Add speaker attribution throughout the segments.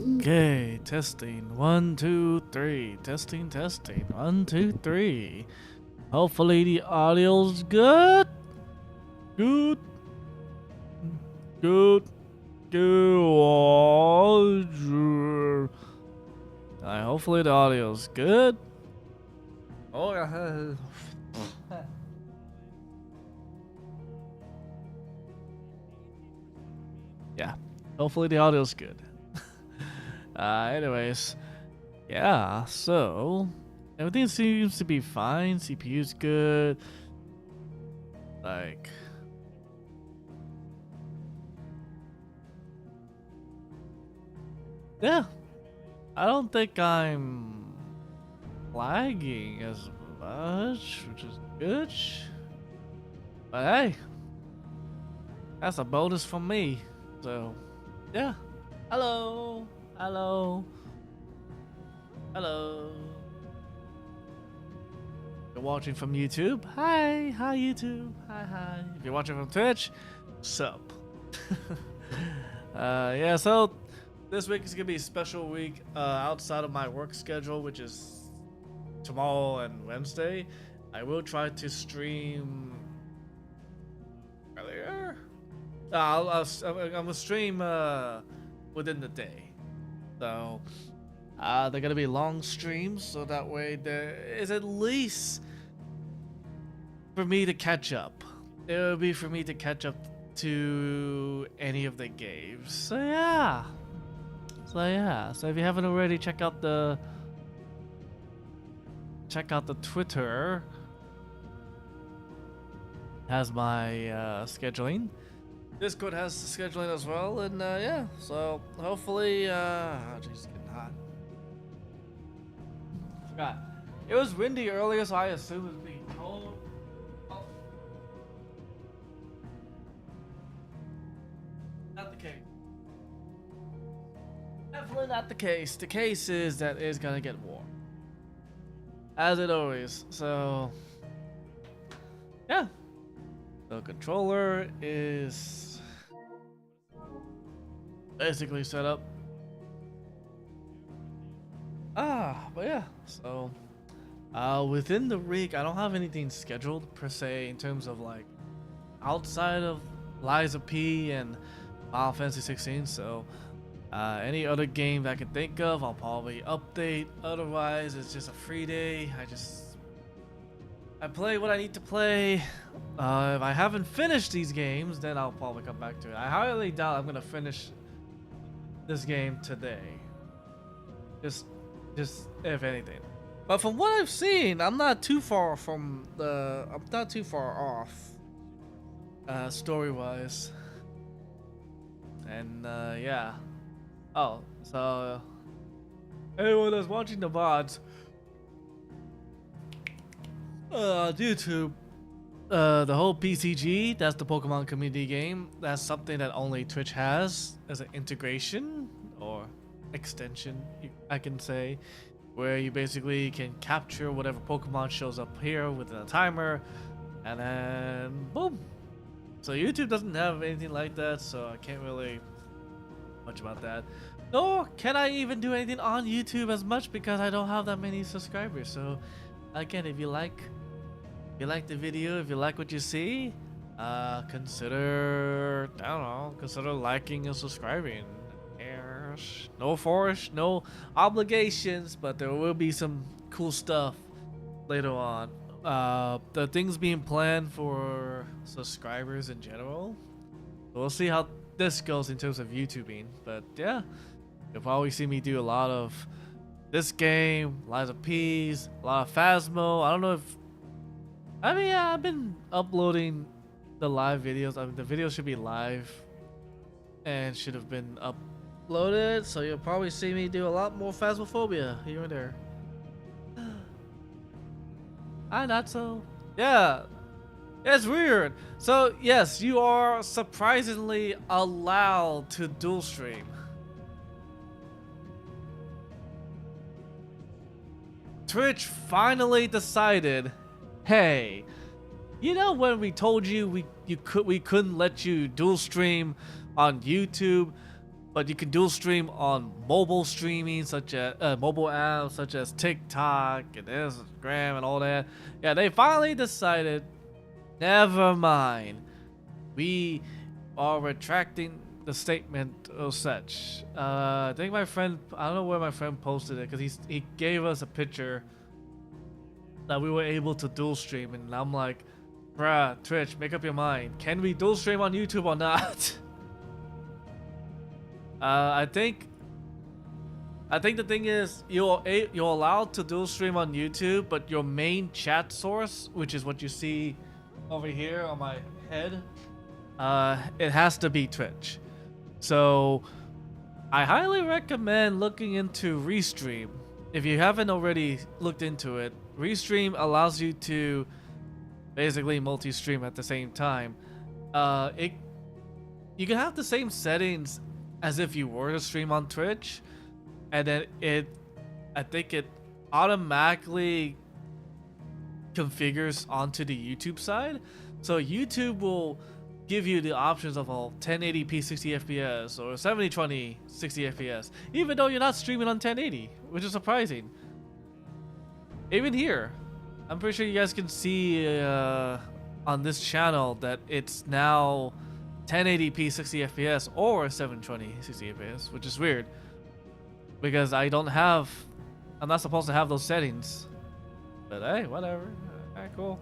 Speaker 1: Okay, testing. 1, 2, 3. Testing, testing. 1, 2, 3. Hopefully the audio's good. Good. Good. Good. Hopefully the audio's good. Oh, yeah. Yeah. Hopefully the audio's good. Anyways, yeah, so everything seems to be fine. CPU's good. Like, yeah, I don't think I'm lagging as much, which is good. But hey, that's a bonus for me. So, yeah. Hello. Hello. Hello. You're watching from YouTube? Hi. Hi, YouTube. Hi. If you're watching from Twitch, sup. Yeah, so this week is going to be a special week outside of my work schedule, which is tomorrow and Wednesday. I will try to stream earlier. I'm going to stream within the day. So they're gonna be long streams, so that way there is at least for me to catch up. It will be for me to catch up to any of the games. So yeah. So if you haven't already, check out the Twitter. Has my scheduling. Discord has scheduling as well, and yeah, so hopefully, jeez, getting hot. Forgot. It was windy earlier, so I assume it's being cold. Oh. Not the case. Definitely not the case. The case is that it's gonna get warm. As it always, so yeah. The controller is basically set up. But yeah, so within the week, I don't have anything scheduled per se in terms of like outside of Liza P and Final Fantasy 16. So any other game that I can think of, I'll probably update. Otherwise, it's just a free day. I play what I need to play. If I haven't finished these games, then I'll probably come back to it. I highly doubt I'm gonna finish this game today. Just if anything. But from what I've seen, I'm not too far off, story-wise. And yeah. Oh, so anyone that's watching the VODs. YouTube, the whole PCG, that's the Pokemon community game. That's something that only Twitch has as an integration or extension, I can say, where you basically can capture whatever Pokemon shows up here within a timer, and then boom. So YouTube doesn't have anything like that, so I can't really much about that. Nor can I even do anything on YouTube as much because I don't have that many subscribers. So again, if you like the video, if you like what you see, consider liking and subscribing. Yes. No force, no obligations, but there will be some cool stuff later on. The things being planned for subscribers in general. So we'll see how this goes in terms of YouTubing. But yeah, you'll probably see me do a lot of this game, Liza P's, a lot of Phasmo. I don't know if yeah, I've been uploading the live videos. I mean, the video should be live and should have been uploaded, so you'll probably see me do a lot more Phasmophobia here and there. Not so. Yeah, it's weird. So yes, you are surprisingly allowed to dual stream. Twitch finally decided, hey, you know when we told you we couldn't let you dual stream on YouTube? but you can dual stream on mobile streaming, such as mobile apps such as TikTok and Instagram and all that. Yeah, they finally decided, never mind, we are retracting the statement of such. I think my friend, I don't know where my friend posted it, because he gave us a picture that we were able to dual stream, and I'm like, bruh, Twitch, make up your mind. Can we dual stream on YouTube or not? I think the thing is, you're allowed to dual stream on YouTube, but your main chat source, which is what you see over here on my head, it has to be Twitch. So I highly recommend looking into Restream. If you haven't already looked into it, Restream allows you to basically multi-stream at the same time. You can have the same settings as if you were to stream on Twitch, and then I think it automatically configures onto the YouTube side. So YouTube will give you the options of a 1080p 60 FPS or 7020 60 FPS, even though you're not streaming on 1080, which is surprising. Even here, I'm pretty sure you guys can see on this channel that it's now 1080p 60 FPS or 720 60 FPS, which is weird because I'm not supposed to have those settings. But hey, whatever. Alright, cool.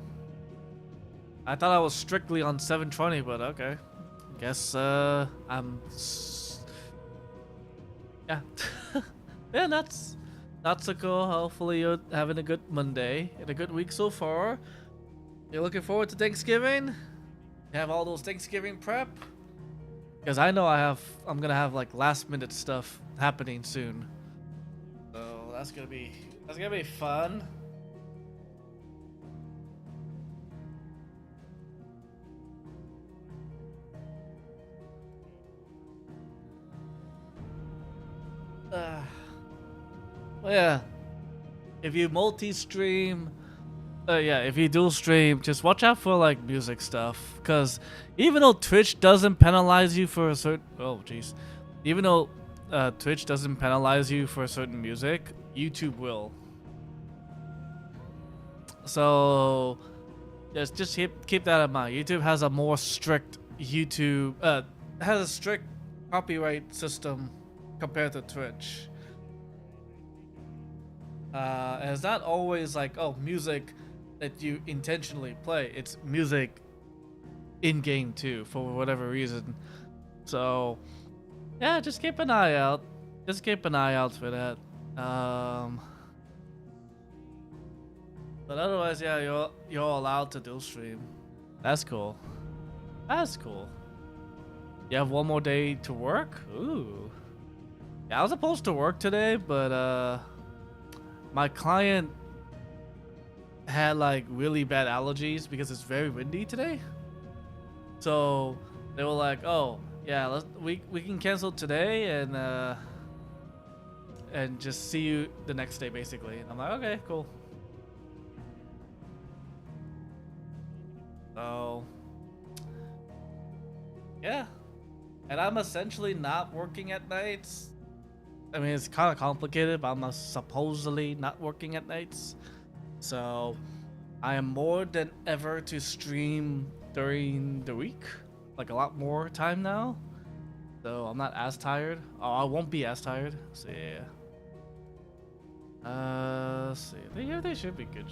Speaker 1: I thought I was strictly on 720, but okay. Guess yeah. Yeah, that's so cool. Hopefully you're having a good Monday and a good week so far. You're looking forward to Thanksgiving? You have all those Thanksgiving prep? Because I know I'm gonna have like last minute stuff happening soon. So that's gonna be fun. Well, yeah, if you multi-stream, if you dual stream, just watch out for like music stuff, because even though Twitch doesn't penalize you for a certain, even though Twitch doesn't penalize you for certain music, YouTube will. So just keep that in mind. YouTube has a more strict has a strict copyright system compared to Twitch. And it's not always like, oh, music that you intentionally play. It's music in game too, for whatever reason. So yeah, just keep an eye out. Just keep an eye out for that. But otherwise, yeah, you're allowed to dual stream. That's cool. That's cool. You have one more day to work? Ooh. Yeah, I was supposed to work today, but my client had like really bad allergies because it's very windy today. So they were like, "Oh, yeah, we can cancel today and just see you the next day, basically." And I'm like, "Okay, cool." So yeah, and I'm essentially not working at nights. I mean, it's kind of complicated, but I'm supposedly not working at nights. So I am more than ever to stream during the week, like a lot more time now. So I'm not as tired. Oh, I won't be as tired. So yeah. Let's see. They should be good.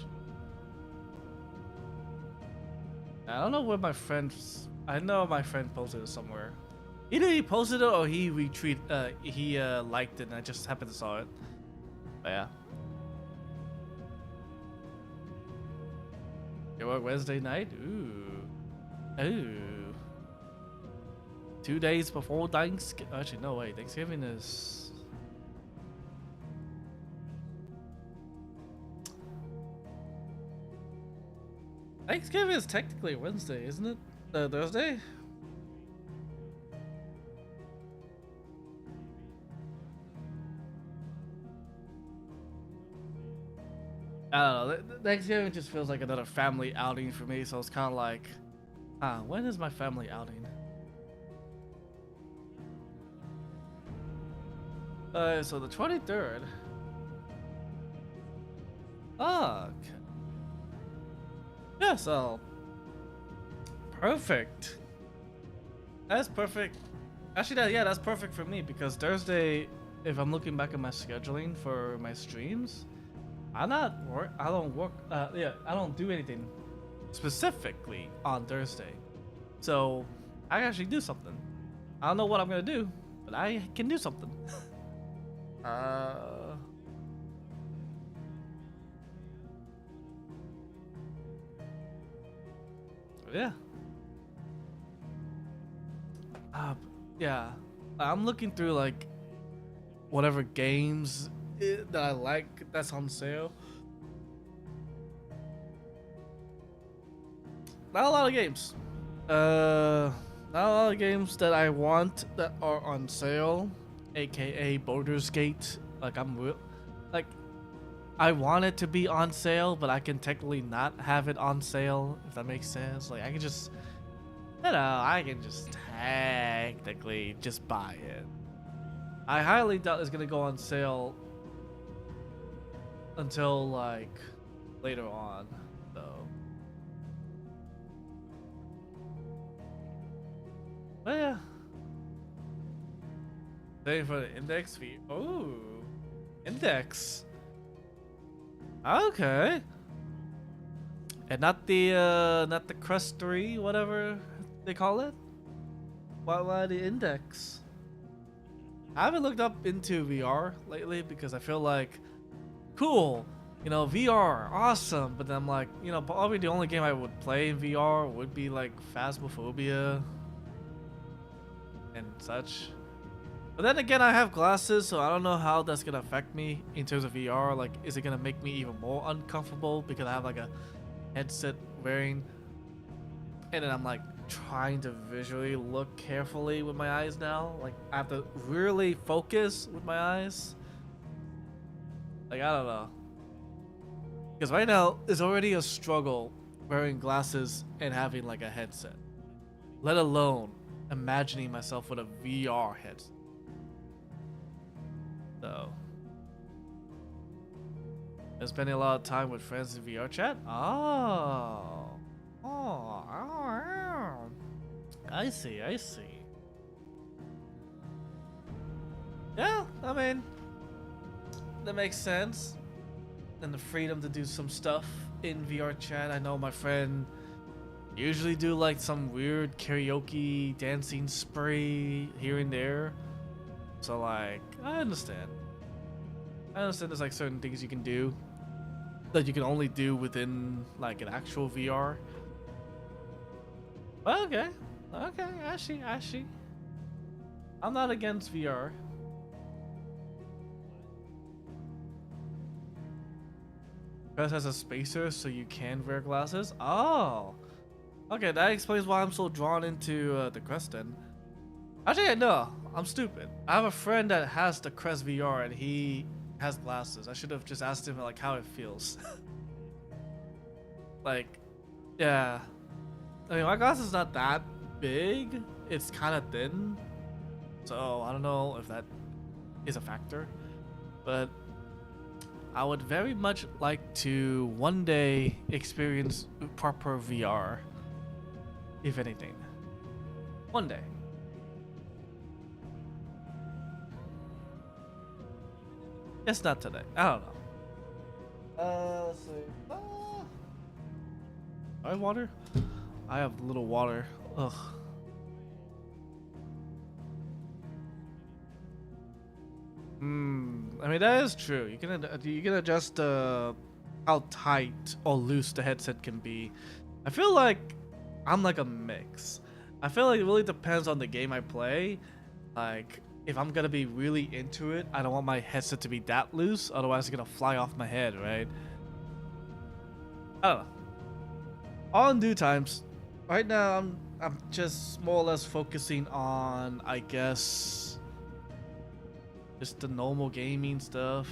Speaker 1: I don't know where my friends. I know my friend posted it somewhere. Either he posted it or he liked it and I just happened to saw it. But yeah. You work Wednesday night? Ooh. 2 days before Thanksgiving. Actually, no, wait. Thanksgiving is... Thanksgiving is technically Wednesday, isn't it? Thursday? I don't know. Thanksgiving just feels like another family outing for me, so it's kind of like, when is my family outing? So the 23rd. Ah, okay. Yeah, so perfect. That's perfect. Actually, yeah, that's perfect for me because Thursday, if I'm looking back at my scheduling for my streams, I'm not work. I don't work. Yeah, I don't do anything specifically on Thursday. So I can actually do something. I don't know what I'm gonna do, but I can do something. uh, yeah. Uh, yeah. I'm looking through like whatever games that I like that's on sale. Not a lot of games. Not a lot of games that I want that are on sale, aka Baldur's Gate. Like like I want it to be on sale, but I can technically not have it on sale if that makes sense. Like I can just, I can just technically just buy it. I highly doubt it's gonna go on sale until like later on, though. But yeah. Waiting for the index fee. Oh, index. Okay. And not the crust 3, whatever they call it. Why the index? I haven't looked up into VR lately because I feel like cool, VR, awesome. But then I'm like, probably the only game I would play in VR would be like Phasmophobia and such. But then again, I have glasses, so I don't know how that's gonna affect me in terms of VR. Like, is it gonna make me even more uncomfortable because I have like a headset wearing, and then I'm like trying to visually look carefully with my eyes now. Like, I have to really focus with my eyes. Like, I don't know. Because right now, it's already a struggle wearing glasses and having like a headset, let alone imagining myself with a VR headset. So, been spending a lot of time with friends in VR chat. Oh, I see. Yeah, I mean, that makes sense. And the freedom to do some stuff in VR chat. I know my friend usually do like some weird karaoke dancing spree here and there. So like, I understand. There's like certain things you can do that you can only do within like an actual VR. Well, okay. I see. I'm not against VR. Quest has a spacer so you can wear glasses. Oh. Okay, that explains why I'm so drawn into the Quest then. Actually, no, I'm stupid. I have a friend that has the Quest VR and he has glasses. I should have just asked him like how it feels. Like, yeah. I mean, my glass is not that big. It's kind of thin. So I don't know if that is a factor. But I would very much like to one day experience proper VR. If anything. One day. It's not today. I don't know. Let's see. I have water? I have a little water. Ugh. I mean, that is true. You can adjust how tight or loose the headset can be. I feel like I'm like a mix. I feel like it really depends on the game I play. Like, if I'm gonna be really into it, I don't want my headset to be that loose, otherwise it's gonna fly off my head, right? I don't know. All in due times. Right now, I'm just more or less focusing on, I guess, just the normal gaming stuff.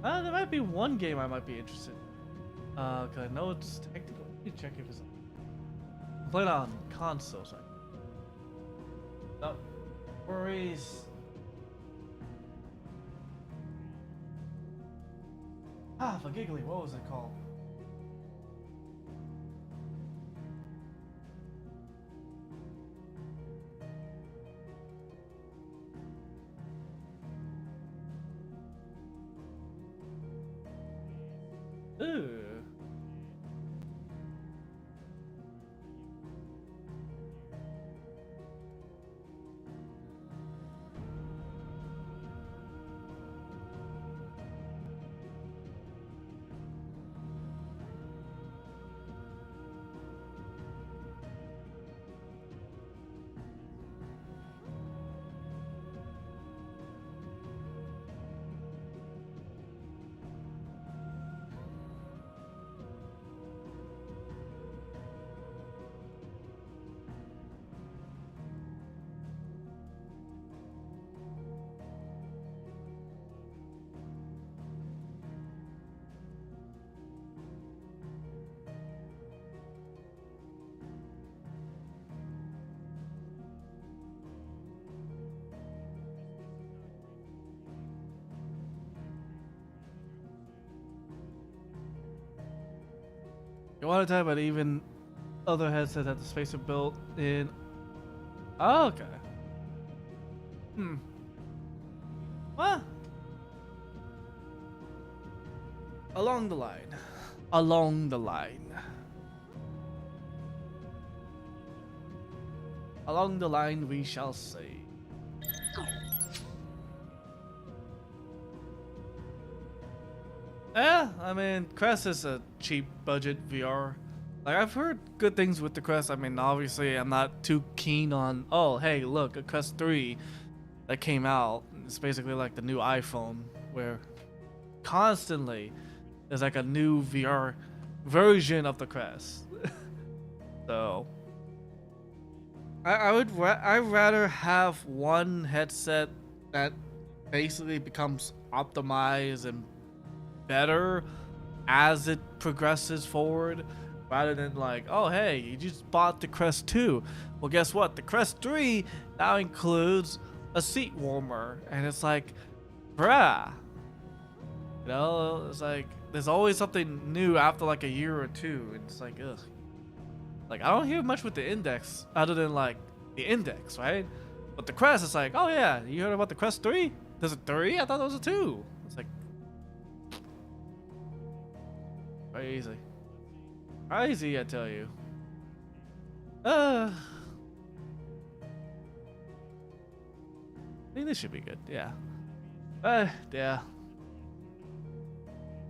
Speaker 1: There might be one game I might be interested in. Cause I know it's technical. Let me check if it's. I'm playing on console, sorry. No worries. Ah, for giggly, what was it called? Ooh. You want to talk about even other headsets that the space are built in? Oh, okay. Hmm. Well, along the line. Along the line. Along the line, we shall see. Yeah, I mean, Crest is a cheap budget VR. Like, I've heard good things with the Crest. I mean, obviously, I'm not too keen on, oh, hey, look, a Crest 3 that came out. It's basically like the new iPhone, where constantly there's like a new VR version of the Crest. So, I'd rather have one headset that basically becomes optimized and better as it progresses forward, rather than like, oh hey, you just bought the Crest 2. Well, guess what? The Crest 3 now includes a seat warmer, and it's like, bruh. You know, it's like there's always something new after like a year or two, and it's like, ugh. Like, I don't hear much with the Index other than like the Index, right? But the Crest is like, oh yeah, you heard about the Crest 3? There's a 3? I thought there was a 2. It's like crazy. Crazy, I tell you. I think this should be good, yeah. Yeah.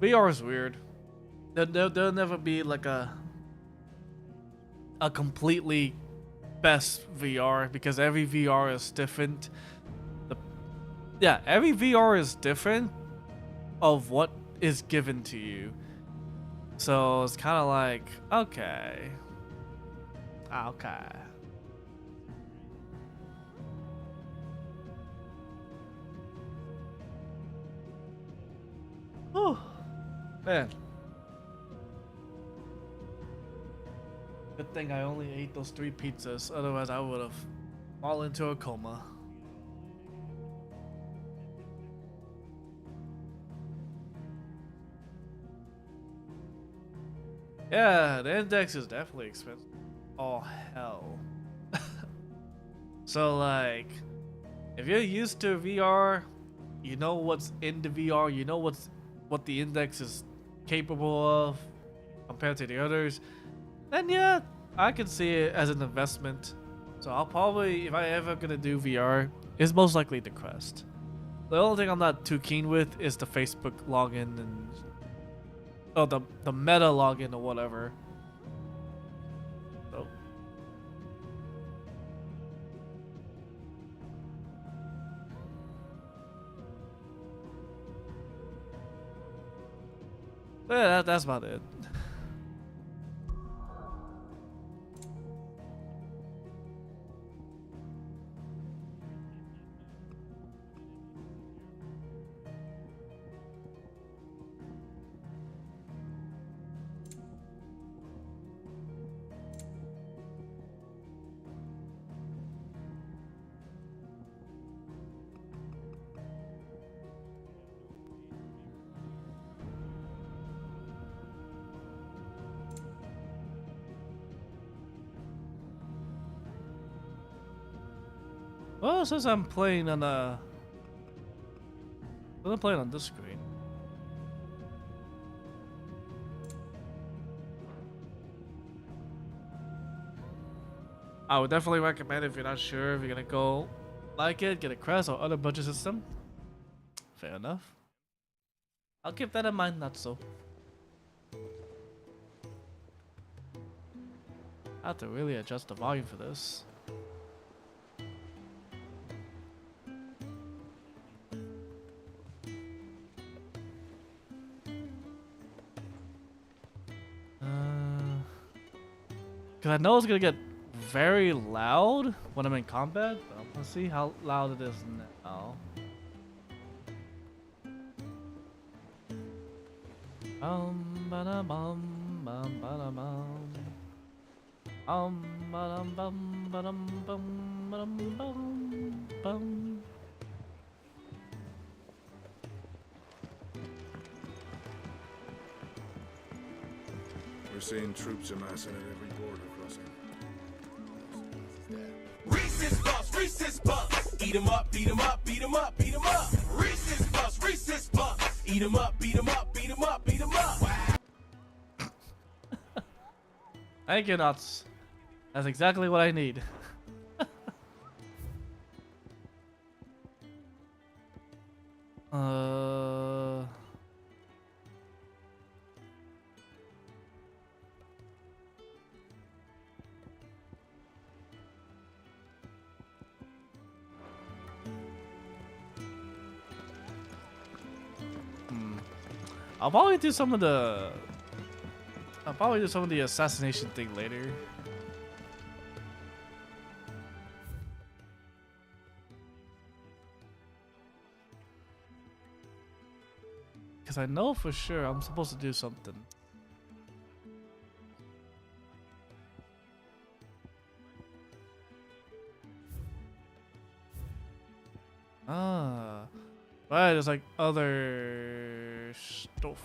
Speaker 1: VR is weird. There'll never be like a completely best VR, because every VR is different. Yeah, every VR is different of what is given to you. So it's kind of like, okay. Okay. Oh, man. Good thing I only ate those 3 pizzas, otherwise I would have fallen into a coma. Yeah, the Index is definitely expensive. Oh, hell. So, like, if you're used to VR, you know what's in the VR, you know what the Index is capable of compared to the others, then yeah, I can see it as an investment. So I'll probably, if I ever gonna do VR, it's most likely the Quest. The only thing I'm not too keen with is the Facebook login and the Meta login or whatever. So yeah, that's about it. Well, since I'm playing on I'm playing on this screen. I would definitely recommend if you're not sure if you're gonna go like it, get a crest or other budget system. Fair enough. I'll keep that in mind, not so. I have to really adjust the volume for this. Cause I know it's gonna get very loud when I'm in combat, but I'm gonna see how loud it is now. Ba-da bum bum ba-da bum. Ba-dum bum ba-dum bum ba-dum bum bum.
Speaker 2: We're seeing troops amassing at every border crossing.
Speaker 3: Reese's Puffs, eat 'em up, beat 'em up, beat 'em up, beat 'em up. Reese's Puffs, eat 'em up, beat 'em up, beat 'em up, beat 'em up.
Speaker 1: Thank you, Nuts. That's exactly what I need. I'll probably do some of the assassination thing later. Because I know for sure I'm supposed to do something. Right, there's like other stuff.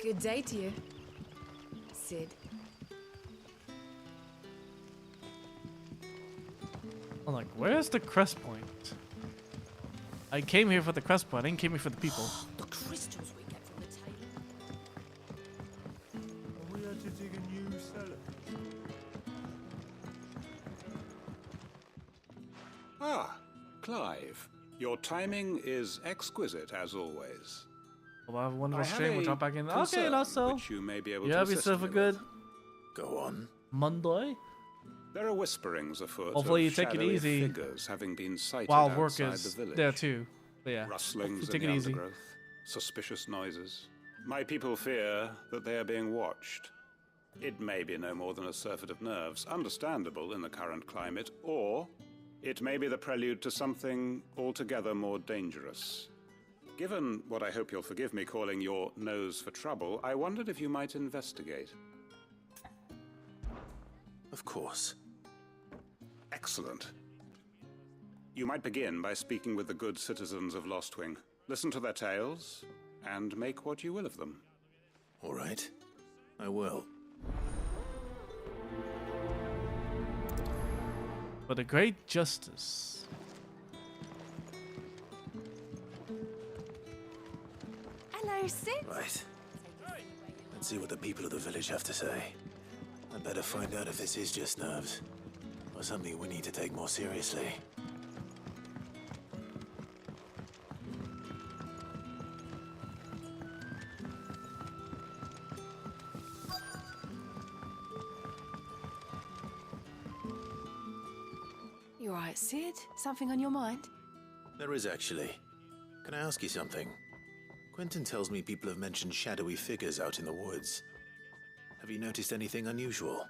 Speaker 4: Good day to you, Sid.
Speaker 1: I'm like, where's the crest point? I came here for the crest point. I didn't came here for the people.
Speaker 4: The crystals we get from the table.
Speaker 2: We had to dig a new cellar.
Speaker 5: Ah, Clive. Your timing is exquisite as always.
Speaker 1: Well, I have a wonderful
Speaker 5: I have
Speaker 1: stream. We'll
Speaker 5: a
Speaker 1: jump back in. Okay,
Speaker 5: concern
Speaker 1: not so.
Speaker 5: which you may be able
Speaker 1: You
Speaker 5: to
Speaker 1: have
Speaker 5: assist
Speaker 1: yourself a
Speaker 5: me
Speaker 1: good
Speaker 5: with.
Speaker 2: Go on.
Speaker 1: Monday.
Speaker 5: There are whisperings afoot
Speaker 1: Hopefully
Speaker 5: of
Speaker 1: you take it
Speaker 5: shadowy
Speaker 1: easy
Speaker 5: figures having been sighted
Speaker 1: while work
Speaker 5: outside
Speaker 1: is
Speaker 5: the village.
Speaker 1: there too. But yeah,
Speaker 5: Rustlings in
Speaker 1: take
Speaker 5: the
Speaker 1: it easy.
Speaker 5: undergrowth, suspicious noises. My people fear that they are being watched. It may be no more than a surfeit of nerves, understandable in the current climate, or it may be the prelude to something altogether more dangerous. Given what I hope you'll forgive me calling your nose for trouble, I wondered if you might investigate.
Speaker 2: Of course.
Speaker 5: Excellent. You might begin by speaking with the good citizens of Lostwing. Listen to their tales, and make what you will of them.
Speaker 2: All right. I will.
Speaker 1: For the great justice.
Speaker 4: Hello, Sid.
Speaker 2: Right. Let's see what the people of the village have to say. I'd better find out if this is just nerves, or something we need to take more seriously.
Speaker 4: You alright, Sid? Something on your mind?
Speaker 2: There is actually. Can I ask you something? Quentin tells me people have mentioned shadowy figures out in the woods. Have you noticed anything unusual?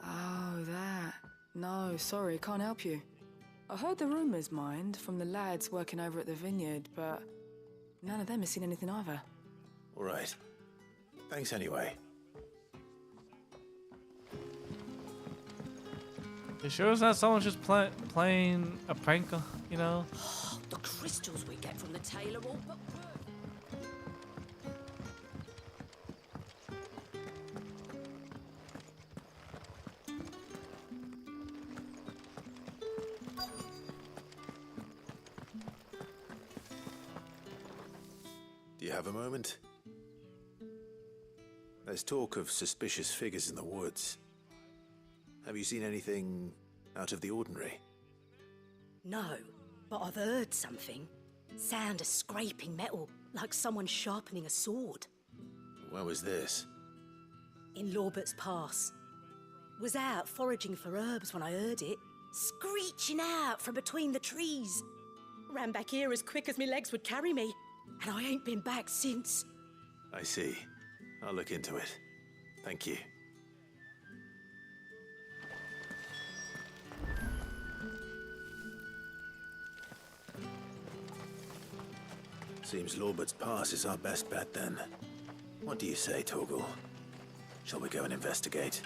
Speaker 4: Oh, that. No, sorry, can't help you. I heard the rumours, mind, from the lads working over at the vineyard, but none of them has seen anything either.
Speaker 2: All right. Thanks anyway.
Speaker 1: You sure it's not someone just playing a prank, you know?
Speaker 4: The crystals we get from the tailor all but
Speaker 2: you have a moment? There's talk of suspicious figures in the woods. Have you seen anything out of the ordinary?
Speaker 6: No, but I've heard something. Sound of scraping metal, like someone sharpening a sword.
Speaker 2: Where was this?
Speaker 6: In Lorbert's Pass. Was out foraging for herbs when I heard it, screeching out from between the trees. Ran back here as quick as my legs would carry me, and I ain't been back since.
Speaker 2: I see. I'll look into it. Thank you. Seems Lorbert's Pass is our best bet then. What do you say, Torgal? Shall we go and investigate?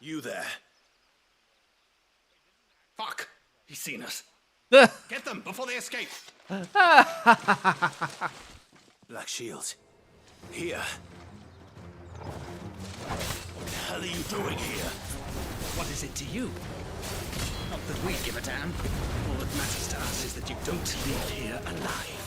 Speaker 2: You there?
Speaker 7: Fuck! He's seen us.
Speaker 1: Black
Speaker 7: Get them before they escape.
Speaker 2: Black Shields. Here. What the hell are you doing here?
Speaker 7: What is it to you? Not that we give a damn. All that matters to us is that you don't leave here alive.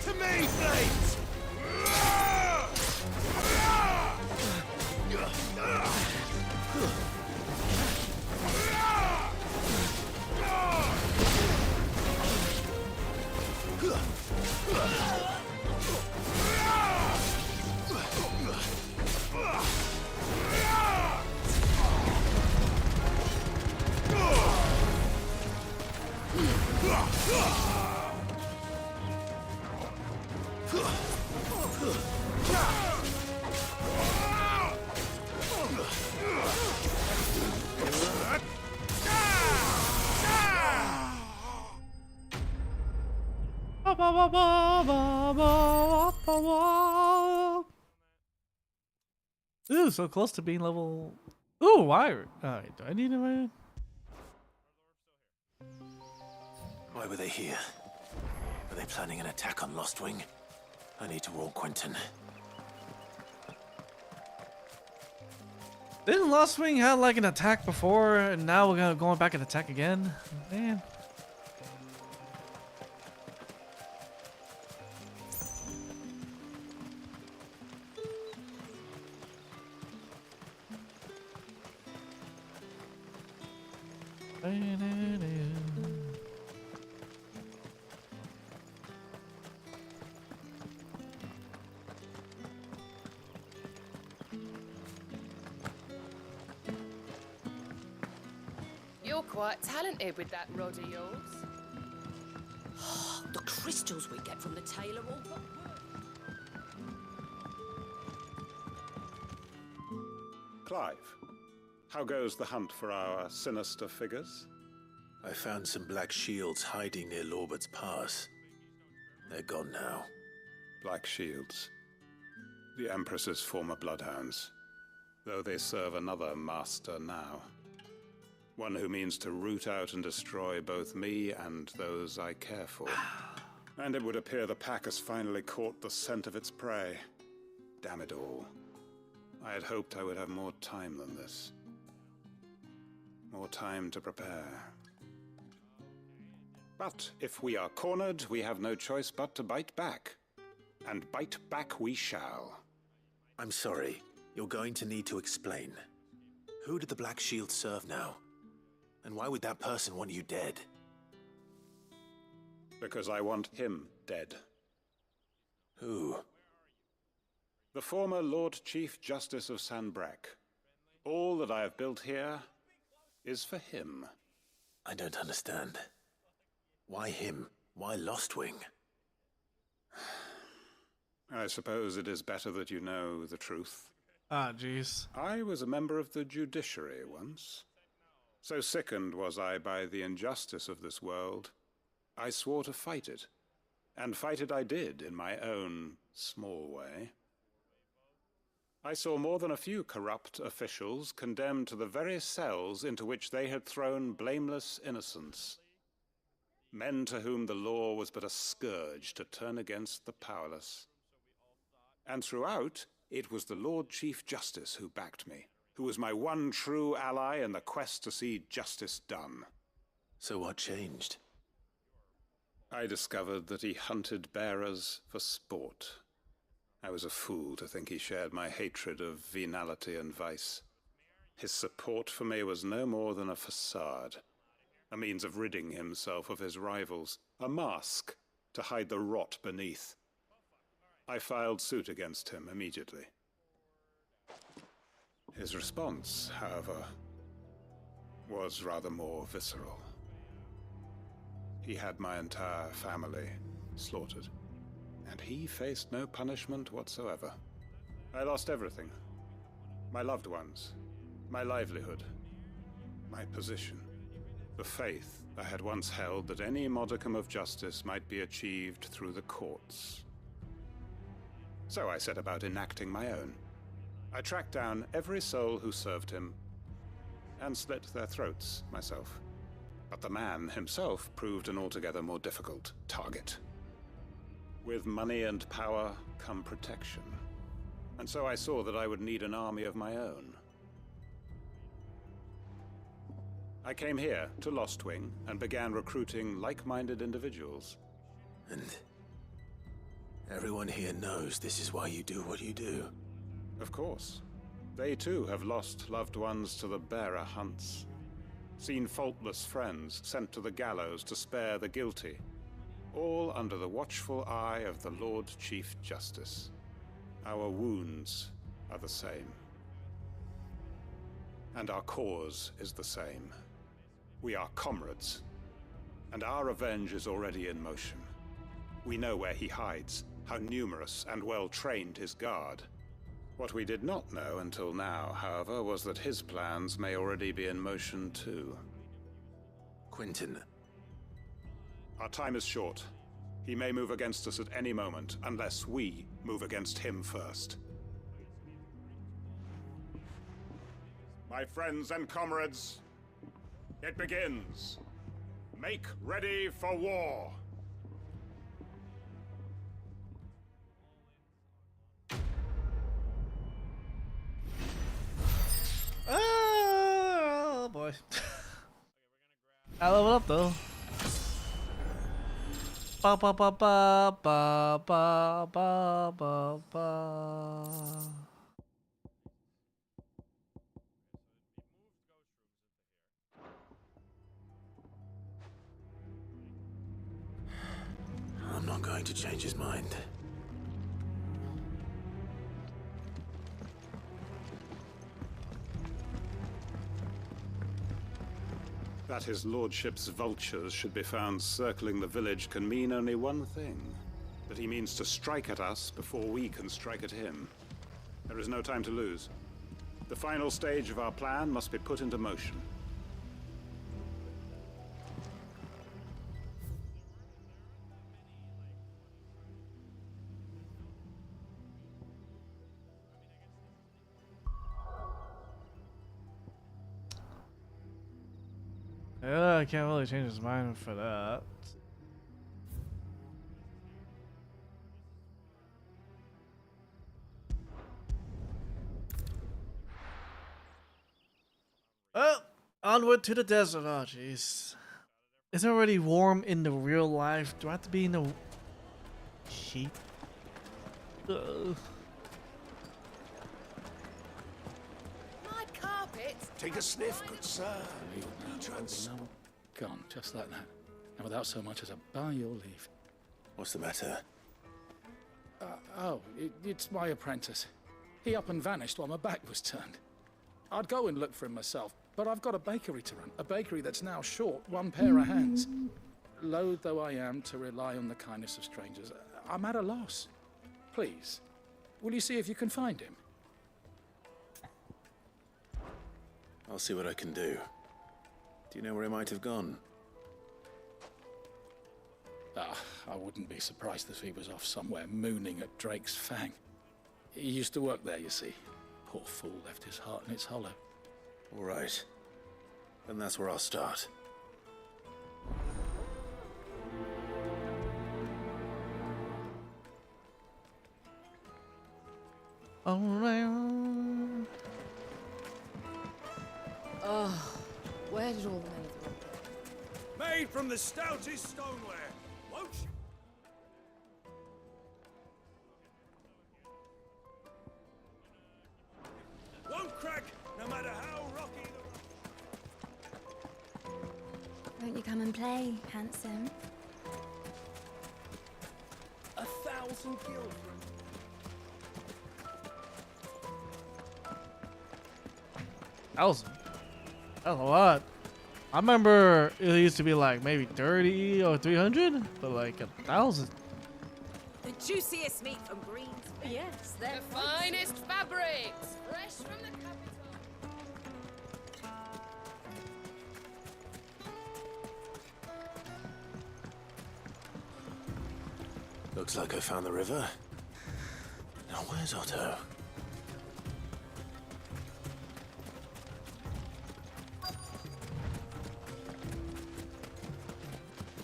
Speaker 3: To me, Blades!
Speaker 1: Ooh, so close to being level. Ooh, why? Alright, do I need to?
Speaker 2: Why were they here? Are they planning an attack on Lostwing? I need to warn Quentin.
Speaker 1: Didn't Lostwing have like an attack before, and now we're going back and attack again? Man.
Speaker 8: You're quite talented with that rod of yours.
Speaker 6: The crystals we get from the tailor all got
Speaker 5: Clive, how goes the hunt for our sinister figures?
Speaker 2: I found some Black Shields hiding near Lorbert's Pass. They're gone now.
Speaker 5: Black Shields. The Empress's former bloodhounds. Though they serve another master now. One who means to root out and destroy both me and those I care for. And it would appear the pack has finally caught the scent of its prey. Damn it all. I had hoped I would have more time than this. More time to prepare. But if we are cornered, we have no choice but to bite back. And bite back we shall.
Speaker 2: I'm sorry. You're going to need to explain. Who did the Black Shield serve now? And why would that person want you dead?
Speaker 5: Because I want him dead.
Speaker 2: Who?
Speaker 5: The former Lord Chief Justice of Sanbreque. All that I have built here is for him.
Speaker 2: I don't understand. Why him? Why Lostwing?
Speaker 5: I suppose it is better that you know the truth.
Speaker 1: Ah, jeez.
Speaker 5: I was a member of the judiciary once. So sickened was I by the injustice of this world, I swore to fight it. And fight it I did in my own small way. I saw more than a few corrupt officials condemned to the very cells into which they had thrown blameless innocents. Men to whom the law was but a scourge to turn against the powerless. And throughout, it was the Lord Chief Justice who backed me, who was my one true ally in the quest to see justice done.
Speaker 2: So what changed?
Speaker 5: I discovered that he hunted bearers for sport. I was a fool to think he shared my hatred of venality and vice. His support for me was no more than a facade, a means of ridding himself of his rivals, a mask to hide the rot beneath. I filed suit against him immediately. His response, however, was rather more visceral. He had my entire family slaughtered, and he faced no punishment whatsoever. I lost everything. My loved ones, my livelihood, my position, the faith I had once held that any modicum of justice might be achieved through the courts. So I set about enacting my own. I tracked down every soul who served him, and slit their throats myself. But the man himself proved an altogether more difficult target. With money and power come protection, and so I saw that I would need an army of my own. I came here to Lostwing and began recruiting like-minded individuals.
Speaker 2: And everyone here knows this is why you do what you do.
Speaker 5: Of course. They too have lost loved ones to the bearer hunts. Seen faultless friends sent to the gallows to spare the guilty. All under the watchful eye of the Lord Chief Justice. Our wounds are the same. And our cause is the same. We are comrades. And our revenge is already in motion. We know where he hides, how numerous and well-trained his guard. What we did not know until now, however, was that his plans may already be in motion too.
Speaker 2: Quentin.
Speaker 5: Our time is short. He may move against us at any moment, unless we move against him first. My friends and comrades, it begins. Make ready for war.
Speaker 1: Oh boy. I leveled up though. Ba ba ba ba ba ba ba ba ba.
Speaker 2: I'm not going to change his mind.
Speaker 5: That his lordship's vultures should be found circling the village can mean only one thing. That he means to strike at us before we can strike at him. There is no time to lose. The final stage of our plan must be put into motion.
Speaker 1: Yeah, I can't really change his mind for that. Oh, onward to the desert. Oh, jeez. Is it already warm in the real life? Do I have to be in the heat?
Speaker 8: My carpet.
Speaker 7: Take a sniff, good sir. No, gone, just like that. And without so much as a by your leave.
Speaker 2: What's the matter?
Speaker 7: It's my apprentice. He up and vanished while my back was turned. I'd go and look for him myself,
Speaker 9: But I've got a bakery to run, a bakery that's now short one pair of hands. Loath though I am to rely on the kindness of strangers, I'm at a loss. Please, will you see if you can find him?
Speaker 2: I'll see what I can do. Do you know where he might have gone?
Speaker 9: I wouldn't be surprised if he was off somewhere mooning at Drake's Fang. He used to work there, you see. Poor fool left his heart in its hollow.
Speaker 2: All right. Then that's where I'll start.
Speaker 1: Around.
Speaker 4: Oh, where did all the men of the world go?
Speaker 5: Made from the stoutest stoneware. Won't you? Won't crack, no matter how rocky the road.
Speaker 10: Won't you come and play, handsome?
Speaker 5: 1,000 guild.
Speaker 1: Thousand. That's a lot. I remember it used to be like maybe 30 or 300, but like 1,000.
Speaker 6: The juiciest meat from Greens. Yes, they're
Speaker 8: The finest fabrics, fresh from the capital.
Speaker 2: Looks like I found the river. Now where's Otto?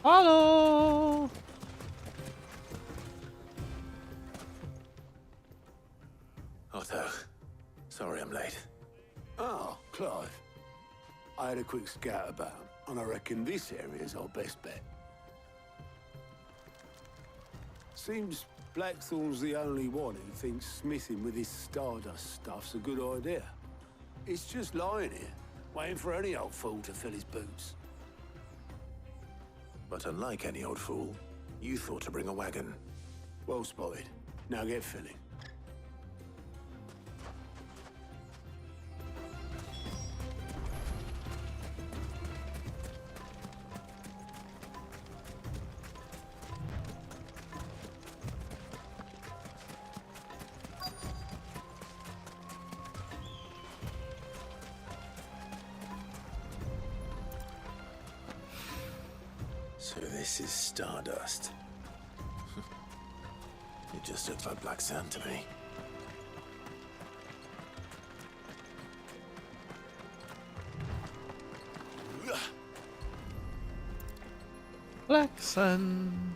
Speaker 1: Hello.
Speaker 2: Otto. Sorry I'm late.
Speaker 11: Oh, Clive. I had a quick scout about, and I reckon this area's our best bet. Seems Blackthorn's the only one who thinks smithing with his Stardust stuff's a good idea. It's just lying here, waiting for any old fool to fill his boots.
Speaker 2: But unlike any old fool, you thought to bring a wagon.
Speaker 11: Well spotted. Now get filling.
Speaker 2: So this is Stardust. It just looks like black sand to me.
Speaker 1: Black sun.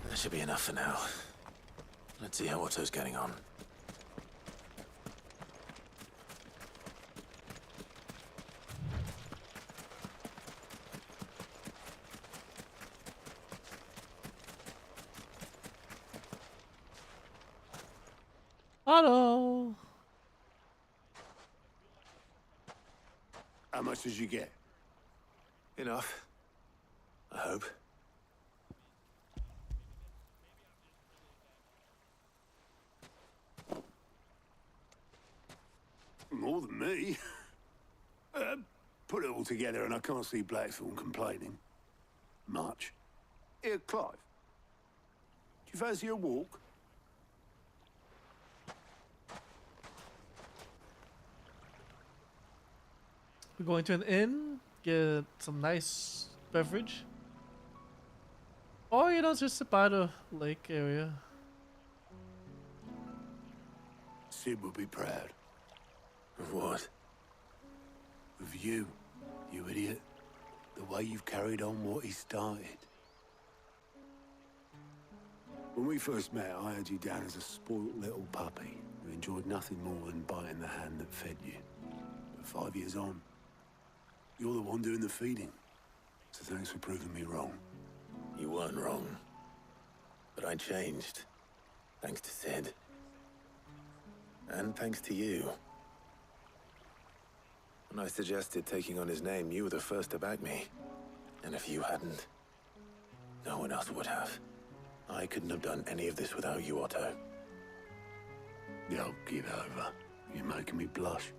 Speaker 2: That should be enough for now. Let's see how Otto's getting on.
Speaker 1: Auto.
Speaker 11: How much did you get?
Speaker 2: Enough. I hope.
Speaker 11: More than me. Put it all together and I can't see Blackthorn complaining. Much. Here, Clive. Do you fancy a walk?
Speaker 1: We're going to an inn, get some nice beverage. Or, you know, just by the lake area.
Speaker 11: Sid will be proud.
Speaker 2: Of what?
Speaker 11: Of you, you idiot. The way you've carried on what he started. When we first met, I had you down as a spoilt little puppy who enjoyed nothing more than biting the hand that fed you. But 5 years on, you're the one doing the feeding. So thanks for proving me wrong.
Speaker 2: You weren't wrong. But I changed. Thanks to Sid. And thanks to you. When I suggested taking on his name, you were the first to back me. And if you hadn't, no one else would have. I couldn't have done any of this without you, Otto.
Speaker 11: Yo, give over. You're making me blush.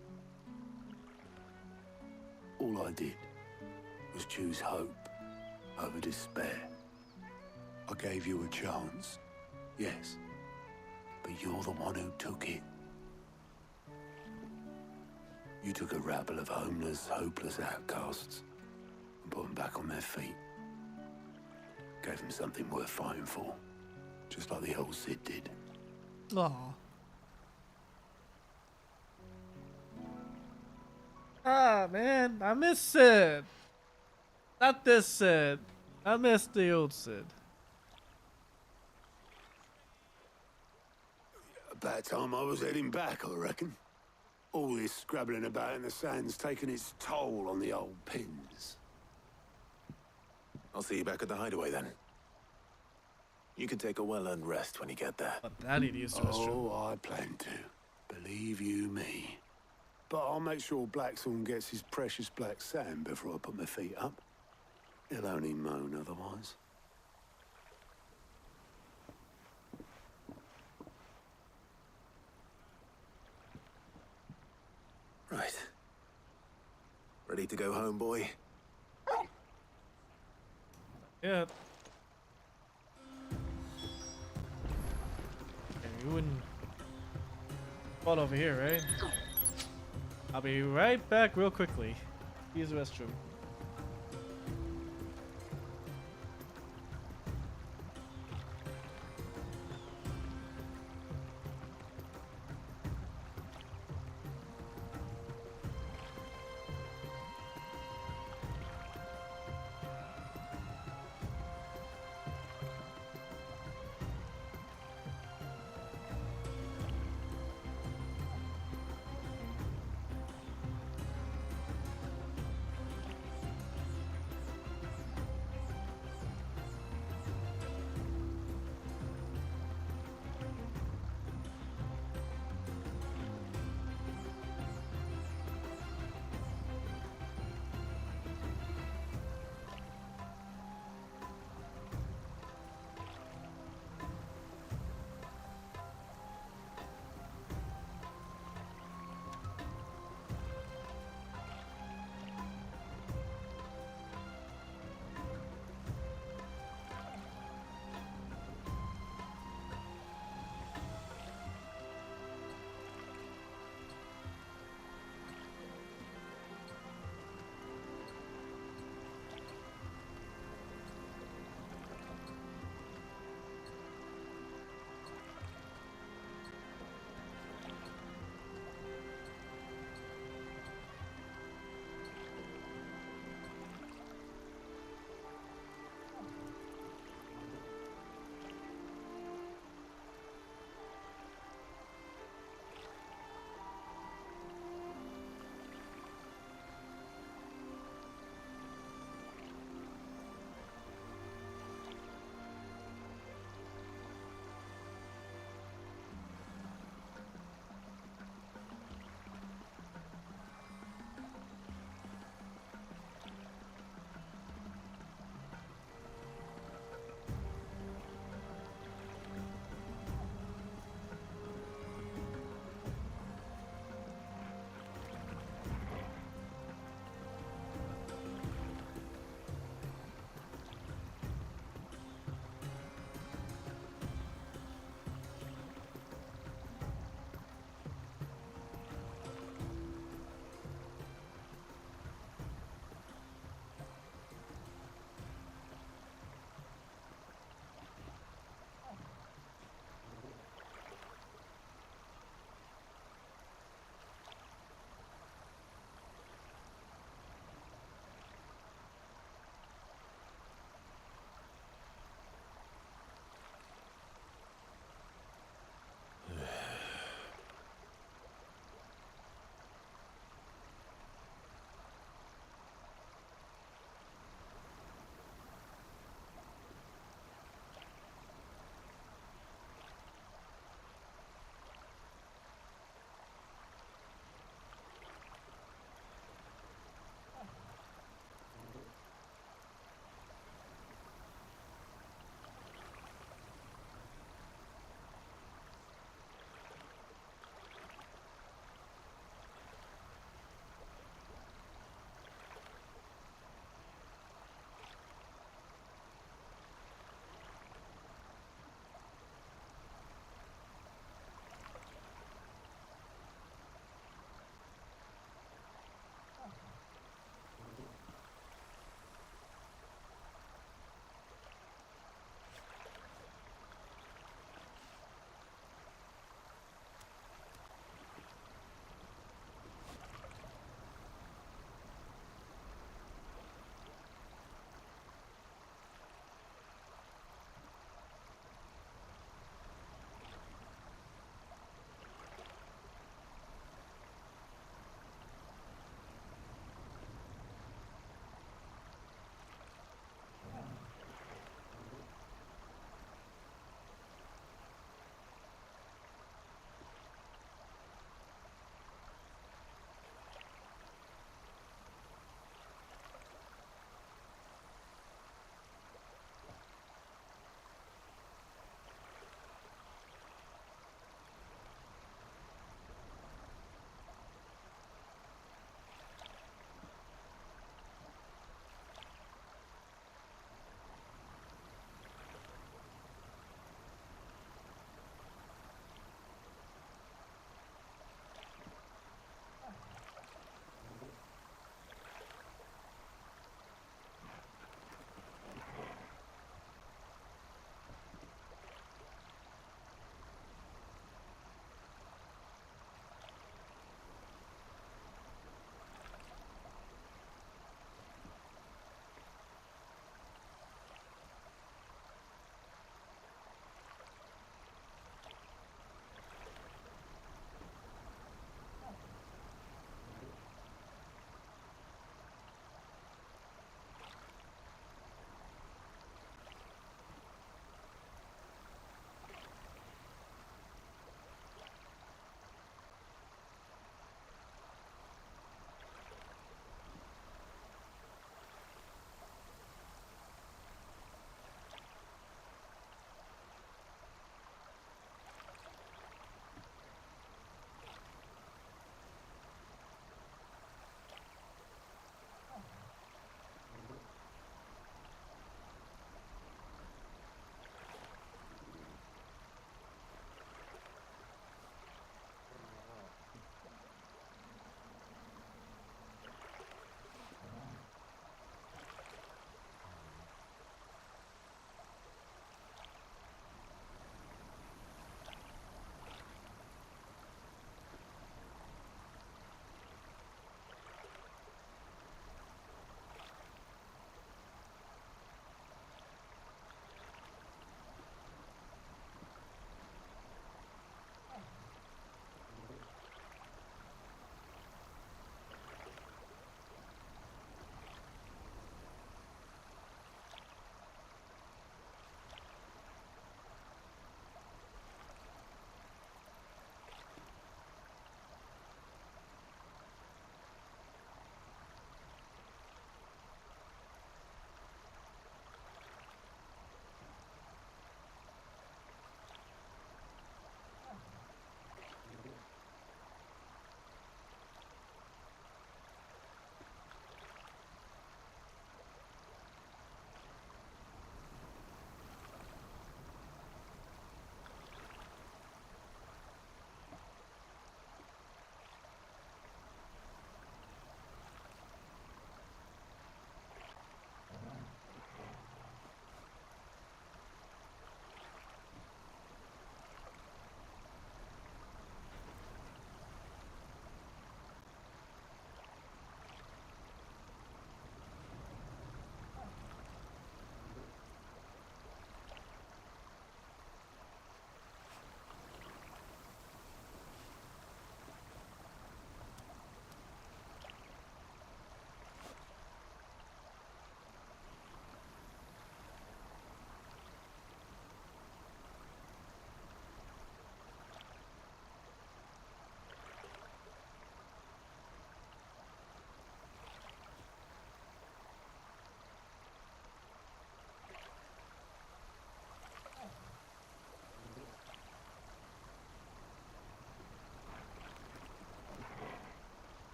Speaker 11: All I did was choose hope over despair. I gave you a chance, yes, but you're the one who took it. You took a rabble of homeless, hopeless outcasts and put them back on their feet. Gave them something worth fighting for, just like the old Sid did.
Speaker 1: Aw. Ah, man, I miss Sid. Not this Sid. I miss the old Sid.
Speaker 11: About time I was heading back, I reckon. All this scrabbling about in the sand's taken its toll on the old pins.
Speaker 2: I'll see you back at the hideaway then. You can take a well-earned rest when you get there.
Speaker 1: But that idiot's restroom.
Speaker 11: Oh, I plan to. Believe you me. But I'll make sure Blackthorn gets his precious black sand before I put my feet up. He'll only moan otherwise.
Speaker 2: Right. Ready to go home, boy?
Speaker 1: Yeah. Okay, you wouldn't fall over here, right? I'll be right back real quickly. Use the restroom.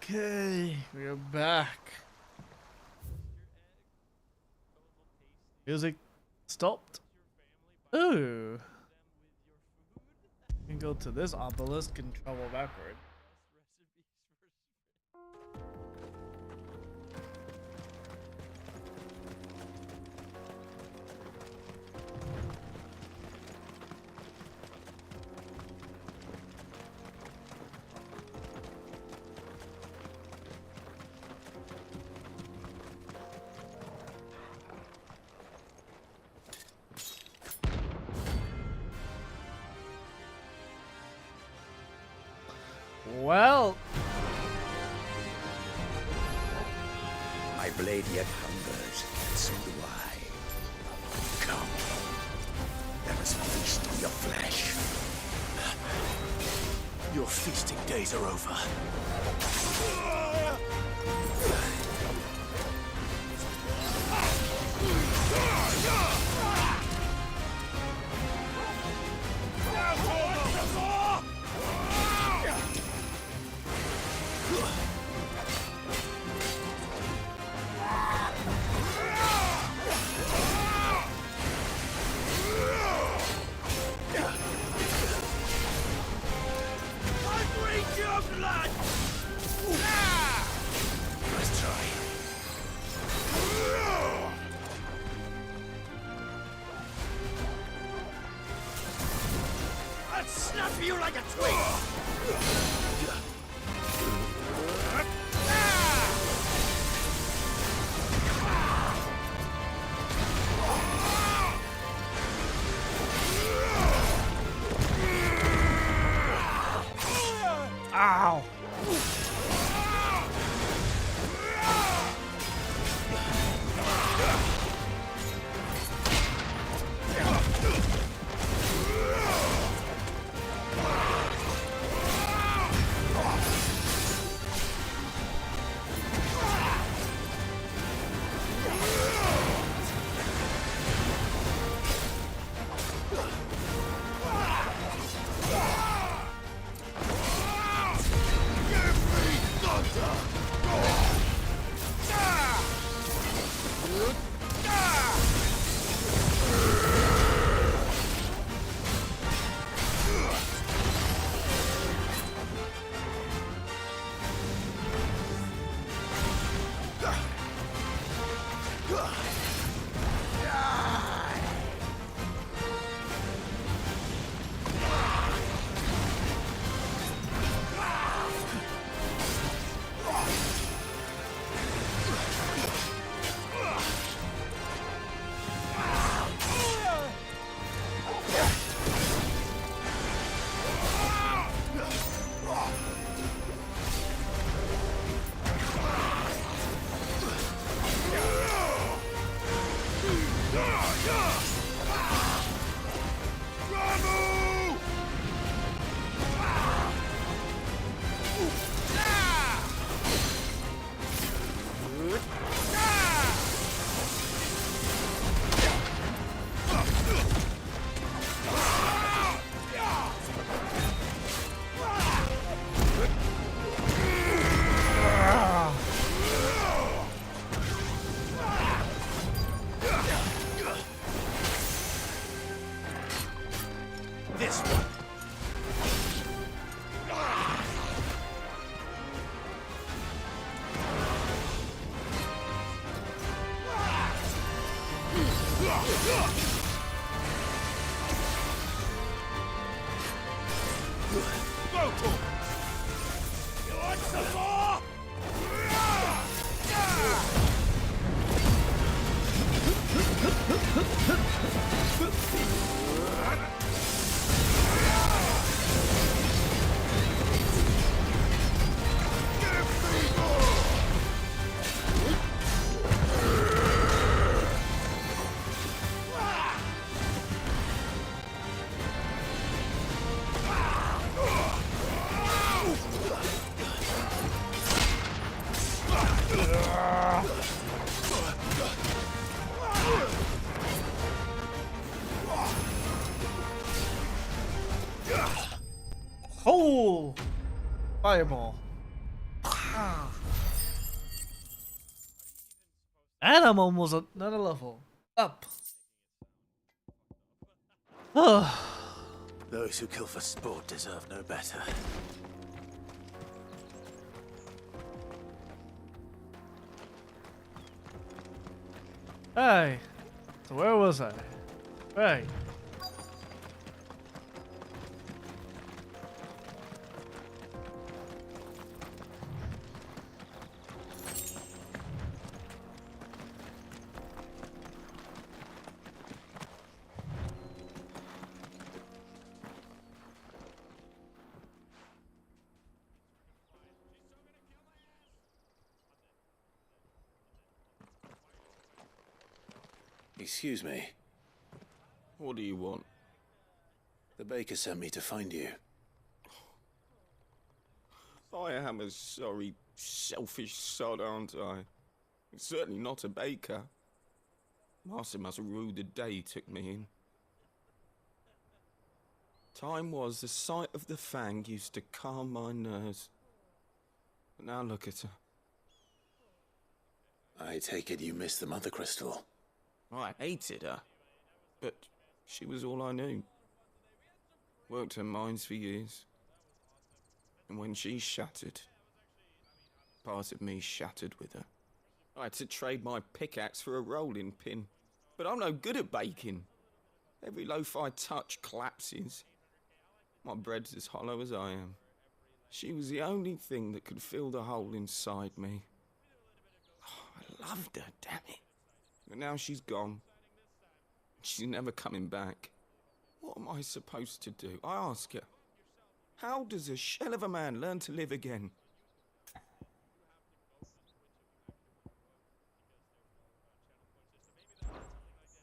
Speaker 1: Okay, we're back. Music stopped. Ooh. You can go to this obelisk and travel backward. Well,
Speaker 7: My blade yet hungers, and so do I. Come, let us feast on your flesh.
Speaker 2: Your feasting days are over.
Speaker 7: Let's try.
Speaker 3: I'll snap you like a twig!
Speaker 1: ow.
Speaker 3: This one. Go to him. You want some more?
Speaker 1: Oh! Fireball. Ah. And I'm almost another level up. Oh.
Speaker 2: Those who kill for sport deserve no better.
Speaker 1: Hey. So where was I? Right.
Speaker 2: Excuse me.
Speaker 12: What do you want?
Speaker 2: The baker sent me to find you.
Speaker 12: I am a sorry, selfish sod, aren't I? Certainly not a baker. Master must have ruled the day he took me in. Time was the sight of the fang used to calm my nerves. But now look at her.
Speaker 2: I take it you missed the Mother Crystal.
Speaker 12: I hated her, but she was all I knew. Worked her mines for years. And when she shattered, part of me shattered with her. I had to trade my pickaxe for a rolling pin, but I'm no good at baking. Every loaf I touch collapses. My bread's as hollow as I am. She was the only thing that could fill the hole inside me. Oh, I loved her, damn it. But now she's gone. She's never coming back. What am I supposed to do? I ask her. How does a shell of a man learn to live again?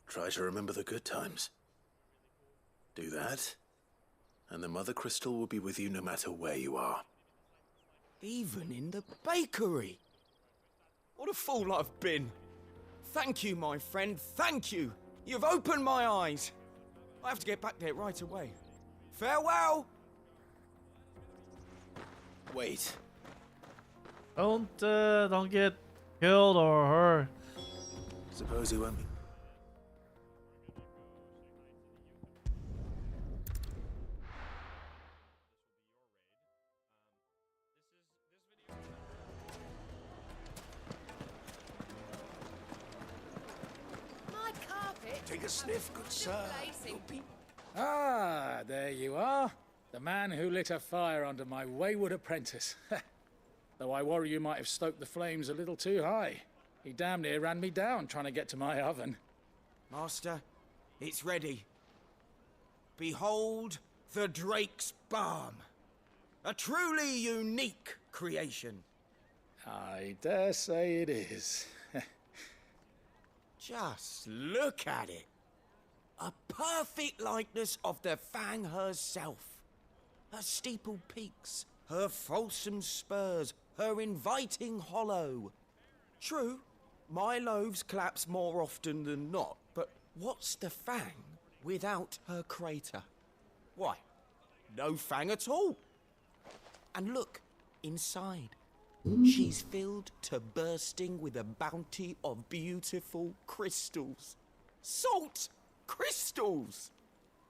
Speaker 2: Try to remember the good times. Do that, and the Mother Crystal will be with you no matter where you are.
Speaker 12: Even in the bakery. What a fool I've been. Thank you, my friend, thank you. You've opened my eyes. I have to get back there right away. Farewell!
Speaker 2: Wait.
Speaker 1: Don't get killed or hurt.
Speaker 2: Suppose he won't be.
Speaker 8: My carpet.
Speaker 11: Take a sniff, good sir.
Speaker 8: Blazing.
Speaker 9: Ah, there you are. The man who lit a fire under my wayward apprentice. Though I worry you might have stoked the flames a little too high. He damn near ran me down trying to get to my oven.
Speaker 12: Master, it's ready. Behold the Drake's Balm. A truly unique creation.
Speaker 9: I dare say it is.
Speaker 12: Just look at it. A perfect likeness of the Fang herself. Her steeple peaks, her fulsome spurs, her inviting hollow. True, my loaves collapse more often than not, but what's the Fang without her crater? Why, no Fang at all. And look, inside. She's filled to bursting with a bounty of beautiful crystals. Salt crystals!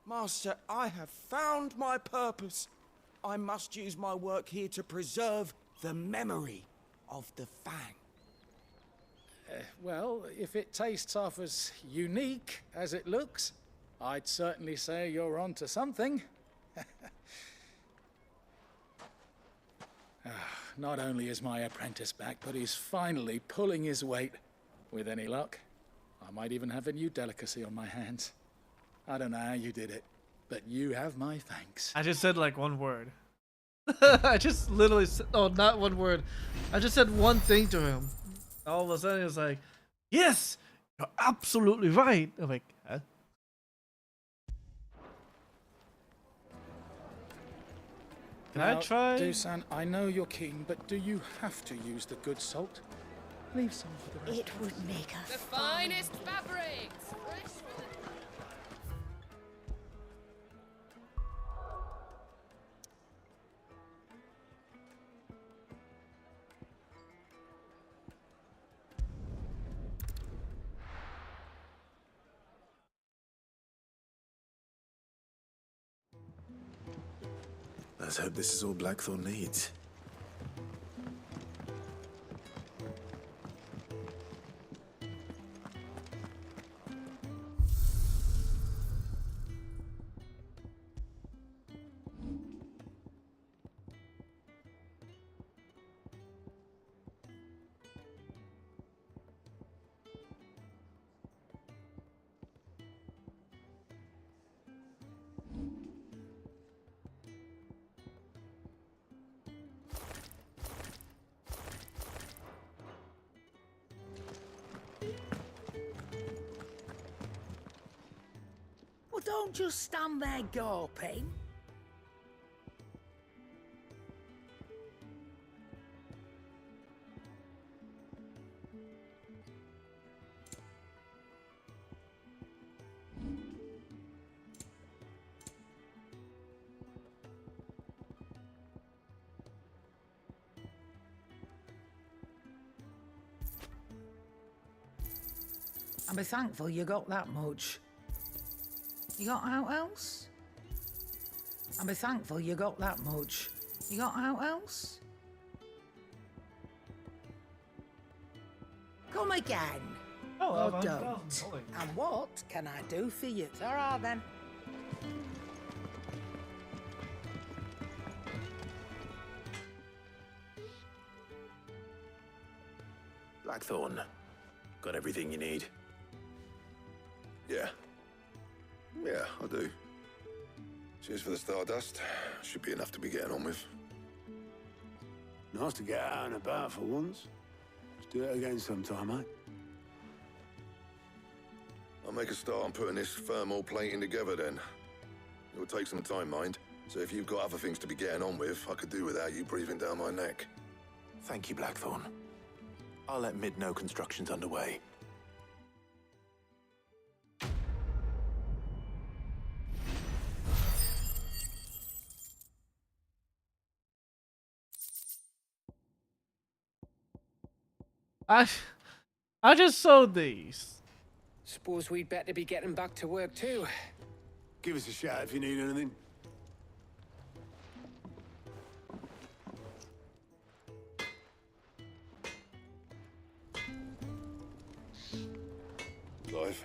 Speaker 12: Master, I have found my purpose. I must use my work here to preserve the memory of the Fang.
Speaker 9: Well, if it tastes half as unique as it looks, I'd certainly say you're onto something. Not only is my apprentice back, but he's finally pulling his weight. With any luck, I might even have a new delicacy on my hands. I don't know how you did it, but you have my thanks.
Speaker 1: I just said like one word. I just literally said, oh, not one word. I just said one thing to him. All of a sudden, he was like, yes, you're absolutely right. I'm like, huh? Can I try?
Speaker 9: Dusan, I know you're keen, but do you have to use the good salt? Leave some for the rest.
Speaker 6: It would make a
Speaker 8: The finest fabrics. Fresh from the
Speaker 2: Let's hope this is all Blackthorn needs.
Speaker 13: Well, don't just stand there gawping. And be thankful you got that much. You got out else? And be thankful you got that much. You got out else? Come again.
Speaker 1: Oh,
Speaker 13: Or don't. And what can I do for you? Ta-ra then.
Speaker 2: Blackthorn, got everything you need?
Speaker 14: Yeah. Yeah, I do. Cheers for the stardust. Should be enough to be getting on with.
Speaker 11: Nice to get out and about for once. Let's do it again sometime, eh?
Speaker 14: I'll make a start on putting this thermal plating together then. It'll take some time, mind. So if you've got other things to be getting on with, I could do without you breathing down my neck.
Speaker 2: Thank you, Blackthorn. I'll let Mid know construction's underway.
Speaker 1: I just sold these.
Speaker 15: Suppose we'd better be getting back to work too.
Speaker 11: Give us a shout if you need anything.
Speaker 14: Clive.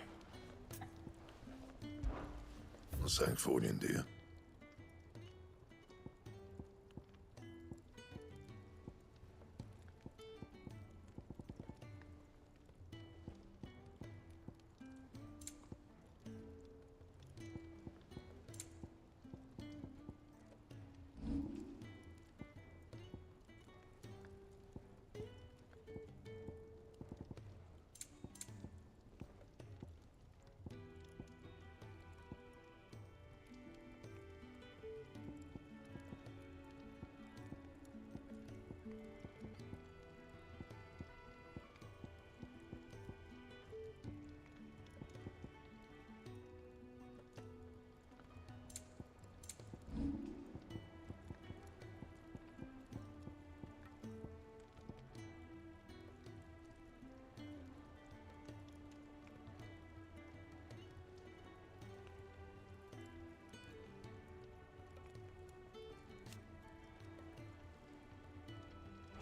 Speaker 14: I'm saying forwarding, do you?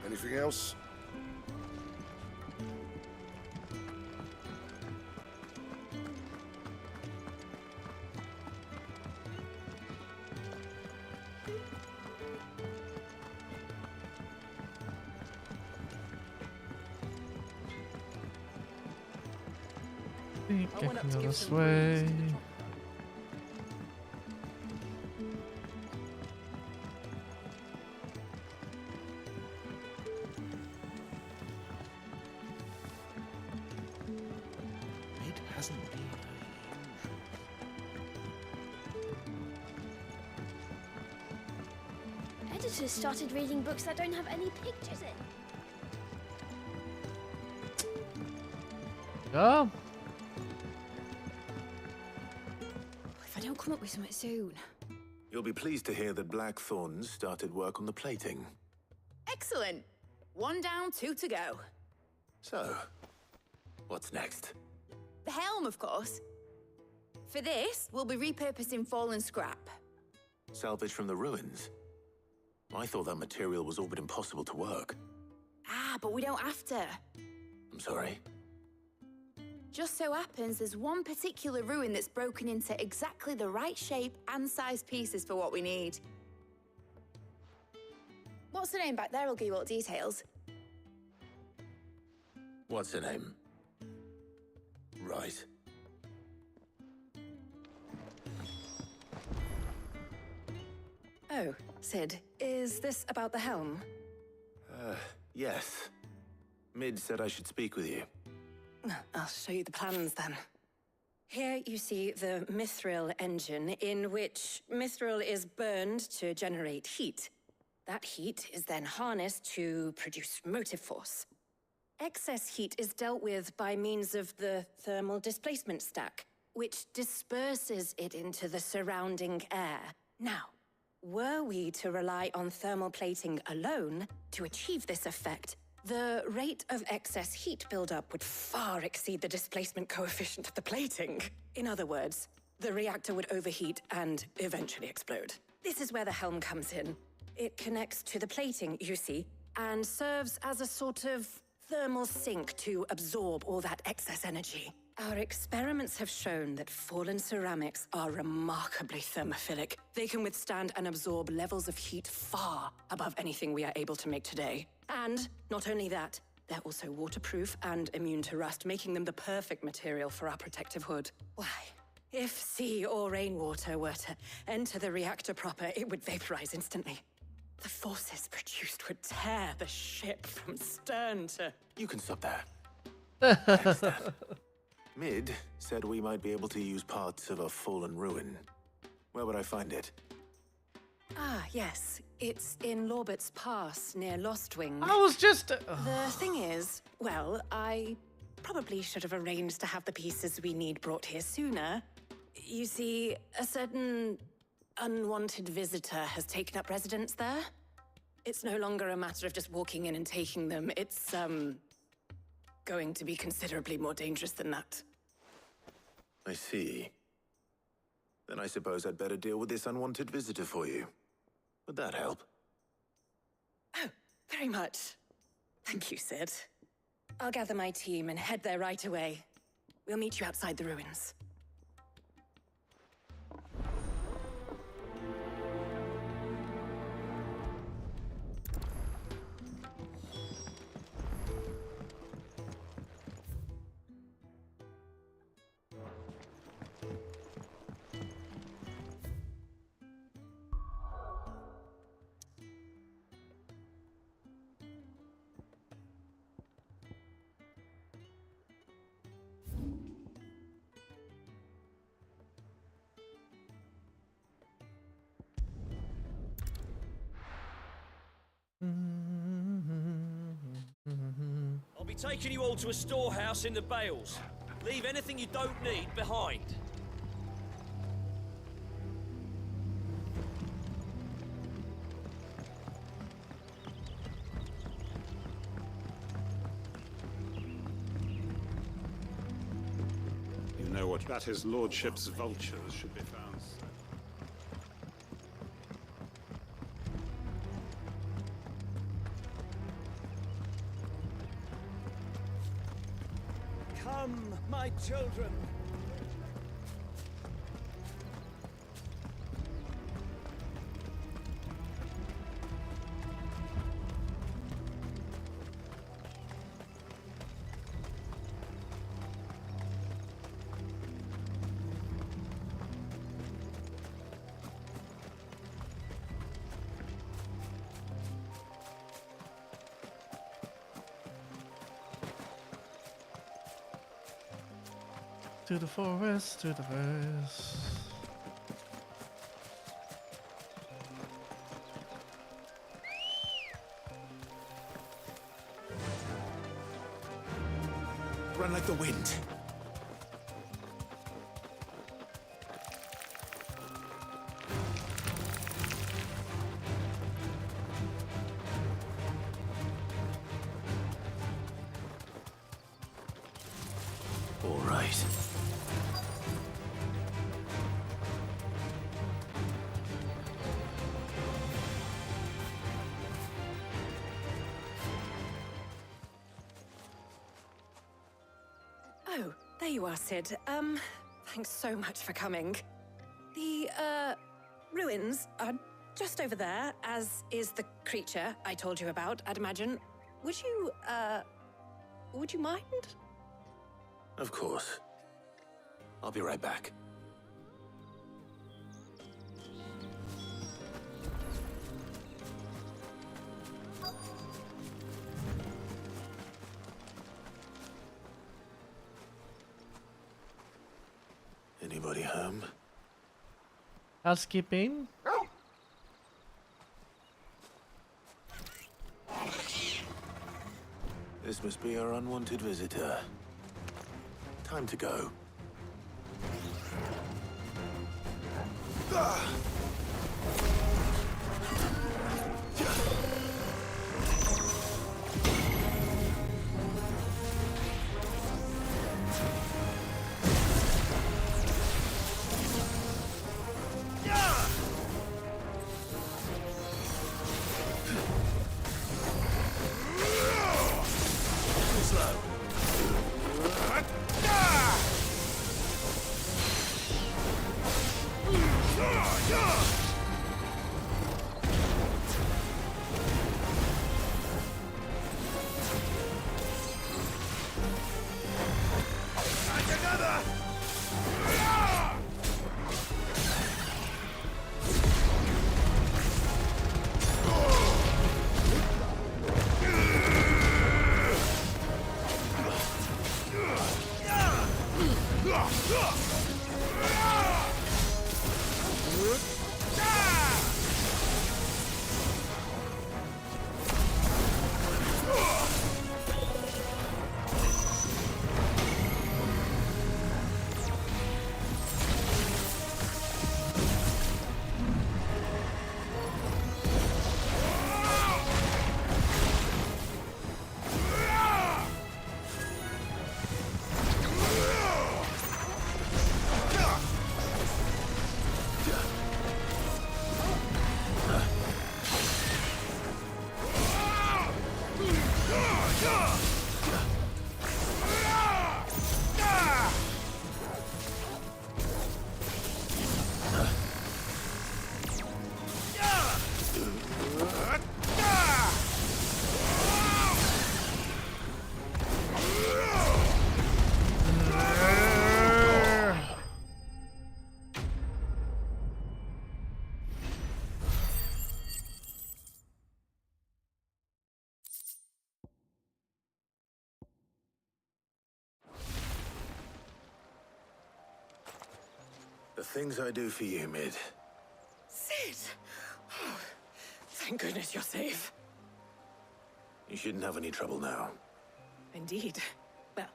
Speaker 14: Anything else?
Speaker 1: Think I can go this way.
Speaker 12: It hasn't been
Speaker 16: Editors started reading books that don't have any pictures in.
Speaker 1: Oh.
Speaker 10: If I don't come up with something soon.
Speaker 2: You'll be pleased to hear that Blackthorn's started work on the plating.
Speaker 17: Excellent. 1 down, 2 to go.
Speaker 2: So, what's next?
Speaker 17: The helm, of course. For this, we'll be repurposing fallen scrap.
Speaker 2: Salvage from the ruins? I thought that material was all but impossible to work.
Speaker 17: Ah, but we don't have to.
Speaker 2: I'm sorry.
Speaker 17: Just so happens there's one particular ruin that's broken into exactly the right shape and size pieces for what we need. What's the name back there? I'll give you all the details.
Speaker 2: What's her name? Right.
Speaker 18: Oh, Sid, is this about the helm?
Speaker 2: Yes. Mid said I should speak with you.
Speaker 18: I'll show you the plans then. Here you see the mithril engine, in which mithril is burned to generate heat. That heat is then harnessed to produce motive force. Excess heat is dealt with by means of the thermal displacement stack, which disperses it into the surrounding air. Now, were we to rely on thermal plating alone to achieve this effect, the rate of excess heat buildup would far exceed the displacement coefficient of the plating. In other words, the reactor would overheat and eventually explode. This is where the helm comes in. It connects to the plating, you see, and serves as a sort of thermal sink to absorb all that excess energy. Our experiments have shown that fallen ceramics are remarkably thermophilic. They can withstand and absorb levels of heat far above anything we are able to make today. And not only that, they're also waterproof and immune to rust, making them the perfect material for our protective hood. Why, if sea or rainwater were to enter the reactor proper, it would vaporize instantly. The forces produced would tear the ship from stern to...
Speaker 2: You can stop there. Next step. Mid said we might be able to use parts of a fallen ruin. Where would I find it?
Speaker 18: Ah, yes. It's in Lorbert's Pass, near Lostwing.
Speaker 1: I was just...
Speaker 18: The thing is, well, I probably should have arranged to have the pieces we need brought here sooner. You see, a certain unwanted visitor has taken up residence there. It's no longer a matter of just walking in and taking them. It's, going to be considerably more dangerous than that.
Speaker 2: I see. Then I suppose I'd better deal with this unwanted visitor for you. Would that help?
Speaker 18: Oh, very much. Thank you, Sid. I'll gather my team and head there right away. We'll meet you outside the ruins.
Speaker 19: I'll be taking you all to a storehouse in the Bales. Leave anything you don't need behind.
Speaker 5: You know what? That his lordship's vultures should be found.
Speaker 19: Come, my children.
Speaker 1: To the forest, to the forest.
Speaker 2: Run like the wind. All right.
Speaker 18: Oh, there you are, Sid. Thanks so much for coming. The, ruins are just over there, as is the creature I told you about, I'd imagine. Would you mind?
Speaker 2: Of course. I'll be right back. Anybody home?
Speaker 1: Housekeeping?
Speaker 2: This must be our unwanted visitor. Time to go. The things I do for you, Mid.
Speaker 18: Sid! Oh, thank goodness you're safe.
Speaker 2: You shouldn't have any trouble now.
Speaker 18: Indeed. Well,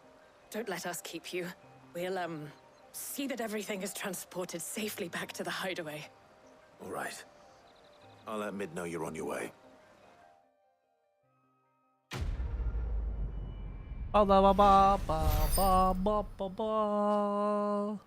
Speaker 18: don't let us keep you. We'll, see that everything is transported safely back to the hideaway.
Speaker 2: All right. I'll let Mid know you're on your way.
Speaker 1: Ba ba ba ba ba ba ba ba.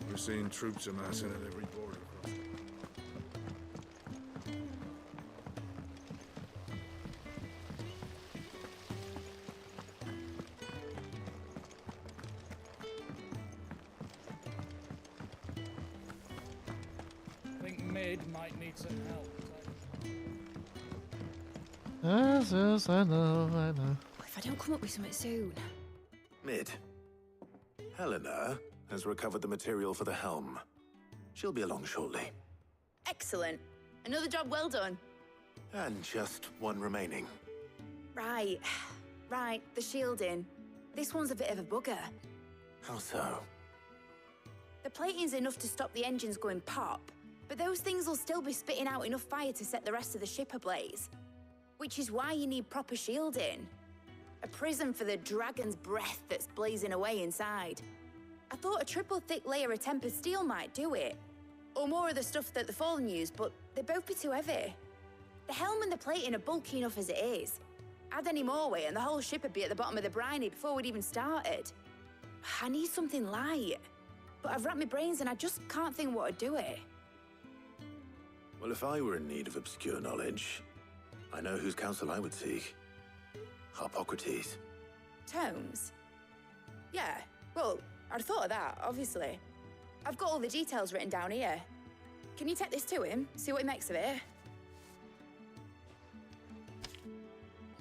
Speaker 20: We're seeing troops amassing at every border crossing.
Speaker 9: I think Mid might need some help.
Speaker 1: Yes, I know.
Speaker 10: If I don't come up with something soon.
Speaker 2: Mid. Helena has recovered the material for the helm. She'll be along shortly.
Speaker 17: Excellent. Another job well done.
Speaker 2: And just one remaining.
Speaker 17: Right. Right, the shielding. This one's a bit of a bugger.
Speaker 2: How so?
Speaker 17: The plating's enough to stop the engines going pop, but those things will still be spitting out enough fire to set the rest of the ship ablaze. Which is why you need proper shielding. A prison for the dragon's breath that's blazing away inside. I thought a triple thick layer of tempered steel might do it. Or more of the stuff that the Fallen use, but they'd both be too heavy. The helm and the plating are bulky enough as it is. Add any more weight and the whole ship would be at the bottom of the briny before we'd even started. I need something light. But I've racked my brains and I just can't think what would do it.
Speaker 2: Well, if I were in need of obscure knowledge, I know whose counsel I would seek. Harpocrates.
Speaker 17: Tomes? Yeah, well, I'd thought of that, obviously. I've got all the details written down here. Can you take this to him, see what he makes of it?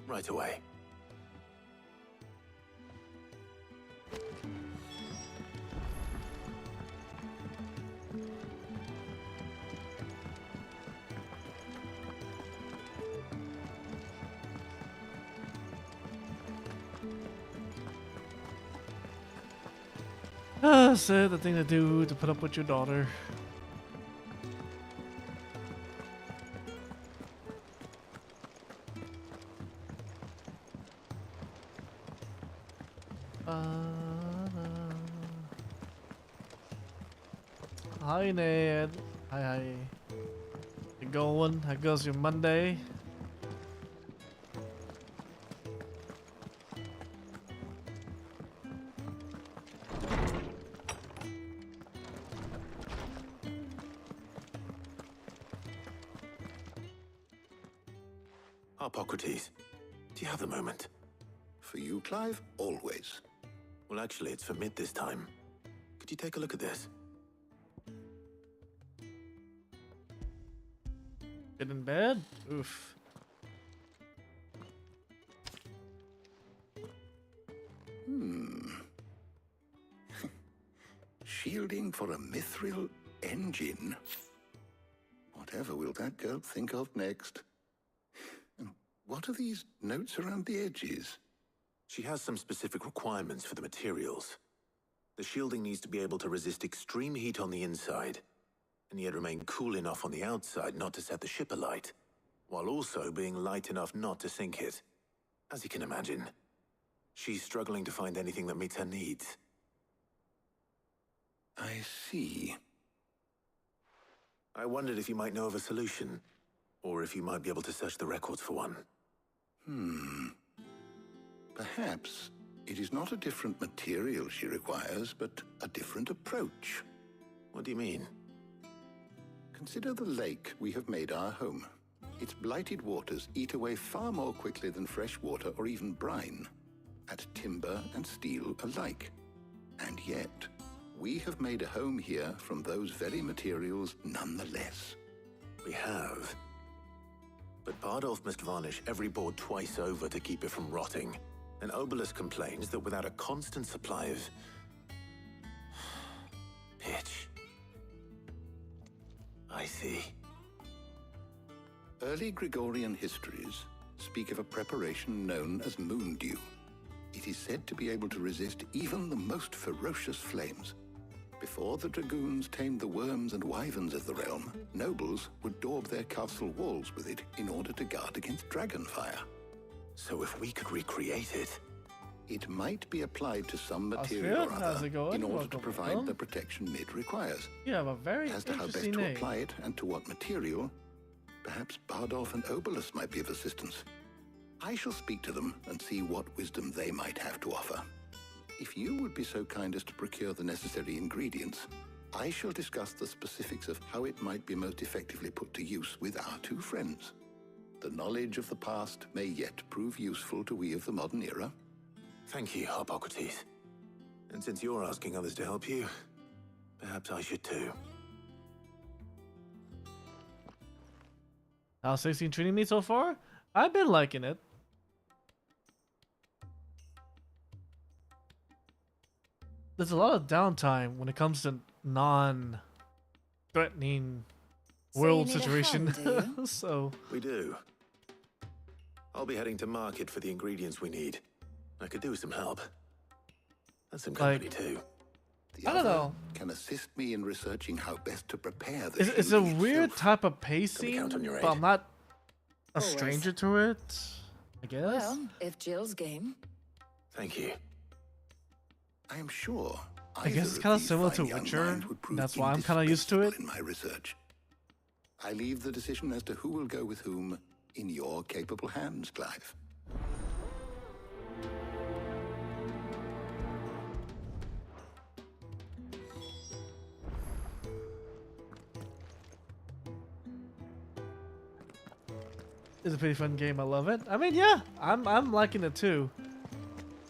Speaker 2: Right away.
Speaker 1: Said the thing to do to put up with your daughter. Hi Ned. Hi. You going? How goes your Monday?
Speaker 2: Harpocrates, do you have a moment?
Speaker 14: For you, Clive? Always.
Speaker 2: Well, actually, it's for mid this time. Could you take a look at this?
Speaker 1: Get in bed? Oof.
Speaker 7: Shielding for a mithril engine? Whatever will that girl think of next? And what are these notes around the edges?
Speaker 2: She has some specific requirements for the materials. The shielding needs to be able to resist extreme heat on the inside, and yet remain cool enough on the outside not to set the ship alight, while also being light enough not to sink it. As you can imagine, she's struggling to find anything that meets her needs.
Speaker 7: I see.
Speaker 2: I wondered if you might know of a solution, or if you might be able to search the records for one.
Speaker 7: Perhaps it is not a different material she requires, but a different approach.
Speaker 2: What do you mean?
Speaker 7: Consider the lake we have made our home. Its blighted waters eat away far more quickly than fresh water or even brine, at timber and steel alike. And yet, we have made a home here from those very materials nonetheless.
Speaker 2: We have. But Bardolph must varnish every board twice over to keep it from rotting. And Obelus complains that without a constant supply of pitch. I see.
Speaker 7: Early Gregorian histories speak of a preparation known as moon dew. It is said to be able to resist even the most ferocious flames. Before the dragoons tamed the worms and wyverns of the realm, nobles would daub their castle walls with it in order to guard against dragon fire.
Speaker 2: So if we could recreate it...
Speaker 7: It might be applied to some material or other in order to provide the protection Mid requires.
Speaker 1: You have a very
Speaker 7: As to how best to apply it and to what material, perhaps Bardolph and Obelus might be of assistance. I shall speak to them and see what wisdom they might have to offer. If you would be so kind as to procure the necessary ingredients, I shall discuss the specifics of how it might be most effectively put to use with our two friends. The knowledge of the past may yet prove useful to we of the modern era.
Speaker 2: Thank you, Harpocrates. And since you're asking others to help you, perhaps I should too.
Speaker 1: How's 16 treating me so far? I've been liking it. There's a lot of downtime when it comes to non-threatening world
Speaker 4: need a
Speaker 1: situation.
Speaker 4: hand, do
Speaker 1: So
Speaker 2: We do. I'll be heading to market for the ingredients we need. I could do with some help. And some company too.
Speaker 7: The
Speaker 1: I don't
Speaker 7: other
Speaker 1: know.
Speaker 7: can assist me in researching how best to prepare the
Speaker 1: It's a
Speaker 7: shielding
Speaker 1: weird
Speaker 7: itself.
Speaker 1: type of pacing,
Speaker 2: count on your
Speaker 1: but
Speaker 2: aid?
Speaker 1: I'm not a
Speaker 4: Always.
Speaker 1: stranger to it. I guess.
Speaker 4: Well, if Jill's game.
Speaker 2: Thank you.
Speaker 7: I am sure.
Speaker 1: I guess it's kind of similar to Witcher. That's why I'm kind of used to it.
Speaker 7: In my research, I leave the decision as to who will go with whom in your capable hands, Clive.
Speaker 1: It's a pretty fun game. I love it. I mean, yeah, I'm liking it too.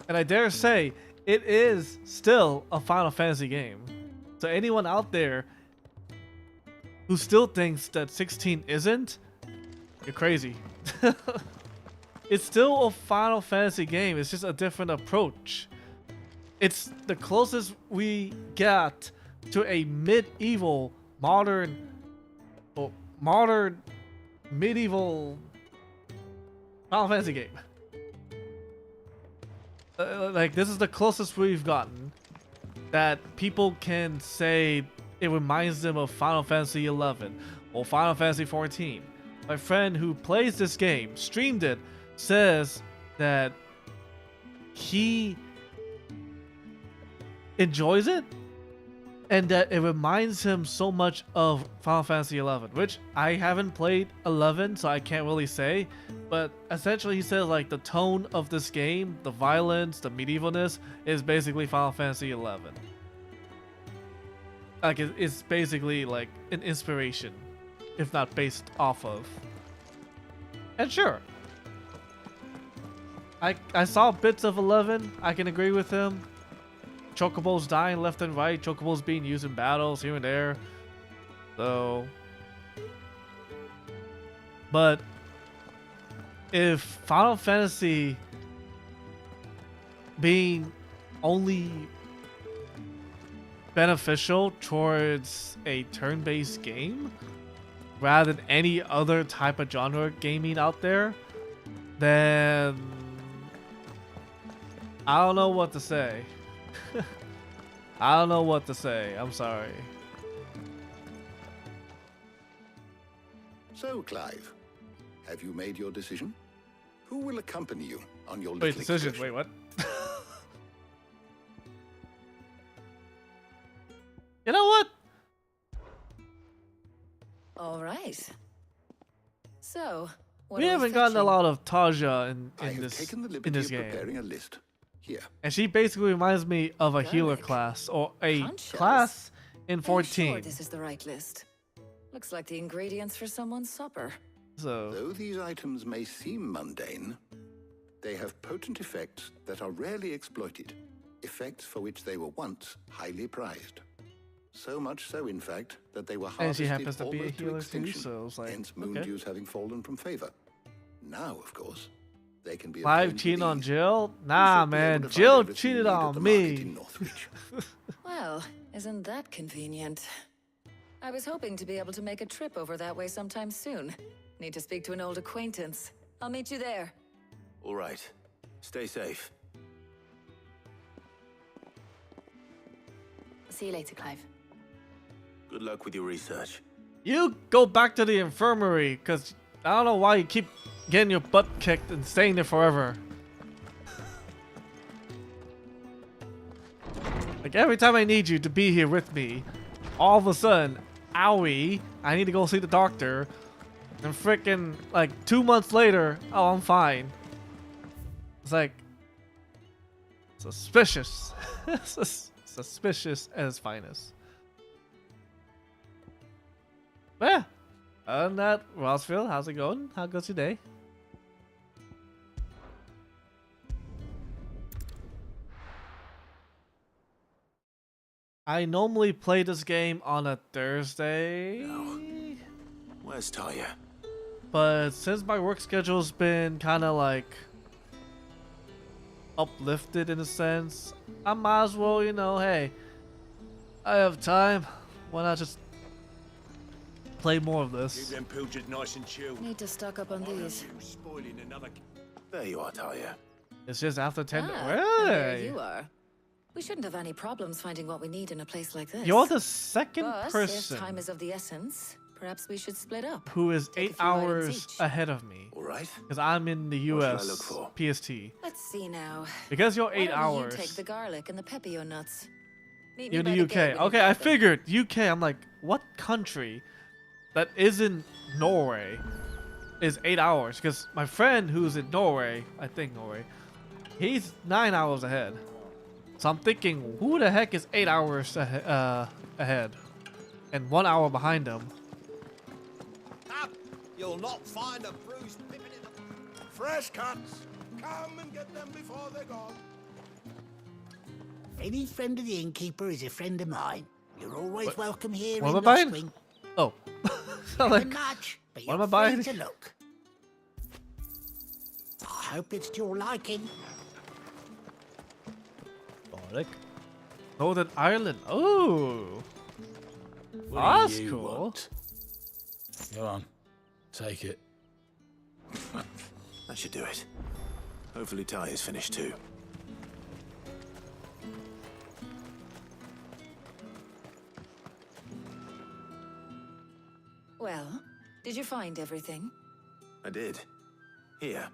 Speaker 1: And I dare say, it is still a Final Fantasy game. So anyone out there who still thinks that 16 isn't, you're crazy. It's still a Final Fantasy game. It's just a different approach. It's the closest we get to a medieval, modern, medieval Final Fantasy game. Like, this is the closest we've gotten that people can say it reminds them of Final Fantasy 11 or Final Fantasy 14. My friend who plays this game, streamed it, says that he enjoys it and that it reminds him so much of Final Fantasy 11, which I haven't played 11, so I can't really say. But essentially, he says like the tone of this game, the violence, the medievalness, is basically Final Fantasy 11. Like it's basically like an inspiration, if not based off of. And sure, I saw bits of 11. I can agree with him. Chocobos dying left and right. Chocobos being used in battles here and there. So, but if Final Fantasy being only beneficial towards a turn-based game rather than any other type of genre gaming out there, then I don't know what to say. I don't know what to say. I'm sorry.
Speaker 7: So, Clive, have you made your decision? Who will accompany you on your
Speaker 1: Wait,
Speaker 7: little
Speaker 1: decision.
Speaker 7: excursion?
Speaker 1: Wait, what? You know what?
Speaker 4: All right. So, what
Speaker 1: We
Speaker 4: are
Speaker 1: haven't gotten a
Speaker 4: fetching?
Speaker 1: lot of Taja in
Speaker 7: I have
Speaker 1: this
Speaker 7: taken the
Speaker 1: in
Speaker 7: liberty
Speaker 1: this
Speaker 7: of
Speaker 1: game.
Speaker 7: preparing a list. Here.
Speaker 1: And she basically reminds me of a healer class or a
Speaker 4: Conchas?
Speaker 1: class in
Speaker 4: Are you
Speaker 1: 14.
Speaker 4: sure this is the right list? Looks like the ingredients for someone's supper.
Speaker 1: So,
Speaker 7: Though these items may seem mundane, they have potent effects that are rarely exploited, effects for which they were once highly prized. So much so, in fact, that they were
Speaker 1: and she
Speaker 7: harvested
Speaker 1: happens to be a
Speaker 7: almost to
Speaker 1: healer too,
Speaker 7: extinction,
Speaker 1: so it's like,
Speaker 7: hence moon
Speaker 1: okay.
Speaker 7: dews having fallen from favor. Now, of course, they can be
Speaker 1: Clive
Speaker 7: obtained
Speaker 1: cheating
Speaker 7: with
Speaker 1: on
Speaker 7: ease.
Speaker 1: Jill? Nah,
Speaker 7: should be able
Speaker 1: man.
Speaker 7: to find
Speaker 1: Jill
Speaker 7: everything
Speaker 1: cheated
Speaker 7: needed at
Speaker 1: on
Speaker 7: the market
Speaker 1: me.
Speaker 7: in Northreach.
Speaker 4: Well, isn't that convenient? I was hoping to be able to make a trip over that way sometime soon. Need to speak to an old acquaintance. I'll meet you there.
Speaker 2: All right. Stay safe.
Speaker 17: See you later, Clive.
Speaker 2: Good luck with your research.
Speaker 1: You go back to the infirmary, because I don't know why you keep getting your butt kicked and staying there forever. Like, every time I need you to be here with me, all of a sudden, owie, I need to go see the doctor. And freaking, like, 2 months later, oh, I'm fine. It's like, suspicious. Suspicious at its finest. But yeah, other than that, Rossville, how's it going? How goes your day? I normally play this game on a Thursday.
Speaker 2: Where's Taya?
Speaker 1: But since my work schedule's been kind of like uplifted in a sense, I might as well, you know, hey, I have time. Why not just play more of
Speaker 3: Keep
Speaker 1: this.
Speaker 3: them pilchards nice and chilled.
Speaker 18: Need to stock up on these.
Speaker 3: Spoiling another.
Speaker 2: There you are, Talia.
Speaker 1: It's just after 10.
Speaker 18: And there
Speaker 1: Really?
Speaker 18: you are. We shouldn't have any problems finding what we need in a place like this.
Speaker 1: You're the second
Speaker 18: But
Speaker 1: person
Speaker 18: if time is of the essence, perhaps we should split up.
Speaker 1: who is
Speaker 18: Take a
Speaker 1: 8
Speaker 18: few items
Speaker 1: hours
Speaker 18: each.
Speaker 1: ahead of me.
Speaker 2: All right.
Speaker 1: Because I'm in the
Speaker 2: What should I
Speaker 1: US
Speaker 2: look for?
Speaker 1: PST.
Speaker 18: Let's see now.
Speaker 1: Because you're
Speaker 18: Why
Speaker 1: 8
Speaker 18: don't
Speaker 1: hours.
Speaker 18: You take the garlic and the pepio nuts. Meet me
Speaker 1: You're in
Speaker 18: by
Speaker 1: the
Speaker 18: the gate
Speaker 1: UK.
Speaker 18: when you
Speaker 1: Okay,
Speaker 18: get
Speaker 1: I
Speaker 18: them.
Speaker 1: figured UK. I'm like, what country that isn't Norway is 8 hours? Because my friend who's in Norway, I think Norway, he's 9 hours ahead. So I'm thinking, who the heck is 8 hours ahead and 1 hour behind him?
Speaker 12: Up! You'll not find a bruised pippin in the...
Speaker 20: Fresh cuts! Come and get them before they're gone.
Speaker 21: Any friend of the innkeeper is a friend of mine. You're always welcome here
Speaker 1: What
Speaker 21: in
Speaker 1: am I buying?
Speaker 21: Lost Wing.
Speaker 1: Oh. I'm
Speaker 21: Nothing
Speaker 1: like,
Speaker 21: much, but
Speaker 1: what am
Speaker 21: you're
Speaker 1: I buying?
Speaker 21: free to look. I hope it's to your liking.
Speaker 1: Garlic. Northern Ireland. Oh.
Speaker 9: What
Speaker 1: That's
Speaker 9: do you
Speaker 1: cool.
Speaker 9: want? Go on. Take it.
Speaker 2: That should do it. Hopefully Talia's finished too.
Speaker 18: Well, did you find everything?
Speaker 2: I did. Here.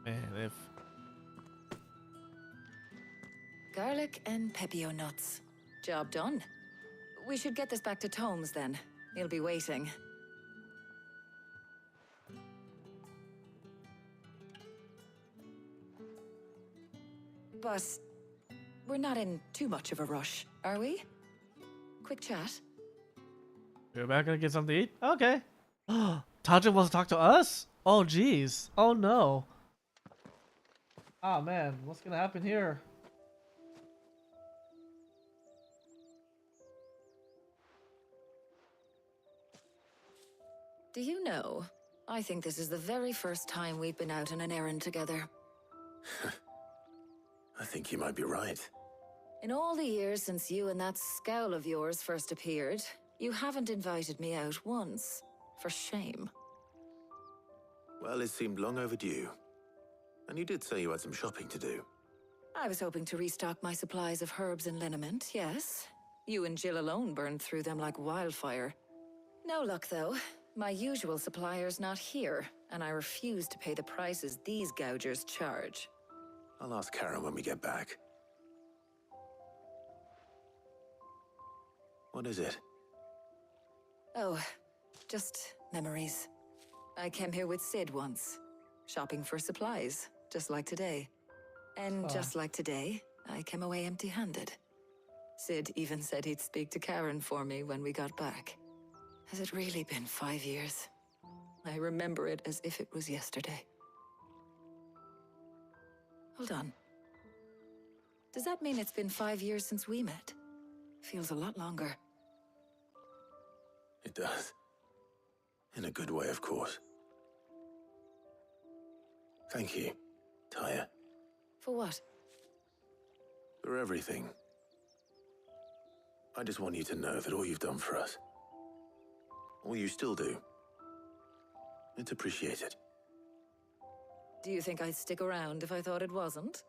Speaker 1: Man, if
Speaker 18: Garlic and pepio nuts. Job done. We should get this back to Tomes then. He'll be waiting. But we're not in too much of a rush, are we? Quick chat.
Speaker 1: we're back gonna get something to eat. Okay. Taja wants to talk to us. Oh jeez. Oh no. Oh man, what's gonna happen here?
Speaker 18: Do you know, I think this is the very first time we've been out on an errand together.
Speaker 2: I think you might be right.
Speaker 18: In all the years since you and that scowl of yours first appeared, you haven't invited me out once. For shame.
Speaker 2: Well, it seemed long overdue. And you did say you had some shopping to do.
Speaker 18: I was hoping to restock my supplies of herbs and liniment, yes. You and Jill alone burned through them like wildfire. No luck, though. My usual supplier's not here, and I refuse to pay the prices these gougers charge.
Speaker 2: I'll ask Karen when we get back. What is it?
Speaker 18: Oh, just memories. I came here with Sid once, shopping for supplies, just like today. And just like today, I came away empty-handed. Sid even said he'd speak to Karen for me when we got back. Has it really been 5 years? I remember it as if it was yesterday. Hold on. Does that mean it's been 5 years since we met? Feels a lot longer.
Speaker 2: It does. In a good way, of course. Thank you, Taya,
Speaker 18: For what?
Speaker 2: for everything. I just want you to know that all you've done for us, all you still do, it's appreciated.
Speaker 18: Do you think I'd stick around if I thought it wasn't?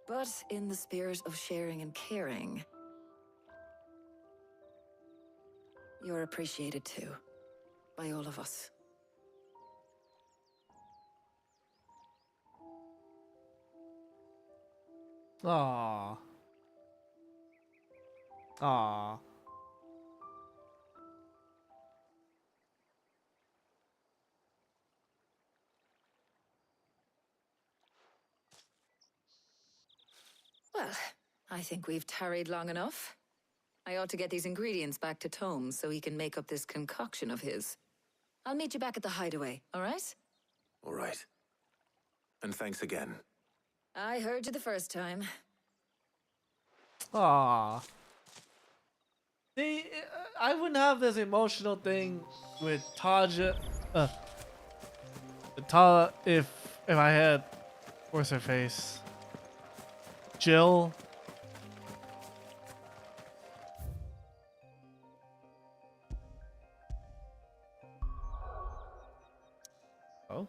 Speaker 18: But in the spirit of sharing and caring, you're appreciated too, by all of us.
Speaker 1: Aww. Aww.
Speaker 18: Well, I think we've tarried long enough. I ought to get these ingredients back to Tomes so he can make up this concoction of his. I'll meet you back at the hideaway, all right?
Speaker 2: All right. And thanks again.
Speaker 18: I heard you the first time.
Speaker 1: Aww. See, I wouldn't have this emotional thing with Taja, if I had, where's her face? Jill. Oh.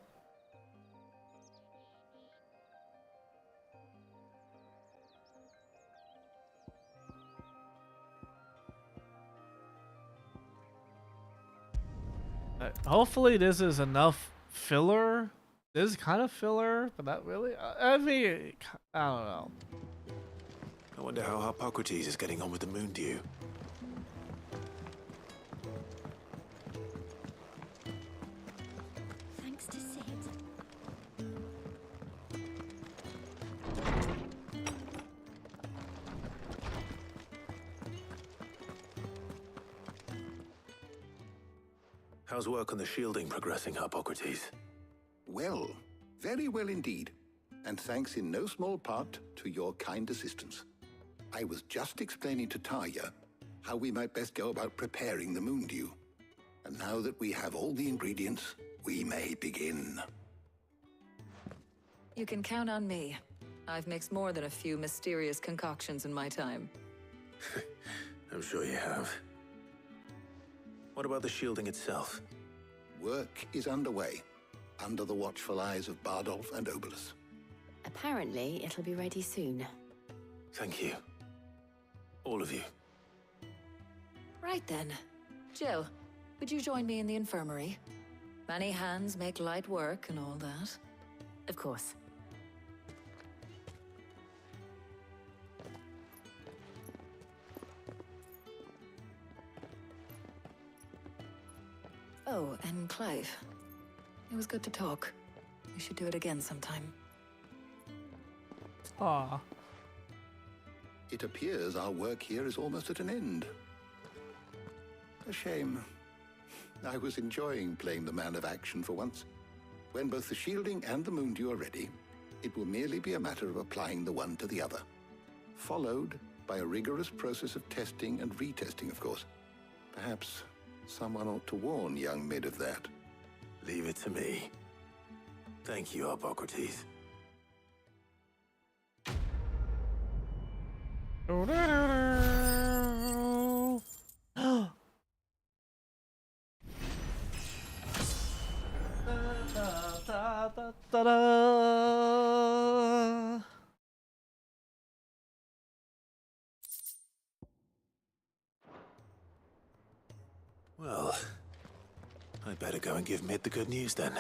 Speaker 1: Hopefully this is enough filler. This is kind of filler, but not really. I mean, I don't know.
Speaker 2: I wonder how Hippocrates is getting on with the moon dew.
Speaker 16: Thanks to Sid.
Speaker 2: How's work on the shielding progressing, Hippocrates?
Speaker 7: Well, very well indeed. And thanks in no small part to your kind assistance. I was just explaining to Tarja how we might best go about preparing the moon dew. And now that we have all the ingredients, we may begin.
Speaker 6: You can count on me. I've mixed more than a few mysterious concoctions in my time.
Speaker 2: I'm sure you have. What about the shielding itself?
Speaker 7: Work is underway, under the watchful eyes of Bardolph and Obolus.
Speaker 22: Apparently, it'll be ready soon.
Speaker 2: Thank you. All of you.
Speaker 6: Right then. Jill, would you join me in the infirmary? Many hands make light work and all that.
Speaker 22: Of course.
Speaker 6: Oh, and Clive. It was good to talk. We should do it again sometime.
Speaker 1: Aw.
Speaker 7: It appears our work here is almost at an end. A shame. I was enjoying playing the man of action for once. When both the shielding and the moon dew are ready, it will merely be a matter of applying the one to the other. Followed by a rigorous process of testing and retesting, of course. Perhaps someone ought to warn young Mid of that.
Speaker 2: Leave it to me. Thank you, Hippocrates. Well, I'd better go and give Mid the good news then.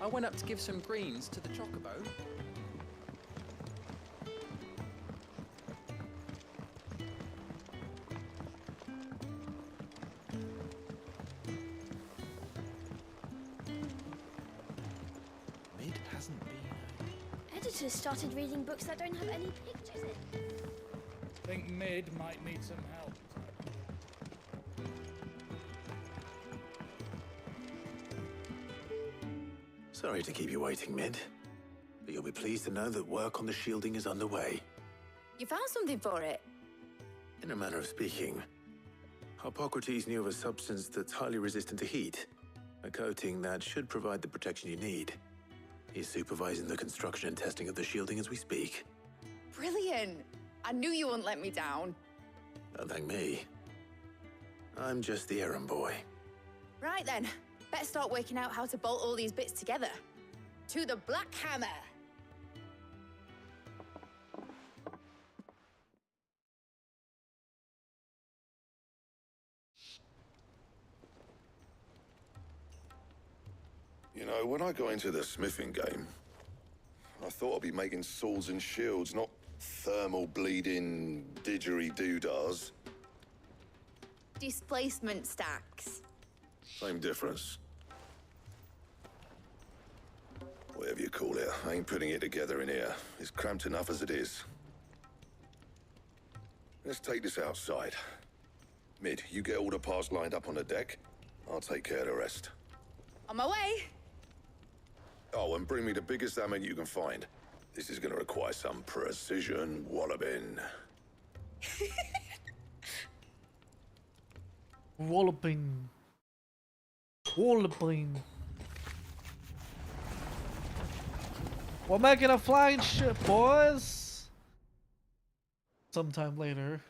Speaker 23: I went up to give some greens to the chocobo.
Speaker 2: Mid hasn't been.
Speaker 16: Editors started reading books that don't have any pictures in.
Speaker 9: Think Mid might need some help.
Speaker 2: Sorry to keep you waiting, Mid. But you'll be pleased to know that work on the shielding is underway.
Speaker 17: You found something for it?
Speaker 2: In a manner of speaking, Hippocrates knew of a substance that's highly resistant to heat. A coating that should provide the protection you need. He's supervising the construction and testing of the shielding as we speak.
Speaker 17: Brilliant! I knew you wouldn't let me down.
Speaker 2: Don't thank me. I'm just the errand boy.
Speaker 17: Right then, better start working out how to bolt all these bits together. To the Black Hammer!
Speaker 14: You know, when I got into the smithing game, I thought I'd be making swords and shields, not thermal bleeding didgeridoo-dahs.
Speaker 17: Displacement stacks.
Speaker 14: Same difference. Whatever you call it, I ain't putting it together in here. It's cramped enough as it is. Let's take this outside. Mid, you get all the parts lined up on the deck. I'll take care of the rest.
Speaker 17: On my way!
Speaker 14: Oh, and bring me the biggest hammer you can find. This is going to require some precision walloping.
Speaker 1: Walloping. Walloping. We're making a flying ship, boys. Sometime later.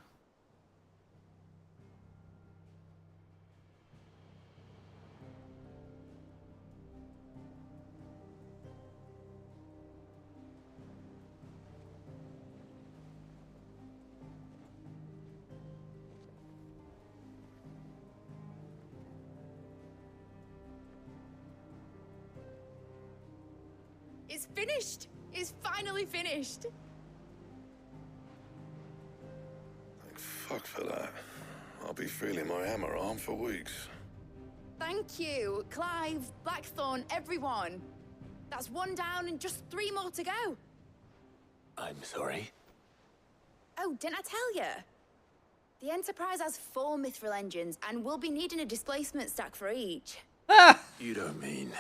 Speaker 17: It's finished! It's finally finished!
Speaker 14: Thank fuck for that. I'll be feeling my hammer arm for weeks.
Speaker 17: Thank you, Clive, Blackthorn, everyone. That's one down and just 3 more to go.
Speaker 2: I'm sorry.
Speaker 17: Oh, didn't I tell you? The Enterprise has 4 mithril engines, and we'll be needing a displacement stack for each.
Speaker 2: You don't mean...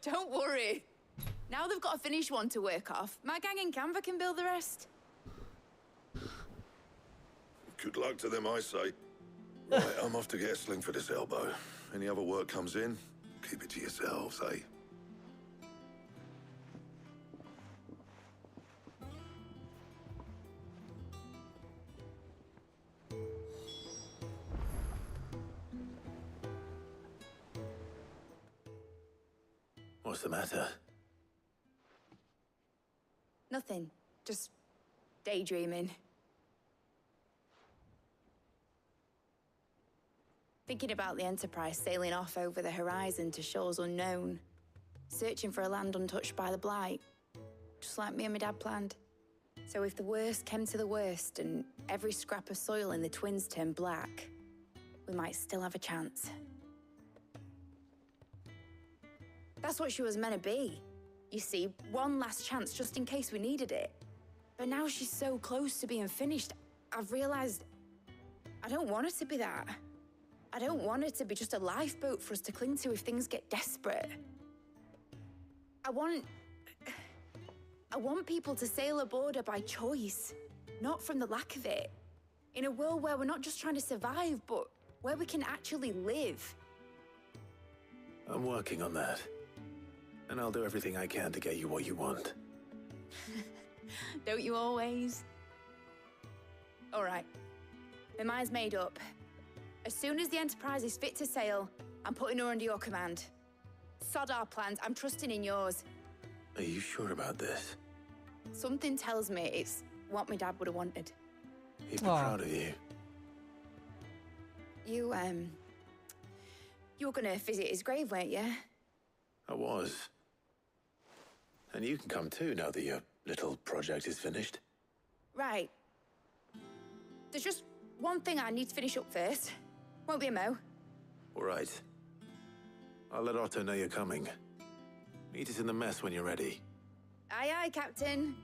Speaker 17: Don't worry. Now they've got a finished one to work off. My gang in Canva can build the rest.
Speaker 14: Good luck to them, I say. Right, I'm off to get a sling for this elbow. Any other work comes in, keep it to yourselves, eh?
Speaker 2: What's the matter?
Speaker 17: Nothing. Just daydreaming. Thinking about the Enterprise sailing off over the horizon to shores unknown, searching for a land untouched by the Blight, just like me and my dad planned. So if the worst came to the worst and every scrap of soil in the Twins turned black, we might still have a chance. That's what she was meant to be. You see, one last chance just in case we needed it. But now she's so close to being finished, I've realized I don't want it to be that. I don't want it to be just a lifeboat for us to cling to if things get desperate. I want people to sail aboard her by choice, not from the lack of it. In a world where we're not just trying to survive, but where we can actually live.
Speaker 2: I'm working on that. And I'll do everything I can to get you what you want.
Speaker 17: Don't you always? All right. My mind's made up. As soon as the Enterprise is fit to sail, I'm putting her under your command. Sod our plans, I'm trusting in yours.
Speaker 2: Are you sure about this?
Speaker 17: Something tells me it's what my dad would have wanted.
Speaker 2: He'd be proud of you.
Speaker 17: You were gonna visit his grave, weren't you?
Speaker 2: I was. And you can come too now that your little project is finished.
Speaker 17: Right. There's just one thing I need to finish up first. Won't be a mo.
Speaker 2: All right. I'll let Otto know you're coming. Meet us in the mess when you're ready.
Speaker 17: Aye, aye, Captain.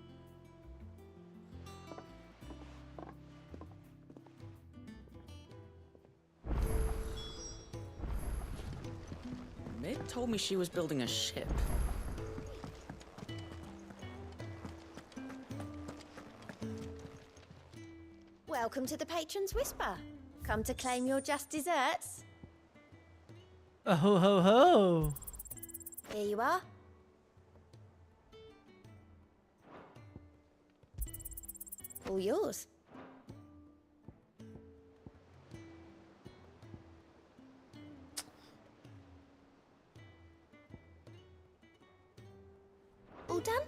Speaker 23: Meg told me she was building a ship.
Speaker 16: Welcome to the Patron's Whisper. Come to claim your just desserts.
Speaker 1: Oh ho ho ho!
Speaker 16: Here you are. All yours. All done?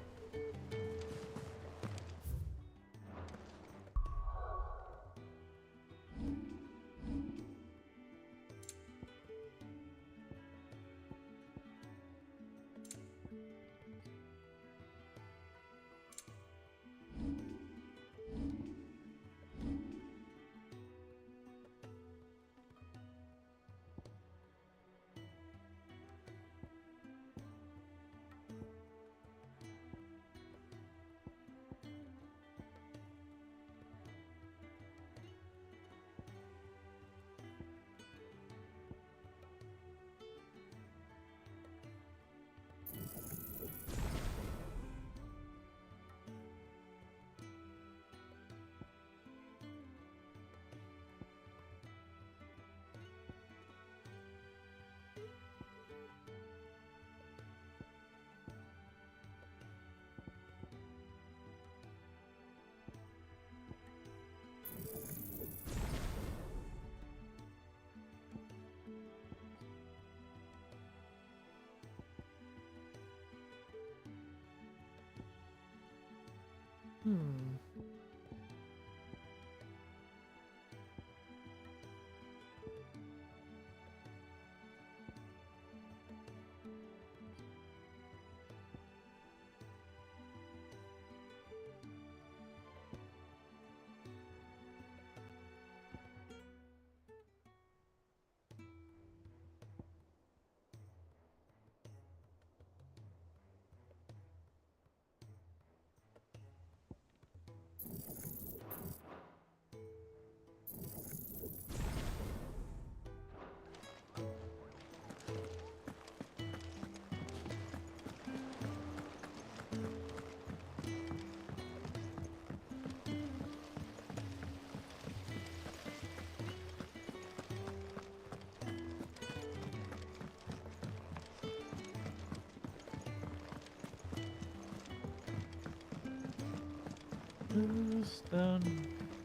Speaker 1: Who's done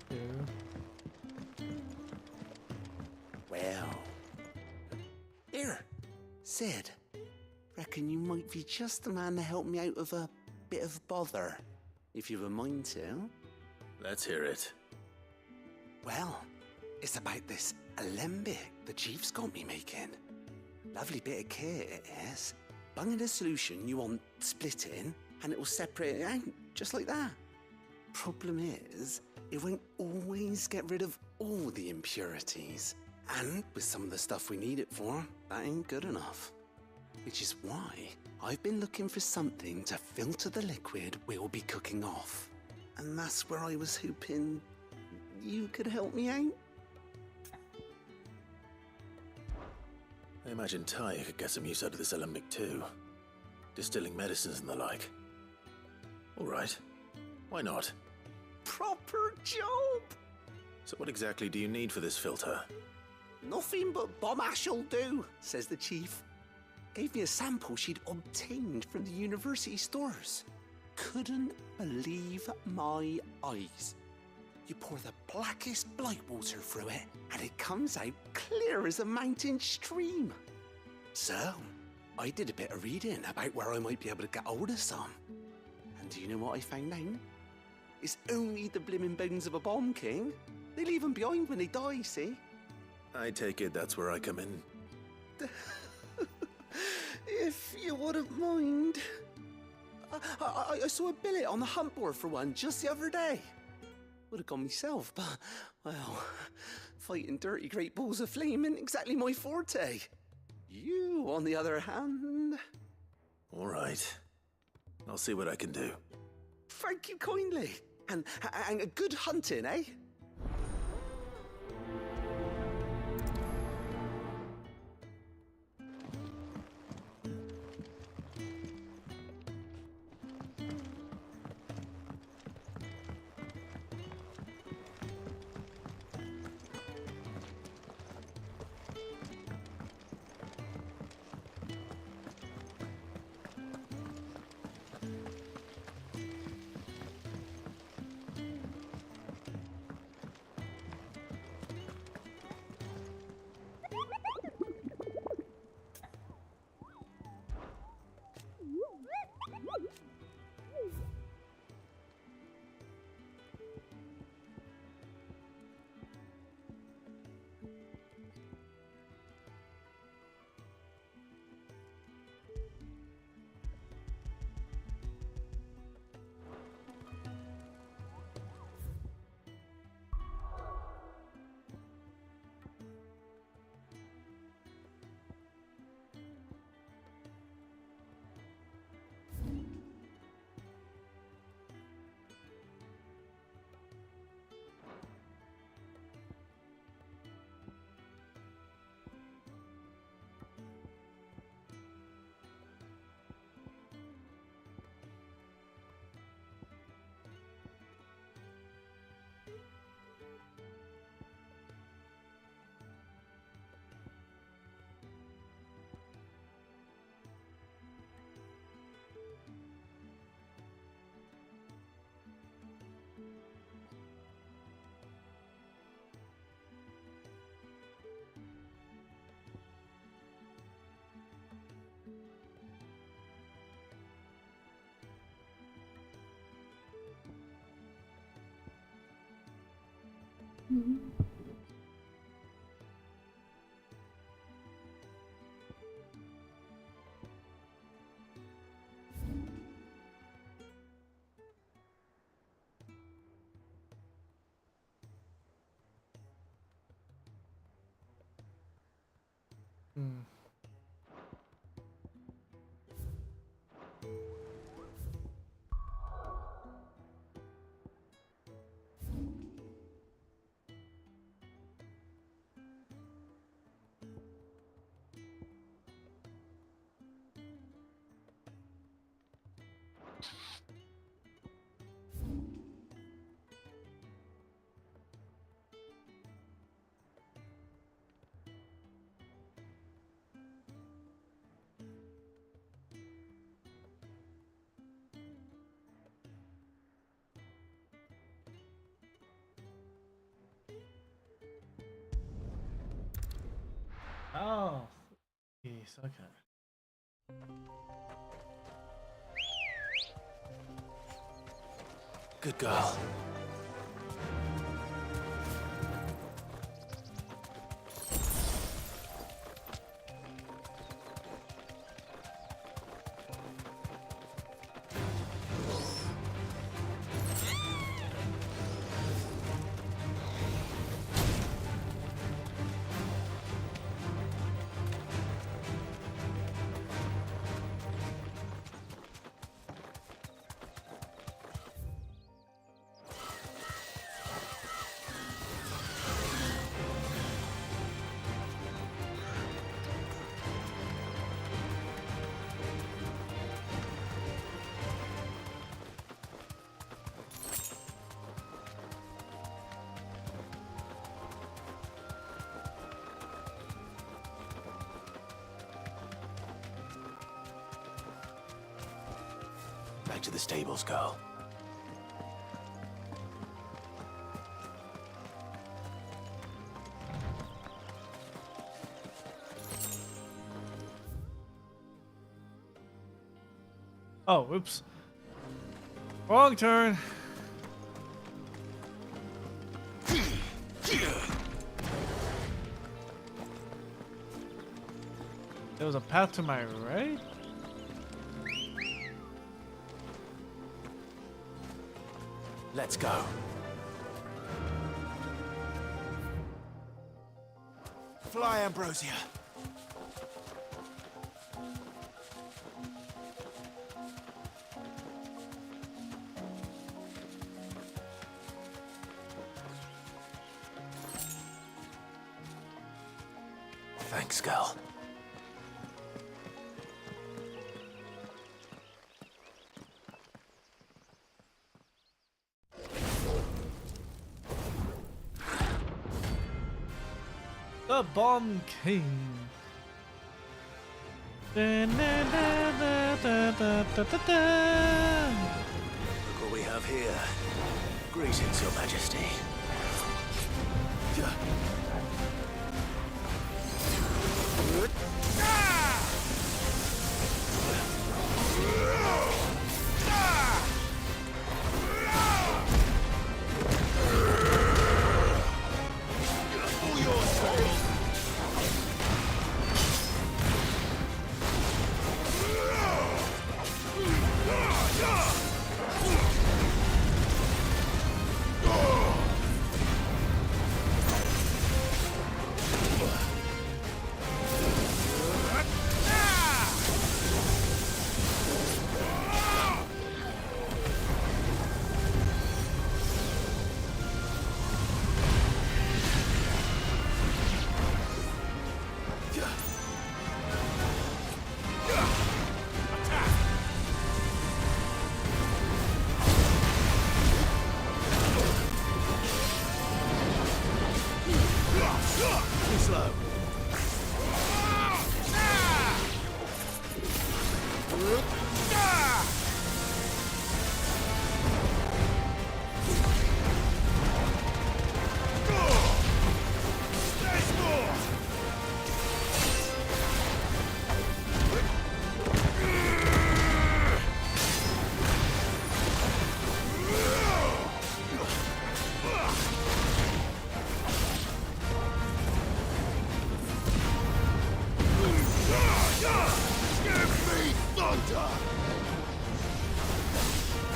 Speaker 1: here?
Speaker 8: Well. Here, Sid. Reckon you might be just the man to help me out of a bit of bother, if you've a mind to.
Speaker 2: Let's hear it.
Speaker 8: Well, it's about this alembic the chief's got me making. Lovely bit of kit it is. Bung in a solution you want splitting, and it will separate it out, just like that. Problem is, it won't always get rid of all the impurities. And with some of the stuff we need it for, that ain't good enough. Which is why I've been looking for something to filter the liquid we'll be cooking off. And that's where I was hoping you could help me out.
Speaker 2: I imagine Ty could get some use out of this alembic too. Distilling medicines and the like. All right. Why not?
Speaker 8: Proper job!
Speaker 2: So what exactly do you need for this filter?
Speaker 8: Nothing but bomb ash'll do, says the chief. Gave me a sample she'd obtained from the university stores. Couldn't believe my eyes. You pour the blackest blight water through it, and it comes out clear as a mountain stream. So, I did a bit of reading about where I might be able to get hold of some. And do you know what I found out? It's only the blimmin' bones of a bomb king. They leave them behind when they die, see?
Speaker 2: I take it that's where I come in.
Speaker 8: If you wouldn't mind. I saw a billet on the hunt board for one just the other day. Would have gone myself, but, well, fighting dirty great balls of flame isn't exactly my forte. You, on the other hand...
Speaker 2: All right. I'll see what I can do.
Speaker 8: Thank you kindly. And good hunting, eh?
Speaker 1: Oh, yes, okay.
Speaker 2: Good girl. Back to the stables, girl.
Speaker 1: Oh, oops. Wrong turn. There was a path to my right?
Speaker 2: Let's go. Fly, Ambrosia. Thanks, girl.
Speaker 1: The Bomb King. Da, da, da, da, da, da, da, da.
Speaker 2: Look what we have here. Greetings, Your Majesty.
Speaker 3: Well done.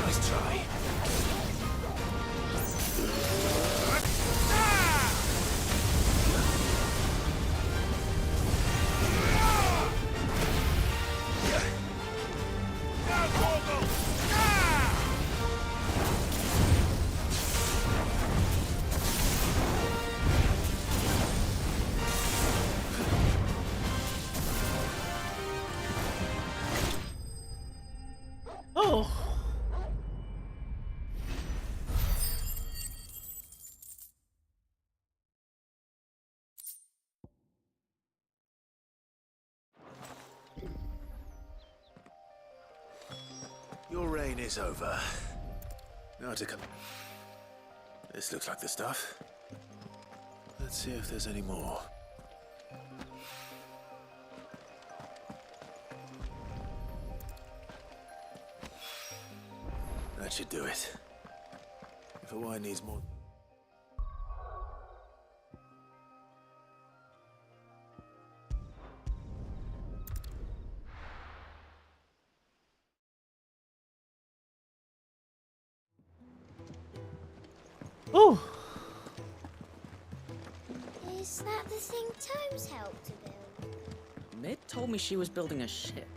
Speaker 3: Nice try.
Speaker 1: Oh.
Speaker 2: Your reign is over. Now to come. This looks like the stuff. Let's see if there's any more. That should do it. If a wine needs more.
Speaker 1: Oh.
Speaker 16: Is that the thing Tomes helped to build?
Speaker 23: Mid told me she was building a ship.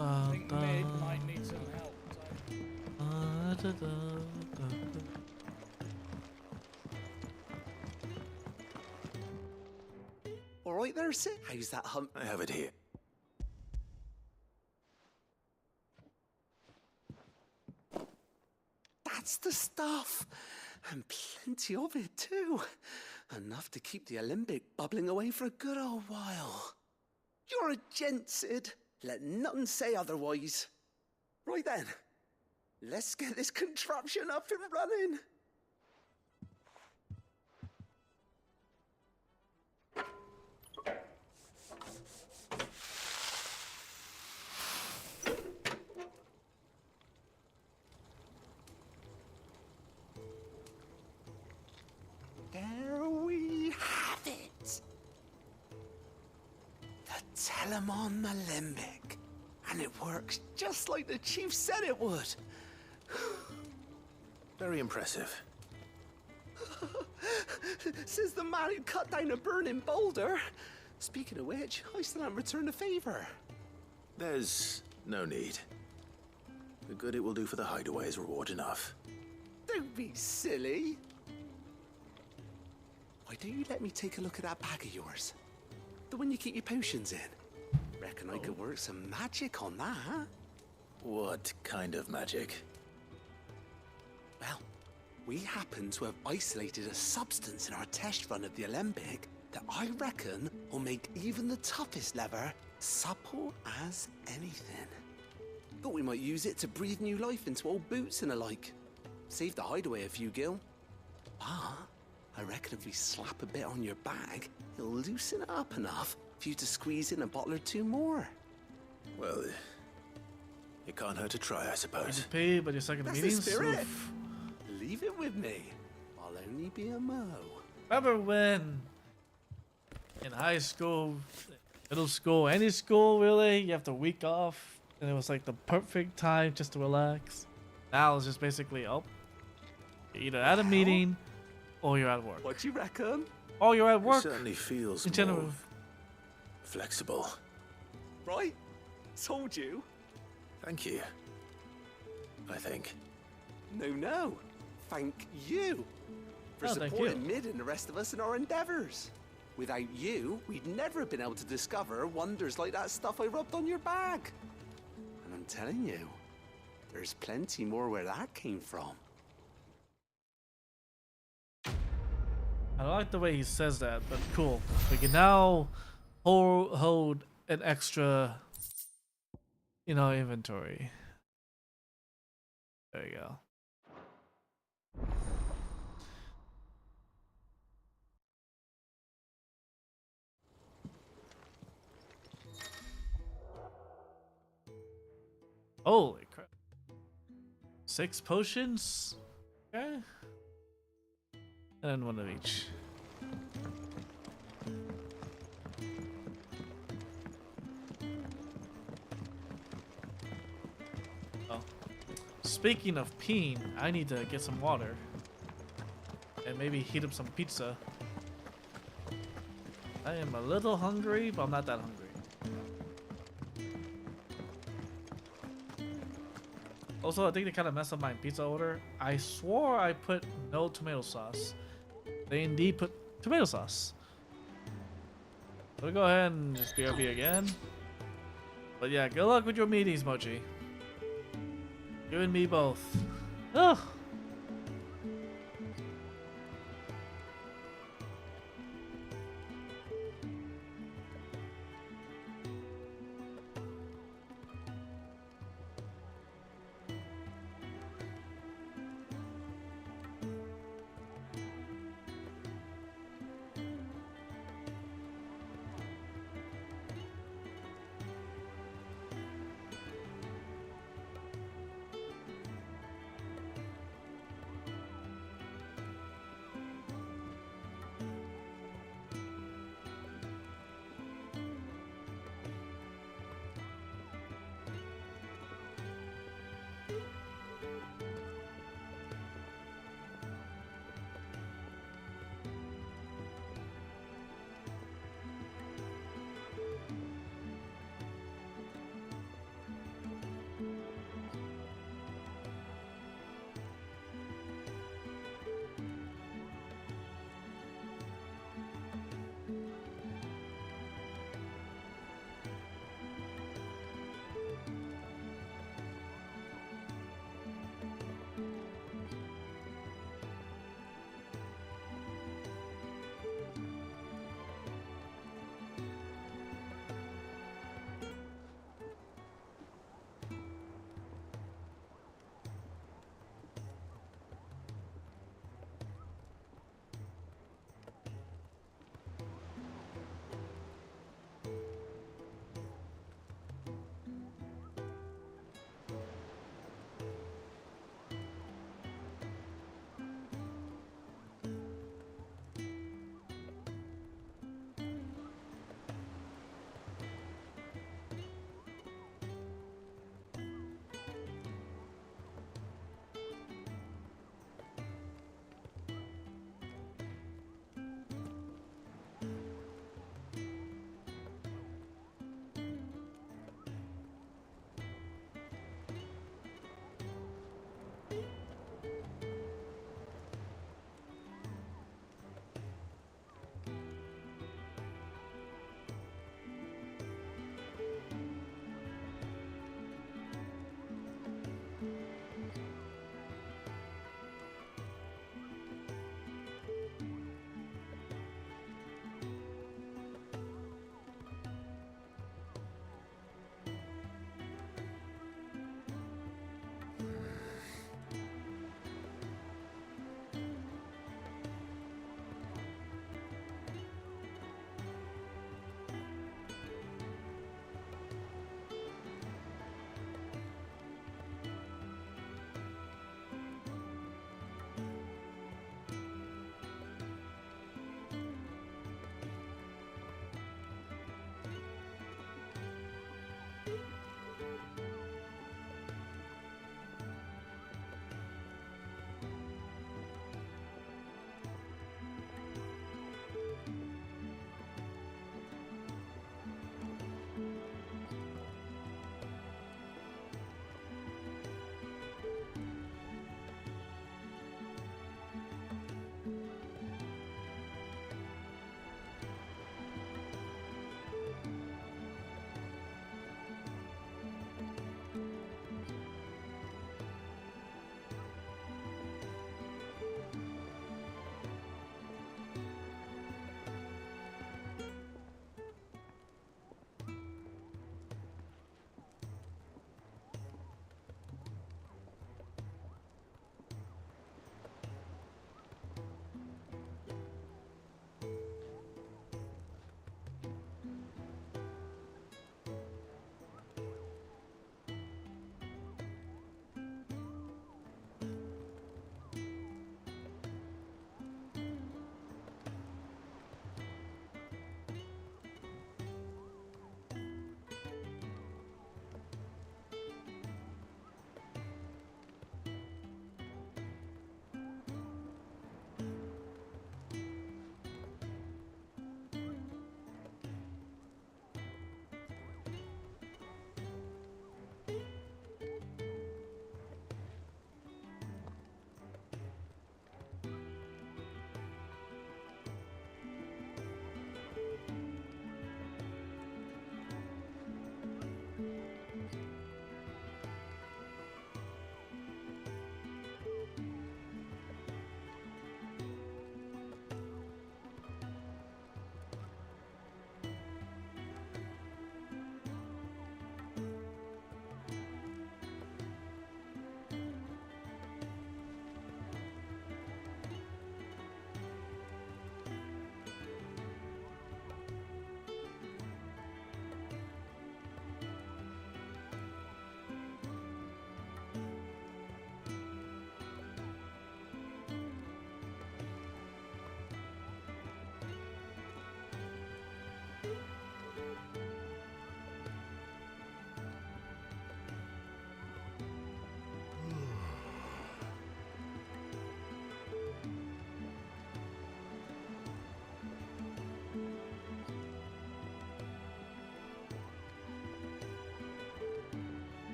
Speaker 9: I think Mid might need some help.
Speaker 8: All right there, Sid. How's that hunt?
Speaker 2: I have it here.
Speaker 8: That's the stuff. And plenty of it, too. Enough to keep the Alembic bubbling away for a good old while. You're a gent, Sid. Let nothing say otherwise. Right then, let's get this contraption up and running. There we have it. The Telemon Alembic. And it works just like the chief said it would.
Speaker 2: Very impressive.
Speaker 8: Says the man who cut down a burning boulder. Speaking of which, I still haven't returned the favor.
Speaker 2: There's no need. The good it will do for the hideaway is reward enough.
Speaker 8: Don't be silly. Why don't you let me take a look at that bag of yours? The one you keep your potions in. Reckon I could work some magic on that, huh?
Speaker 2: What kind of magic?
Speaker 8: Well, we happen to have isolated a substance in our test run of the Alembic that I reckon will make even the toughest lever supple as anything. Thought we might use it to breathe new life into old boots and the like. Save the hideaway a few gil. Ah, I reckon if we slap a bit on your bag, it'll loosen it up enough for you to squeeze in a bottle or two more.
Speaker 2: Well, it can't hurt to try, I suppose.
Speaker 1: Pay, but your second
Speaker 8: That's
Speaker 1: meetings.
Speaker 8: the spirit. Leave it with me. I'll only be a mo.
Speaker 1: Remember when in high school, middle school, any school really, you have the week off, and it was like the perfect time just to relax. Now it's just basically, oh, you're either at a meeting or you're at work.
Speaker 8: What you reckon?
Speaker 1: Or you're at work.
Speaker 2: It certainly feels
Speaker 1: in
Speaker 2: more
Speaker 1: general.
Speaker 2: Flexible.
Speaker 8: Right? Told you.
Speaker 2: Thank you. I think.
Speaker 8: No. Thank you for
Speaker 1: Oh, thank
Speaker 8: supporting
Speaker 1: you.
Speaker 8: Mid and the rest of us in our endeavors. Without you, we'd never have been able to discover wonders like that stuff I rubbed on your bag. And I'm telling you, there's plenty more where that came from.
Speaker 1: I like the way he says that, but cool. We can now hold an extra in our inventory. There you go. Holy crap. 6 potions? Okay. And one of each. Oh. Speaking of peeing, I need to get some water. And maybe heat up some pizza. I am a little hungry, but I'm not that hungry. Also, I think they kind of messed up my pizza order. I swore I put no tomato sauce. They indeed put tomato sauce. We'll go ahead and just BRB again. But yeah, good luck with your meetings, Mochi. You and me both. Ugh.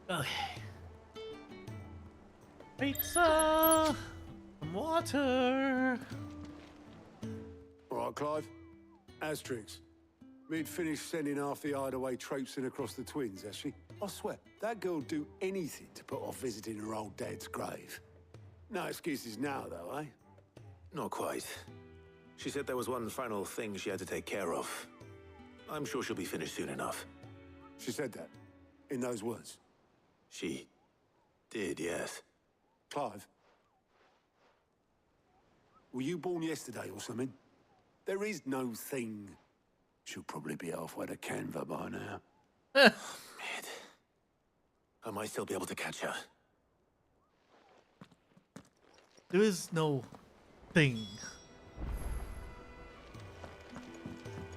Speaker 1: Okay. Pizza! Some water!
Speaker 11: All right, Clive. Asterix. Mid finished sending half the hideaway traipsing across the twins, has she? I swear, that girl'd do anything to put off visiting her old dad's grave. No excuses now, though, eh?
Speaker 2: Not quite. She said there was one final thing she had to take care of. I'm sure she'll be finished soon enough.
Speaker 11: She said that? In those words?
Speaker 2: She did, yes.
Speaker 11: Clive? Were you born yesterday or something? There is no thing. She'll probably be halfway to Canva by now.
Speaker 2: Mid. I might still be able to catch her.
Speaker 1: There is no thing.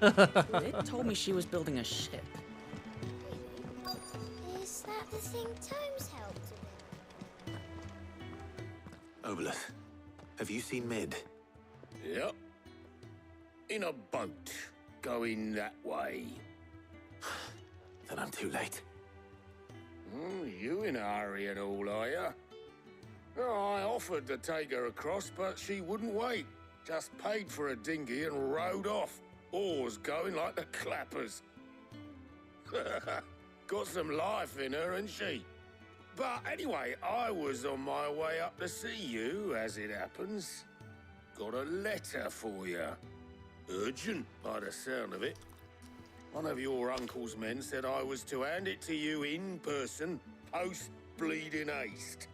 Speaker 13: It told me she was building a ship.
Speaker 16: Is that the thing Tomes helped with?
Speaker 2: Obolus, have you seen Mid?
Speaker 15: Yep. In a boat, going that way.
Speaker 2: Then I'm too late.
Speaker 15: Oh, you in a hurry at all, are you? Oh, I offered to take her across, but she wouldn't wait. Just paid for a dinghy and rowed off. Oars going like the clappers. Got some life in her, ain't she? But anyway, I was on my way up to see you, as it happens. Got a letter for you. Urgent, by the sound of it. One of your uncle's men said I was to hand it to you in person, post-bleeding haste.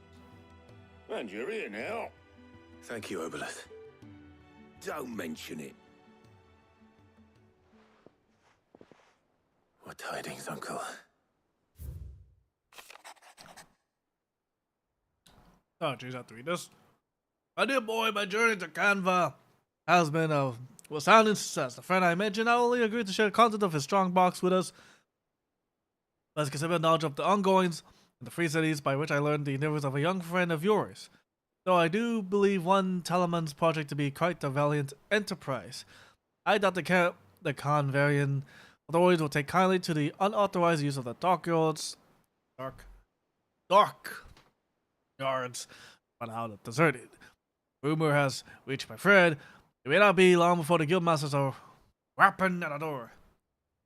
Speaker 15: And you're here now.
Speaker 2: Thank you, Obolus.
Speaker 15: Don't mention it.
Speaker 2: What tidings, Uncle?
Speaker 1: Oh, jeez, I have to read this. My dear boy, my journey to Canva has been a resounding success. The friend I mentioned not only agreed to share the content of his strong box with us, but has considered knowledge of the ongoings in the free cities by which I learned the endeavors of a young friend of yours. Though I do believe one Teleman's project to be quite a valiant enterprise, I doubt the Convarian authorities will take kindly to the unauthorized use of the dark yards on how to deserted. Rumor has reached my friend. It may not be long before the guildmasters are rapping at the door.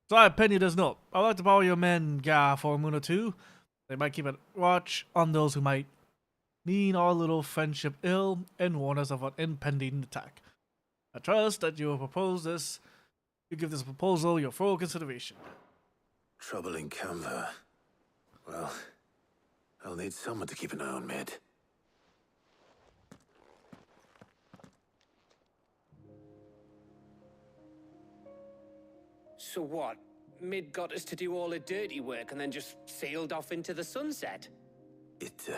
Speaker 1: So I pen you this note. I'd like to borrow your men, Ga, for a moon or two. They might keep a watch on those who might mean our little friendship ill and warn us of an impending attack. I trust that you will propose this. You give this proposal your full consideration.
Speaker 2: Trouble in Canva. Well, I'll need someone to keep an eye on Mid.
Speaker 24: So what? Mid got us to do all the dirty work and then just sailed off into the sunset?
Speaker 2: It,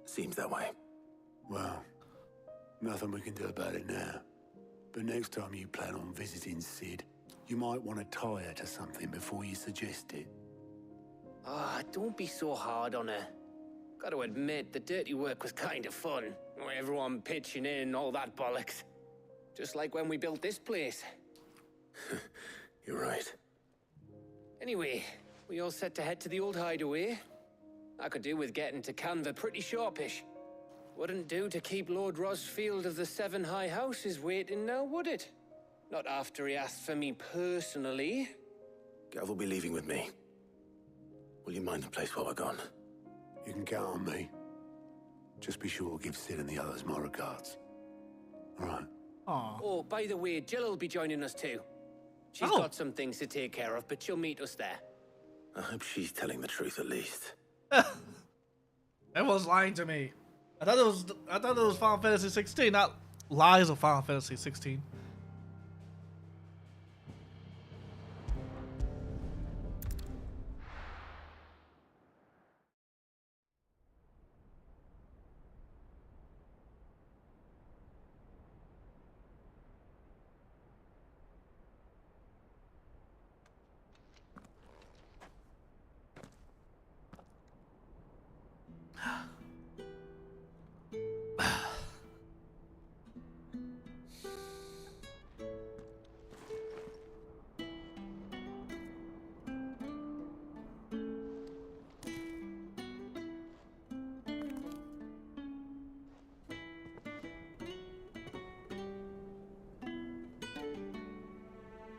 Speaker 2: seems that way.
Speaker 11: Well, nothing we can do about it now. But next time you plan on visiting Sid, you might want to tie her to something before you suggest it.
Speaker 24: Ah, don't be so hard on her. Got to admit, the dirty work was kind of fun. Everyone pitching in, all that bollocks. Just like when we built this place.
Speaker 2: You're right.
Speaker 24: Anyway, we all set to head to the old hideaway. I could do with getting to Canva pretty sharpish. Wouldn't do to keep Lord Rosfield of the Seven High Houses waiting now, would it? Not after he asked for me personally.
Speaker 2: Gav will be leaving with me. Will you mind the place while we're gone?
Speaker 11: You can count on me. Just be sure to give Sid and the others my regards. All right.
Speaker 1: Aww.
Speaker 24: Oh, by the way, Jill will be joining us too. She's got some things to take care of, but she'll meet us there.
Speaker 2: I hope she's telling the truth at least.
Speaker 1: Everyone's lying to me. I thought it was Final Fantasy 16, not lies of Final Fantasy 16.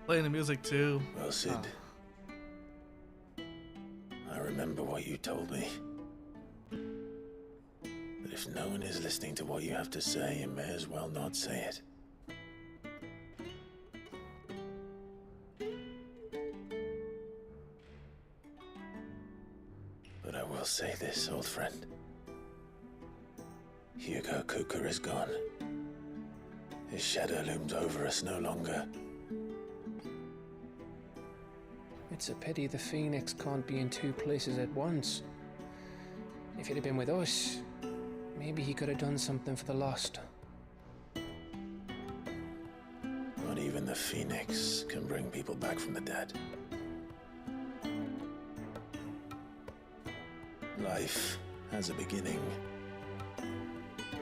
Speaker 1: Playing the music too.
Speaker 2: Well, Sid, I remember what you told me. That if no one is listening to what you have to say, you may as well not say it. But I will say this, old friend. Hugo Kuka is gone. His shadow looms over us no longer.
Speaker 24: It's a pity the Phoenix can't be in two places at once. If he'd have been with us, maybe he could have done something for the lost.
Speaker 2: Not even the Phoenix can bring people back from the dead. Life has a beginning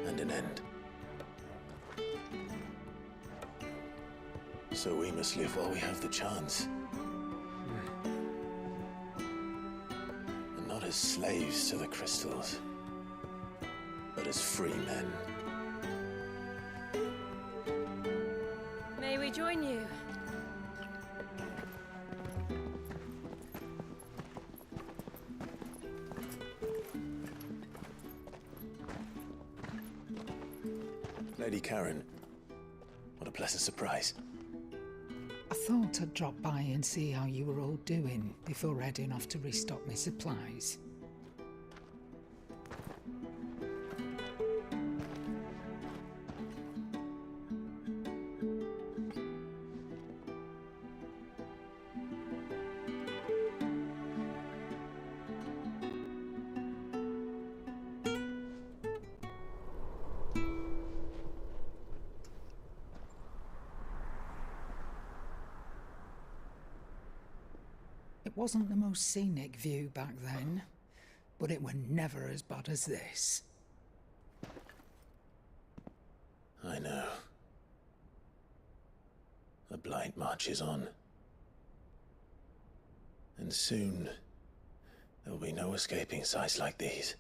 Speaker 2: and an end. So we must live while we have the chance. And not as slaves to the crystals, but as free men.
Speaker 4: May we join you?
Speaker 2: Lady Karen, what a pleasant surprise.
Speaker 5: I thought I'd drop by and see how you were all doing before heading off to restock my supplies. It wasn't the most scenic view back then, but it were never as bad as this.
Speaker 2: I know. The blight marches on. And soon, there will be no escaping sights like these.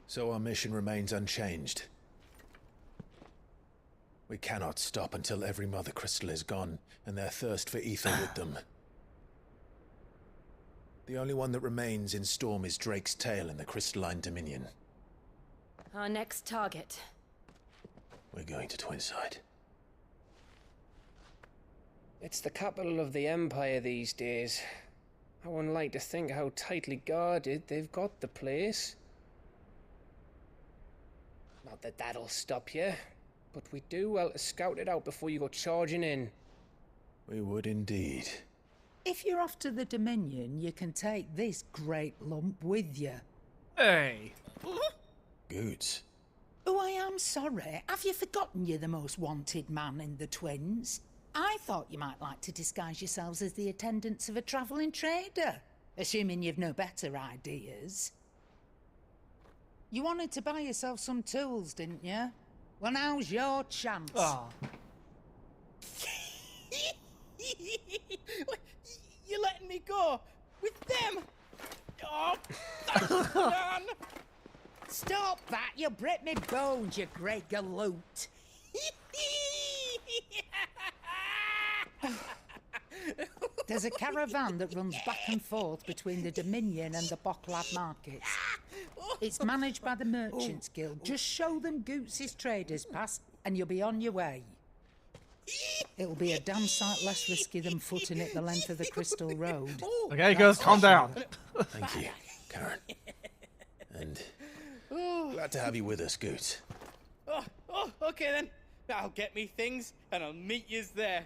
Speaker 2: So our mission remains unchanged. We cannot stop until every Mother Crystal is gone, and their thirst for ether with them. The only one that remains in Storm is Drake's Tail in the Crystalline Dominion.
Speaker 4: Our next target.
Speaker 2: We're going to Twinside.
Speaker 24: It's the capital of the Empire these days. I wouldn't like to think how tightly guarded they've got the place. Not that that'll stop you. But we do well to scout it out before you go charging in.
Speaker 2: We would indeed.
Speaker 5: If you're off to the Dominion, you can take this great lump with you.
Speaker 1: Hey!
Speaker 2: Goods.
Speaker 5: Oh, I am sorry. Have you forgotten you're the most wanted man in the Twins? I thought you might like to disguise yourselves as the attendants of a travelling trader, assuming you've no better ideas. You wanted to buy yourself some tools, didn't you? Well, now's your chance.
Speaker 1: Oh.
Speaker 10: You're letting me go with them? Oh, man!
Speaker 5: Stop that! You'll break me bones, you great galoot. There's a caravan that runs back and forth between the Dominion and the Bocklad markets. It's managed by the Merchants Guild. Just show them Goots' traders pass and you'll be on your way. It'll be a damn sight less risky than footing it the length of the Crystal Road.
Speaker 1: Okay, girls, calm down.
Speaker 2: Thank you, Karen. And glad to have you with us, Goots.
Speaker 10: Oh, okay then. I'll get me things and I'll meet yous there.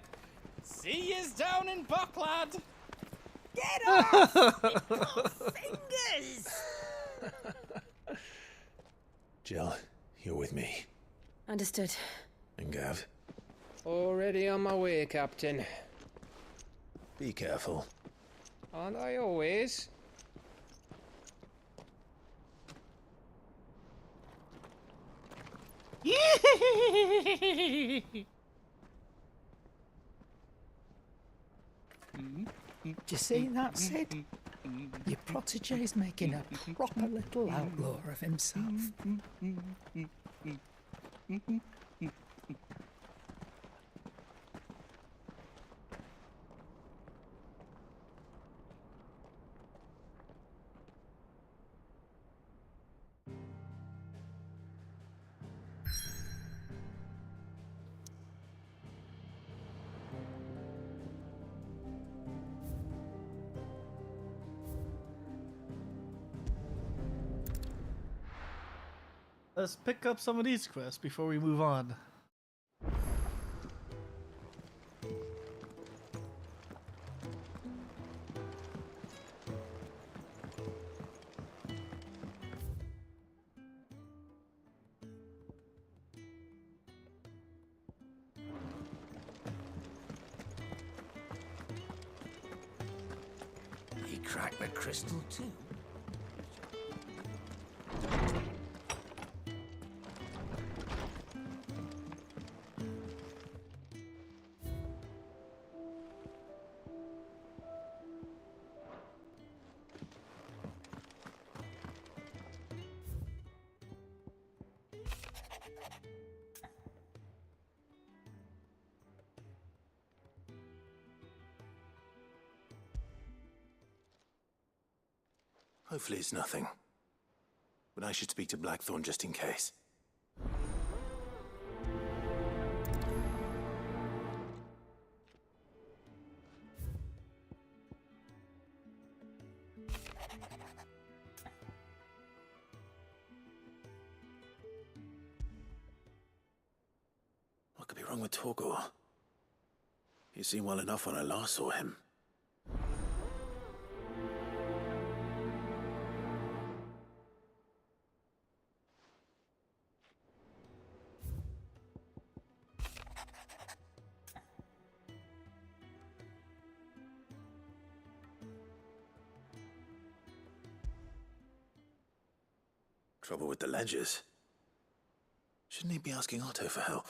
Speaker 10: See yous down in Bocklad.
Speaker 5: Get off! Fingers!
Speaker 2: Jill, you're with me.
Speaker 4: Understood.
Speaker 2: And Gav,
Speaker 24: Already on my way, Captain.
Speaker 2: be careful.
Speaker 24: Aren't I always?
Speaker 5: Do you see that, Sid? Your protege's making a proper little outlaw of himself.
Speaker 1: Let's pick up some of these quests before we move on.
Speaker 12: He cracked the crystal too.
Speaker 2: Hopefully it's nothing. But I should speak to Blackthorn just in case. What could be wrong with Torgor? He seemed well enough when I last saw him. Trouble with the ledgers. Shouldn't he be asking Otto for help?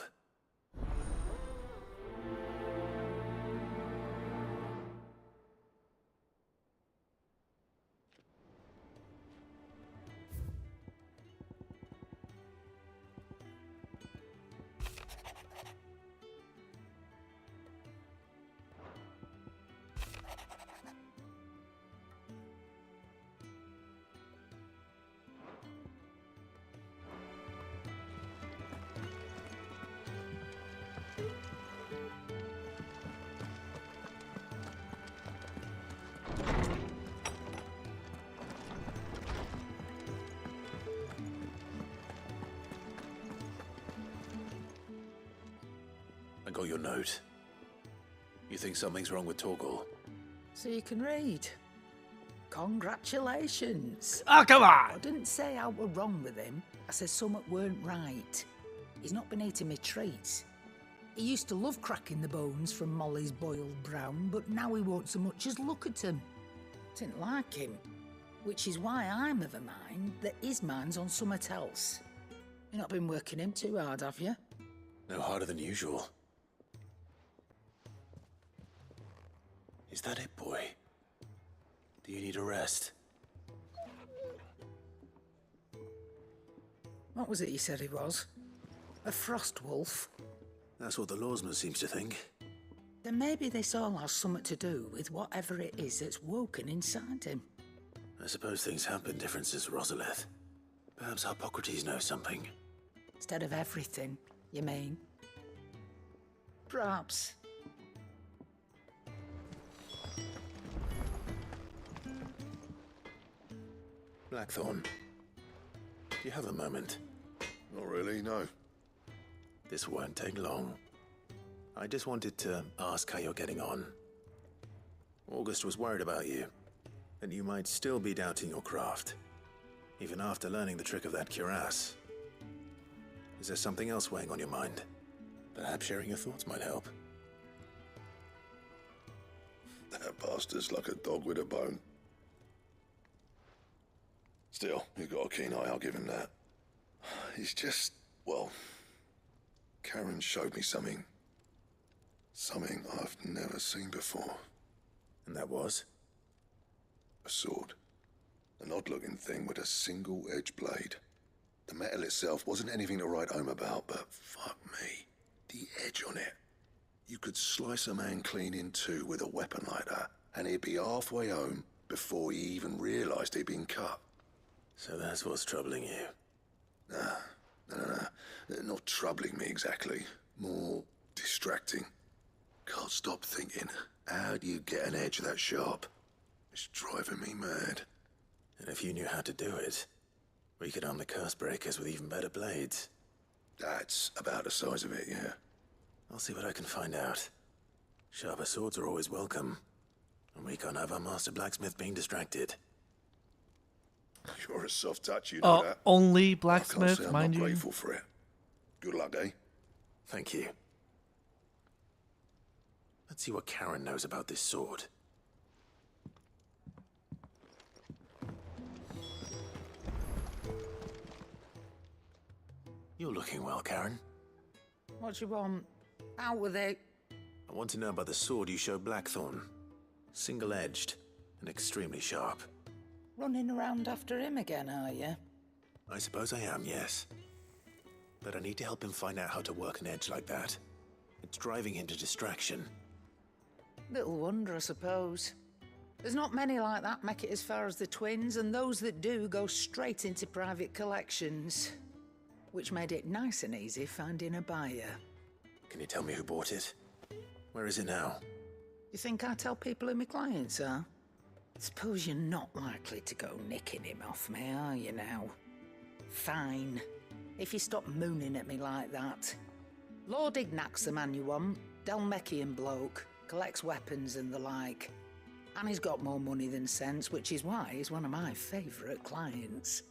Speaker 2: I got your note. You think something's wrong with Torgor?
Speaker 5: So you can read. Congratulations.
Speaker 1: Oh, come on!
Speaker 5: I didn't say I were wrong with him. I said something weren't right. He's not been eating me treats. He used to love cracking the bones from Molly's boiled brown, but now he won't so much as look at them. Didn't like him. Which is why I'm of a mind that his mind's on something else. You've not been working him too hard, have you?
Speaker 2: No harder than usual. Is that it, boy? Do you need a rest?
Speaker 5: What was it you said he was? A frost wolf?
Speaker 2: That's what the lawsman seems to think.
Speaker 5: Then maybe this all has something to do with whatever it is that's woken inside him.
Speaker 2: I suppose things have been different since Rosalith. Perhaps Hippocrates knows something.
Speaker 5: Instead of everything, you mean? Perhaps.
Speaker 2: Blackthorn, do you have a moment?
Speaker 14: Not really, no.
Speaker 2: This won't take long. I just wanted to ask how you're getting on. August was worried about you, and you might still be doubting your craft, even after learning the trick of that cuirass. Is there something else weighing on your mind? Perhaps sharing your thoughts might help.
Speaker 14: That bastard's like a dog with a bone. Still, you've got a keen eye, I'll give him that. He's just, well, Karen showed me something. Something I've never seen before.
Speaker 2: And that was?
Speaker 14: A sword. An odd-looking thing with a single-edged blade. The metal itself wasn't anything to write home about, but fuck me, the edge on it. You could slice a man clean in two with a weapon like that, and he'd be halfway home before he even realized he'd been cut.
Speaker 2: So that's what's troubling you?
Speaker 14: No. Not troubling me exactly. More distracting. Can't stop thinking, how do you get an edge that sharp? It's driving me mad.
Speaker 2: And if you knew how to do it, We could arm the curse breakers with even better blades.
Speaker 14: That's about the size of it, yeah.
Speaker 2: I'll see what I can find out. Sharper swords are always welcome. And we can't have our master blacksmith being distracted.
Speaker 14: You're a soft touch, you know that.
Speaker 1: Only
Speaker 14: I can't
Speaker 1: blacksmith,
Speaker 14: say I'm
Speaker 1: mind
Speaker 14: not
Speaker 1: you.
Speaker 14: grateful for it. Good luck, eh?
Speaker 2: Thank you. Let's see what Karen knows about this sword. You're looking well, Karen.
Speaker 5: What you want? Out with it.
Speaker 2: I want to know about the sword you showed Blackthorn. Single-edged and extremely sharp.
Speaker 5: Running around after him again, are you?
Speaker 2: I suppose I am, yes. But I need to help him find out how to work an edge like that. It's driving him to distraction.
Speaker 5: Little wonder, I suppose. There's not many like that make it as far as the twins, and those that do go straight into private collections. Which made it nice and easy finding a buyer.
Speaker 2: Can you tell me who bought it? Where is it now?
Speaker 5: You think I tell people who my clients are? Suppose you're not likely to go nicking him off me, are you now? Fine. If you stop mooning at me like that. Lord Ignac's the man you want. Dalmekian bloke. Collects weapons and the like. And he's got more money than sense, which is why he's one of my favourite clients.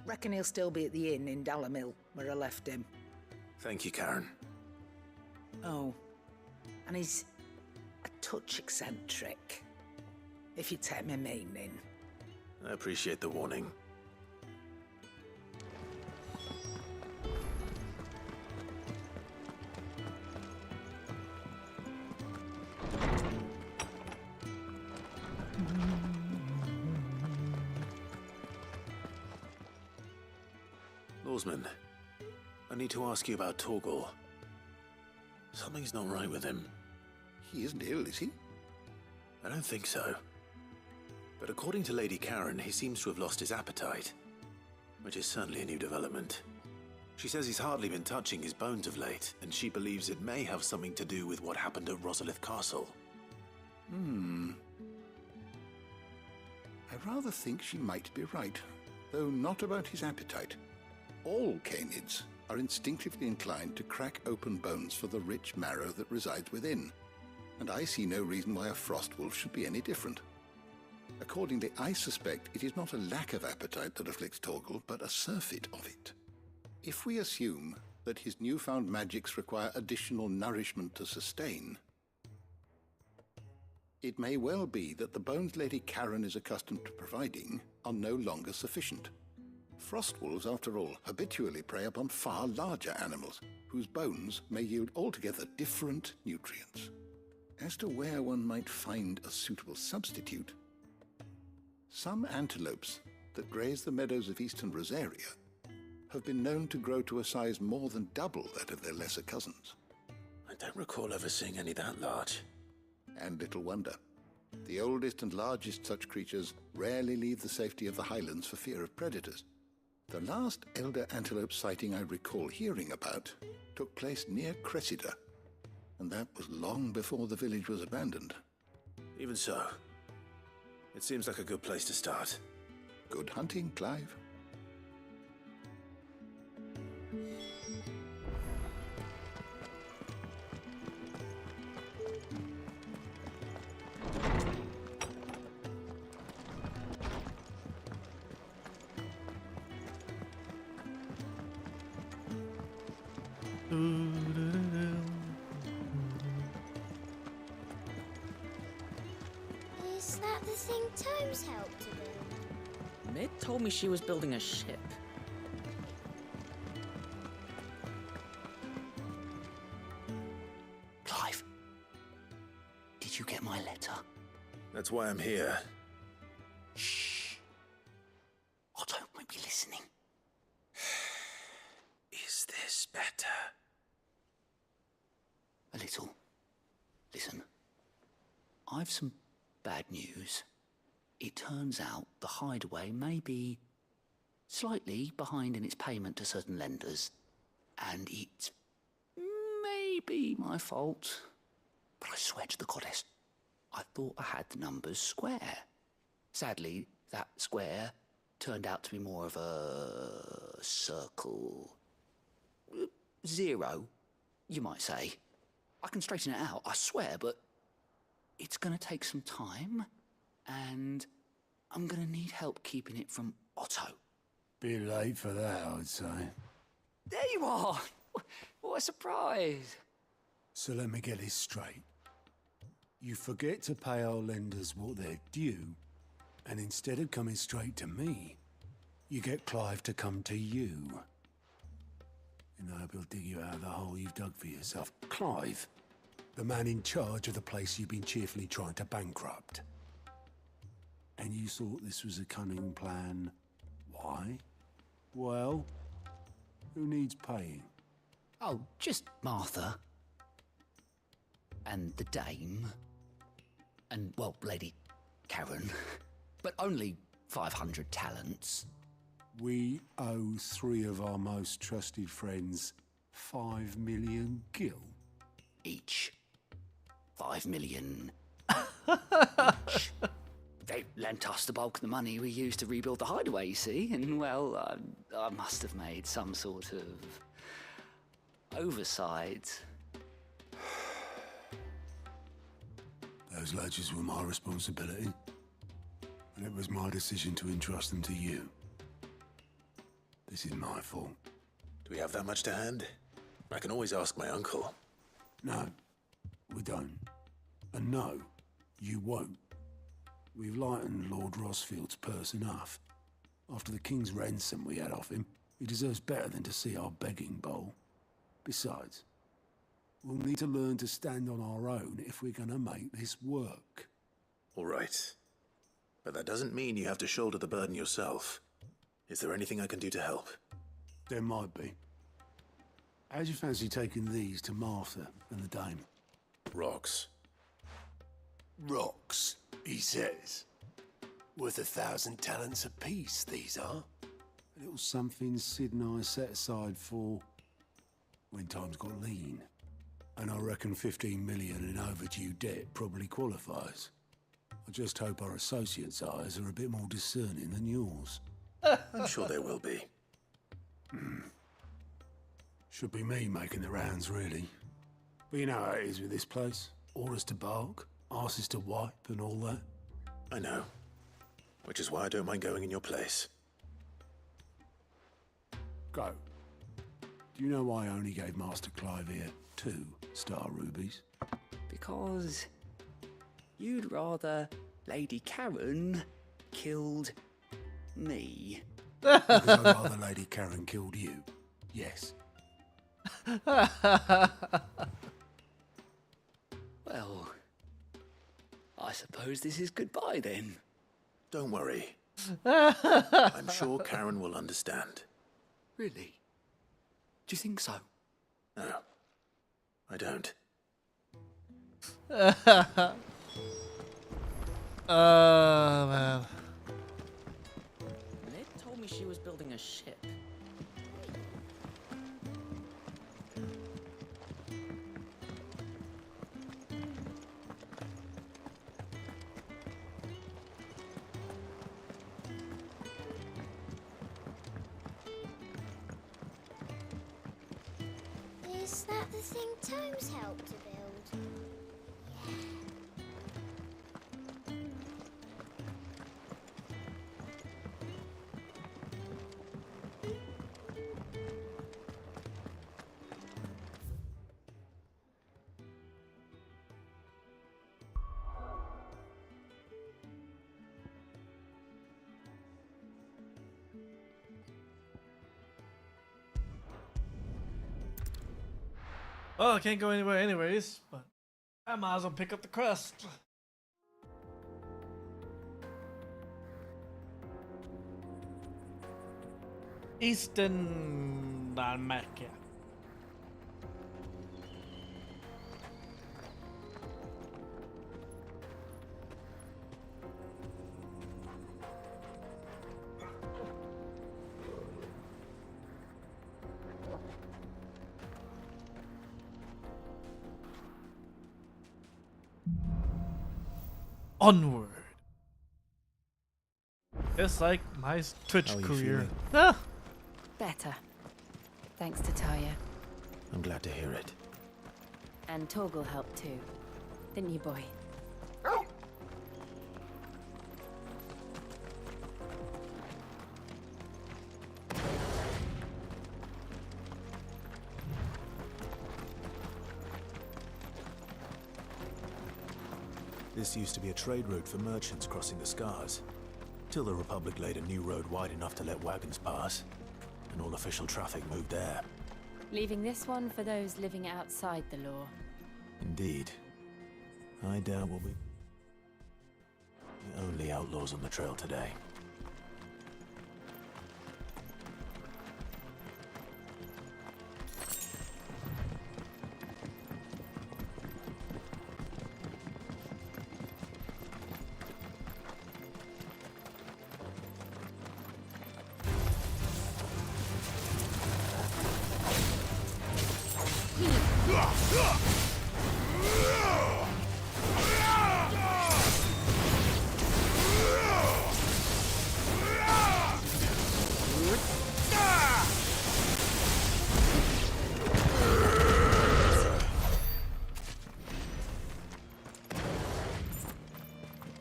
Speaker 5: Reckon he'll still be at the inn in Dalamil, where I left him.
Speaker 2: Thank you, Karen.
Speaker 5: Oh, and he's a touch eccentric, if you take my meaning.
Speaker 2: I appreciate the warning. Lawsman, I need to ask you about Torgal. Something's not right with him.
Speaker 7: He isn't ill, is he?
Speaker 2: I don't think so. But according to Lady Karen, he seems to have lost his appetite, which is certainly a new development. She says he's hardly been touching his bones of late, and she believes it may have something to do with what happened at Rosalith Castle.
Speaker 7: I rather think she might be right, though not about his appetite. All canids are instinctively inclined to crack open bones for the rich marrow that resides within, and I see no reason why a frost wolf should be any different. Accordingly, I suspect it is not a lack of appetite that afflicts Torgal, but a surfeit of it. If we assume that his newfound magics require additional nourishment to sustain, it may well be that the bones Lady Karen is accustomed to providing are no longer sufficient. Frost wolves, after all, habitually prey upon far larger animals, whose bones may yield altogether different nutrients. As to where one might find a suitable substitute, some antelopes that graze the meadows of eastern Rosaria have been known to grow to a size more than double that of their lesser cousins.
Speaker 2: I don't recall ever seeing any that large.
Speaker 7: And little wonder. The oldest and largest such creatures rarely leave the safety of the highlands for fear of predators. The last elder antelope sighting I recall hearing about took place near Cressida, and that was long before the village was abandoned.
Speaker 2: Even so, it seems like a good place to start.
Speaker 7: Good hunting, Clive.
Speaker 16: Is that the thing Tomes helped to build?
Speaker 13: Mid told me she was building a ship.
Speaker 8: Clive, did you get my letter?
Speaker 2: That's why I'm here.
Speaker 8: Shh. Otto might be listening.
Speaker 2: Is this better?
Speaker 8: A little. Listen, I've some bad news. It turns out the hideaway may be slightly behind in its payment to certain lenders, and it may be my fault. But I swear to the goddess, I thought I had the numbers square. Sadly, that square turned out to be more of a circle. Zero, you might say. I can straighten it out, I swear, but it's gonna take some time, and I'm gonna need help keeping it from Otto.
Speaker 11: Bit late for that, I'd say.
Speaker 8: There you are! What a surprise!
Speaker 11: So let me get this straight. You forget to pay our lenders what they're due, and instead of coming straight to me, you get Clive to come to you. And I hope he'll dig you out of the hole you've dug for yourself. Clive, the man in charge of the place you've been cheerfully trying to bankrupt. And you thought this was a cunning plan. Why? Well, who needs paying?
Speaker 8: Oh, just Martha. And the dame. And, well, Lady Karen. But only 500 talents.
Speaker 11: We owe 3 of our most trusted friends 5 million gil.
Speaker 8: Each. 5 million. Each. They lent us the bulk of the money we used to rebuild the hideaway, you see, and, well, I must have made some sort of oversight.
Speaker 11: Those ledgers were my responsibility, and it was my decision to entrust them to you. This is my fault.
Speaker 2: Do we have that much to hand? I can always ask my uncle.
Speaker 11: No, we don't. And no, you won't. We've lightened Lord Rosfield's purse enough. After the king's ransom we had off him, he deserves better than to see our begging bowl. Besides, we'll need to learn to stand on our own if we're gonna make this work.
Speaker 2: All right. But that doesn't mean you have to shoulder the burden yourself. Is there anything I can do to help?
Speaker 11: There might be. How'd you fancy taking these to Martha and the dame?
Speaker 2: Rocks.
Speaker 18: Rocks, he says. Worth 1,000 talents apiece, these are.
Speaker 11: A little something Sid and I set aside for when times got lean. And I reckon 15 million in overdue debt probably qualifies. I just hope our associates' eyes are a bit more discerning than yours.
Speaker 2: I'm sure there will be.
Speaker 11: Should be me making the rounds, really. But you know how it is with this place. Orders to bark, arses to wipe, and all that.
Speaker 2: I know. Which is why I don't mind going in your place.
Speaker 11: Go. Do you know why I only gave Master Clive here 2 star rubies?
Speaker 8: Because you'd rather Lady Karen killed me.
Speaker 11: Because I'd rather Lady Karen killed you. Yes.
Speaker 8: Well, I suppose this is goodbye then.
Speaker 2: Don't worry. I'm sure Karen will understand.
Speaker 8: Really? Do you think so?
Speaker 2: No, I don't.
Speaker 1: Man.
Speaker 13: Ned told me she was building a ship.
Speaker 16: Is that the thing Tomes helped to build?
Speaker 1: Well, I can't go anywhere anyways, but I might as well pick up the crust. Eastern Dalmatia. Onward. Yes, just like my Twitch
Speaker 2: How are you
Speaker 1: career.
Speaker 2: feeling?
Speaker 1: Ah!
Speaker 4: Better. Thanks to Taya.
Speaker 2: I'm glad to hear it.
Speaker 4: And Torgal helped too. Didn't you, boy?
Speaker 2: This used to be a trade route for merchants crossing the Scars, till the Republic laid a new road wide enough to let wagons pass, and all official traffic moved there.
Speaker 4: Leaving this one for those living outside the law.
Speaker 2: Indeed. I doubt we'll be the only outlaws on the trail today.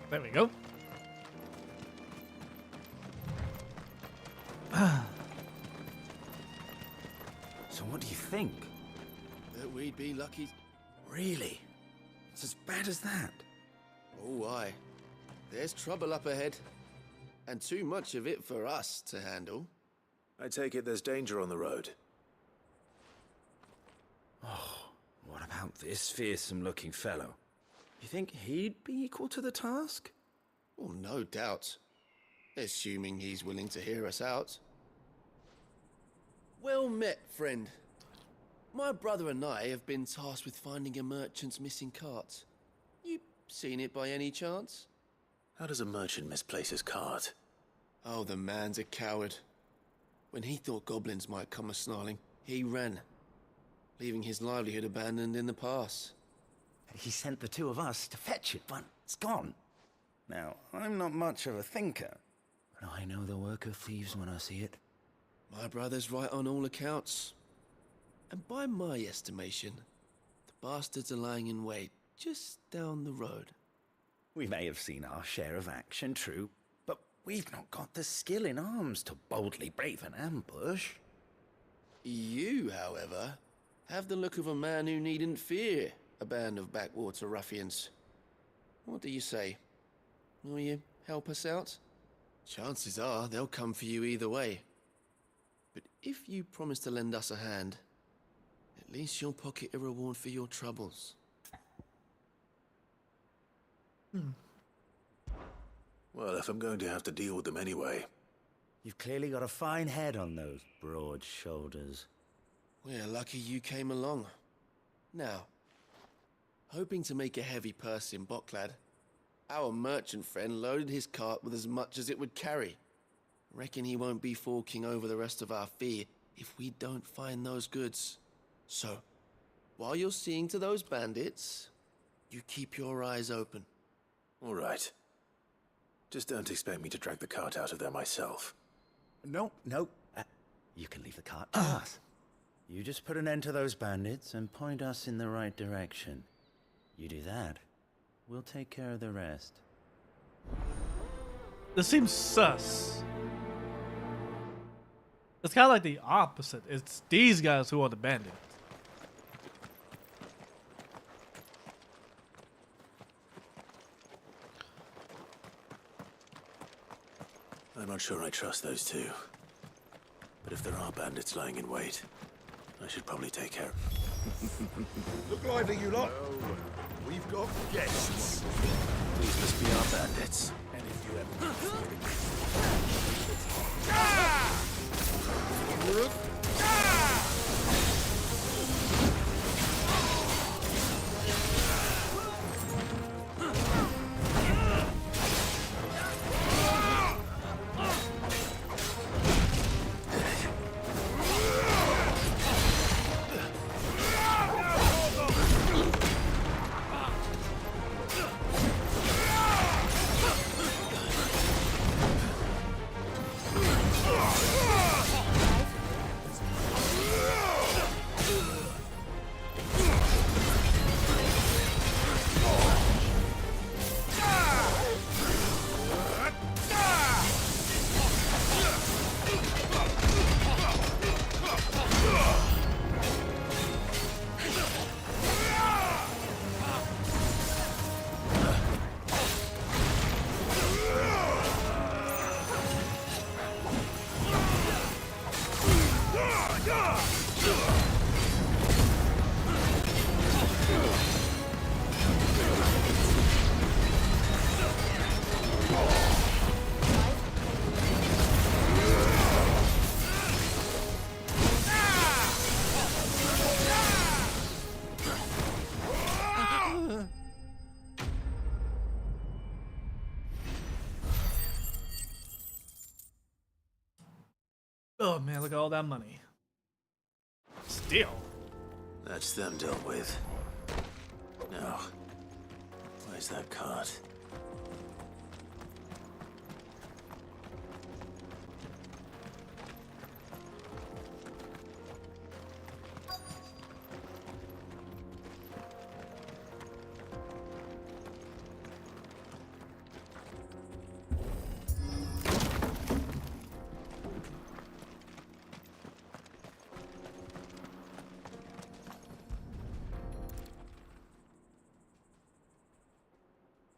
Speaker 1: There we go.
Speaker 19: So what do you think?
Speaker 20: That we'd be lucky.
Speaker 19: Really? It's as bad as that?
Speaker 20: Oh, aye. There's trouble up ahead. And too much of it for us to handle.
Speaker 2: I take it there's danger on the road.
Speaker 19: Oh, what about this fearsome-looking fellow? You think he'd be equal to the task?
Speaker 20: Oh, no doubt. Assuming he's willing to hear us out. Well met, friend. My brother and I have been tasked with finding a merchant's missing cart. You seen it by any chance?
Speaker 2: How does a merchant misplace his cart?
Speaker 20: Oh, the man's a coward. When he thought goblins might come a-snarling, he ran, leaving his livelihood abandoned in the pass.
Speaker 19: He sent the two of us to fetch it, but it's gone. Now, I'm not much of a thinker, but I know the work of thieves when I see it.
Speaker 20: My brother's right on all accounts. And by my estimation, the bastards are lying in wait just down the road.
Speaker 19: We may have seen our share of action, true, but we've not got the skill in arms to boldly brave an ambush.
Speaker 20: You, however, have the look of a man who needn't fear a band of backwater ruffians. What do you say? Will you help us out? Chances are they'll come for you either way. But if you promise to lend us a hand, at least you'll pocket a reward for your troubles.
Speaker 2: Well, if I'm going to have to deal with them anyway.
Speaker 19: You've clearly got a fine head on those broad shoulders.
Speaker 20: We're lucky you came along. Now, hoping to make a heavy purse in Bocklad, our merchant friend loaded his cart with as much as it would carry. Reckon he won't be forking over the rest of our fee if we don't find those goods. So, while you're seeing to those bandits, you keep your eyes open.
Speaker 2: All right. Just don't expect me to drag the cart out of there myself.
Speaker 19: No. You can leave the cart to us. You just put an end to those bandits and point us in the right direction. You do that, we'll take care of the rest.
Speaker 1: This seems sus. It's kind of like the opposite. It's these guys who are the bandits.
Speaker 2: I'm not sure I trust those two. But if there are bandits lying in wait, I should probably take care of them.
Speaker 14: Look lively, you lot. We've got guests.
Speaker 2: These must be our bandits.
Speaker 14: And if you ever...
Speaker 1: Oh man, look at all that money. Still.
Speaker 2: That's them dealt with. Now, where's that cart?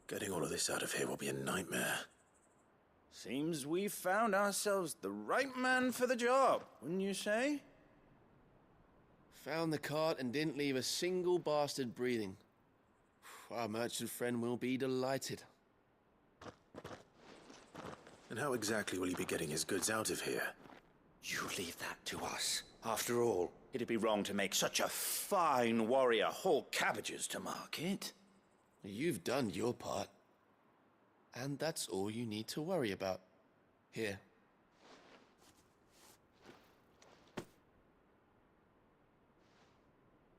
Speaker 2: Getting all of this out of here will be a nightmare.
Speaker 19: Seems we've found ourselves the right man for the job, wouldn't you say?
Speaker 20: Found the cart and didn't leave a single bastard breathing. Our merchant friend will be delighted.
Speaker 2: And how exactly will he be getting his goods out of here?
Speaker 6: You leave that to us. After all, it'd be wrong to make such a fine warrior haul cabbages to market.
Speaker 20: You've done your part. And that's all you need to worry about. Here.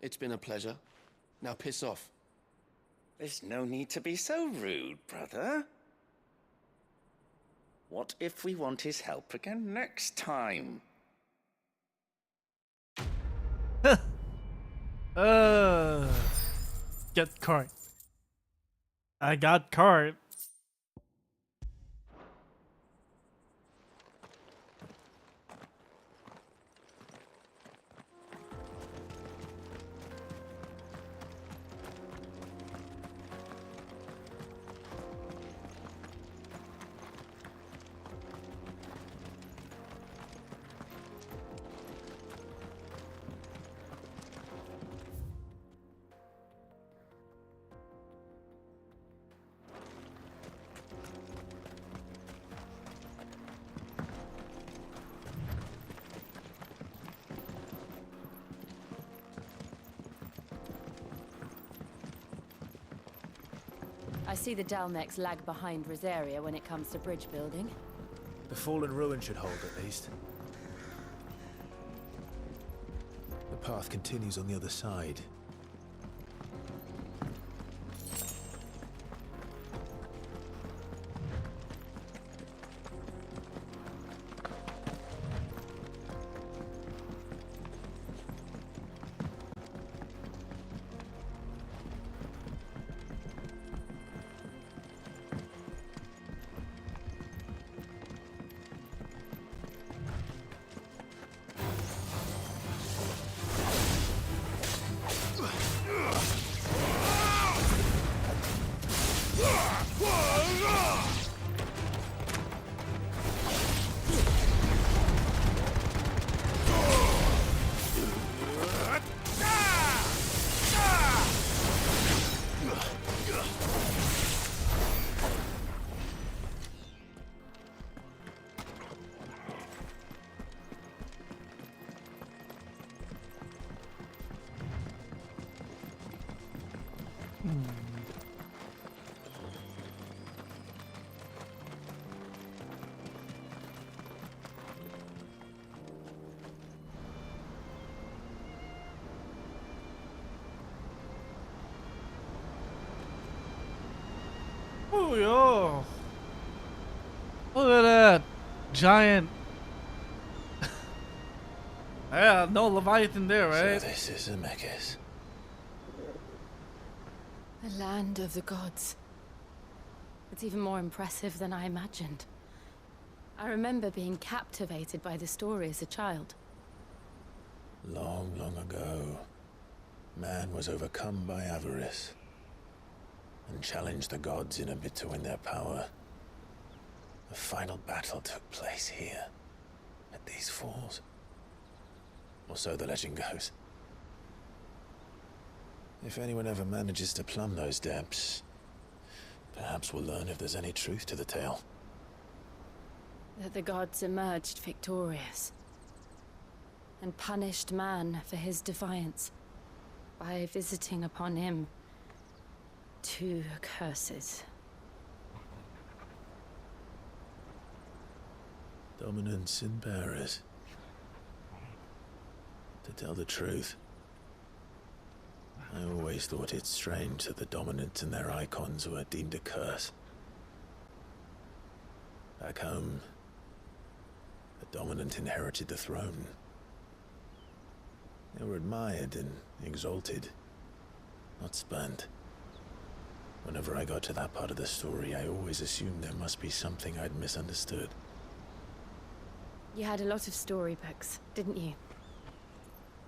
Speaker 20: It's been a pleasure. Now piss off.
Speaker 6: There's no need to be so rude, brother. What if we want his help again next time?
Speaker 1: Get cart. I got cart.
Speaker 4: I see the Dalnecs lag behind Rosaria when it comes to bridge building.
Speaker 17: The fallen ruin should hold, at least.
Speaker 2: The path continues on the other side.
Speaker 1: Oh, yo. Look at that giant. Yeah, no Leviathan there, right?
Speaker 2: So this is Zemeckis.
Speaker 4: The land of the gods. It's even more impressive than I imagined. I remember being captivated by the story as a child.
Speaker 2: Long, long ago, man was overcome by avarice and challenged the gods in a bid to win their power. The final battle took place here, at these falls. Or so the legend goes. If anyone ever manages to plumb those depths, perhaps we'll learn if there's any truth to the tale.
Speaker 4: That the gods emerged victorious and punished man for his defiance by visiting upon him 2 curses.
Speaker 2: Dominance and bearers. To tell the truth, I always thought it strange that the dominant and their icons were deemed a curse. Back home, the dominant inherited the throne. They were admired and exalted, not spurned. Whenever I got to that part of the story, I always assumed there must be something I'd misunderstood.
Speaker 4: You had a lot of storybooks, didn't you?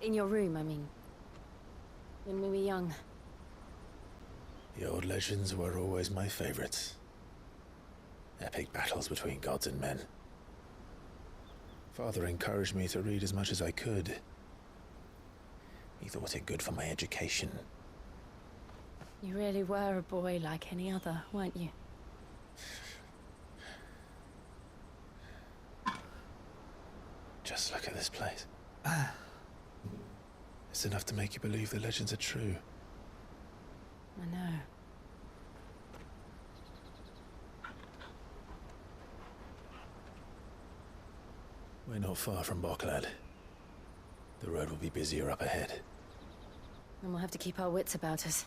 Speaker 4: In your room, I mean. When we were young.
Speaker 2: The old legends were always my favorites. Epic battles between gods and men. Father encouraged me to read as much as I could. He thought it good for my education.
Speaker 4: You really were a boy like any other, weren't you?
Speaker 2: Just look at this place. It's enough to make you believe the legends are true.
Speaker 4: I know.
Speaker 2: We're not far from Boklad. The road will be busier up ahead.
Speaker 4: Then we'll have to keep our wits about us.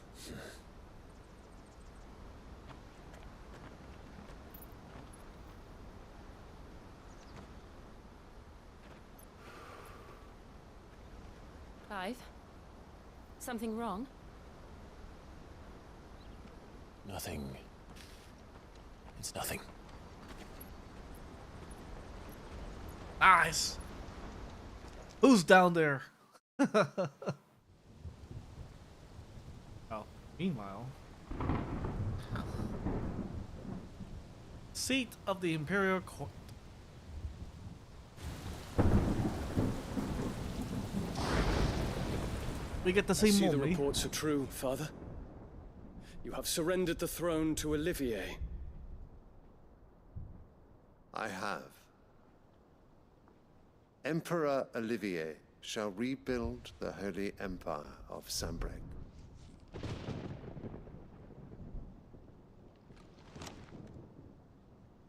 Speaker 4: Clive? Something wrong?
Speaker 2: Nothing. It's nothing.
Speaker 1: Nice. Who's down there? Oh, meanwhile. Seat of the Imperial Court. We get to see
Speaker 18: I see the
Speaker 1: Mommy.
Speaker 18: reports are true, Father. You have surrendered the throne to Olivier.
Speaker 3: I have. Emperor Olivier shall rebuild the Holy Empire of Sanbreque.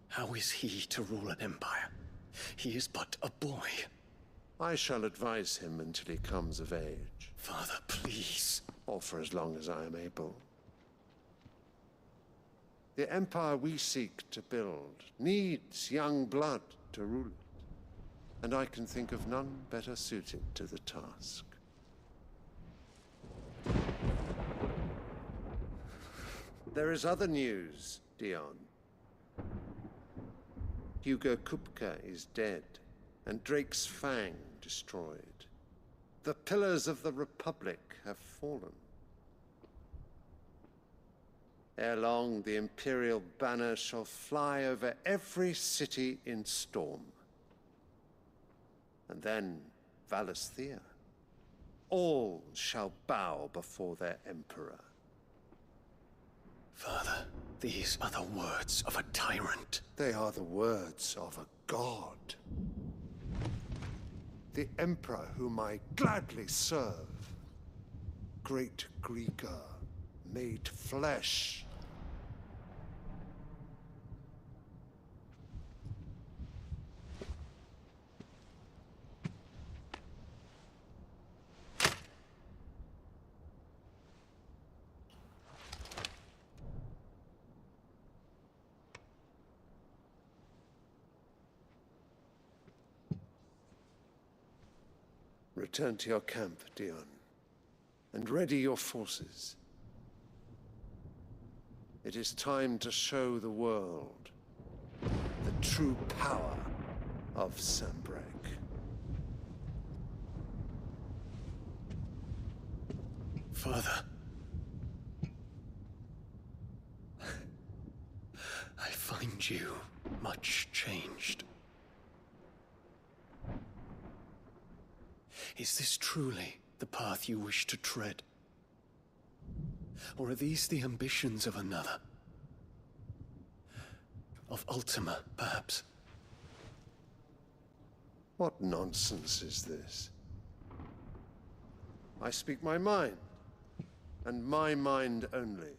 Speaker 18: How is he to rule an empire? He is but a boy.
Speaker 3: I shall advise him until he comes of age.
Speaker 18: Father, please.
Speaker 3: Or for as long as I am able. The empire we seek to build needs young blood to rule it. And I can think of none better suited to the task. There is other news, Dion. Hugo Kupka is dead, and Drake's Fang destroyed. The pillars of the Republic have fallen. Ere long, the Imperial banner shall fly over every city in Storm. And then Valisthea. All shall bow before their Emperor.
Speaker 18: Father, these are the words of a tyrant.
Speaker 3: They are the words of a god. The Emperor whom I gladly serve. Great Greeker, made flesh. Return to your camp, Dion, and ready your forces. It is time to show the world the true power of Sanbreque.
Speaker 18: Father. I find you much changed. Is this truly the path you wish to tread? Or are these the ambitions of another? Of Ultima, perhaps?
Speaker 3: What nonsense is this? I speak my mind, and my mind only.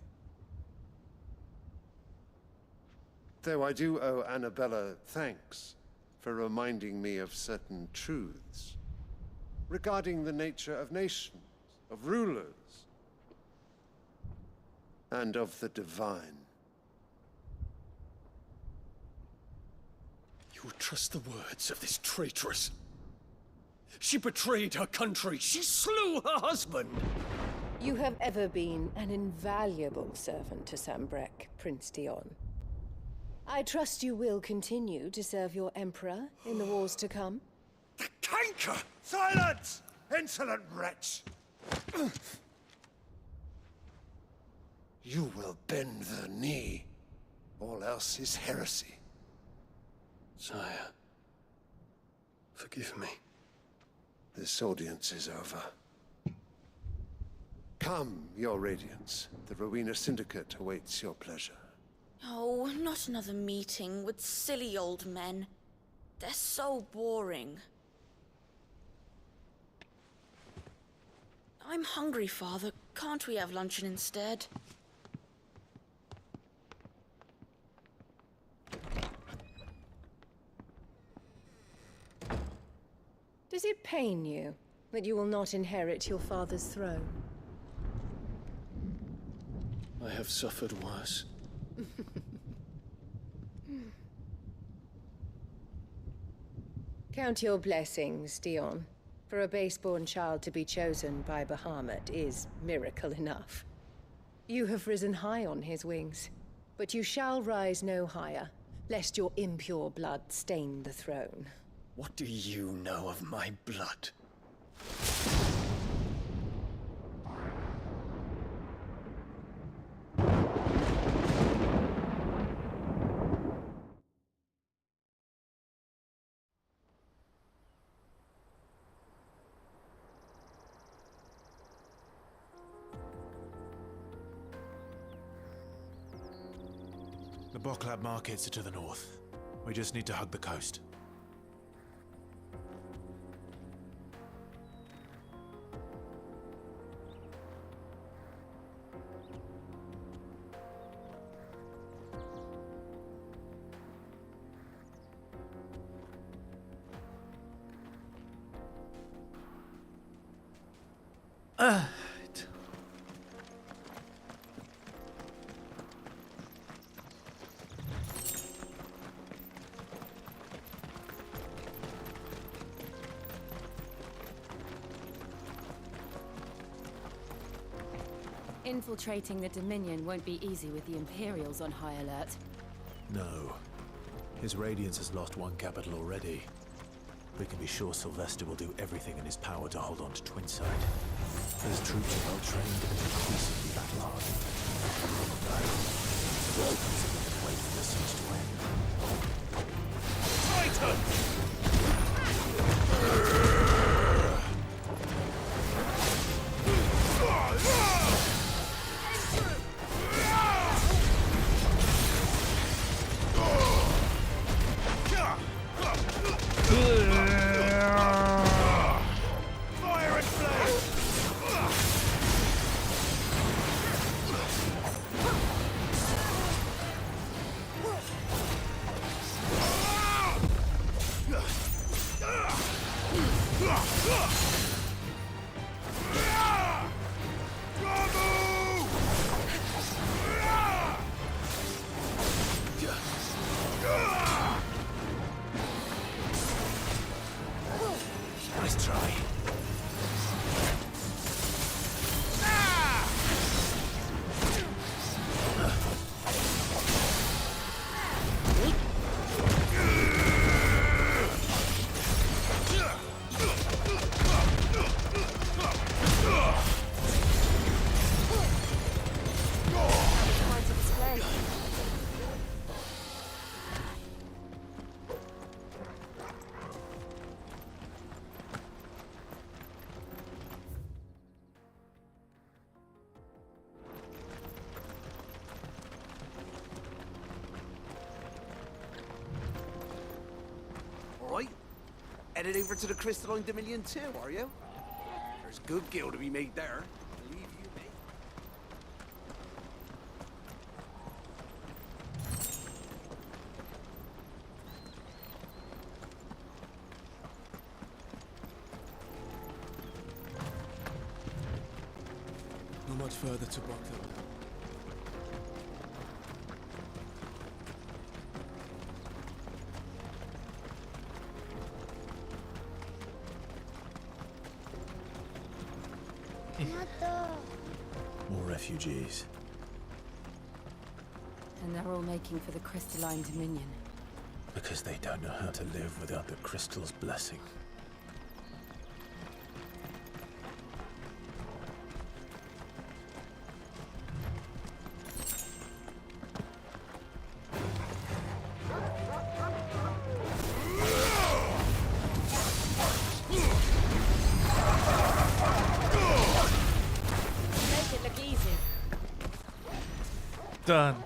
Speaker 3: Though I do owe Annabella thanks for reminding me of certain truths regarding the nature of nations, of rulers, and of the divine.
Speaker 18: You would trust the words of this traitress? She betrayed her country. She slew her husband.
Speaker 9: You have ever been an invaluable servant to Sambrek, Prince Dion. I trust you will continue to serve your Emperor in the wars to come.
Speaker 18: The canker!
Speaker 3: Silence! Insolent wretch! You will bend the knee. All else is heresy.
Speaker 18: Sire, forgive me.
Speaker 3: This audience is over. Come, your Radiance. The Rowena Syndicate awaits your pleasure.
Speaker 21: Oh, not another meeting with silly old men. They're so boring. I'm hungry, Father. Can't we have luncheon instead?
Speaker 9: Does it pain you that you will not inherit your father's throne?
Speaker 18: I have suffered worse.
Speaker 9: Count your blessings, Dion. For a base-born child to be chosen by Bahamut is miracle enough. You have risen high on his wings, but you shall rise no higher, lest your impure blood stain the throne.
Speaker 18: What do you know of my blood?
Speaker 17: The Boklab markets are to the north. We just need to hug the coast.
Speaker 4: Infiltrating the Dominion won't be easy with the Imperials on high alert.
Speaker 17: No. His Radiance has lost one capital already. We can be sure Sylvester will do everything in his power to hold on to Twinside. His troops are well trained and increasingly battle-hardened. Wait for the siege to end. Titan! Nice try.
Speaker 8: Headed over to the Crystalline Dominion too, are you? There's good gil to be made there. Believe you me.
Speaker 18: Not much further to Brooklyn.
Speaker 17: More refugees.
Speaker 4: And they're all making for the Crystalline Dominion.
Speaker 17: Because they don't know how to live without the crystal's blessing.
Speaker 21: Make it look easy.
Speaker 1: Done.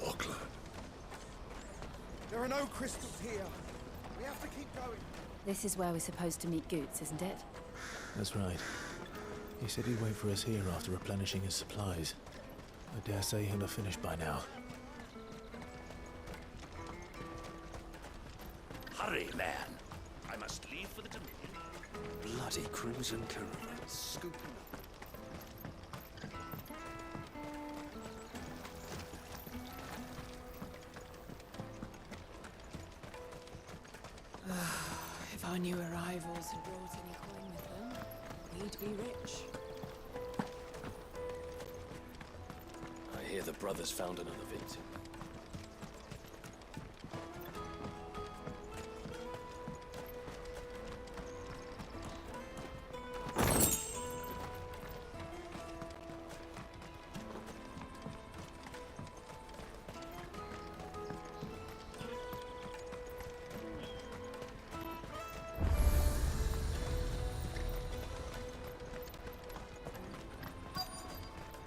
Speaker 14: Auckland.
Speaker 10: There are no crystals here. We have to keep going.
Speaker 4: This is where we're supposed to meet Goots, isn't it?
Speaker 17: That's right. He said he'd wait for us here after replenishing his supplies. I dare say he'll have finished by now.
Speaker 6: Hurry, man. I must leave for the Dominion.
Speaker 18: Bloody crimson caravan. Scooping up.
Speaker 13: If our new arrivals had brought any coin with them, we'd be rich.
Speaker 18: I hear the brothers found another victim.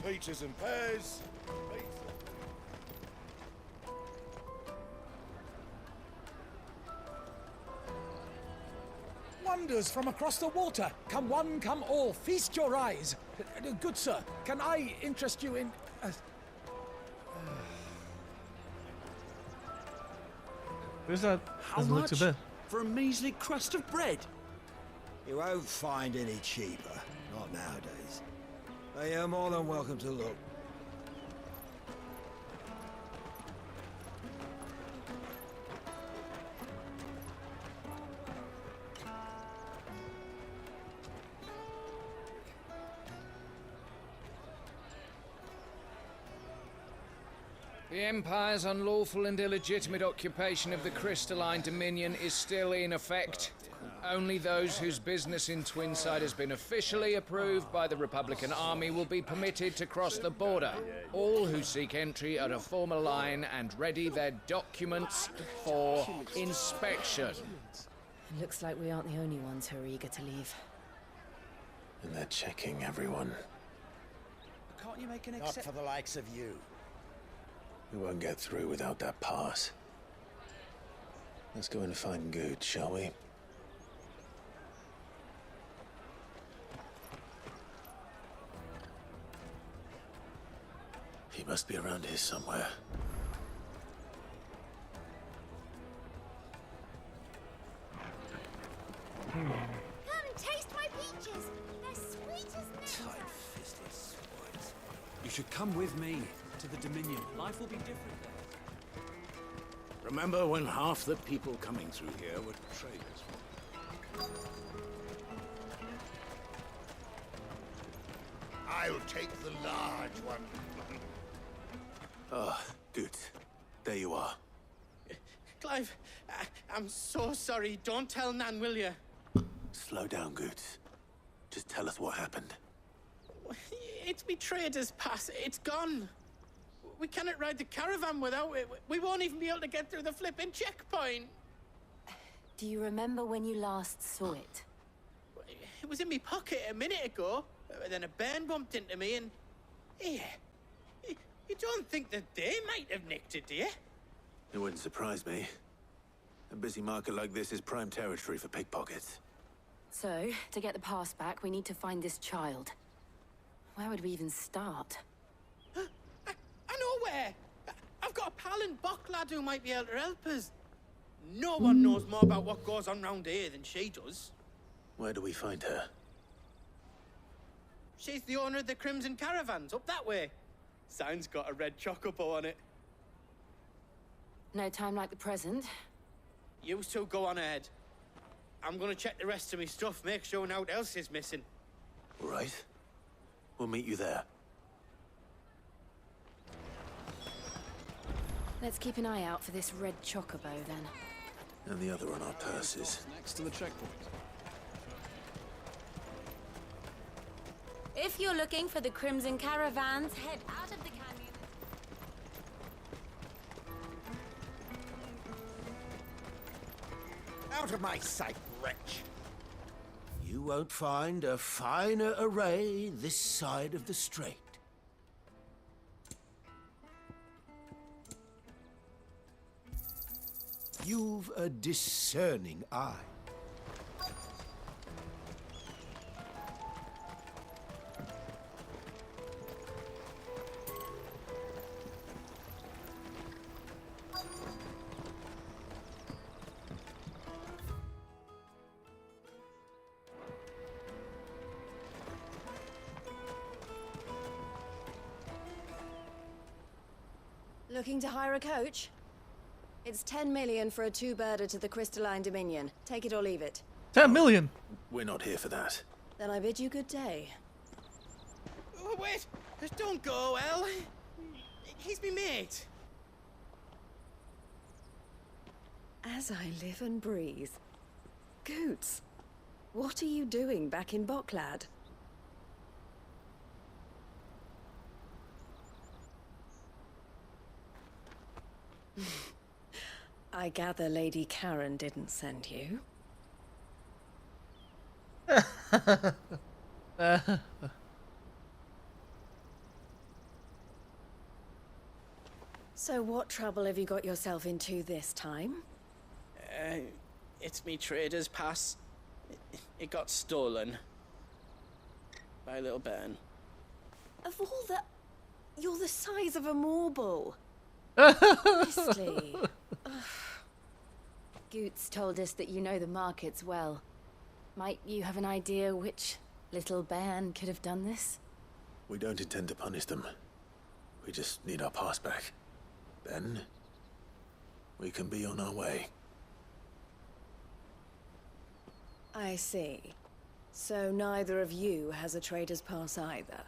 Speaker 10: Peaches and pears.
Speaker 15: Wonders from across the water. Come one, come all. Feast your eyes. Good sir, can I interest you in...
Speaker 1: Who's that?
Speaker 22: How
Speaker 1: Doesn't look too
Speaker 22: much
Speaker 1: bad.
Speaker 22: for a measly crust of bread?
Speaker 23: You won't find any cheaper. Not nowadays. But you're more than welcome to look.
Speaker 25: The Empire's unlawful and illegitimate occupation of the Crystalline Dominion is still in effect. Only those whose business in Twinside has been officially approved by the Republican Army will be permitted to cross the border. All who seek entry are to form a line and ready their documents for inspection.
Speaker 4: It looks like we aren't the only ones who are eager to leave.
Speaker 17: And they're checking everyone.
Speaker 8: Can't you make an
Speaker 23: Not
Speaker 8: exception?
Speaker 23: for the likes of you.
Speaker 17: We won't get through without that pass. Let's go and find Good, shall we? He must be around here somewhere.
Speaker 16: Come and taste my peaches. They're sweet as nectar.
Speaker 18: Tight-fisted swines. You should come with me to the Dominion. Life will be different there.
Speaker 6: Remember when half the people coming through here were traders?
Speaker 7: I'll take the large one.
Speaker 2: Ah, good. There you are.
Speaker 26: Clive, I'm so sorry. Don't tell Nan, will you?
Speaker 2: Slow down, Goots. Just tell us what happened.
Speaker 26: It's me trader's pass. It's gone. We cannot ride the caravan without it. We won't even be able to get through the flipping checkpoint.
Speaker 4: Do you remember when you last saw it?
Speaker 26: It was in my pocket a minute ago. Then a bairn bumped into me and... Here. You don't think that they might have nicked it, do you?
Speaker 2: It wouldn't surprise me. A busy market like this is prime territory for pickpockets.
Speaker 4: So, to get the pass back, we need to find this child. Where would we even start?
Speaker 26: I know where! I've got a pal in Bocklad who might be able to help us. No one knows more about what goes on round here than she does.
Speaker 2: Where do we find her?
Speaker 26: She's the owner of the Crimson Caravans, up that way. Sign's got a red chocobo on it.
Speaker 4: No time like the present.
Speaker 26: You two go on ahead. I'm gonna check the rest of my stuff, make sure nothing else is missing.
Speaker 2: All right. We'll meet you there.
Speaker 4: Let's keep an eye out for this red chocobo, then.
Speaker 2: And the other on our purses.
Speaker 18: Next to the checkpoint.
Speaker 21: If you're looking for the Crimson Caravans, head out of the canyon.
Speaker 8: Out of my sight, wretch! You won't find a finer array this side of the strait. You've a discerning eye.
Speaker 9: Looking to hire a coach? It's 10 million for a two-birder to the Crystalline Dominion. Take it or leave it.
Speaker 1: 10 million!
Speaker 2: We're not here for that.
Speaker 9: Then I bid you good day.
Speaker 26: Oh, wait! Don't go, El. He's me mate.
Speaker 9: As I live and breathe. Goots, what are you doing back in Bocklad? I gather Lady Karen didn't send you. So what trouble have you got yourself into this time?
Speaker 26: It's me trader's pass. It got stolen. By a little bairn.
Speaker 9: Of all the... You're the size of a marble. Honestly.
Speaker 4: Goots told us that you know the markets well. Might you have an idea which little bairn could have done this?
Speaker 2: We don't intend to punish them. We just need our pass back. Then, we can be on our way.
Speaker 9: I see. So neither of you has a trader's pass either.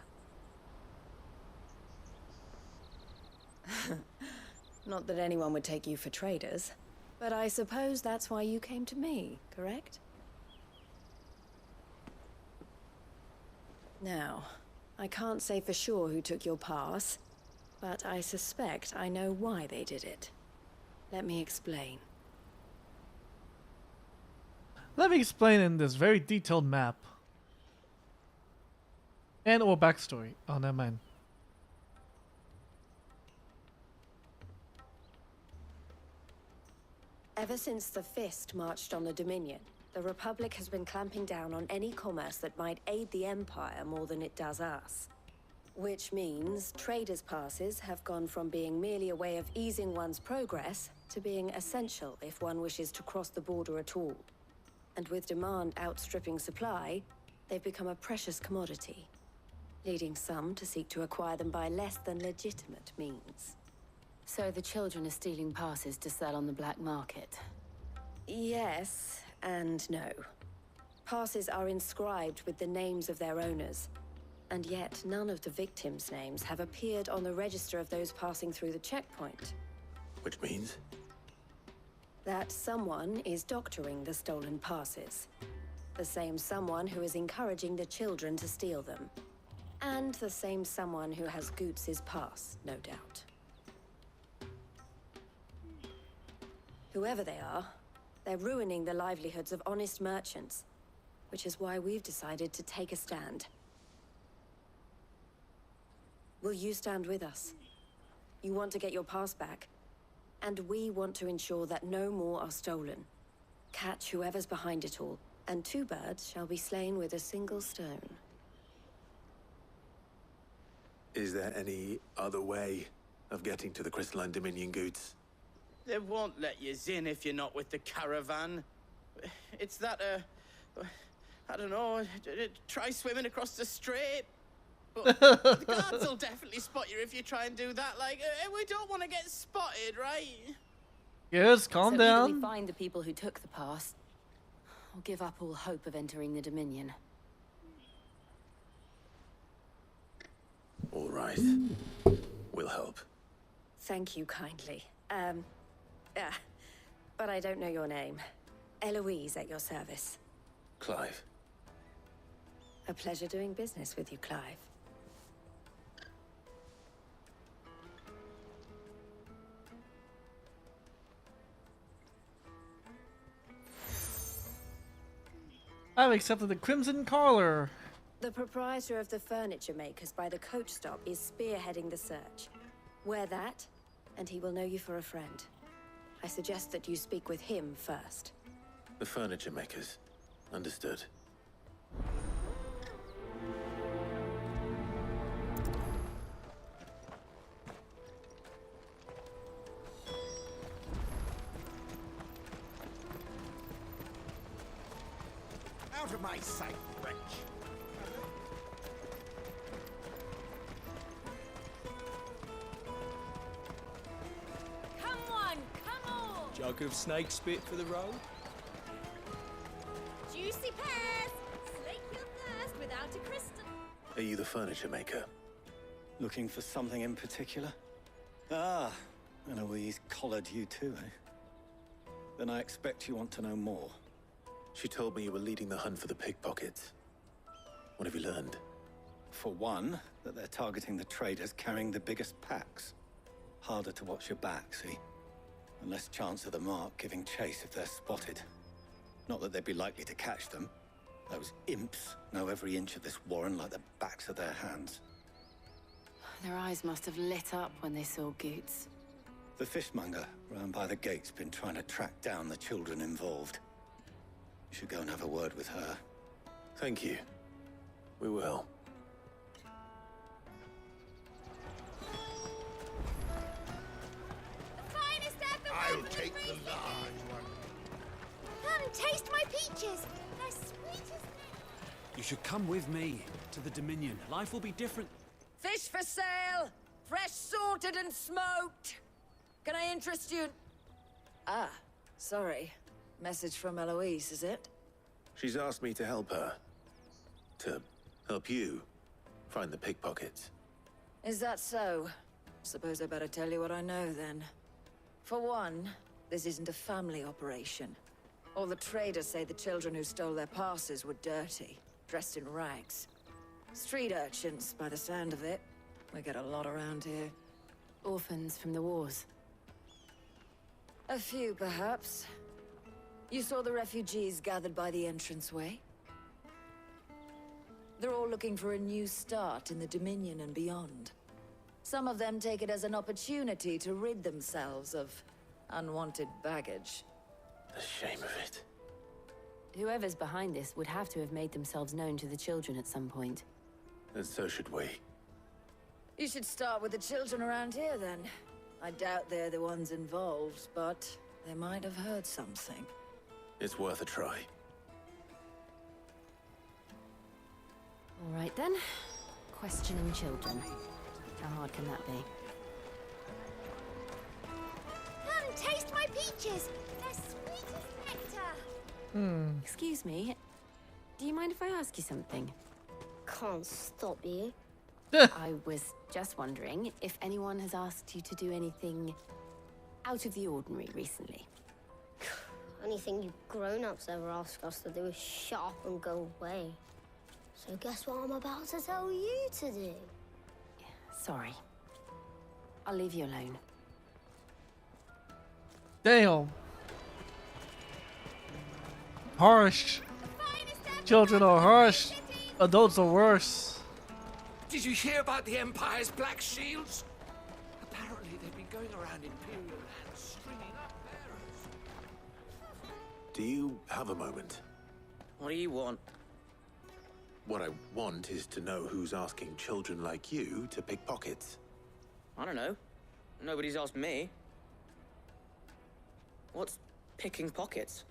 Speaker 9: Not that anyone would take you for traders, but I suppose that's why you came to me, correct? Now, I can't say for sure who took your pass, but I suspect I know why they did it. Let me explain.
Speaker 1: Let me explain in this very detailed map. And or backstory. Oh, never mind.
Speaker 9: Ever since the Fist marched on the Dominion, the Republic has been clamping down on any commerce that might aid the Empire more than it does us. Which means traders' passes have gone from being merely a way of easing one's progress to being essential if one wishes to cross the border at all. And with demand outstripping supply, they've become a precious commodity, leading some to seek to acquire them by less than legitimate means.
Speaker 4: So the children are stealing passes to sell on the black market?
Speaker 9: Yes and no. Passes are inscribed with the names of their owners, and yet none of the victims' names have appeared on the register of those passing through the checkpoint.
Speaker 2: Which means?
Speaker 9: That someone is doctoring the stolen passes. The same someone who is encouraging the children to steal them. And the same someone who has Goots' pass, no doubt. Whoever they are,
Speaker 5: They're ruining the livelihoods of honest merchants, which is why we've decided to take a stand. Will you stand with us? You want to get your pass back, and we want to ensure that no more are stolen. Catch whoever's behind it all, and 2 birds shall be slain with a single stone.
Speaker 2: Is there any other way of getting to the Crystalline Dominion goods?
Speaker 26: They won't let you in if you're not with the caravan. It's that, I don't know, try swimming across the strait. But the guards will definitely spot you if you try and do that. Like, we don't want to get spotted, right?
Speaker 1: Yes, calm
Speaker 5: So
Speaker 1: down.
Speaker 5: either we find the people who took the pass, or give up all hope of entering the Dominion.
Speaker 2: All right. We'll help.
Speaker 5: Thank you kindly. But I don't know your name. Eloise at your service.
Speaker 2: Clive.
Speaker 5: A pleasure doing business with you, Clive.
Speaker 1: I've accepted the Crimson Collar.
Speaker 5: The proprietor of the furniture makers by the coach stop is spearheading the search. Wear that, and he will know you for a friend. I suggest that you speak with him first.
Speaker 2: The furniture makers. Understood.
Speaker 10: Out of my sight, wretch!
Speaker 13: Come on, come on!
Speaker 18: Jug of snake spit for the road?
Speaker 13: Juicy pears! Slake your thirst without a crystal.
Speaker 2: Are you the furniture maker?
Speaker 11: Looking for something in particular? Ah, Eloise collared you too, eh? Then I expect you want to know more.
Speaker 2: She told me you were leading the hunt for the pickpockets. What have you learned?
Speaker 11: For one, that they're targeting the traders carrying the biggest packs. Harder to watch your back, see? And less chance of the mark giving chase if they're spotted. Not that they'd be likely to catch them. Those imps know every inch of this warren like the backs of their hands.
Speaker 5: Their eyes must have lit up when they saw Goots.
Speaker 11: The fishmonger round by the gate's been trying to track down the children involved. You should go and have a word with her.
Speaker 2: Thank you. We will.
Speaker 13: The finest apple
Speaker 14: I'll take the large one.
Speaker 16: Come and taste my peaches. They're sweet as
Speaker 22: You should come with me to the Dominion. Life will be different.
Speaker 12: Fish for sale! Fresh sorted and smoked! Can I interest you? Ah, sorry. Message from Eloise, is it?
Speaker 2: She's asked me to help her. To help you find the pickpockets.
Speaker 12: Is that so? Suppose I better tell you what I know, then. For one, this isn't a family operation. All the traders say the children who stole their passes were dirty, dressed in rags. Street urchins, by the sound of it. We get a lot around here.
Speaker 5: Orphans from the wars.
Speaker 12: A few, perhaps. You saw the refugees gathered by the entranceway? They're all looking for a new start in the Dominion and beyond. Some of them take it as an opportunity to rid themselves of unwanted baggage.
Speaker 2: The shame of it.
Speaker 5: Whoever's behind this would have to have made themselves known to the children at some point.
Speaker 2: And so should we.
Speaker 12: You should start with the children around here, then. I doubt they're the ones involved, but they might have heard something.
Speaker 2: It's worth a try.
Speaker 5: All right, then. Questioning children. How hard can that be?
Speaker 16: Come and taste my peaches. They're sweet as nectar.
Speaker 5: Excuse me. Do you mind if I ask you something?
Speaker 16: Can't stop you.
Speaker 5: I was just wondering if anyone has asked you to do anything out of the ordinary recently.
Speaker 16: Anything you grown-ups ever ask us to do is shut up and go away. So guess what I'm about to tell you to do?
Speaker 5: Sorry. I'll leave you alone.
Speaker 1: Damn. harsh. Children are harsh. Adults are worse.
Speaker 22: Did you hear about the Empire's Black Shields? Apparently they've been going around Imperial lands stringing up bearers.
Speaker 2: Do you have a moment?
Speaker 3: What do you want?
Speaker 2: What I want is to know who's asking children like you to pick pockets.
Speaker 3: I don't know. Nobody's asked me. What's picking pockets?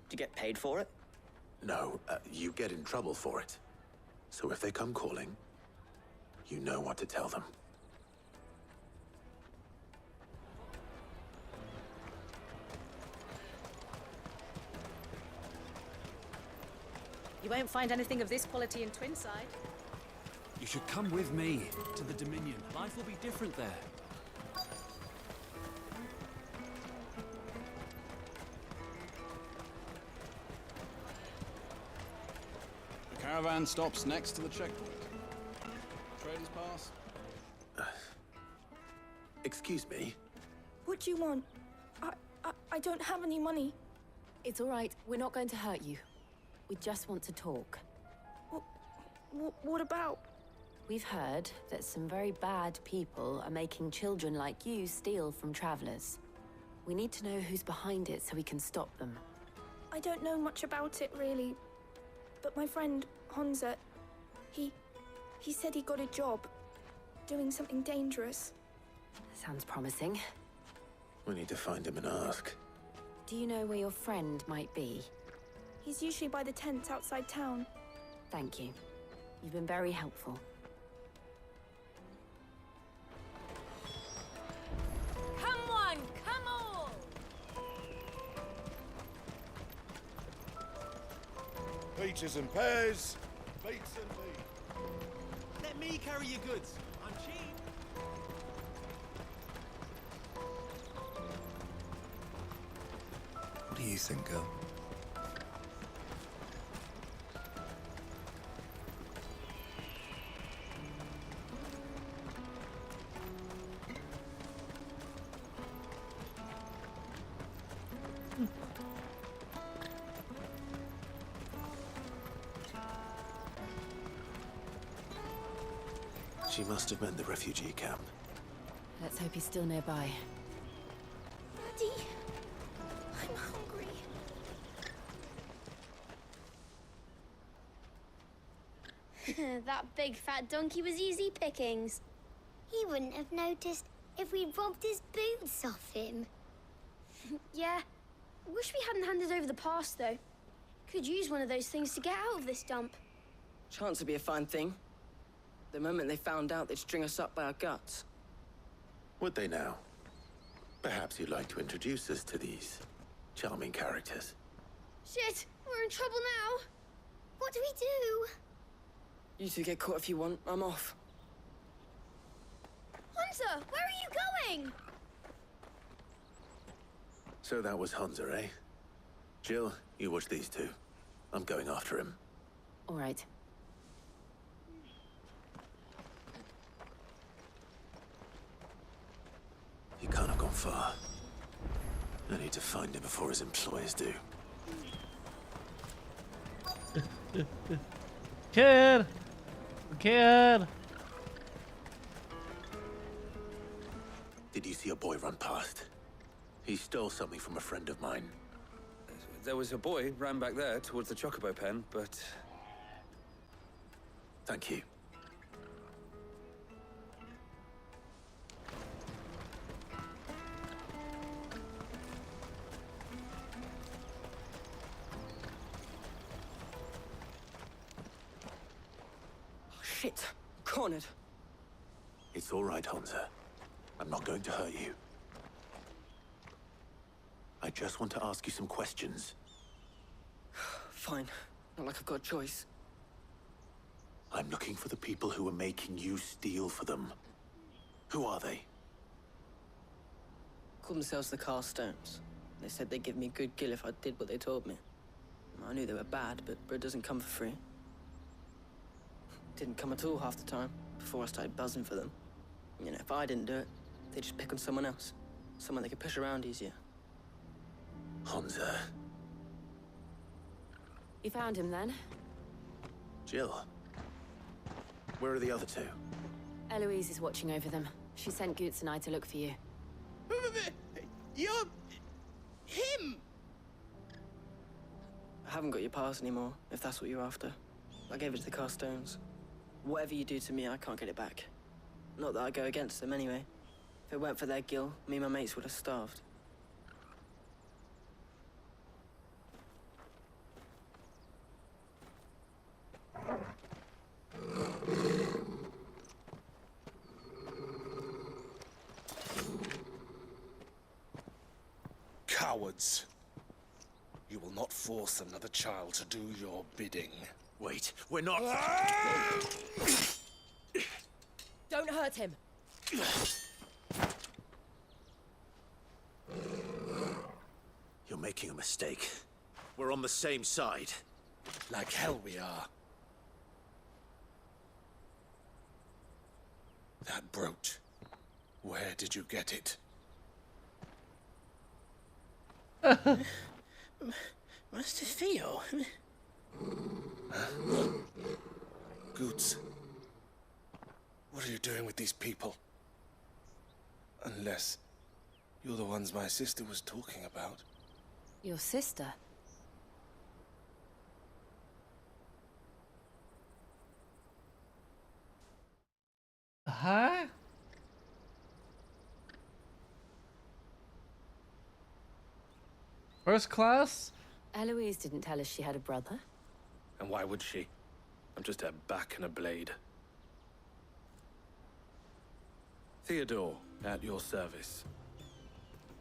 Speaker 3: Do you get paid for it?
Speaker 2: No, you get in trouble for it. So if they come calling, you know what to tell them.
Speaker 15: You won't find anything of this quality in Twinside.
Speaker 22: You should come with me to the Dominion. Life will be different there.
Speaker 19: The caravan stops next to the checkpoint. Traders pass.
Speaker 2: Excuse me?
Speaker 20: What do you want? I don't have any money.
Speaker 4: It's all right. We're not going to hurt you. We just want to talk.
Speaker 20: What about?
Speaker 4: We've heard that some very bad people are making children like you steal from travelers. We need to know who's behind it so we can stop them.
Speaker 20: I don't know much about it, really. But my friend, Honza, he said he got a job doing something dangerous.
Speaker 4: Sounds promising.
Speaker 2: We need to find him and ask.
Speaker 4: Do you know where your friend might be?
Speaker 20: He's usually by the tents outside town.
Speaker 4: Thank you. You've been very helpful.
Speaker 20: Come on, come on!
Speaker 10: Peaches and pears, beets and beef.
Speaker 22: Let me carry your goods. I'm cheap.
Speaker 24: What do you think, girl?
Speaker 2: She must have meant the refugee camp.
Speaker 4: Let's hope he's still nearby.
Speaker 20: Daddy, I'm hungry.
Speaker 16: That big fat donkey was easy pickings. He wouldn't have noticed if we'd robbed his boots off him.
Speaker 25: Yeah. Wish we hadn't handed over the pass, though. Could use one of those things to get out of this dump.
Speaker 3: Chance would be a fine thing. The moment they found out, they'd string us up by our guts.
Speaker 2: Would they now? Perhaps you'd like to introduce us to these charming characters.
Speaker 25: Shit, we're in trouble now.
Speaker 16: What do we do?
Speaker 3: You two get caught if you want. I'm off.
Speaker 25: Hunter, where are you going?
Speaker 2: So that was Hunter, eh? Jill, you watch these two. I'm going after him.
Speaker 4: All right.
Speaker 2: He can't have gone far. I need to find him before his employers do.
Speaker 1: Kid! Kid!
Speaker 2: Did you see a boy run past? He stole something from a friend of mine.
Speaker 27: There was a boy ran back there towards the Chocobo pen, but...
Speaker 2: Thank you.
Speaker 3: Shit! Cornered!
Speaker 2: It's all right, Hunter. I'm not going to hurt you. I just want to ask you some questions.
Speaker 3: Fine. Not like I've got a choice.
Speaker 2: I'm looking for the people who are making you steal for them. Who are they?
Speaker 3: Call themselves the Carstones. They said they'd give me a good gill if I did what they told me. I knew they were bad, but bread doesn't come for free. Didn't come at all half the time, before I started buzzing for them. You know, if I didn't do it, they'd just pick on someone else. Someone they could push around easier.
Speaker 2: Hunter.
Speaker 5: You found him then?
Speaker 2: Jill. Where are the other two?
Speaker 5: Eloise is watching over them. She sent Goots and I to look for you.
Speaker 26: You're... him!
Speaker 3: I haven't got your pass anymore, if that's what you're after. I gave it to the Carstones. Whatever you do to me, I can't get it back. Not that I go against them anyway. If it weren't for their gil, me and my mates would have starved.
Speaker 18: Cowards. You will not force another child to do your bidding.
Speaker 2: Wait, we're not...
Speaker 15: Don't hurt him.
Speaker 2: You're making a mistake. We're on the same side.
Speaker 18: Like hell we are. That brooch. Where did you get it?
Speaker 26: Master Theo.
Speaker 18: Goots. What are you doing with these people? Unless you're the ones my sister was talking about.
Speaker 5: Your sister?
Speaker 1: Huh? First class?
Speaker 5: Eloise didn't tell us she had a brother.
Speaker 11: And why would she? I'm just her back and a blade. Theodore, at your service.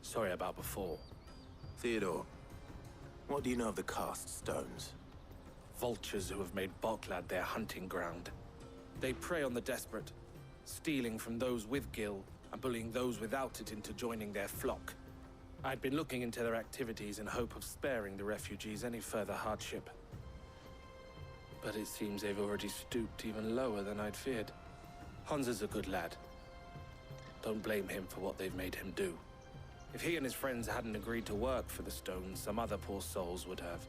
Speaker 11: Sorry about before.
Speaker 2: Theodore, what do you know of the cast stones?
Speaker 11: Vultures who have made Boklad their hunting ground. They prey on the desperate, stealing from those with gil and bullying those without it into joining their flock. I'd been looking into their activities in hope of sparing the refugees any further hardship. But it seems they've already stooped even lower than I'd feared. Hans is a good lad. Don't blame him for what they've made him do. If he and his friends hadn't agreed to work for the stones, some other poor souls would have.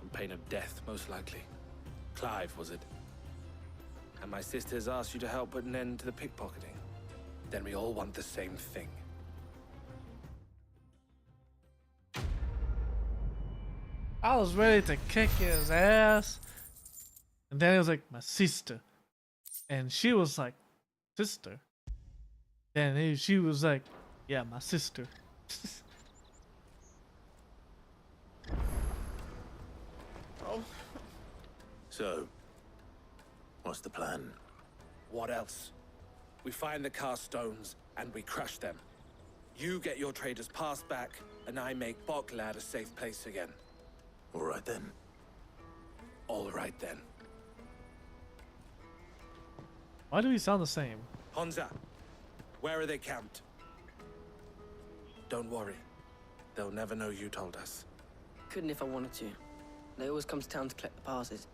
Speaker 11: On pain of death, most likely. Clive, was it? And my sisters asked you to help put an end to the pickpocketing. Then we all want the same thing.
Speaker 1: I was ready to kick his ass. And then he was like, my sister. And she was like, sister. Then she was like, yeah, my sister.
Speaker 26: Oh.
Speaker 2: So, what's the plan?
Speaker 11: What else? We find the cast stones and we crush them. You get your trader's pass back, and I make Boklad a safe place again.
Speaker 2: All right then.
Speaker 11: All right then.
Speaker 1: Why do we sound the same?
Speaker 11: Honza, where are they camped? Don't worry. They'll never know you told us.
Speaker 3: Couldn't if I wanted to. They always come to town to collect the passes.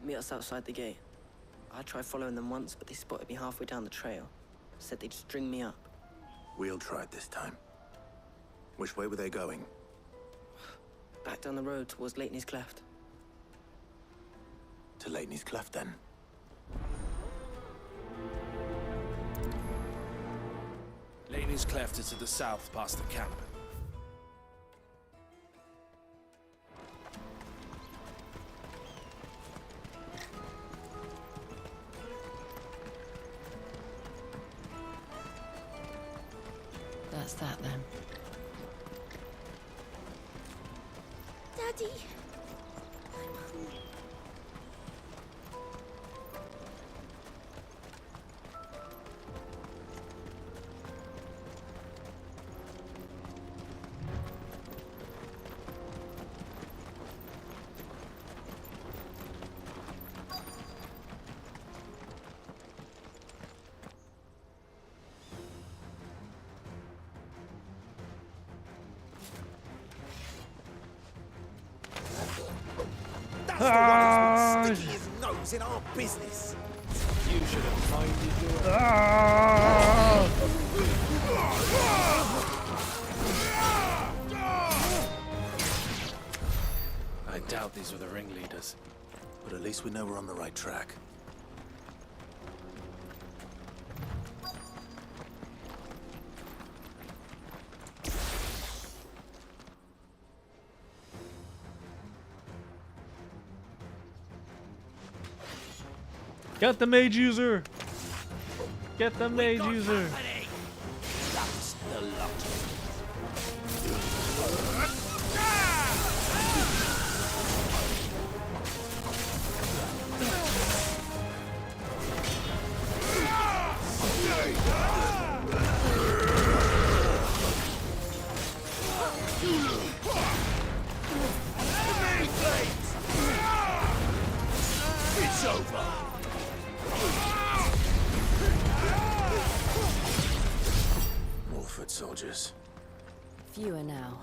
Speaker 3: Meet us outside the gate. I tried following them once, but they spotted me halfway down the trail. Said they'd string me up.
Speaker 2: We'll try it this time. Which way were they going?
Speaker 3: Back down the road towards Leighton's Cleft.
Speaker 2: To Leighton's Cleft, then.
Speaker 18: Leighton's Cleft is to the south, past the camp.
Speaker 5: That's that then.
Speaker 25: Daddy.
Speaker 10: That's the one who's been sticking his nose in our business.
Speaker 18: You should have minded your...
Speaker 11: I
Speaker 6: doubt these were the ringleaders.
Speaker 2: But at least we know we're on the right track.
Speaker 1: Get the mage user! Get the mage user!
Speaker 22: That's the lot. It's over.
Speaker 2: More foot soldiers.
Speaker 4: Fewer now.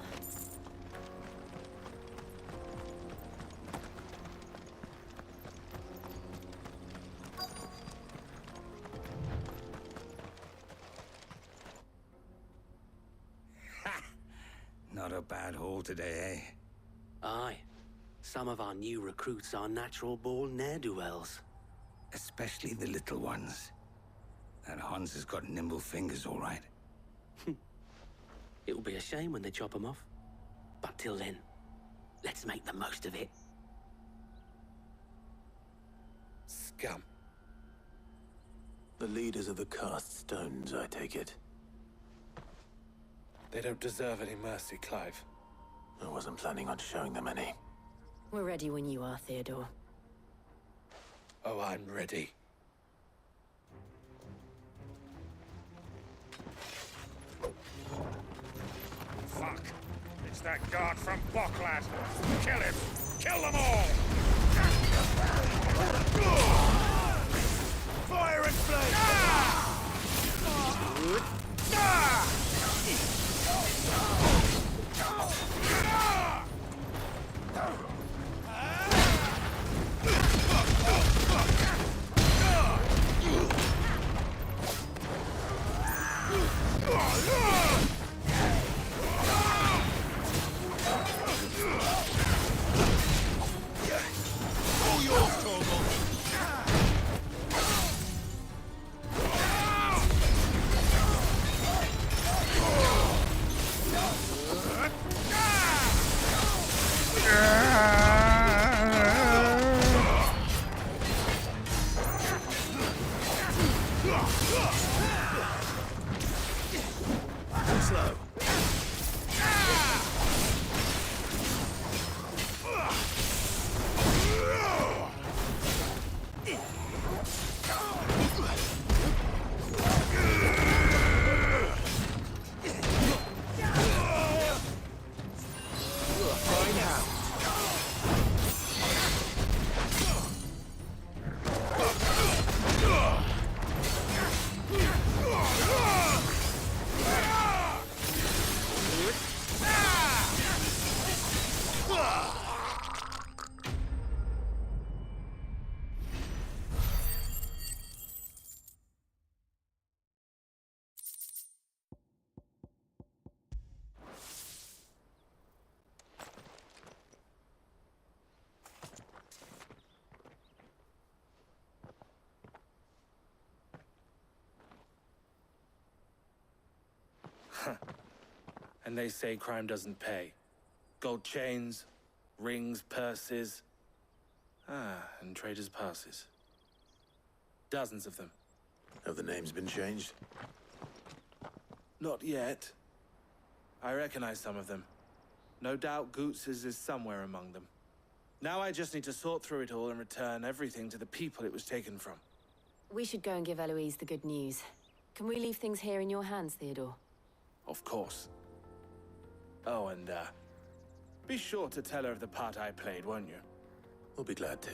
Speaker 22: Not a bad haul today, eh?
Speaker 7: Aye. Some of our new recruits are natural-born ne'er-do-wells.
Speaker 22: Especially the little ones. That Hans has got nimble fingers, all right.
Speaker 7: It'll be a shame when they chop them off. But till then, let's make the most of it.
Speaker 22: Scum.
Speaker 2: The leaders of the cast stones, I take it.
Speaker 6: They don't deserve any mercy, Clive.
Speaker 2: I wasn't planning on showing them any.
Speaker 4: We're ready when you are, Theodore.
Speaker 6: Oh, I'm ready.
Speaker 22: Fuck! It's that guard from Bocklad! Kill him! Kill them all! Fire and flame! All yours, Torgal!
Speaker 2: Slow.
Speaker 6: And they say crime doesn't pay. Gold chains, rings, purses. And traders' passes. Dozens of them.
Speaker 2: Have the names been changed?
Speaker 6: Not yet. I recognize some of them. No doubt Goots's is somewhere among them. Now I just need to sort through it all and return everything to the people it was taken from.
Speaker 4: We should go and give Eloise the good news. Can we leave things here in your hands, Theodore?
Speaker 6: Of course. Oh, and, be sure to tell her of the part I played, won't you?
Speaker 2: We'll be glad to.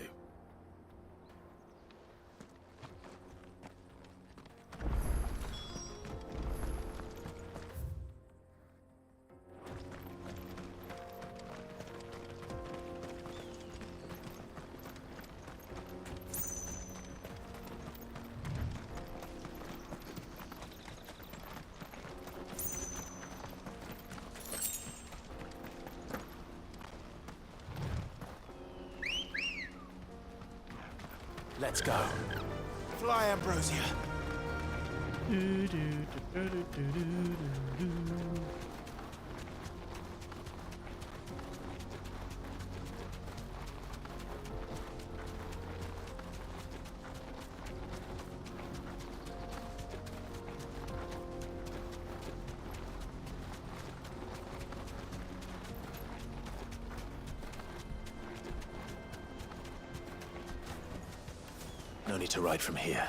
Speaker 22: Let's go. Fly, Ambrosia.
Speaker 2: No need to ride from here.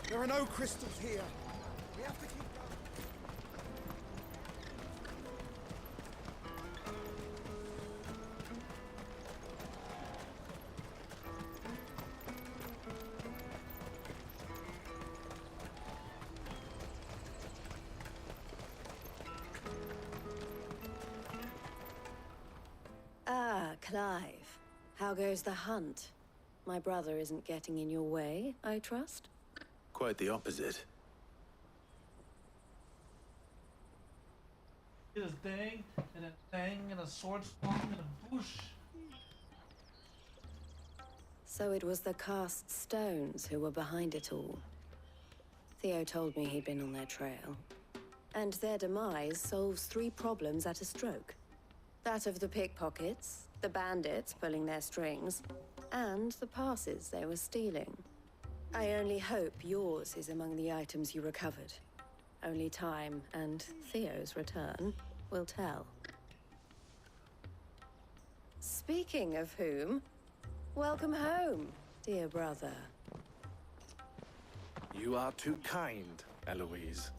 Speaker 10: There are no crystals here. We have to keep going.
Speaker 5: Ah, Clive. How goes the hunt? My brother isn't getting in your way, I trust?
Speaker 2: Quite the opposite.
Speaker 1: Get his dang, and a thing, and a sword swung, and a bush.
Speaker 5: So it was the cast stones who were behind it all. Theo told me he'd been on their trail. And their demise solves 3 problems at a stroke. That of the pickpockets, the bandits pulling their strings, and the passes they were stealing. I only hope yours is among the items you recovered. Only time and Theo's return will tell. Speaking of whom, welcome home, dear brother.
Speaker 6: You are too kind, Eloise.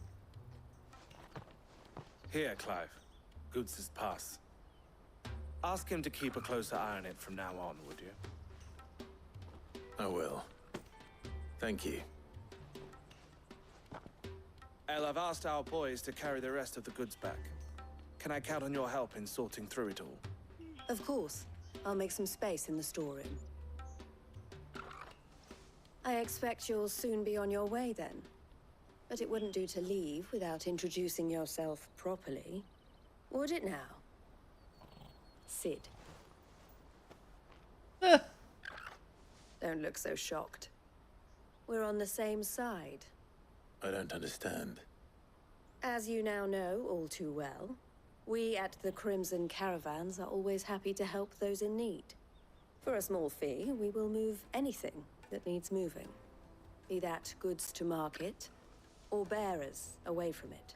Speaker 6: Here, Clive. Goods' pass. Ask him to keep a closer eye on it from now on, would you?
Speaker 2: I will. Thank you.
Speaker 6: El, I've asked our boys to carry the rest of the goods back. Can I count on your help in sorting through it all?
Speaker 5: Of course. I'll make some space in the storeroom. I expect you'll soon be on your way then. But it wouldn't do to leave without introducing yourself properly. Would it now? Sid. Don't look so shocked. We're on the same side.
Speaker 2: I don't understand.
Speaker 5: As you now know all too well, we at the Crimson Caravans are always happy to help those in need. For a small fee, we will move anything that needs moving. Be that goods to market, or bearers away from it.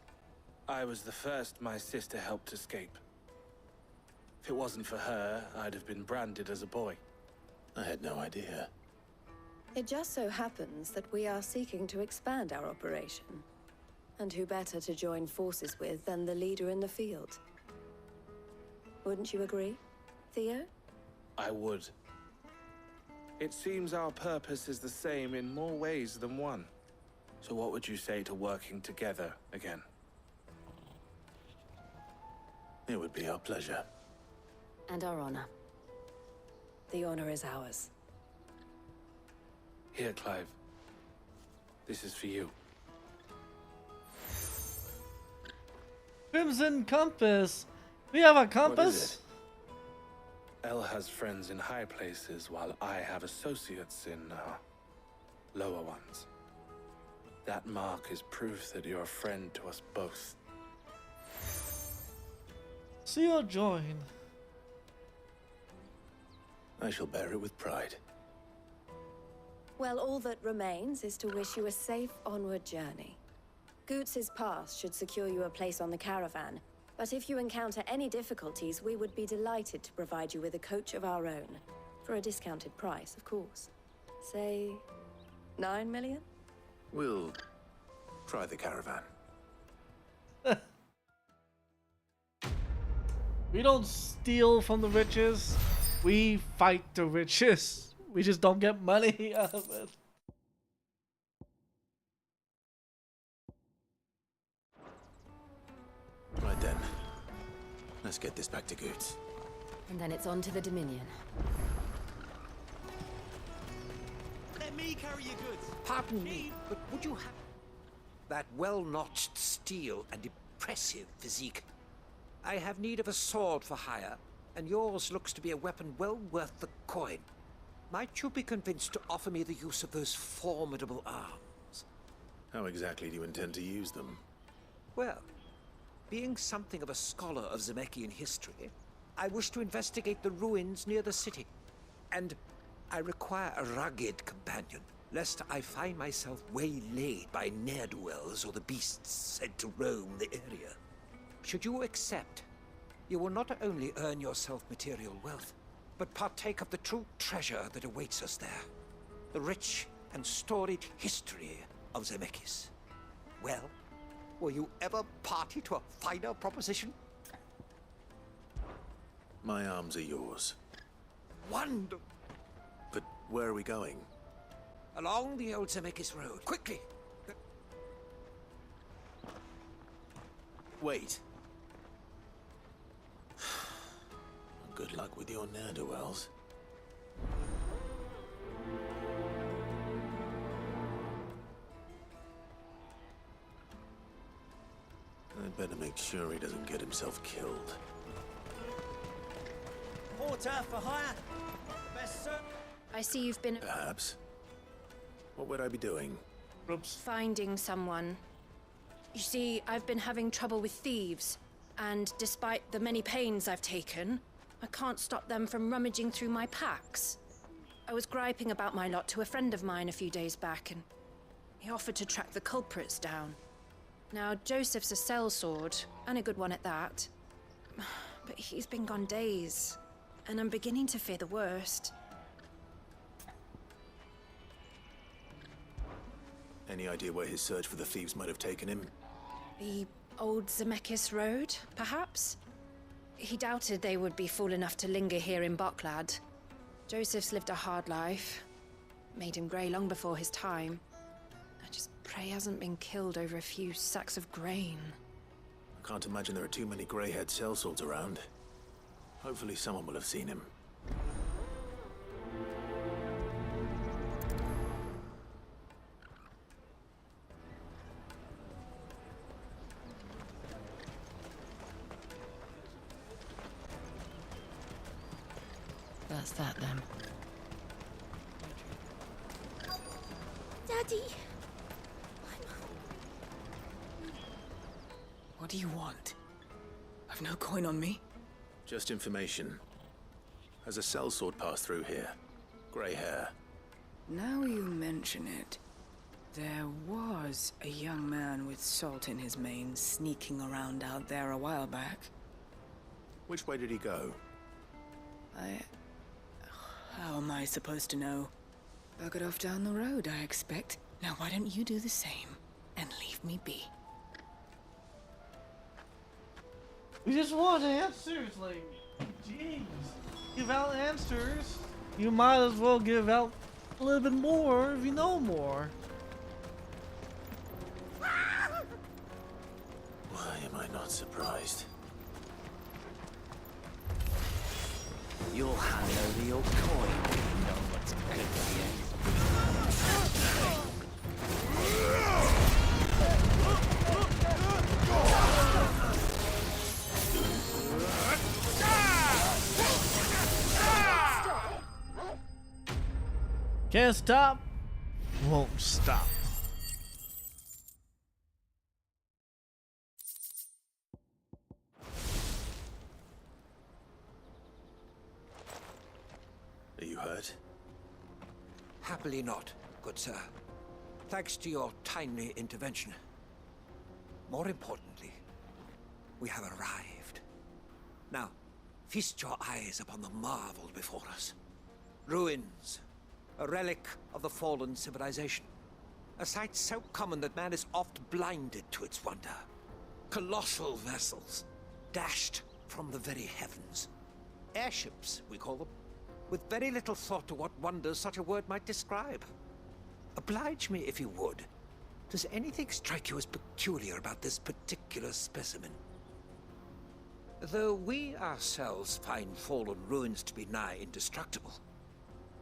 Speaker 6: I was the first my sister helped escape. If it wasn't for her, I'd have been branded as a boy.
Speaker 2: I had no idea.
Speaker 5: It just so happens that we are seeking to expand our operation. And who better to join forces with than the leader in the field? Wouldn't you agree, Theo?
Speaker 6: I would. It seems our purpose is the same in more ways than one. So what would you say to working together again?
Speaker 2: It would be our pleasure.
Speaker 5: And our honor. The honor is ours.
Speaker 6: Here, Clive. This is for you.
Speaker 1: Crimson Compass. We have a compass.
Speaker 2: What is it?
Speaker 6: El has friends in high places, while I have associates in, lower ones. That mark is proof that you're a friend to us both.
Speaker 1: See your join.
Speaker 2: I shall bear it with pride.
Speaker 5: Well, all that remains is to wish you a safe onward journey. Goots' pass should secure you a place on the caravan, but if you encounter any difficulties, we would be delighted to provide you with a coach of our own. For a discounted price, of course. Say, 9 million?
Speaker 2: We'll try the caravan.
Speaker 1: We don't steal from the riches. We fight the riches. We just don't get money out of it.
Speaker 2: Right then. Let's get this back to Goots.
Speaker 4: And then it's on to the Dominion.
Speaker 8: Let me carry your goods.
Speaker 22: Pardon me, but would you have that well-notched steel and impressive physique? I have need of a sword for hire.
Speaker 9: and yours looks to be a weapon well worth the coin. Might you be convinced to offer me the use of those formidable arms?
Speaker 2: How exactly do you intend to use them?
Speaker 9: Well, being something of a scholar of Zemeckis history, I wish to investigate the ruins near the city. And I require a rugged companion, lest I find myself waylaid by ne'er-do-wells or the beasts said to roam the area. Should you accept, you will not only earn yourself material wealth, but partake of the true treasure that awaits us there. The rich and storied history of Zemeckis. Well, were you ever party to a finer proposition?
Speaker 2: My arms are yours.
Speaker 9: Wonderful!
Speaker 2: But where are we going?
Speaker 9: Along the old Zemeckis road. Quickly!
Speaker 2: Wait. Good luck with your ne'er-do-wells. I'd better make sure he doesn't get himself killed.
Speaker 8: Porter for hire. Best sir.
Speaker 13: I see you've been...
Speaker 2: Perhaps. What would I be doing?
Speaker 13: Finding someone. You see, I've been having trouble with thieves, and despite the many pains I've taken, I can't stop them from rummaging through my packs. I was griping about my lot to a friend of mine a few days back, and he offered to track the culprits down. Now, Joseph's a sellsword, and a good one at that. But he's been gone days, and I'm beginning to fear the worst.
Speaker 2: Any idea where his search for the thieves might have taken him?
Speaker 13: The old Zemeckis Road, perhaps? He doubted they would be fool enough to linger here in Boklad. Joseph's lived a hard life. Made him grey long before his time. I just pray he hasn't been killed over a few sacks of grain.
Speaker 2: I can't imagine there are too many grey-haired sellswords around. Hopefully someone will have seen him.
Speaker 4: That's that then.
Speaker 20: Daddy!
Speaker 14: What do you want? I've no coin on me.
Speaker 2: Just information. Has a sellsword passed through here? Grey hair.
Speaker 14: Now you mention it, there was a young man with salt in his mane sneaking around out there a while back.
Speaker 2: Which way did he go?
Speaker 14: How am I supposed to know? Buggered off down the road, I expect. Now why don't you do the same and leave me be?
Speaker 1: We just want answers, like, jeez. Give out answers. You might as well give out a little bit more if you know more.
Speaker 2: Why am I not surprised?
Speaker 8: You'll hand over your coin if you know what's good for you.
Speaker 1: Can't stop, won't stop.
Speaker 2: Are you hurt?
Speaker 9: Happily not, good sir. Thanks to your timely intervention. More importantly, we have arrived. Now, feast your eyes upon the marvel before us. Ruins, a relic of the fallen civilization. A sight so common that man is oft blinded to its wonder. Colossal vessels, dashed from the very heavens. Airships, we call them, with very little thought to what wonders such a word might describe. Oblige me if you would. Does anything strike you as peculiar about this particular specimen? Though we ourselves find fallen ruins to be nigh indestructible,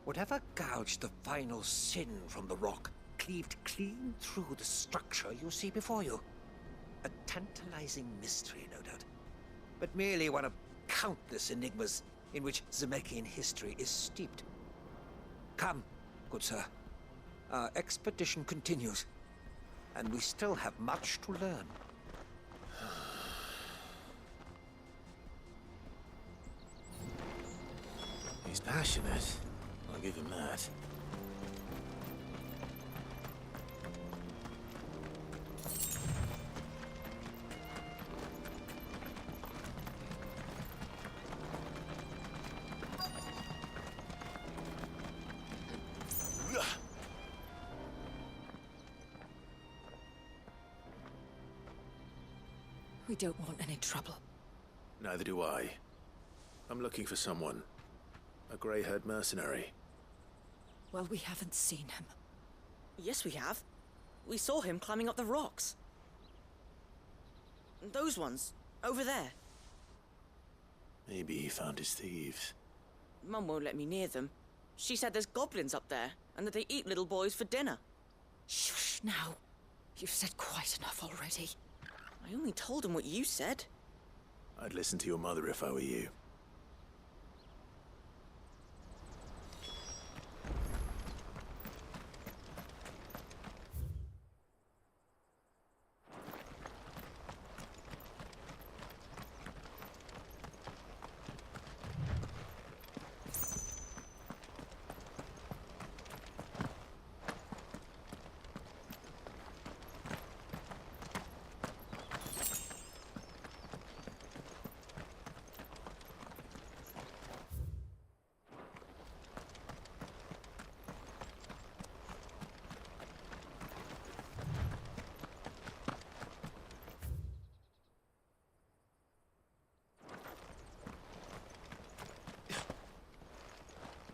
Speaker 9: whatever gouged the final sin from the rock cleaved clean through the structure you see before you. A tantalizing mystery, no doubt, but merely one of countless enigmas in which Zemeckis history is steeped. Come, good sir. Our expedition continues, and we still have much to learn.
Speaker 2: He's passionate. I'll give him that.
Speaker 15: We don't want any trouble.
Speaker 2: Neither do I. I'm looking for someone. A grey-haired mercenary.
Speaker 15: Well, we haven't seen him.
Speaker 12: Yes, we have. We saw him climbing up the rocks. Those ones, over there.
Speaker 2: Maybe he found his thieves.
Speaker 12: Mum won't let me near them. She said there's goblins up there, and that they eat little boys for dinner.
Speaker 15: Shush now. You've said quite enough already.
Speaker 12: I only told him what you said.
Speaker 2: I'd listen to your mother if I were you.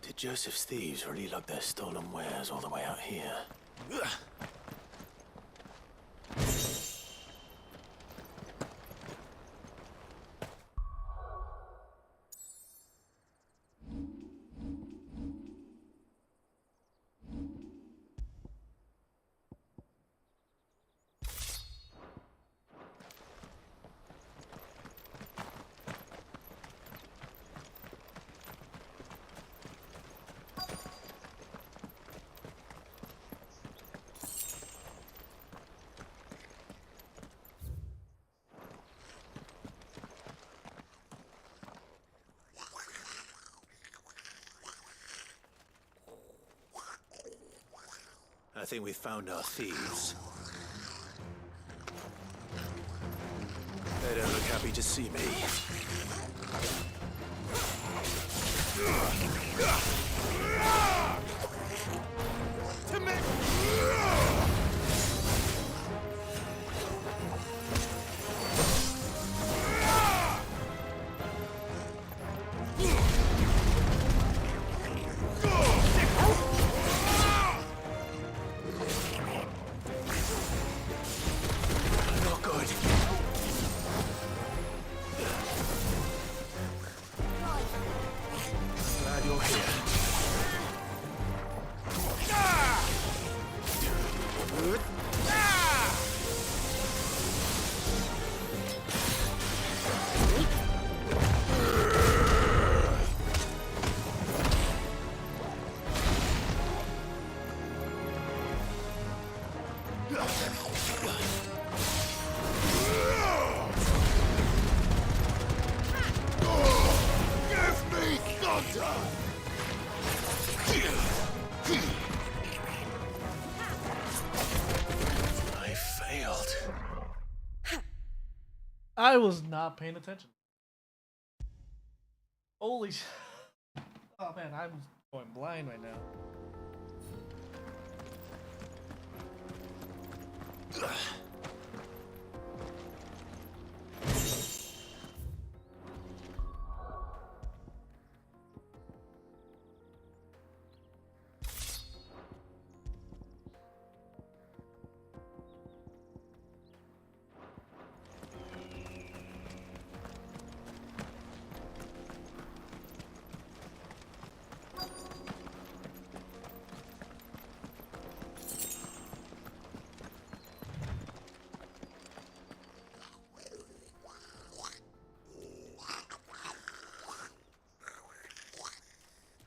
Speaker 2: Did Joseph's thieves really lug their stolen wares all the way out here? I think we've found our thieves. They don't look happy to see me. To me!
Speaker 1: I was not paying attention. Holy sh... Oh man, I'm going blind right now.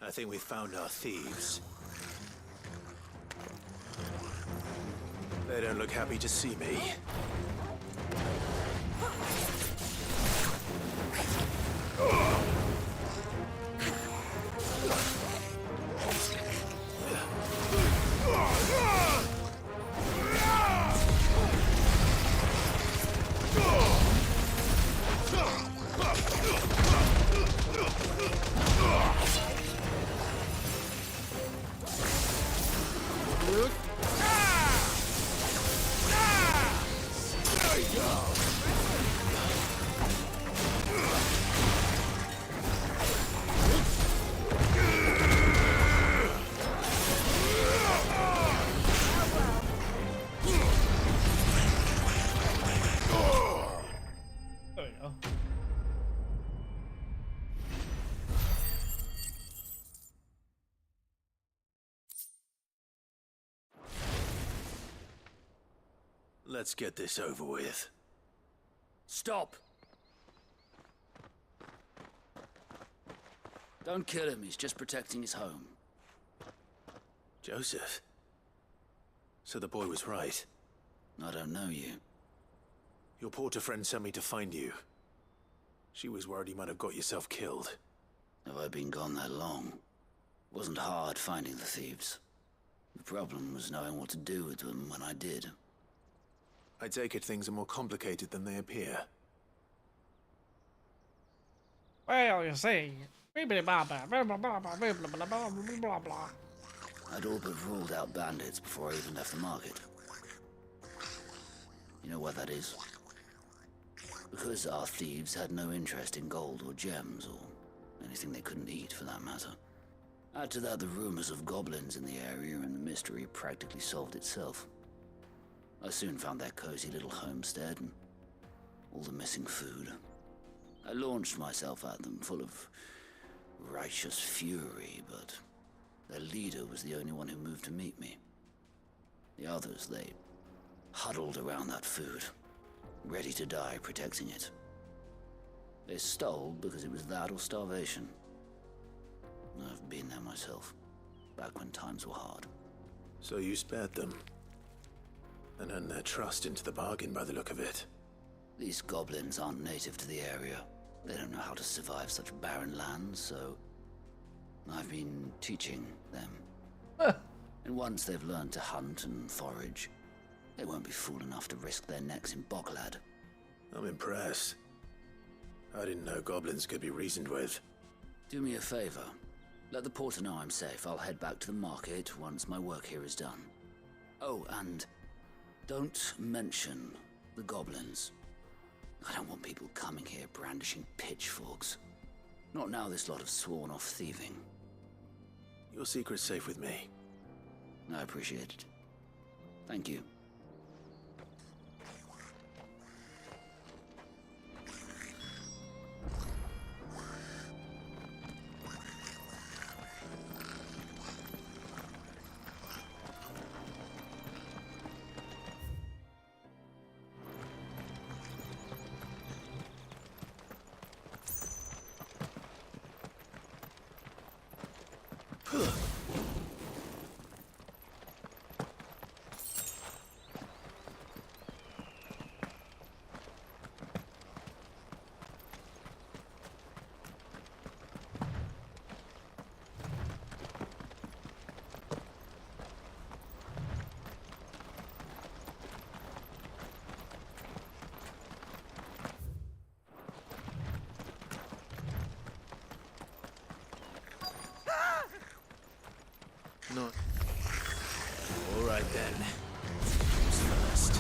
Speaker 2: I think we've found our thieves. They don't look happy to see me.
Speaker 1: There we go.
Speaker 2: Let's get this over with.
Speaker 8: Stop! Don't kill him, he's just protecting his home.
Speaker 2: Joseph? So the boy was right.
Speaker 8: I don't know you.
Speaker 2: Your porter friend sent me to find you. She was worried you might have got yourself killed.
Speaker 8: Have I been gone that long? It wasn't hard finding the thieves. The problem was knowing what to do with them when I did.
Speaker 2: I take it things are more complicated than they appear.
Speaker 1: Well, you see.
Speaker 8: I'd all but ruled out bandits before I even left the market. You know why that is? Because our thieves had no interest in gold or gems, or anything they couldn't eat for that matter. Add to that the rumors of goblins in the area, and the mystery practically solved itself. I soon found their cozy little homestead and all the missing food. I launched myself at them, full of righteous fury, but their leader was the only one who moved to meet me. The others, they huddled around that food, ready to die protecting it. They stole because it was that or starvation. I've been there myself, back when times were hard.
Speaker 2: So you spared them? And earned their trust into the bargain by the look of it.
Speaker 8: These goblins aren't native to the area. They don't know how to survive such barren lands, so I've been teaching them. And once they've learned to hunt and forage, they won't be fool enough to risk their necks in Boglad.
Speaker 2: I'm impressed. I didn't know goblins could be reasoned with.
Speaker 8: Do me a favor. Let the porter know I'm safe. I'll head back to the market once my work here is done. Oh, and don't mention the goblins. I don't want people coming here brandishing pitchforks. Not now this lot have sworn off thieving.
Speaker 2: Your secret's safe with me.
Speaker 8: I appreciate it. Thank you.
Speaker 2: No. All right then. Who's first?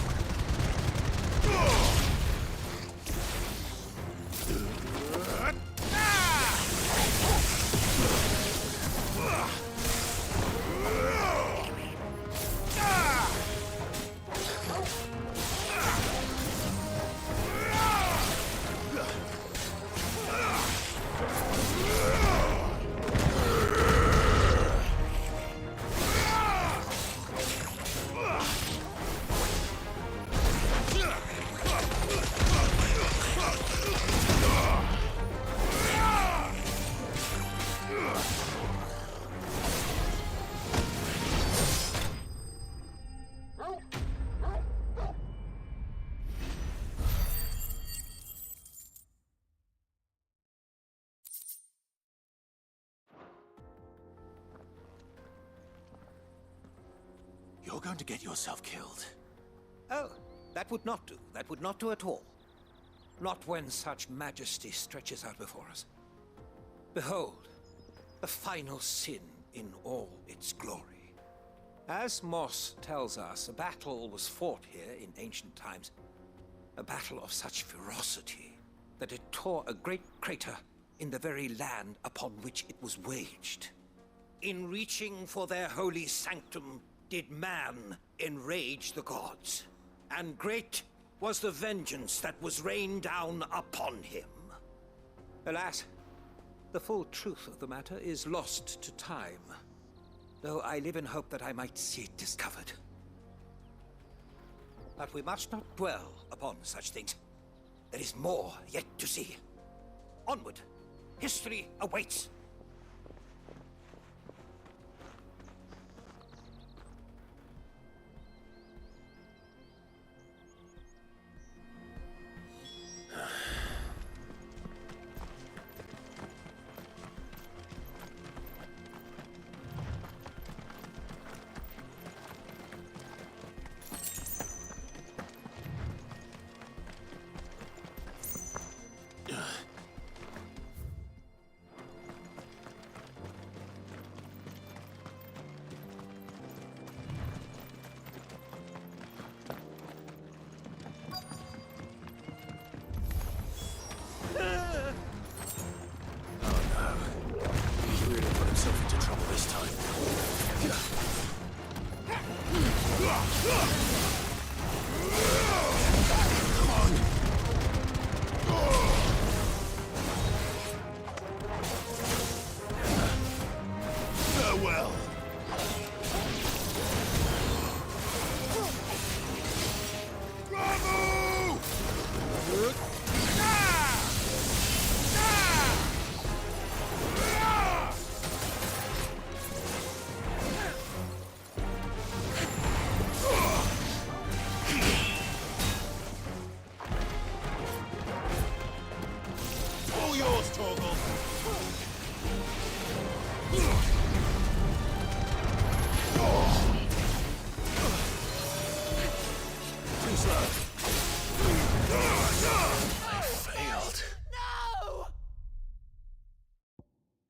Speaker 2: You're going to get yourself killed.
Speaker 9: Oh, that would not do. That would not do at all. Not when such majesty stretches out before us. Behold, the final sin in all its glory. As Moss tells us, a battle was fought here in ancient times. A battle of such ferocity that it tore a great crater in the very land upon which it was waged. In reaching for their holy sanctum, did man enrage the gods, and great was the vengeance that was rained down upon him. Alas, the full truth of the matter is lost to time, though I live in hope that I might see it discovered. But we must not dwell upon such things. There is more yet to see. Onward! History awaits!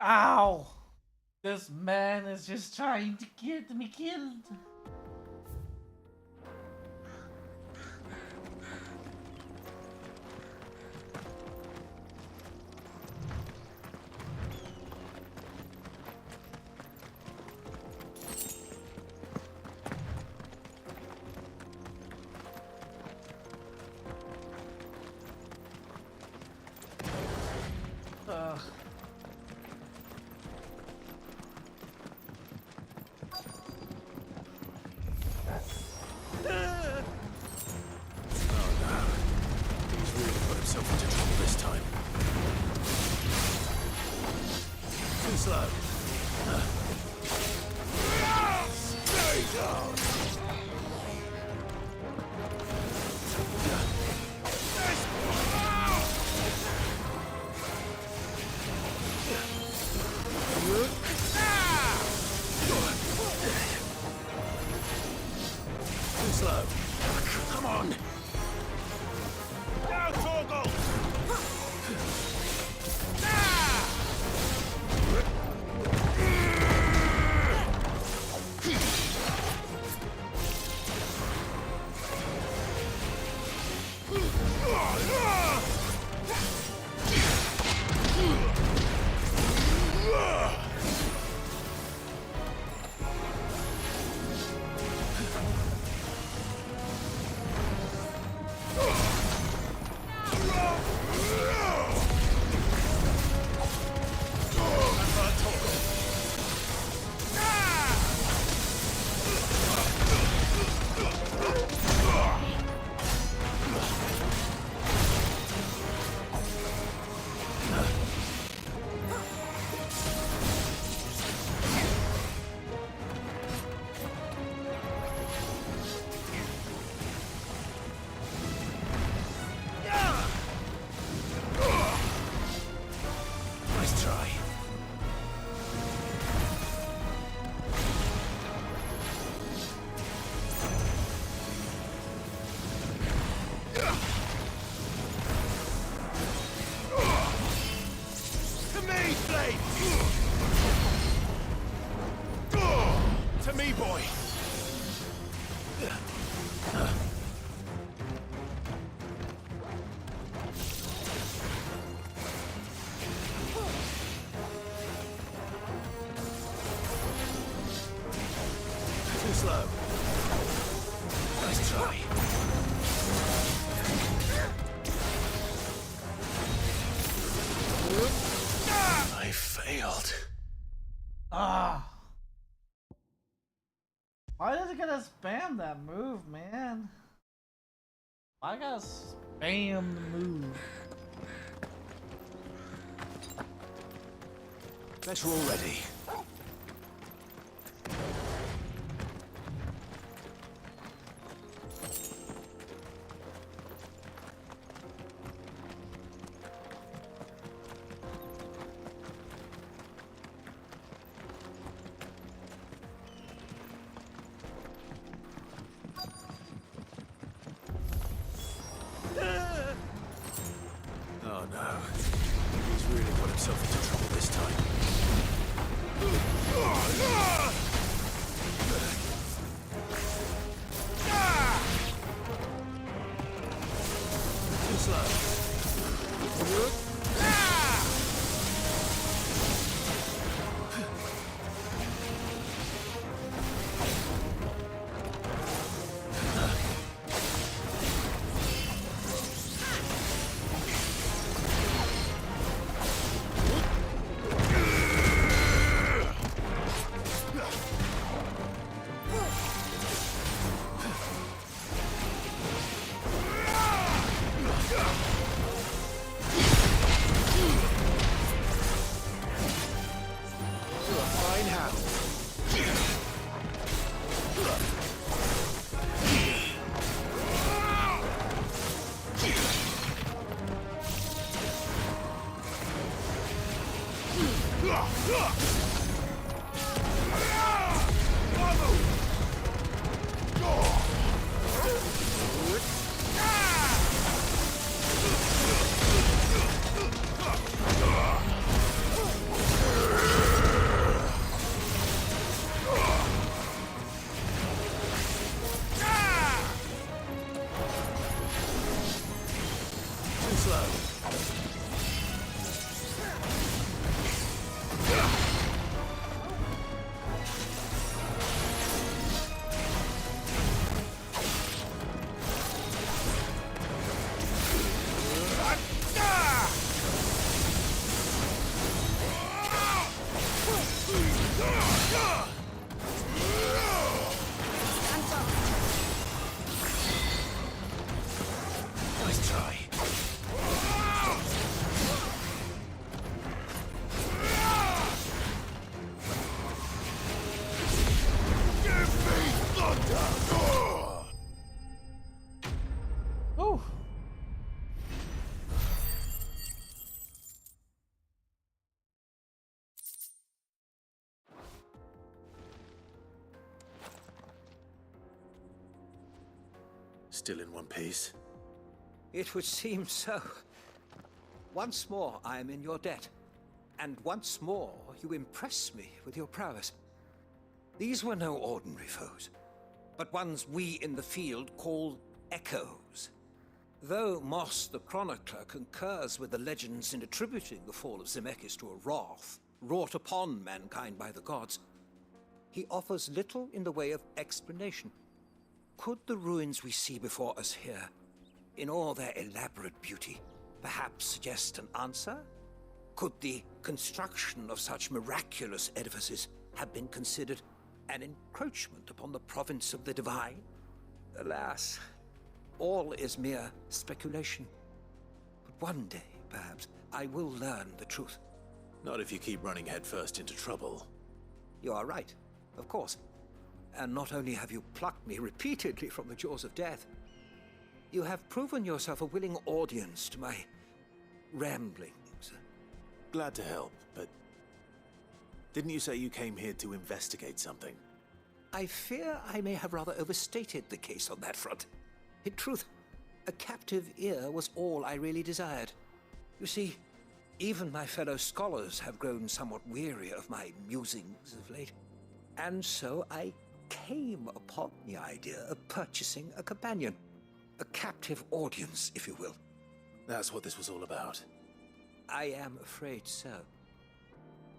Speaker 1: Ow! This man is just trying to get me killed.
Speaker 18: to me, boy!
Speaker 2: Too slow. Nice try.
Speaker 18: I failed.
Speaker 1: Ah. Why does it gotta spam that move, man? Why gotta spam the move?
Speaker 2: Bet you're all ready. Oh no. He's really got himself into trouble this time. Too slow. Nice try.
Speaker 1: Oh.
Speaker 2: Still in one piece.
Speaker 9: It would seem so. Once more I am in your debt. And once more you impress me with your prowess. These were no ordinary foes, but ones we in the field call echoes. Though Moss the Chronicler concurs with the legends in attributing the fall of Zemeckis to a wrath wrought upon mankind by the gods, he offers little in the way of explanation. Could the ruins we see before us here, in all their elaborate beauty, perhaps suggest an answer? Could the construction of such miraculous edifices have been considered an encroachment upon the province of the divine? Alas, all is mere speculation. But one day, perhaps, I will learn the truth.
Speaker 2: Not if you keep running headfirst into trouble.
Speaker 9: You are right, of course. And not only have you plucked me repeatedly from the jaws of death, you have proven yourself a willing audience to my ramblings.
Speaker 2: Glad to help, but didn't you say you came here to investigate something?
Speaker 9: I fear I may have rather overstated the case on that front. In truth, a captive ear was all I really desired. You see, even my fellow scholars have grown somewhat weary of my musings of late. And so I came upon the idea of purchasing a companion. A captive audience, if you will.
Speaker 2: That's what this was all about.
Speaker 9: I am afraid so.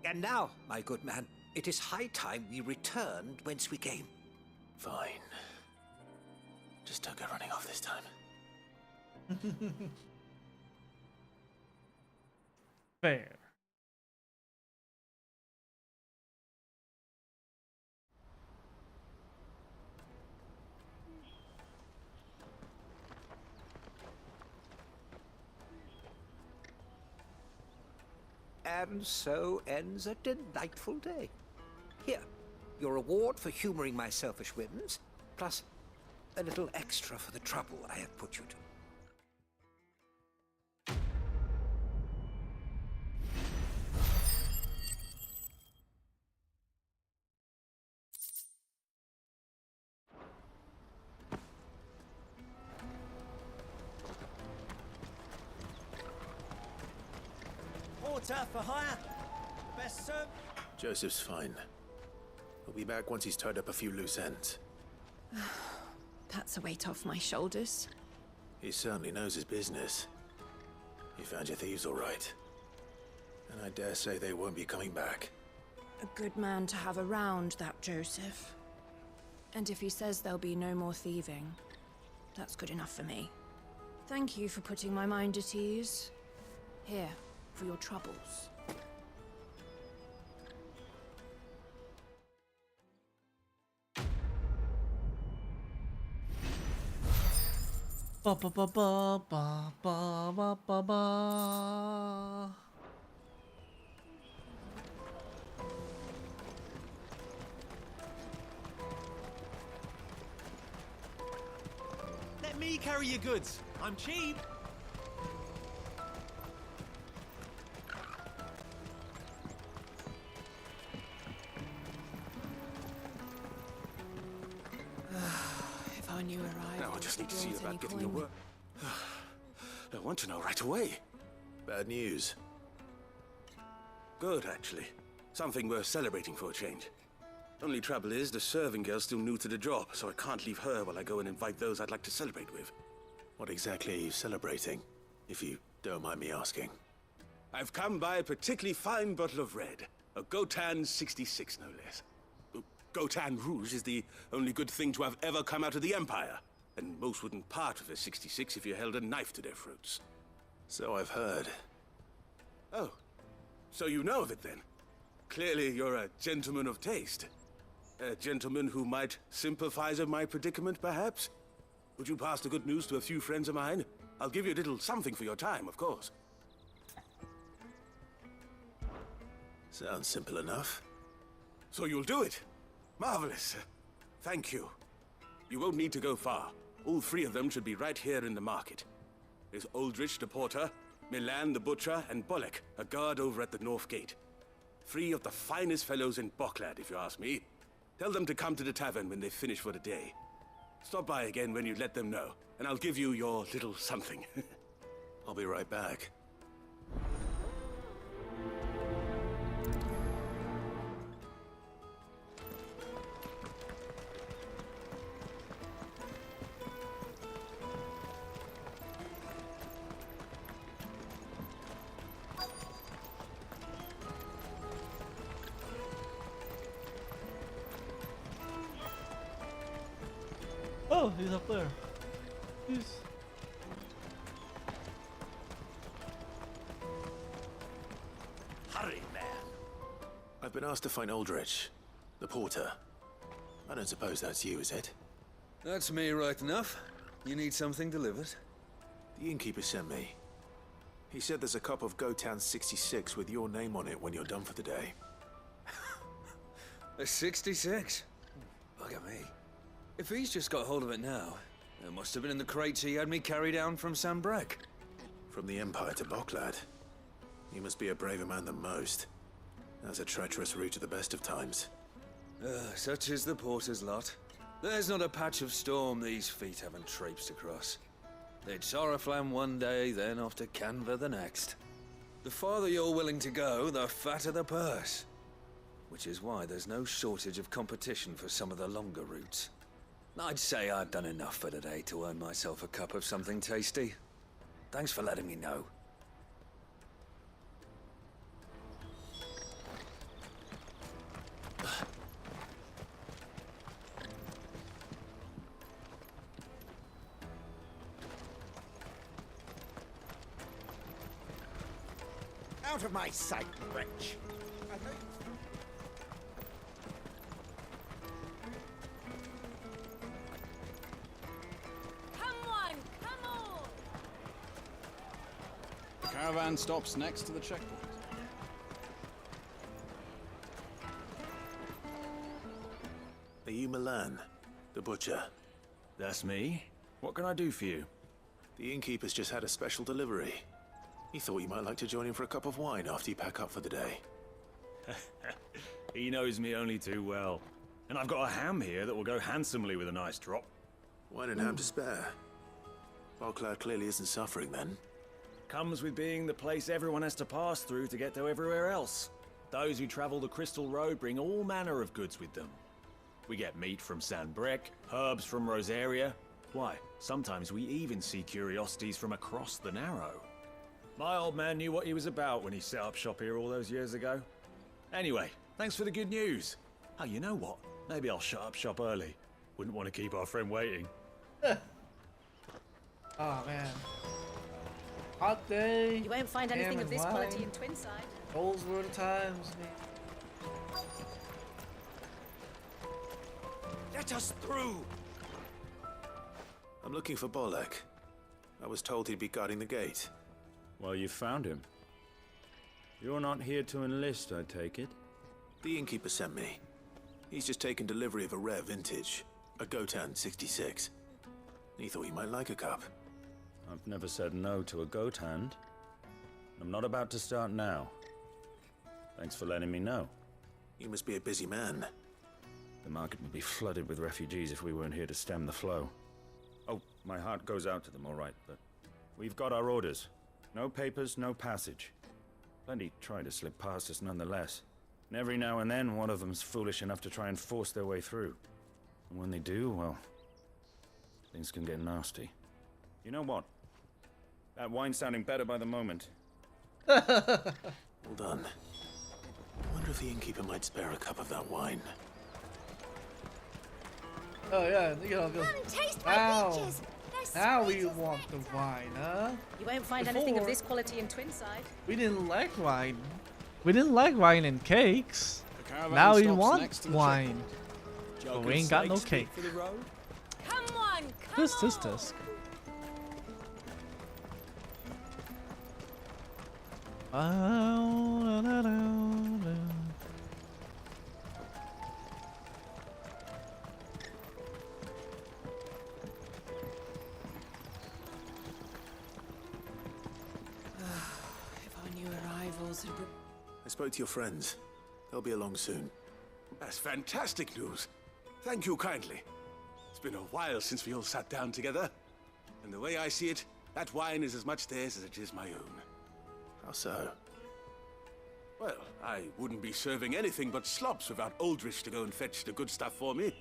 Speaker 9: And now, my good man, it is high time we returned whence we came.
Speaker 2: Fine. Just don't go running off this time.
Speaker 1: Fair.
Speaker 9: And so ends a delightful day. Here, your reward for humoring my selfish whims, plus a little extra for the trouble I have put you to.
Speaker 16: Porter for hire. Best served.
Speaker 2: Joseph's fine. He'll be back once he's tied up a few loose ends.
Speaker 13: That's a weight off my shoulders.
Speaker 2: He certainly knows his business. You found your thieves all right. And I dare say they won't be coming back.
Speaker 13: A good man to have around, that Joseph. And if he says there'll be no more thieving, that's good enough for me. Thank you for putting my mind at ease. Here, for your troubles.
Speaker 1: Ba ba ba ba ba ba ba ba ba.
Speaker 18: Let me carry your goods. I'm cheap.
Speaker 13: If I knew arrival.
Speaker 18: Now I just need to see
Speaker 13: brings
Speaker 18: about
Speaker 13: any
Speaker 18: getting your
Speaker 13: coin.
Speaker 18: work. I want to know right away.
Speaker 2: Bad news.
Speaker 18: Good, actually. Something worth celebrating for a change. Only trouble is, the serving girl's still new to the job, so I can't leave her while I go and invite those I'd like to celebrate with.
Speaker 2: What exactly are you celebrating, if you don't mind me asking?
Speaker 18: I've come by a particularly fine bottle of red. A Gotan 66, no less. Gotan Rouge is the only good thing to have ever come out of the Empire. And most wouldn't part with a 66 if you held a knife to their throats.
Speaker 2: So I've heard.
Speaker 18: Oh, so you know of it then? Clearly you're a gentleman of taste. A gentleman who might sympathize with my predicament, perhaps? Would you pass the good news to a few friends of mine? I'll give you a little something for your time, of course.
Speaker 2: Sounds simple enough.
Speaker 18: So you'll do it? Marvelous. Thank you. You won't need to go far. All three of them should be right here in the market. There's Aldrich the porter, Milan the butcher, and Bollock, a guard over at the north gate. Three of the finest fellows in Bocklad, if you ask me. Tell them to come to the tavern when they finish for the day. Stop by again when you let them know, and I'll give you your little something.
Speaker 2: I'll be right back.
Speaker 1: Oh, he's up there. He's...
Speaker 2: Hurry, man. I've been asked to find Aldrich, the porter. I don't suppose that's you, is it?
Speaker 17: That's me right enough. You need something delivered?
Speaker 2: The innkeeper sent me. He said there's a cup of Gotan 66 with your name on it when you're done for the day.
Speaker 17: A 66? Bugger me. If he's just got hold of it now, it must have been in the crates he had me carry down from Sambrek.
Speaker 2: From the Empire to Bocklad. You must be a braver man than most. That's a treacherous route at the best of times.
Speaker 17: Such is the porter's lot. There's not a patch of storm these feet haven't traipsed across. It's Oriflamme one day, then off to Canva the next. The farther you're willing to go, the fatter the purse. which is why there's no shortage of competition for some of the longer routes. I'd say I've done enough for today to earn myself a cup of something tasty. Thanks for letting me know.
Speaker 10: Out of my sight, wretch!
Speaker 13: Come on, come on!
Speaker 3: The caravan stops next to the checkpoint.
Speaker 2: Are you Milan, the butcher?
Speaker 19: That's me. What can I do for you?
Speaker 2: The innkeeper's just had a special delivery. He thought you might like to join him for a cup of wine after you pack up for the day.
Speaker 19: He knows me only too well. And I've got a ham here that will go handsomely with a nice drop.
Speaker 2: Wine and ham to spare. Bocklad clearly isn't suffering then.
Speaker 19: Comes with being the place everyone has to pass through to get to everywhere else. Those who travel the Crystal Road bring all manner of goods with them. We get meat from San Brec, herbs from Rosaria. Why, sometimes we even see curiosities from across the Narrow. My old man knew what he was about when he set up shop here all those years ago. Anyway, thanks for the good news. Oh, you know what? Maybe I'll shut up shop early. Wouldn't want to keep our friend waiting.
Speaker 1: Oh man. Hot day.
Speaker 21: You won't find anything of this
Speaker 1: wine.
Speaker 21: quality in Twinside.
Speaker 1: Those were the times, man.
Speaker 10: Let us through!
Speaker 2: I'm looking for Bolek. I was told he'd be guarding the gate.
Speaker 23: Well, you found him. You're not here to enlist, I take it?
Speaker 2: The innkeeper sent me. He's just taken delivery of a rare vintage, a Gotan 66. He thought you might like a cup.
Speaker 23: I've never said no to a goat hand. I'm not about to start now. Thanks for letting me know.
Speaker 2: You must be a busy man.
Speaker 23: The market would be flooded with refugees if we weren't here to stem the flow. Oh, my heart goes out to them, all right, but we've got our orders. No papers, no passage. Plenty try to slip past us nonetheless. And every now and then, one of them's foolish enough to try and force their way through. And when they do, well, things can get nasty. You know what? That wine's sounding better by the moment.
Speaker 2: Well done. I wonder if the innkeeper might spare a cup of that wine.
Speaker 1: Oh yeah, you know,
Speaker 21: Come taste my
Speaker 1: now,
Speaker 21: peaches.
Speaker 1: now we want the wine, huh?
Speaker 21: You won't find anything of this quality in Twinside.
Speaker 1: We didn't like wine. We didn't like wine and cakes.
Speaker 3: caravan
Speaker 1: Now we
Speaker 3: stops
Speaker 1: want
Speaker 3: next to the
Speaker 1: wine.
Speaker 3: Joe
Speaker 1: But we
Speaker 3: and
Speaker 1: ain't got no
Speaker 3: Snake
Speaker 1: cake.
Speaker 3: speak for the road?
Speaker 13: Come on, come
Speaker 1: This
Speaker 13: on.
Speaker 1: is this.
Speaker 12: If our new arrivals had been...
Speaker 2: I spoke to your friends. They'll be along soon.
Speaker 18: That's fantastic news. Thank you kindly. It's been a while since we all sat down together. And the way I see it, that wine is as much theirs as it is my own.
Speaker 2: How so?
Speaker 18: Well, I wouldn't be serving anything but slops without Aldrich to go and fetch the good stuff for me.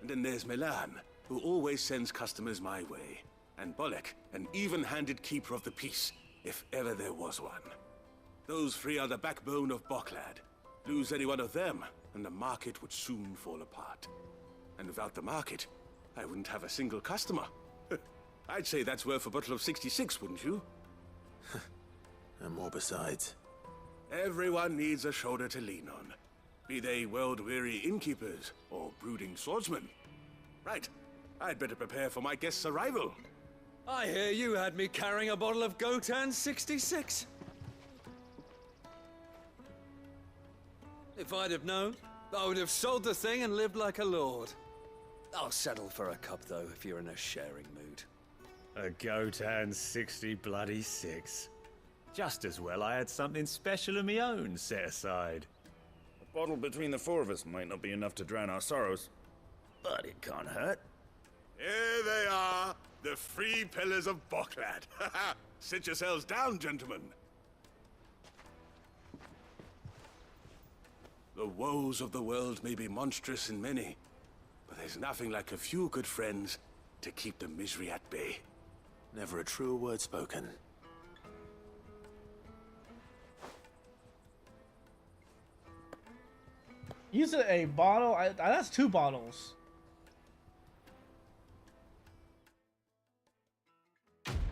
Speaker 18: And then there's Milan, who always sends customers my way. And Bolek, an even-handed keeper of the peace, if ever there was one. Those three are the backbone of Bocklad. Lose any one of them, and the market would soon fall apart. And without the market, I wouldn't have a single customer. I'd say that's worth a bottle of 66, wouldn't you?
Speaker 2: And more besides.
Speaker 18: Everyone needs a shoulder to lean on. Be they world-weary innkeepers or brooding swordsmen. Right, I'd better prepare for my guest's arrival.
Speaker 17: I hear you had me carrying a bottle of Gotan 66. If I'd have known, I would have sold the thing and lived like a lord. I'll settle for a cup, though, if you're in a sharing mood.
Speaker 19: A Gotan 60 bloody 6. Just as well I had something special of my own set aside.
Speaker 23: A bottle between the four of us might not be enough to drown our sorrows, but it can't hurt.
Speaker 18: Here they are, the three pillars of Bocklad. Sit yourselves down, gentlemen. The woes of the world may be monstrous in many, but there's nothing like a few good friends to keep the misery at bay.
Speaker 2: Never a truer word spoken.
Speaker 1: Use a bottle. That's 2 bottles.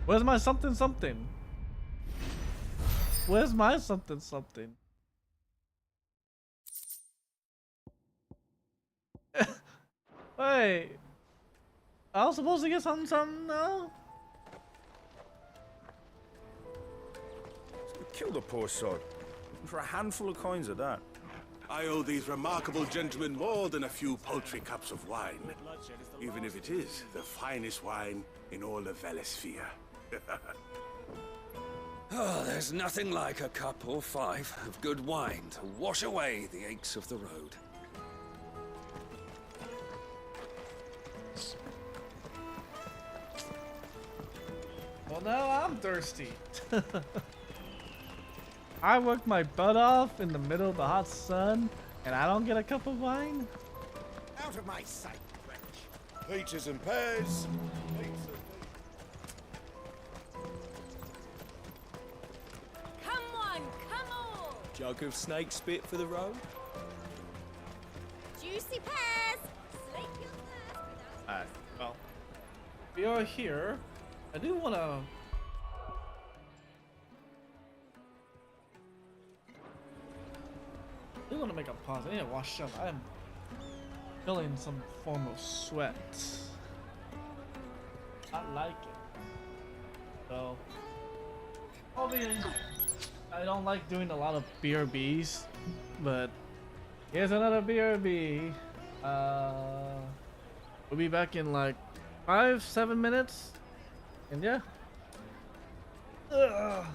Speaker 1: Where's my something something? Where's my something something? Wait. I was supposed to get something something now?
Speaker 23: Kill the poor sod. For a handful of coins of that.
Speaker 18: I owe these remarkable gentlemen more than a few paltry cups of wine, even if it is the finest wine in all of Valisphere.
Speaker 17: Oh, there's nothing like a cup or 5 of good wine to wash away the aches of the road.
Speaker 1: Well, now I'm thirsty. I worked my butt off in the middle of the hot sun, and I don't get a cup of wine?
Speaker 10: Out of my sight, wretch. Peaches and pears.
Speaker 21: Come on, come on!
Speaker 16: Jug of snake spit for the road.
Speaker 21: Juicy pears! Slake your thirst without...
Speaker 1: Alright, well. We are here. I do wanna... I do want to make a pause. I need to wash up. I'm feeling some form of sweat. I like it. So, obviously, I don't like doing a lot of BRBs, but here's another BRB. We'll be back in like 5-7 minutes, and yeah. Ugh.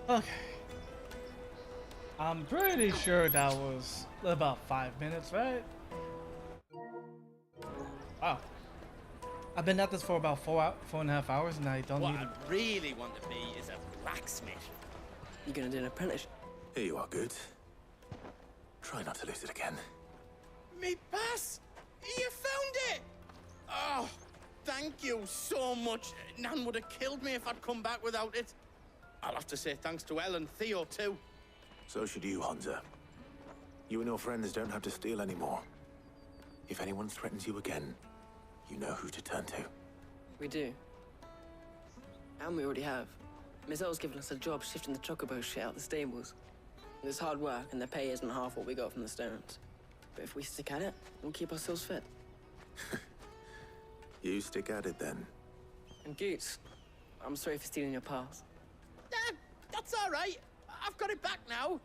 Speaker 1: Okay. I'm pretty sure that was about 5 minutes, right? Wow. I've been at this for about 4.5 hours, and I don't
Speaker 6: What
Speaker 1: even.
Speaker 6: I really want to be is a blacksmith.
Speaker 7: You gonna do an apprentice?
Speaker 2: Here you are, Good. Try not to lose it again.
Speaker 6: Me pass! You found it! Oh, thank you so much. Nan would have killed me if I'd come back without it. I'll have to say thanks to Elle and Theo, too.
Speaker 2: So should you, Hansa. You and your friends don't have to steal anymore. If anyone threatens you again, you know who to turn to.
Speaker 7: We do. And we already have. Miss L's given us a job shifting the chocobo shit out the stables. It's hard work, and the pay isn't half what we got from the stones. But if we stick at it, we'll keep ourselves fit.
Speaker 2: You stick at it, then.
Speaker 7: And Goots, I'm sorry for stealing your pass.
Speaker 6: That's all right. I've got it back now.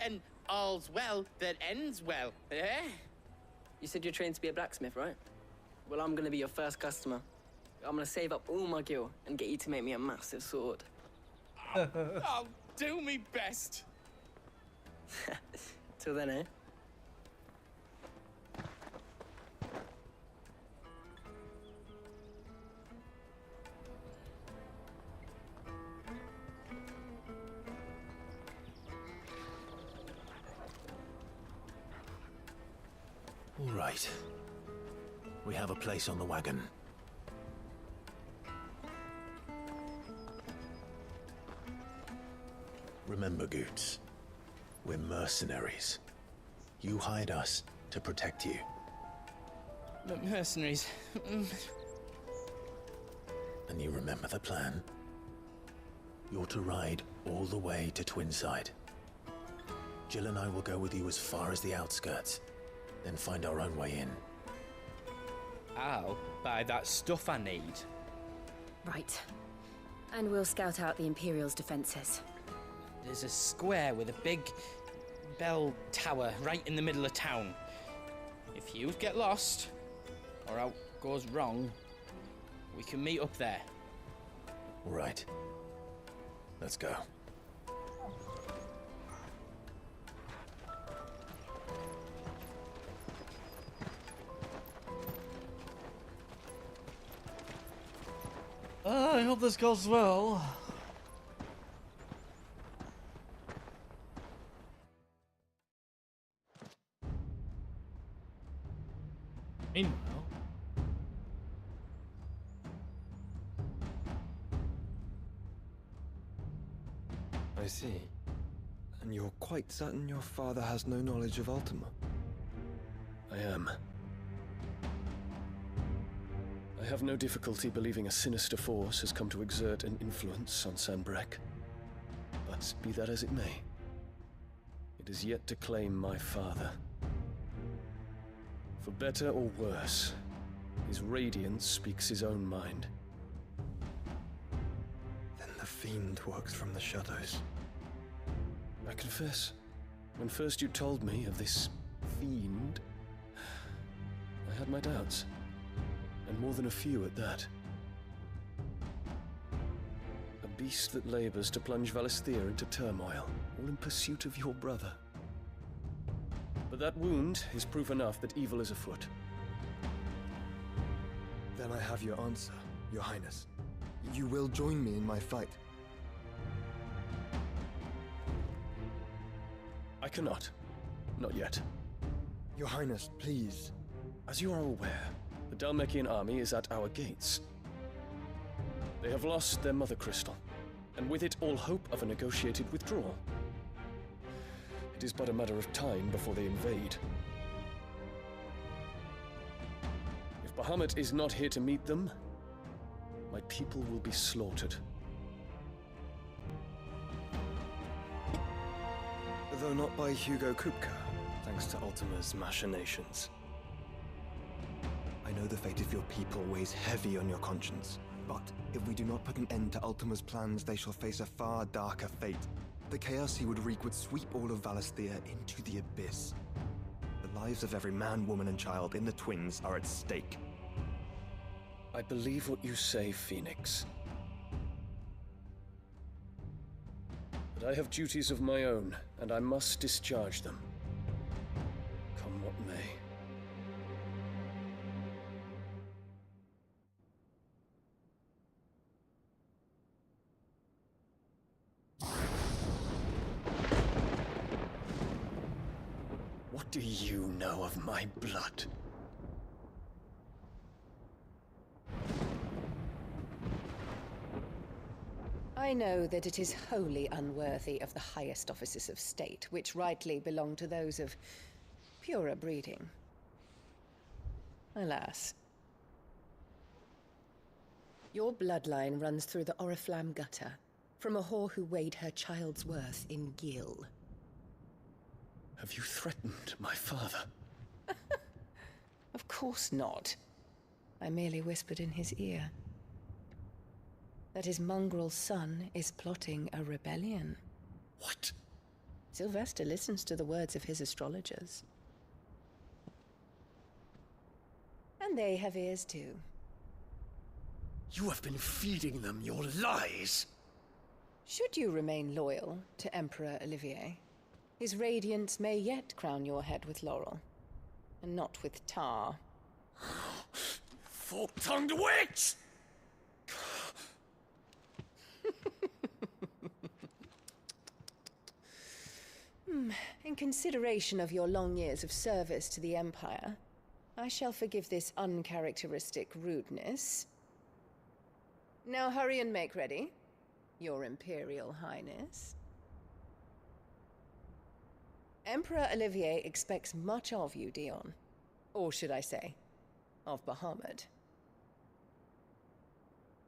Speaker 6: And all's well that ends well, eh?
Speaker 7: You said you're trained to be a blacksmith, right? Well, I'm gonna be your first customer. I'm gonna save up all my gil and get you to make me a massive sword.
Speaker 6: I'll do me best.
Speaker 7: Till then, eh?
Speaker 2: All right. We have a place on the wagon. Remember, Goots, we're mercenaries. You hired us to protect you.
Speaker 6: But mercenaries...
Speaker 2: And you remember the plan? You're to ride all the way to Twinside. Jill and I will go with you as far as the outskirts, then find our own way in.
Speaker 6: I'll buy that stuff I need.
Speaker 4: Right. And we'll scout out the Imperial's defenses.
Speaker 6: There's a square with a big bell tower right in the middle of town. If you get lost, or out goes wrong, we can meet up there.
Speaker 2: All right. Let's go.
Speaker 1: I hope this goes well. Meanwhile.
Speaker 11: I see. And you're quite certain your father has no knowledge of Ultima?
Speaker 24: I am. I have no difficulty believing a sinister force has come to exert an influence on Sanbreque. But be that as it may, it is yet to claim my father. For better or worse, his radiance speaks his own mind.
Speaker 11: Then the fiend works from the shadows.
Speaker 24: I confess, when first you told me of this fiend, I had my doubts. And more than a few at that. A beast that labors to plunge Valisthea into turmoil, all in pursuit of your brother. But that wound is proof enough that evil is afoot.
Speaker 11: Then I have your answer, Your Highness. You will join me in my fight.
Speaker 24: I cannot. Not yet.
Speaker 11: Your Highness, please.
Speaker 24: As you are aware, the Dalmekian army is at our gates. They have lost their mother crystal, and with it all hope of a negotiated withdrawal. It is but a matter of time before they invade. If Bahamut is not here to meet them, my people will be slaughtered.
Speaker 11: Though not by Hugo Kupka, thanks to Ultima's machinations. I know the fate of your people weighs heavy on your conscience, but if we do not put an end to Ultima's plans, they shall face a far darker fate. The chaos he would wreak would sweep all of Valisthea into the abyss. The lives of every man, woman, and child in the Twins are at stake.
Speaker 24: I believe what you say, Phoenix. But I have duties of my own, and I must discharge them. Come what may. What do you know of my blood?
Speaker 5: I know that it is wholly unworthy of the highest offices of state, which rightly belong to those of purer breeding. Alas. Your bloodline runs through the Oriflamme gutter, from a whore who weighed her child's worth in gil.
Speaker 24: Have you threatened my father?
Speaker 5: Of course not. I merely whispered in his ear that his mongrel son is plotting a rebellion.
Speaker 24: What?
Speaker 5: Sylvester listens to the words of his astrologers. And they have ears too.
Speaker 24: You have been feeding them your lies!
Speaker 5: Should you remain loyal to Emperor Olivier, his radiance may yet crown your head with laurel, and not with tar.
Speaker 24: Fork-tongued witch!
Speaker 5: In consideration of your long years of service to the Empire, I shall forgive this uncharacteristic rudeness. Now hurry and make ready, Your Imperial Highness. Emperor Olivier expects much of you, Dion. Or should I say, of Bahamut.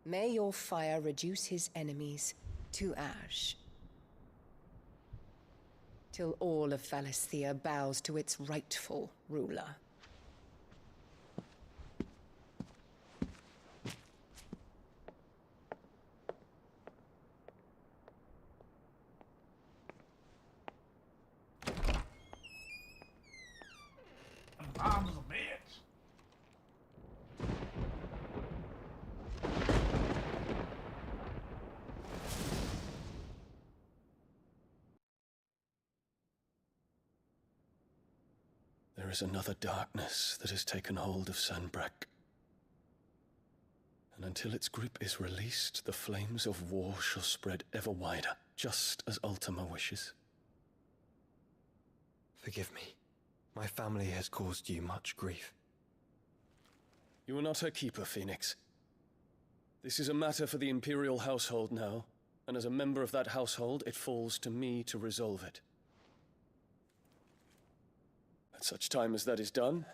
Speaker 5: May your fire reduce his enemies to ash, till all of Valisthea bows to its rightful ruler.
Speaker 1: Mom's a bitch.
Speaker 24: There is another darkness that has taken hold of Sanbreque. And until its grip is released, the flames of war shall spread ever wider, just as Ultima wishes.
Speaker 11: Forgive me. My family has caused you much grief.
Speaker 24: You are not her keeper, Phoenix. This is a matter for the Imperial household now, and as a member of that household, it falls to me to resolve it. At such time as that is done,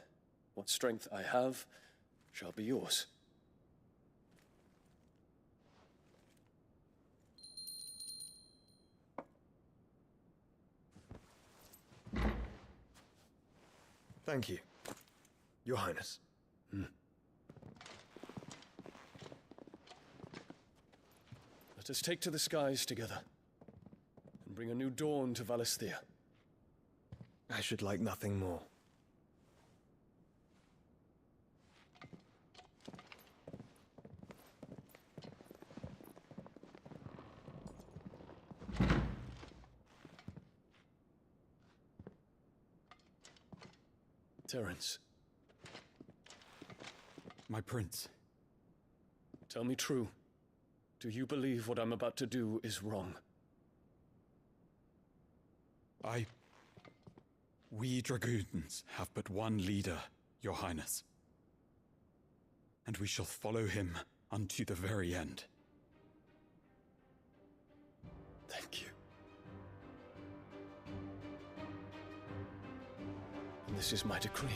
Speaker 24: what strength I have shall be yours.
Speaker 11: Thank you, Your Highness.
Speaker 24: Let us take to the skies together, and bring a new dawn to Valisthea.
Speaker 11: I should like nothing more.
Speaker 24: Terence.
Speaker 14: My prince.
Speaker 24: Tell me true. Do you believe what I'm about to do is wrong?
Speaker 14: We dragoons have but one leader, Your Highness. And we shall follow him unto the very end.
Speaker 24: Thank you. And this is my decree.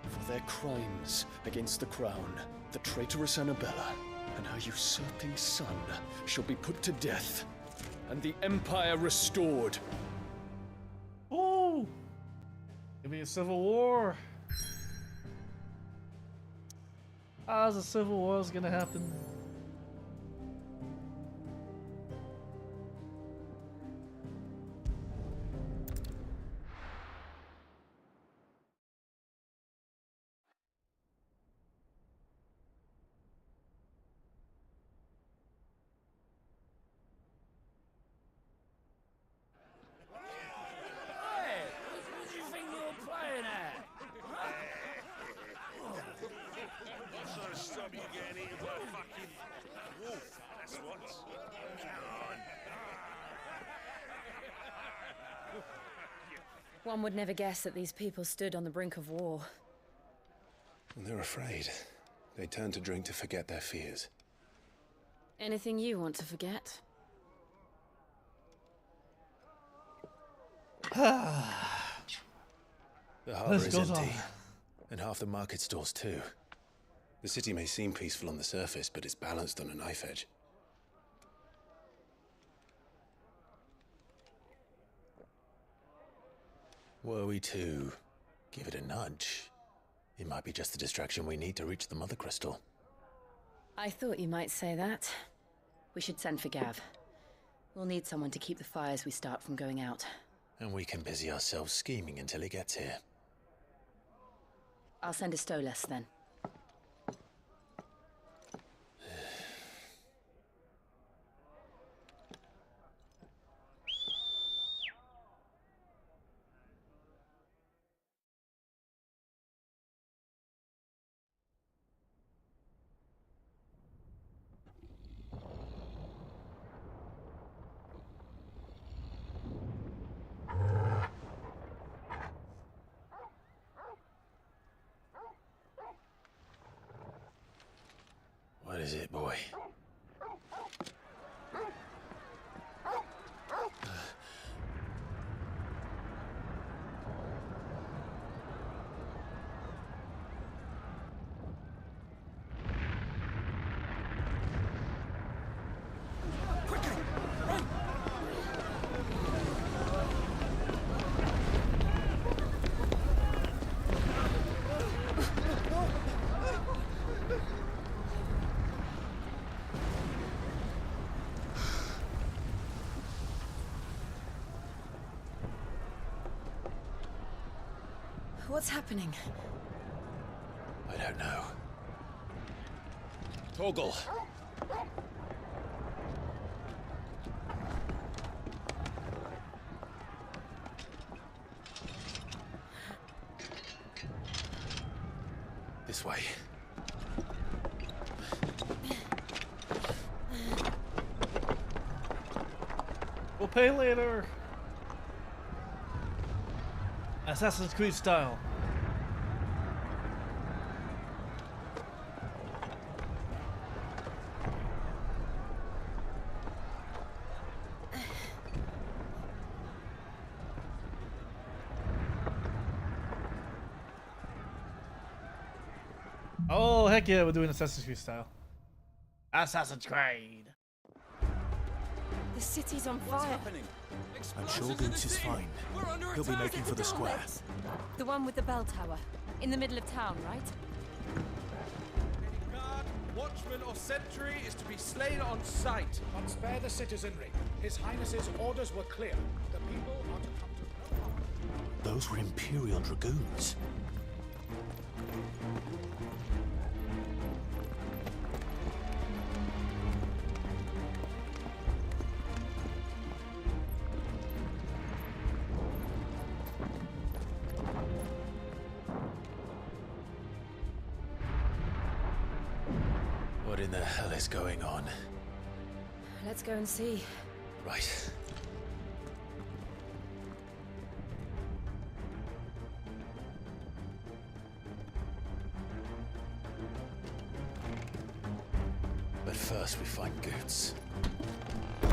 Speaker 24: For their crimes against the crown, the traitorous Annabella and her usurping son shall be put to death, and the Empire restored.
Speaker 1: Oh! Give me a civil war. How's a civil war is gonna happen?
Speaker 4: One would never guess that these people stood on the brink of war.
Speaker 2: And they're afraid. They turn to drink to forget their fears.
Speaker 4: Anything you want to forget?
Speaker 2: The harbour
Speaker 1: This
Speaker 2: is
Speaker 1: goes
Speaker 2: empty,
Speaker 1: on.
Speaker 2: and half the market stalls too. The city may seem peaceful on the surface, but it's balanced on a knife edge. Were we to give it a nudge, it might be just the distraction we need to reach the Mother Crystal.
Speaker 4: I thought you might say that. We should send for Gav. We'll need someone to keep the fires we start from going out.
Speaker 2: And we can busy ourselves scheming until he gets here.
Speaker 4: I'll send a Stolas then.
Speaker 2: What is it, boy?
Speaker 4: What's happening?
Speaker 2: I don't know. Torgal! This way.
Speaker 1: We'll pay later. Assassin's Creed style. Oh, heck yeah, we're doing Assassin's Creed style. Assassin's Creed.
Speaker 4: The city's on fire.
Speaker 10: I'm sure Goots is fine. He'll be making for the square.
Speaker 4: The one with the bell tower. In the middle of town, right?
Speaker 10: Any guard, watchman, or sentry is to be slain on sight.
Speaker 8: But spare the citizenry. His Highness's orders were clear. The people are to come to no harm.
Speaker 2: Those were Imperial Dragoons. What in the hell is going on?
Speaker 4: Let's go and see.
Speaker 2: Right. But first we find Goots.
Speaker 4: I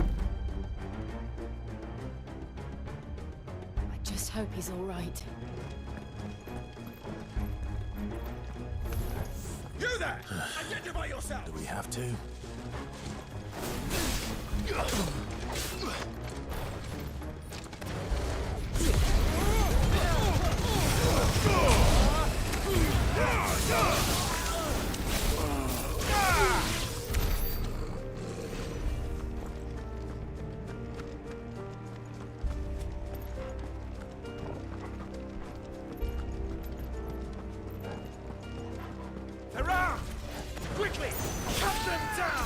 Speaker 4: just hope he's all right.
Speaker 10: You there! Identify yourself!
Speaker 2: Do we have to?
Speaker 10: Around! Quickly! Cut them down!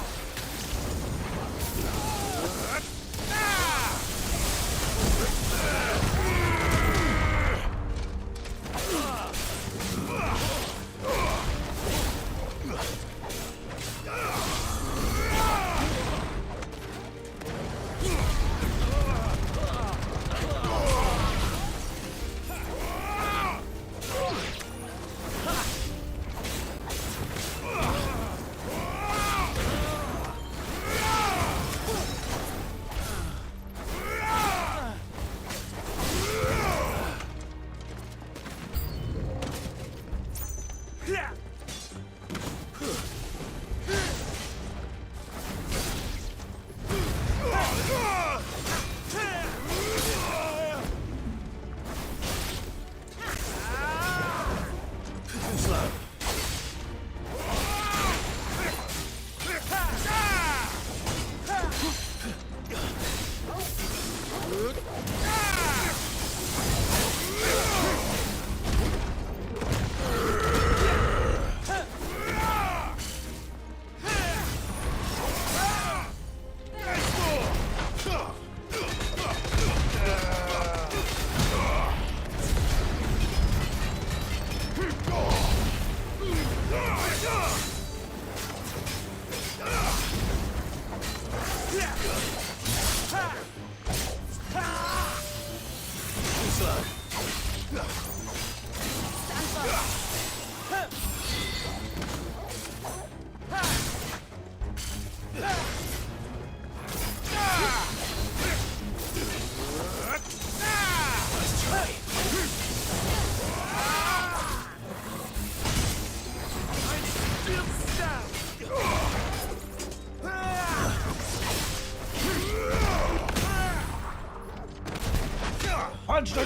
Speaker 2: There's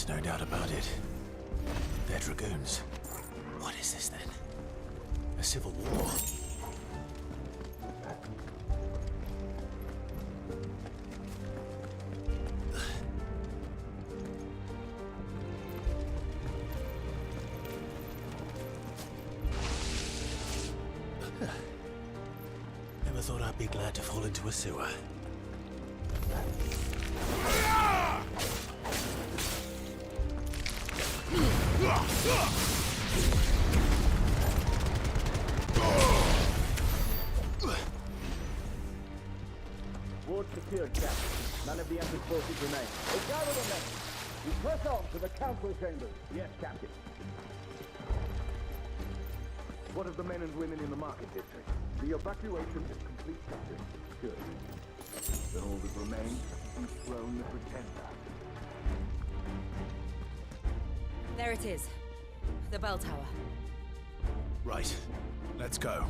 Speaker 2: no doubt about it. They're dragoons. What is this then? A civil war? Never thought I'd be glad to fall into a sewer.
Speaker 9: Ward secured, Captain. None of the Emperor's forces remain. Gather the men. We press on to the council chambers. Yes, Captain. What of the men and women in the market district? The evacuation is complete, Captain. Good. Then all that remains is dethrone the Pretender.
Speaker 21: There it is. The bell tower.
Speaker 2: Right. Let's go.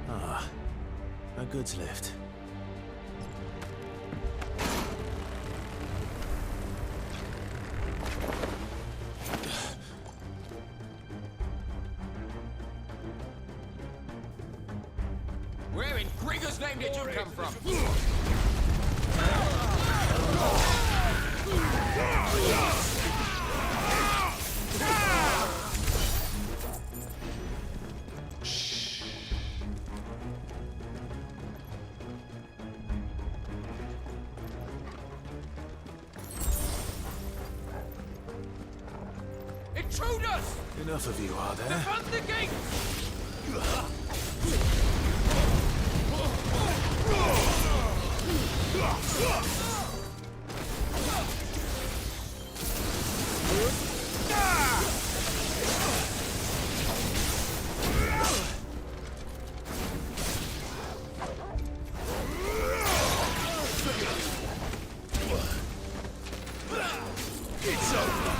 Speaker 2: Ah, a goods lift.
Speaker 15: Where in Gregor's name did you come from? Intruders!
Speaker 2: Enough of you, are there?
Speaker 15: Defend the gate!
Speaker 2: It's over.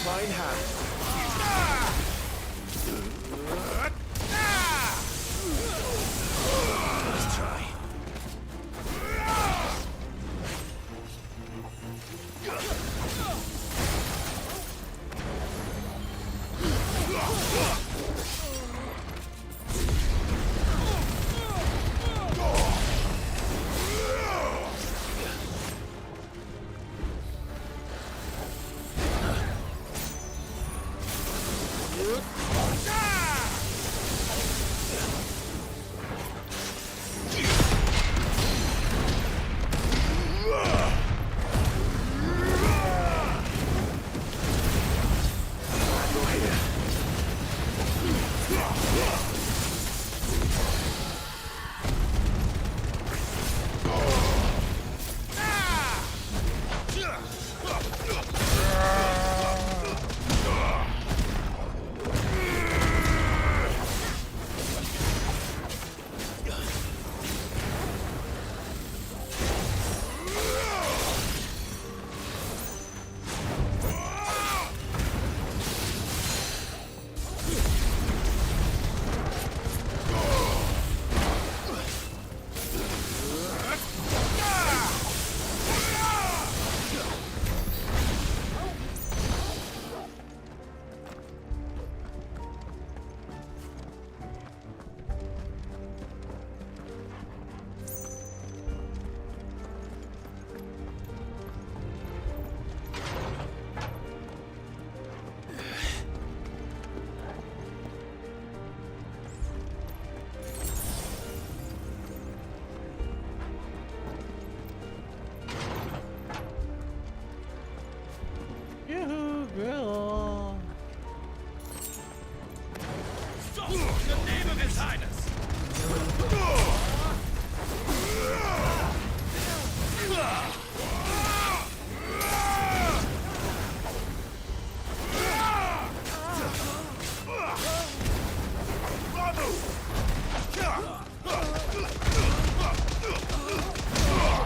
Speaker 10: Fine hand.
Speaker 2: Let's try.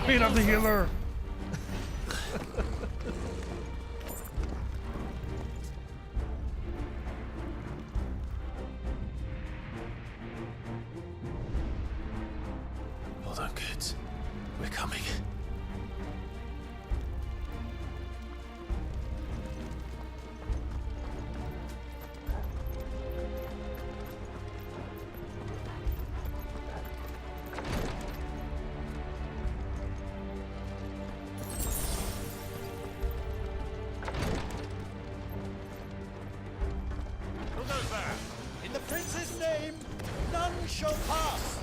Speaker 1: Wait, I'm the healer.
Speaker 2: Hold on, kids. We're coming.
Speaker 10: Who goes there? In the prince's name, none shall pass.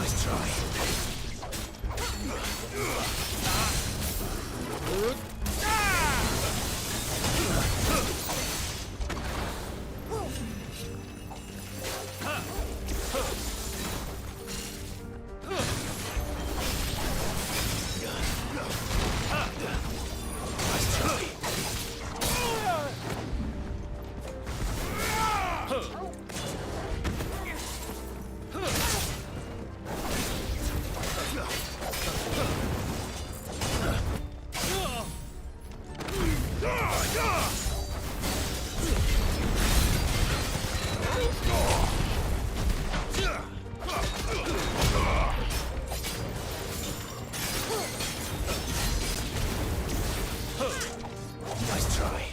Speaker 2: Nice try. Nice try.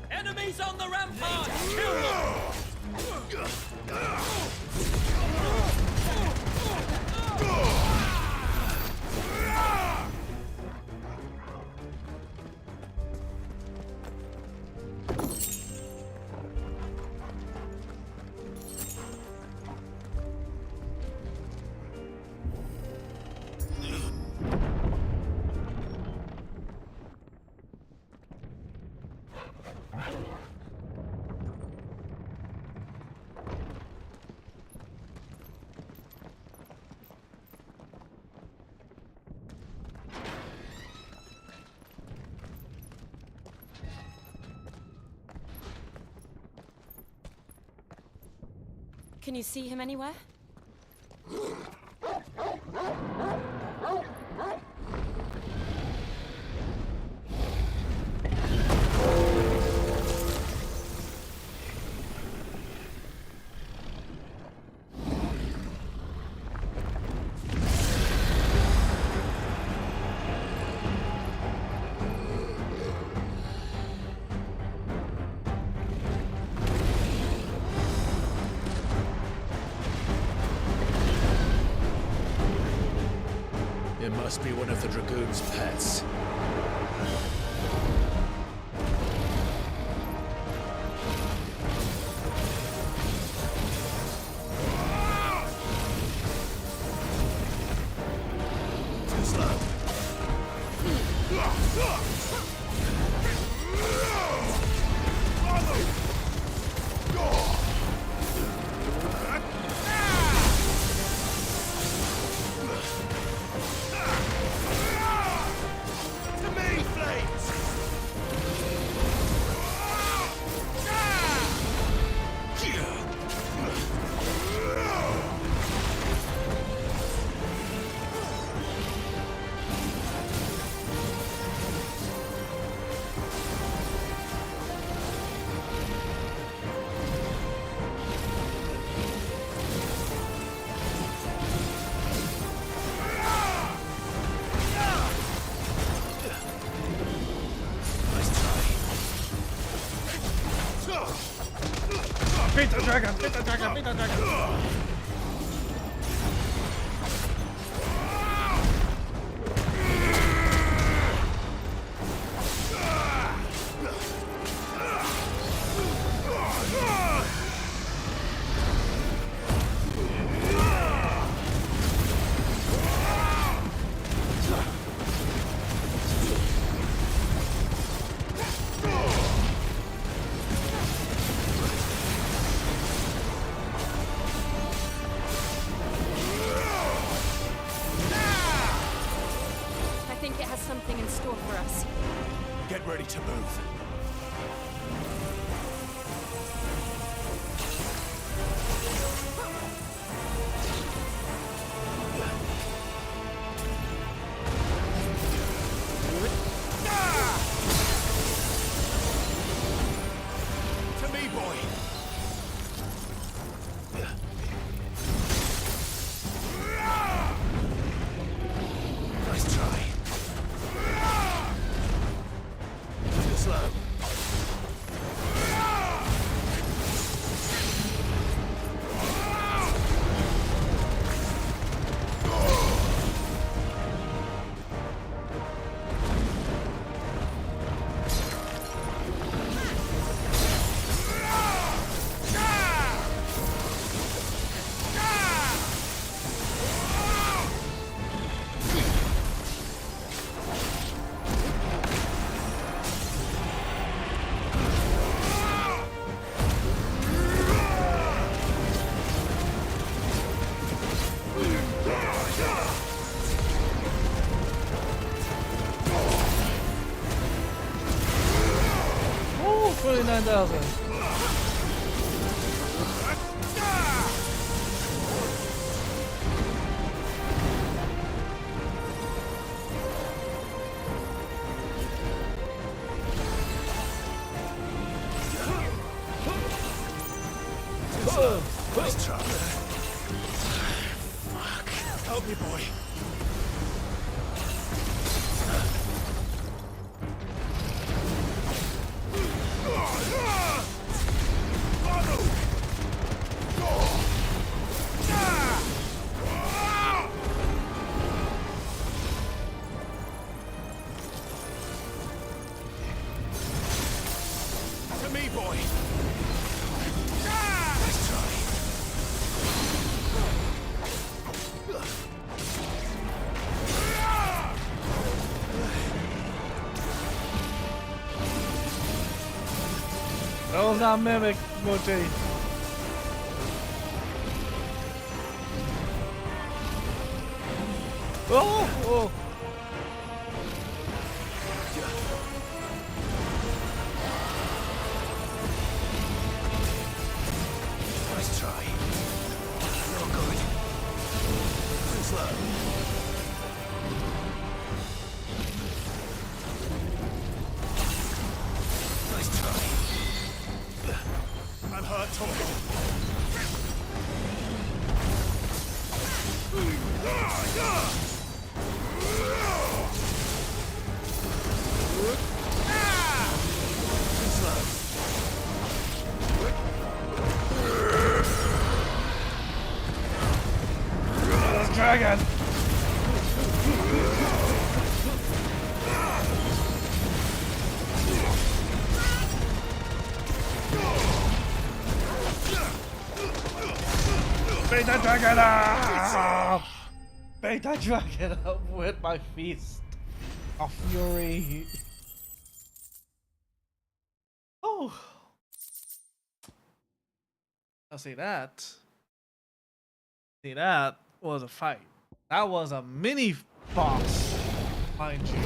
Speaker 6: Enemies on the rampart! Kill them!
Speaker 4: Can you see him anywhere?
Speaker 10: It must be one of the Dragoon's pets.
Speaker 2: Too slow.
Speaker 1: Beat the dragon! Beat the dragon! Beat the dragon!
Speaker 4: I think it has something in store for us.
Speaker 10: Get ready to move. To me, boy. Nice try. Too slow.
Speaker 1: Ooh, 29,000.
Speaker 10: Nice try. Fuck. Help me, boy. To me, boy. Nice try.
Speaker 1: That was not Mimic, Mochi. Oh! Oh!
Speaker 10: Nice try. Not good. Too slow. Nice try. I'm hurt, Tom. Too slow.
Speaker 1: This dragon! Beat the dragon up! Beat the dragon up with my feast of fury. Oh! Now see that. See, that was a fight. That was a mini boss, mind you.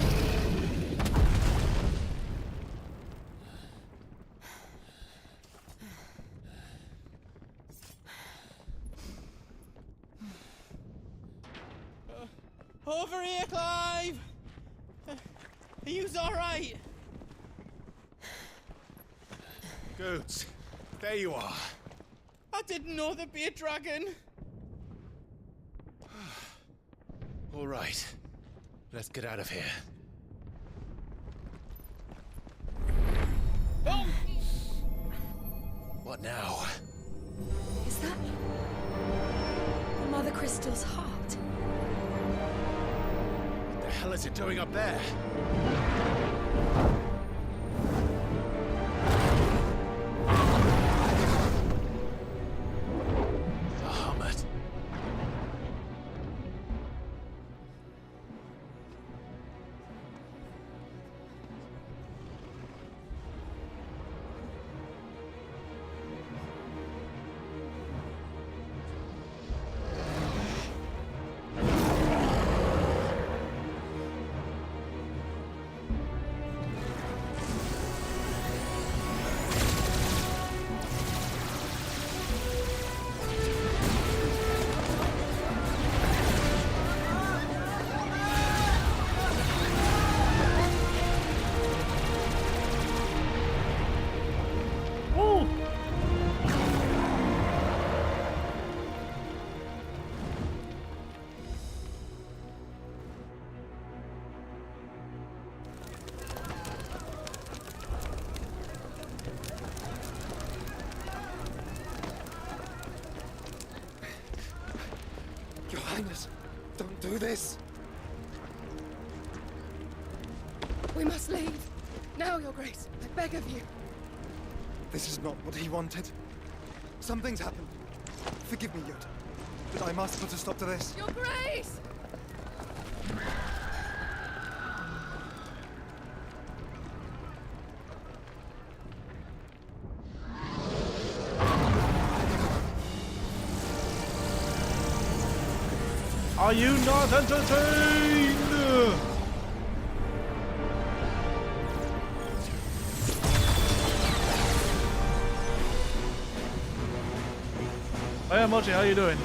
Speaker 6: Over here, Clive! Are you alright?
Speaker 10: Goods, there you are.
Speaker 6: I didn't know there'd be a dragon.
Speaker 10: All right, let's get out of here.
Speaker 6: Oh!
Speaker 10: What now?
Speaker 4: that the Mother Crystal's heart?
Speaker 8: What the hell is it doing up there?
Speaker 2: Bahamut.
Speaker 10: Your Highness, don't do this.
Speaker 4: We must leave. Now, Your Grace. I beg of you.
Speaker 10: This is not what he wanted. Something's happened. Forgive me, Yoda, but I must put a stop to this.
Speaker 4: Your Grace!
Speaker 1: Are you not entertained? Hey, Mochi, how you doing?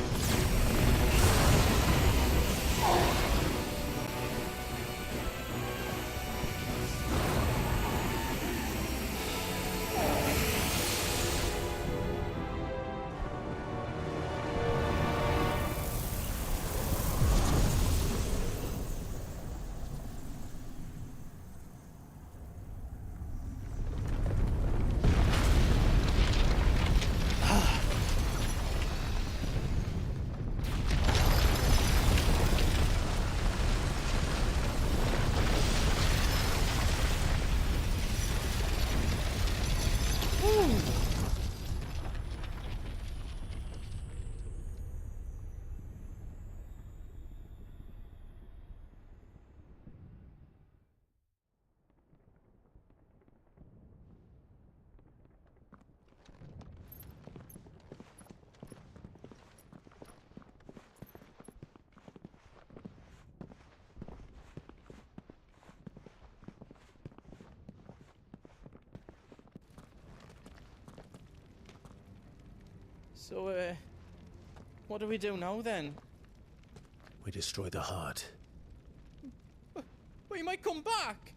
Speaker 6: So, what do we do now then?
Speaker 2: We destroy the heart.
Speaker 6: Well, you might come back!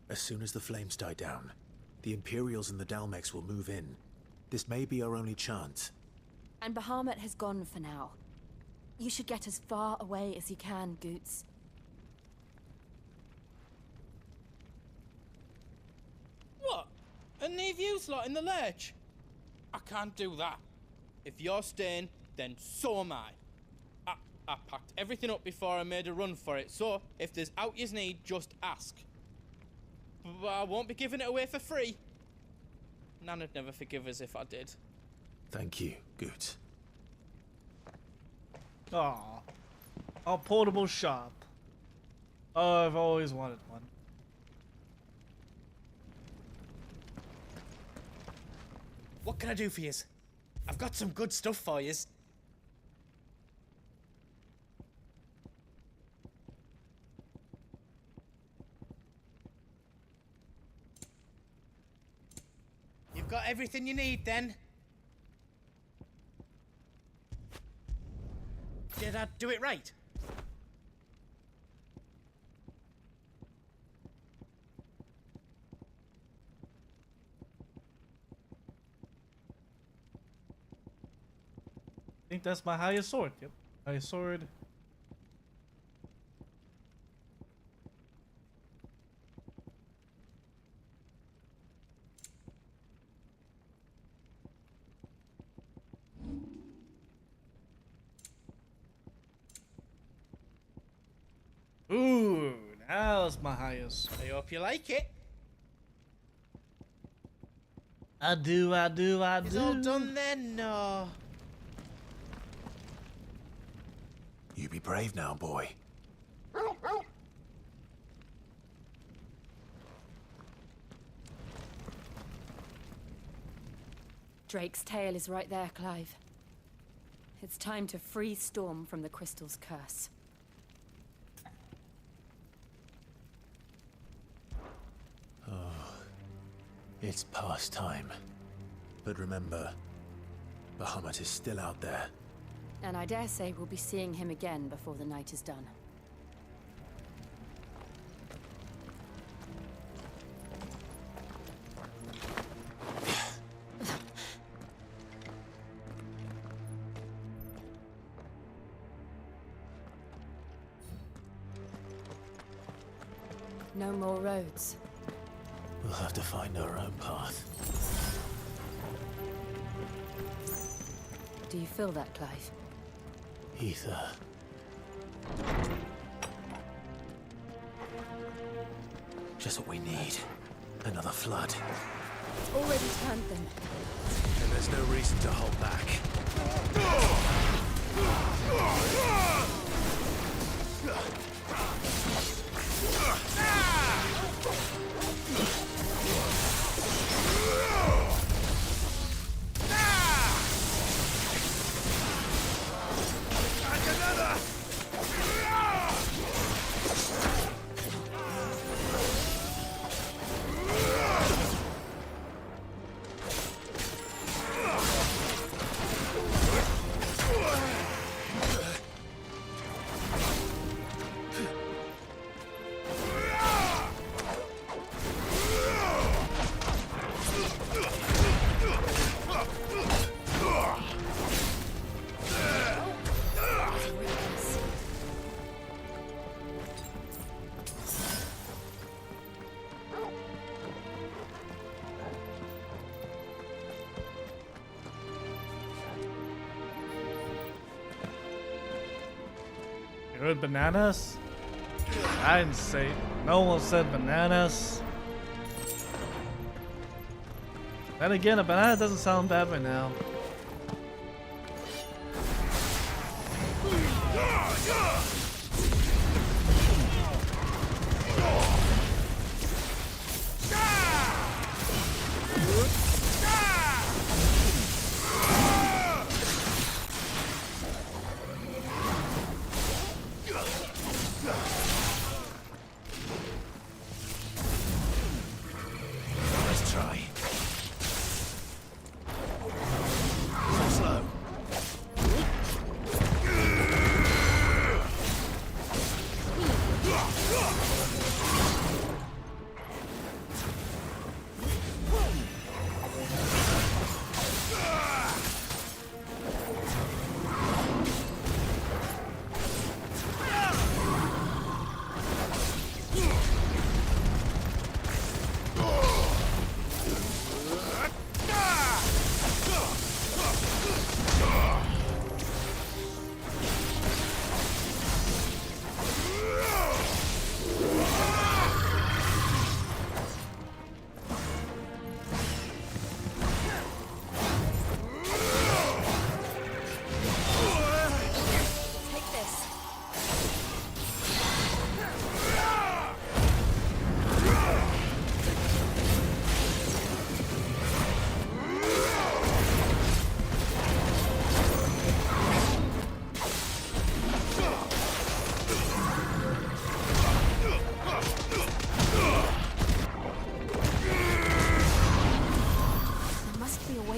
Speaker 2: As soon as the flames die down, the Imperials and the Dalmex will move in. This may be our only chance.
Speaker 4: And Bahamut has gone for now. You should get as far away as you can, Goots.
Speaker 6: What? And leave you lot in the lurch? I can't do that. If you're staying, then so am I. I packed everything up before I made a run for it, so if there's out you need, just ask. But I won't be giving it away for free. Nana'd never forgive us if I did.
Speaker 2: Thank you, Goots.
Speaker 1: Aw. A portable shop. Oh, I've always wanted one.
Speaker 6: What can I do for yous? I've got some good stuff for yous. You've got everything you need then? Did I do it right?
Speaker 1: I think that's my highest sword. Yep. Highest sword. was my highest.
Speaker 6: I hope you like it.
Speaker 1: I do.
Speaker 6: It's all done then, no.
Speaker 2: You be brave now, boy.
Speaker 4: Drake's tail is right there, Clive. It's time to free Storm from the Crystal's curse.
Speaker 2: Oh, it's past time. But remember, Bahamut is still out there.
Speaker 4: And I dare say we'll be seeing him again before the night is done. No more roads.
Speaker 2: We'll have to find our own path.
Speaker 4: Do you feel that, Clive?
Speaker 2: Ether. Just what we need. Another flood.
Speaker 4: It's already turned them.
Speaker 2: And there's no reason to hold back.
Speaker 1: Good bananas? I didn't say. No one said bananas. Then again, a banana doesn't sound bad right now.
Speaker 2: Let's try. Slow.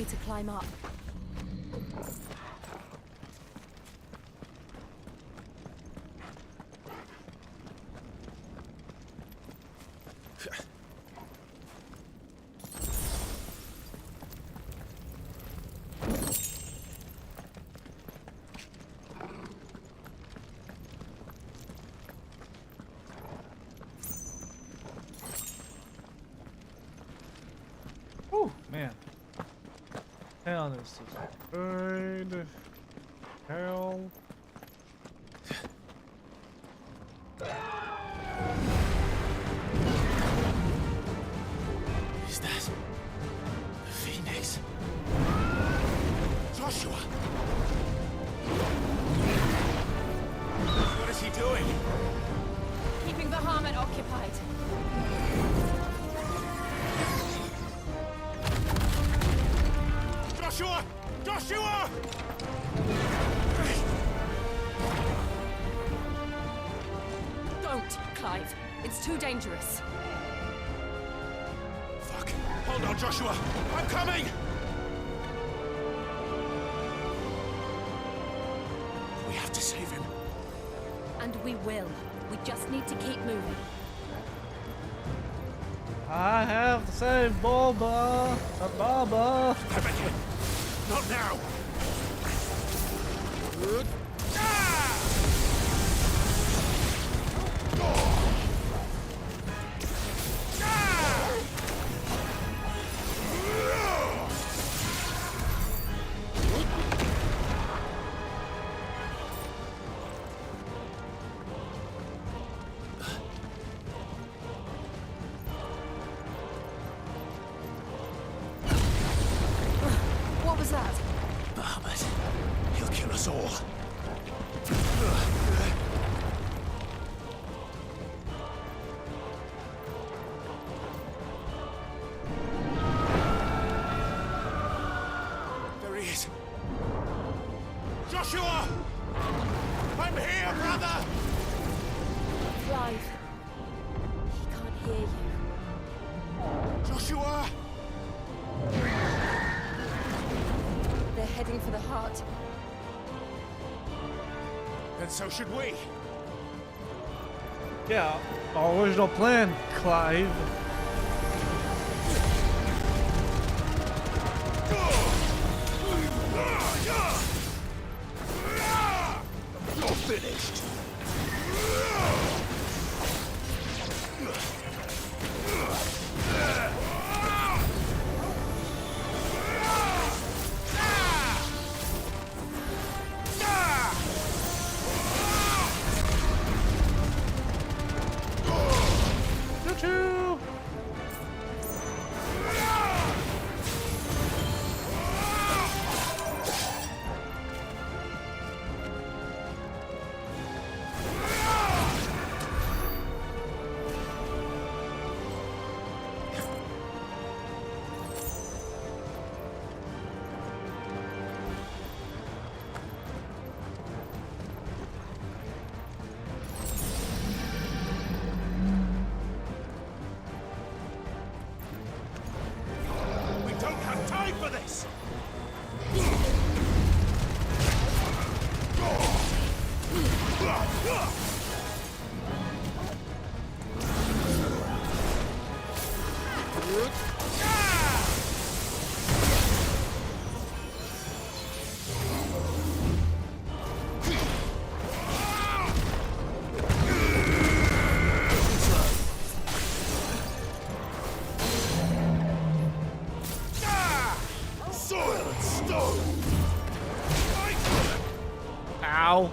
Speaker 4: To climb up.
Speaker 1: Oh man. Hell, this is good. Hell.
Speaker 18: Joshua!
Speaker 4: Don't, Clive. It's too dangerous.
Speaker 18: Fuck. Hold on, Joshua. I'm coming! We have to save him.
Speaker 4: And we will. We just need to keep moving.
Speaker 1: I have the same Baba. Baba.
Speaker 18: Not now.
Speaker 4: What was that?
Speaker 18: Bahamut. He'll kill us all. There he is. Joshua! I'm here, brother!
Speaker 4: Clive. He can't hear you.
Speaker 18: Joshua!
Speaker 4: They're heading for the heart.
Speaker 18: And so should we.
Speaker 1: Yeah, our original plan, Clive.
Speaker 18: You're finished.
Speaker 1: Choo-choo!
Speaker 18: We don't have time for this! Soil and stone!
Speaker 1: Ow.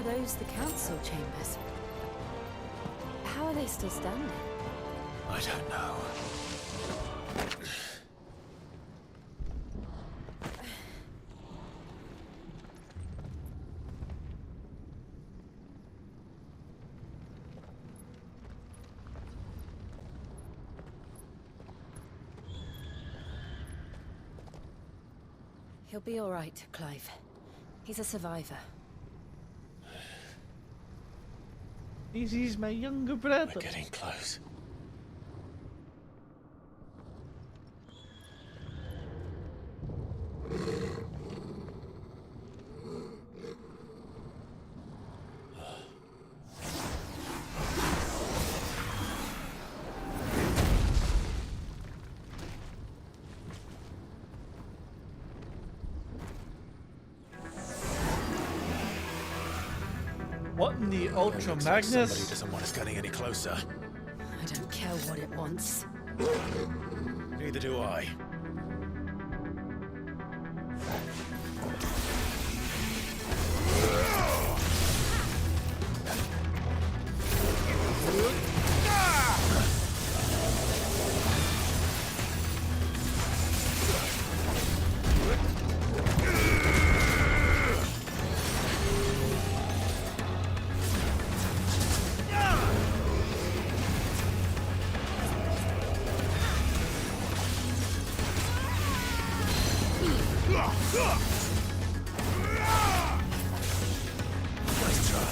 Speaker 4: those the council chambers? How are they still standing?
Speaker 17: I don't know.
Speaker 4: He'll be all right, Clive. He's a survivor.
Speaker 1: He's my younger brother.
Speaker 17: We're getting close.
Speaker 1: What in the Ultra
Speaker 17: Looks like somebody
Speaker 1: Magnus?
Speaker 17: doesn't want us getting any closer.
Speaker 4: I don't care what it wants.
Speaker 17: Neither do I. Nice try.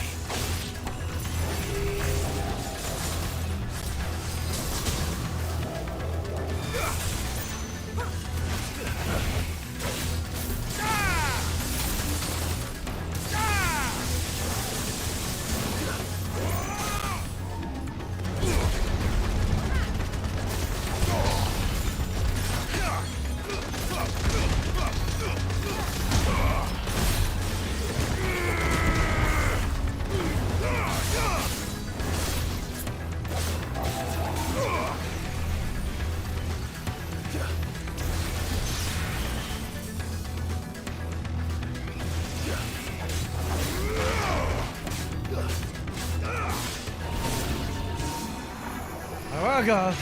Speaker 1: Araga!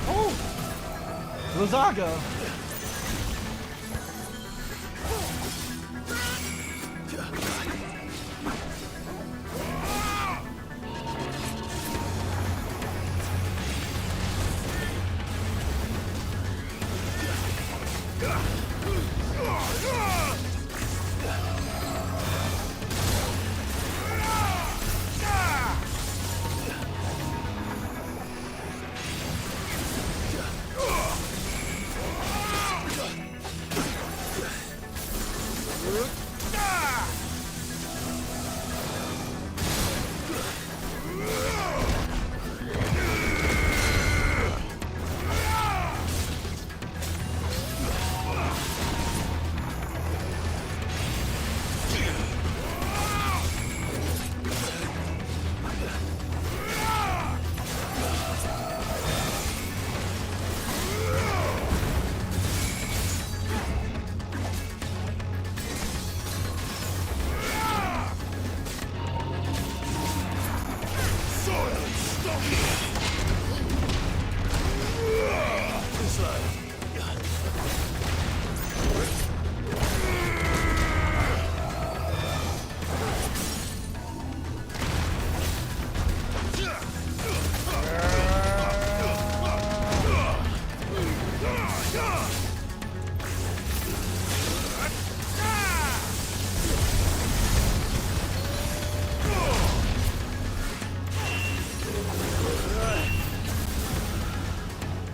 Speaker 1: Oh! Lazaga!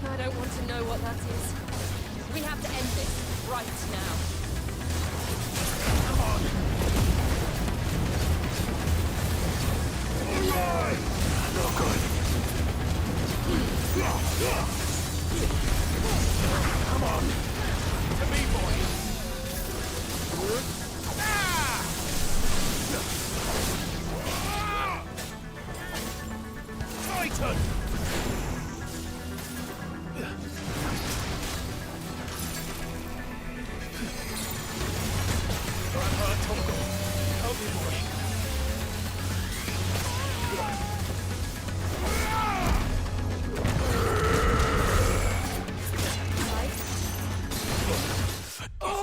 Speaker 4: I don't want to know what that is. We have to end this right now. Come on.
Speaker 17: No good. Come on. To me, boy. Titan!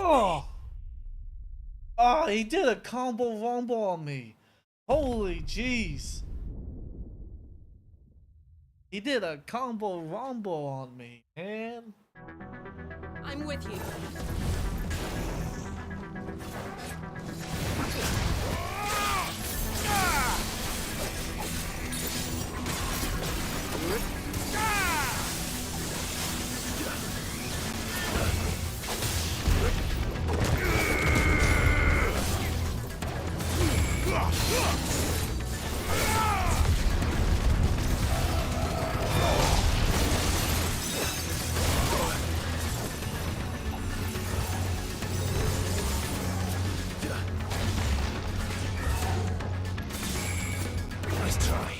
Speaker 1: Oh! Oh, he did a combo rumble on me. Holy jeez. He did a combo rumble on me, man.
Speaker 12: I'm with you.
Speaker 2: Nice try.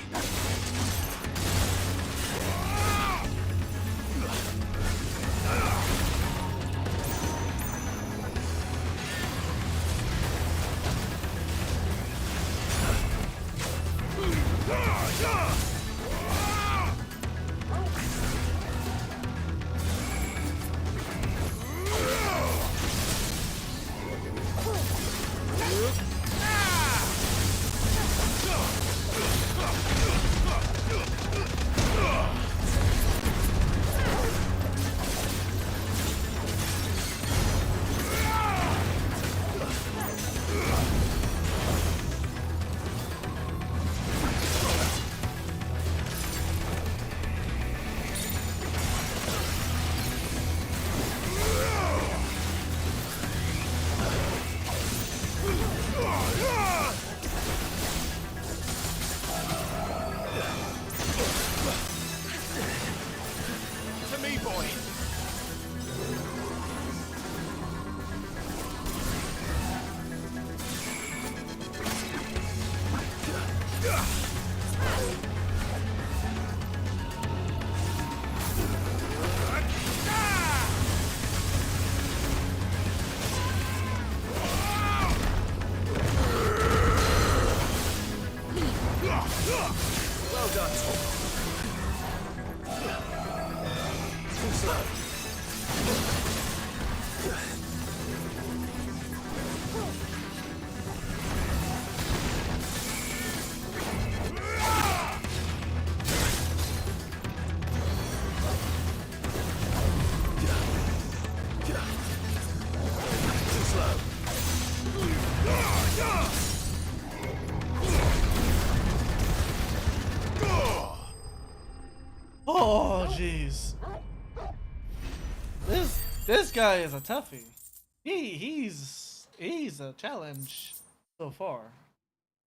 Speaker 8: To me, boy.
Speaker 2: Well done. Too slow. Too slow.
Speaker 1: Oh, jeez. This guy is a toughie. He's a challenge so far.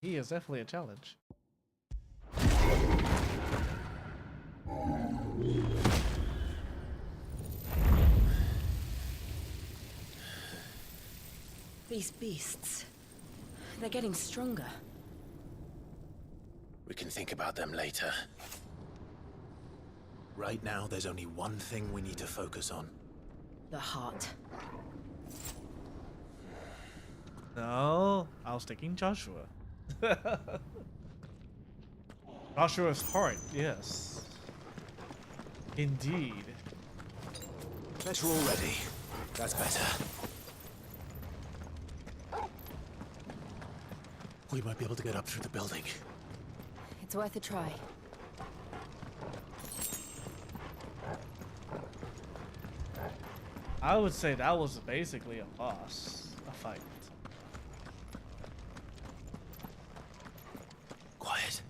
Speaker 1: He is definitely a challenge.
Speaker 4: These beasts, they're getting stronger.
Speaker 2: We can think about them later. Right now, there's only one thing we need to focus on.
Speaker 4: The heart.
Speaker 1: No, I was taking Joshua. Joshua's heart, yes. Indeed.
Speaker 2: Better already. That's better. We might be able to get up through the building.
Speaker 4: It's worth a try.
Speaker 1: I would say that was basically a boss, a fight.
Speaker 2: Quiet.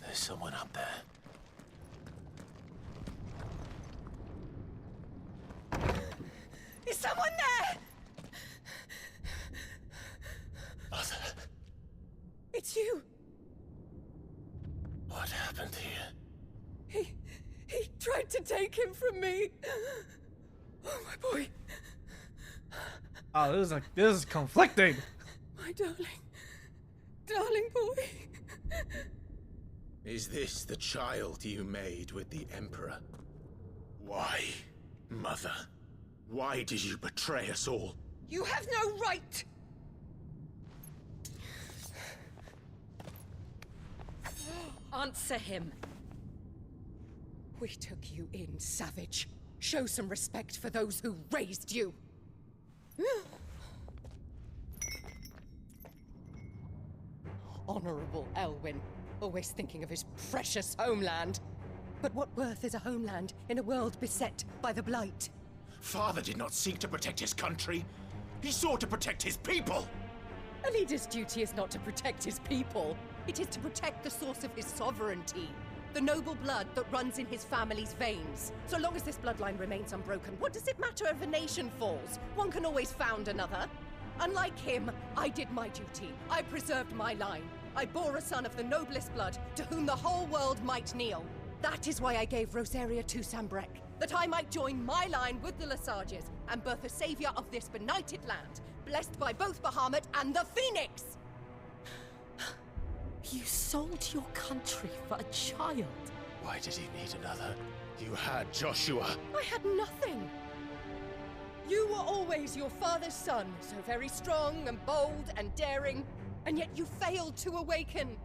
Speaker 2: There's someone up there.
Speaker 12: Is someone there?
Speaker 2: Mother,
Speaker 12: It's you.
Speaker 2: what happened here?
Speaker 12: He tried to take him from me. Oh, my boy.
Speaker 1: Oh, this is conflicting.
Speaker 12: My darling. Darling boy.
Speaker 2: Is this the child you made with the Emperor? Why, Mother? Why did you betray us all?
Speaker 12: You have no right.
Speaker 4: Answer him.
Speaker 3: We took you in, savage. Show some respect for those who raised you. Honorable Elwyn, always thinking of his precious homeland. But what worth is a homeland in a world beset by the Blight?
Speaker 8: Father did not seek to protect his country. He sought to protect his people.
Speaker 3: A leader's duty is not to protect his people. It is to protect the source of his sovereignty. The noble blood that runs in his family's veins. So long as this bloodline remains unbroken, what does it matter if a nation falls? One can always found another. Unlike him, I did my duty. I preserved my line. I bore a son of the noblest blood, to whom the whole world might kneel. That is why I gave Rosaria to Sambrek, that I might join my line with the Lesages and birth a savior of this benighted land, blessed by both Bahamut and the Phoenix!
Speaker 13: You sold your country for a child.
Speaker 8: Why did he need another? You had Joshua.
Speaker 3: I had nothing. You were always your father's son, so very strong and bold and daring, and yet you failed to awaken.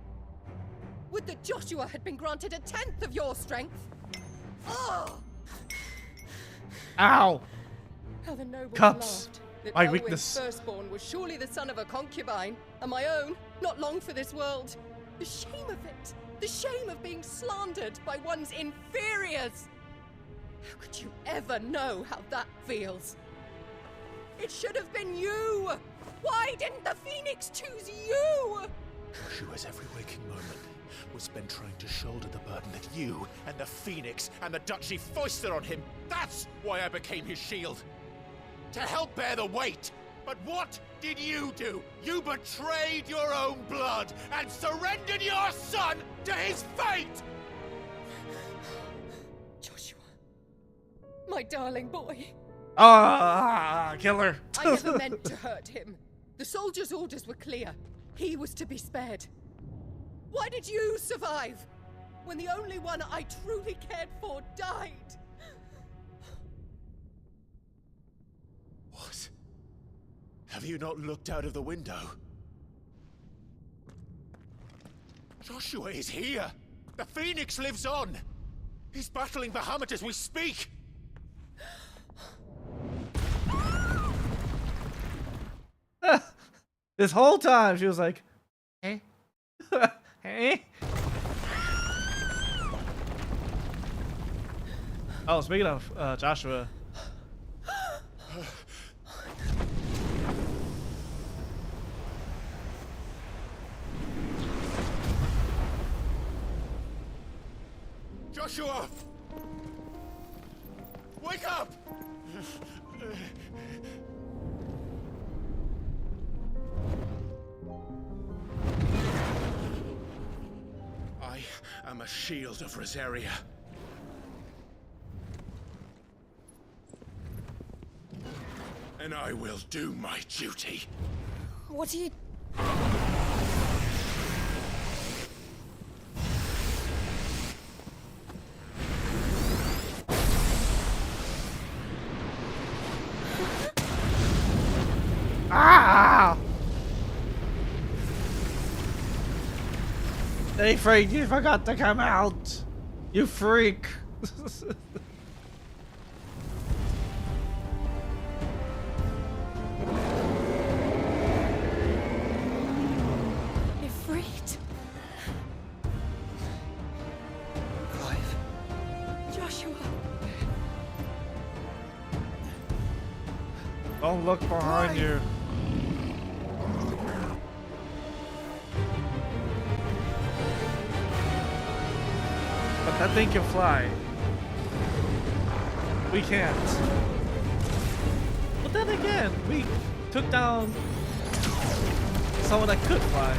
Speaker 3: Would that Joshua had been granted 1/10 of your strength? Oh!
Speaker 1: Ow!
Speaker 3: How the nobles
Speaker 1: Cuts.
Speaker 3: laughed. That
Speaker 1: My
Speaker 3: Elwyn's
Speaker 1: weakness.
Speaker 3: firstborn was surely the son of a concubine, and my own, not long for this world. The shame of it! The shame of being slandered by one's inferiors! How could you ever know how that feels? It should have been you! Why didn't the Phoenix choose you?
Speaker 8: Joshua's every waking moment was spent trying to shoulder the burden that you and the Phoenix and the Duchy foisted on him. That's why I became his shield. To help bear the weight. But what did you do? You betrayed your own blood and surrendered your son to his fate!
Speaker 3: Joshua. My darling boy.
Speaker 1: Ah, killer.
Speaker 3: I never meant to hurt him. The soldiers' orders were clear. He was to be spared. Why did you survive? When the only one I truly cared for died?
Speaker 8: What? Have you not looked out of the window? Joshua is here! The Phoenix lives on! He's battling Bahamut as we speak!
Speaker 1: This whole time she was like, hey, hey. Oh, speaking of Joshua.
Speaker 8: Joshua! Wake up! I am a shield of Rosaria. And I will do my duty.
Speaker 3: What are you...
Speaker 1: Ah! Hey, Frank, you forgot to come out. You freak.
Speaker 3: Ifrit?
Speaker 11: Clive.
Speaker 3: Joshua.
Speaker 1: Don't look behind you. But that thing can fly. We can't. But then again, we took down someone that could fly.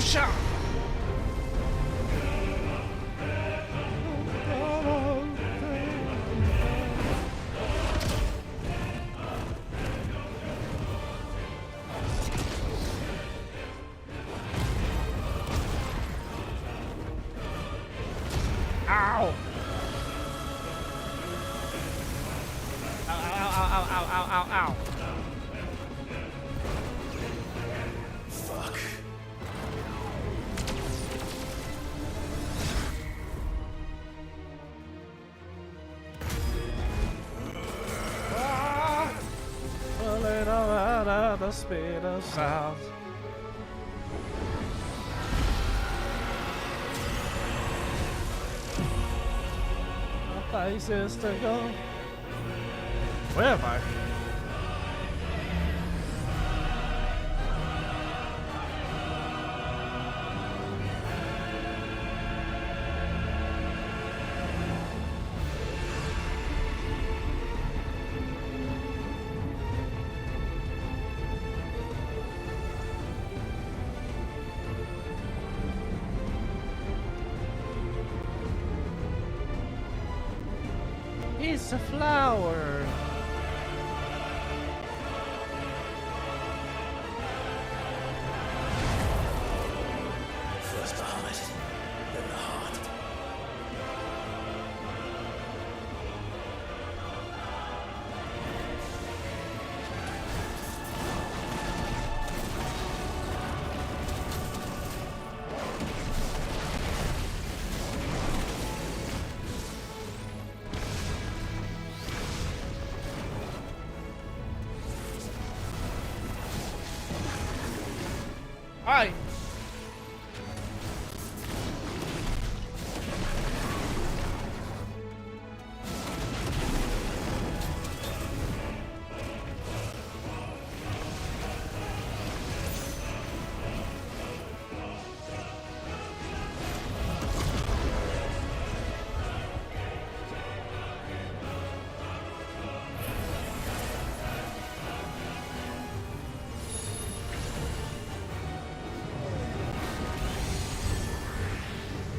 Speaker 1: Shot. Ow! Ow, ow, ow, ow, ow, ow, ow. speed of sound. No places to go. Where am I? It's a flower.
Speaker 2: First the heart, then the heart.
Speaker 1: Hi.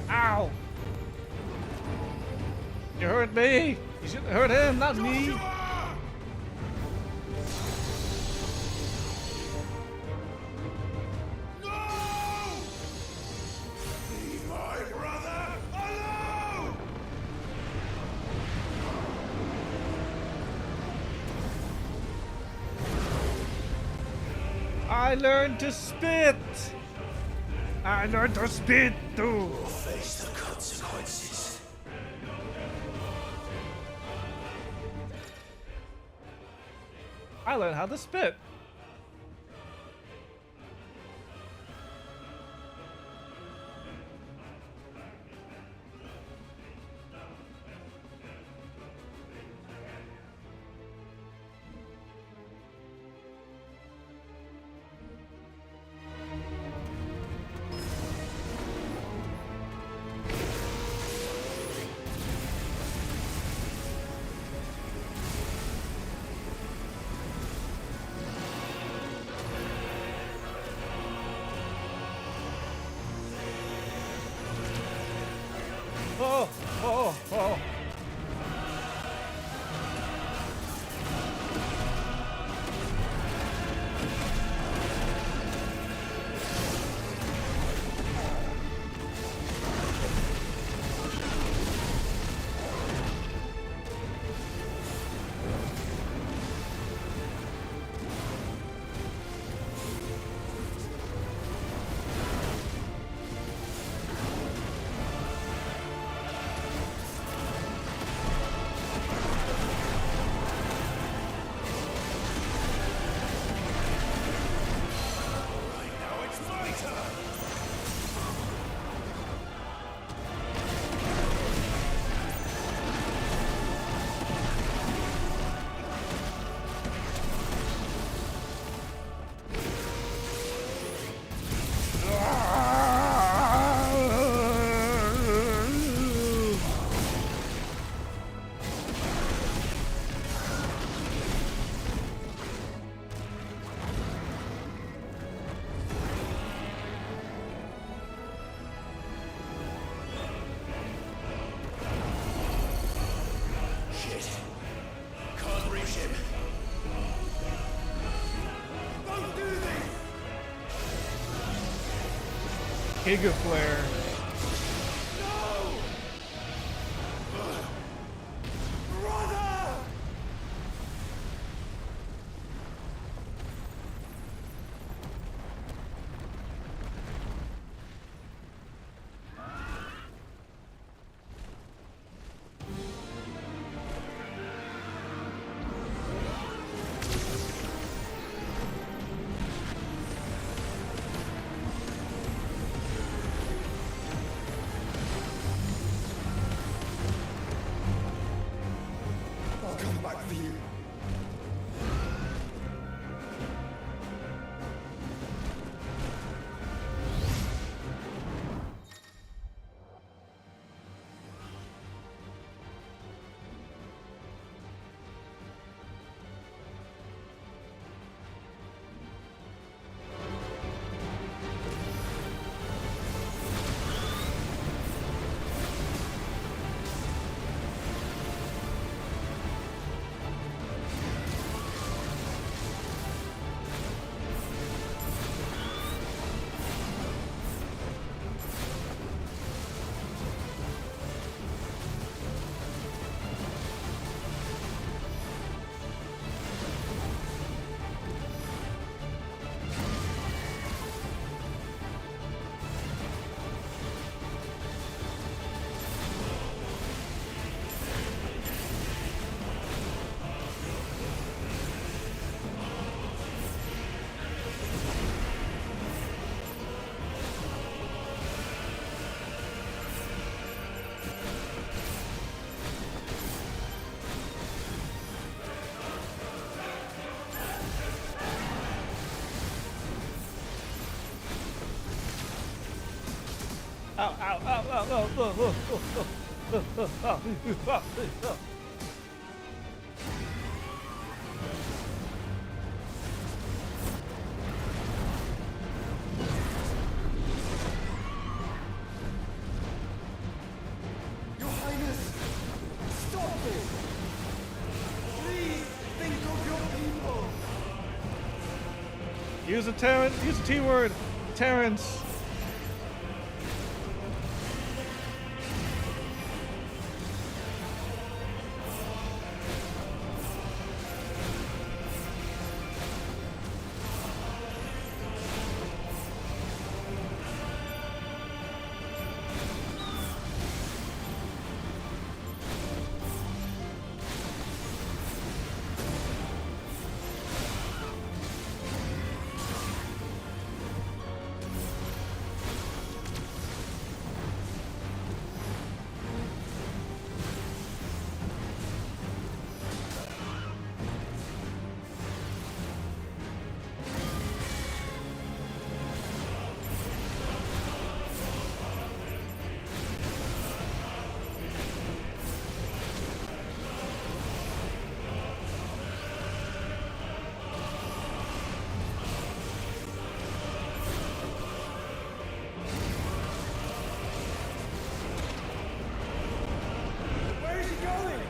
Speaker 1: Ow! You hurt me! You should hurt him, not me!
Speaker 8: Leave my brother alone!
Speaker 1: I learned to spit! I learned to spit too!
Speaker 2: Face the consequences.
Speaker 1: I learned how to spit. Oh, oh, oh. Giga Flare. Ow, ow, ow, ow, ow, ow.
Speaker 10: Your Highness, stop it! Please think of your people!
Speaker 1: Use a Terrence, use a T word. Terrence.
Speaker 10: Where is he going?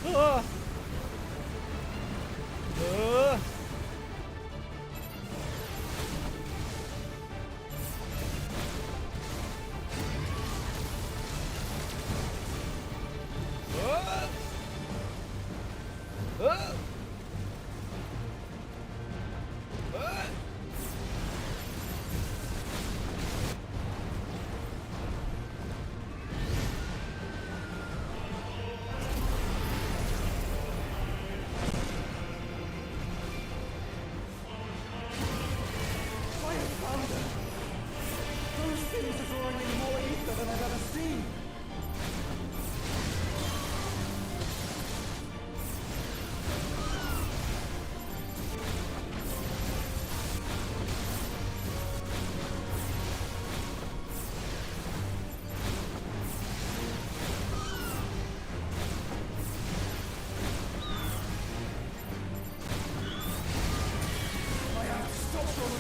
Speaker 1: Ah. Ah. Ah. Ah. Ah.
Speaker 10: Fire founder! Those things are drawing in more ether than I've ever seen! I have to stop them!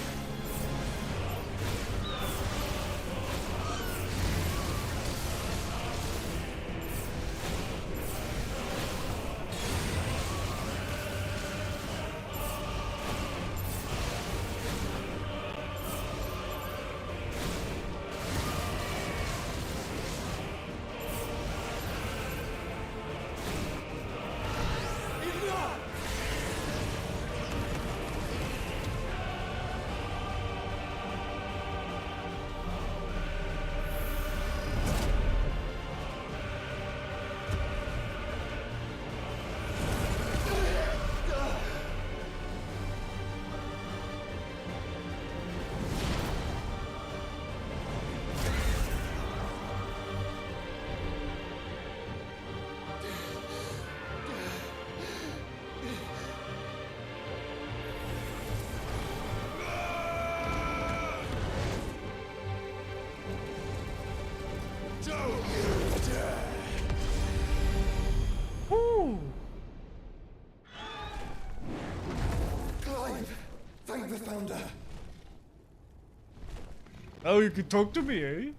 Speaker 10: Enough! Don't you dare!
Speaker 1: Woo.
Speaker 10: Clive! Thank the Founder!
Speaker 1: Oh, you can talk to me, eh?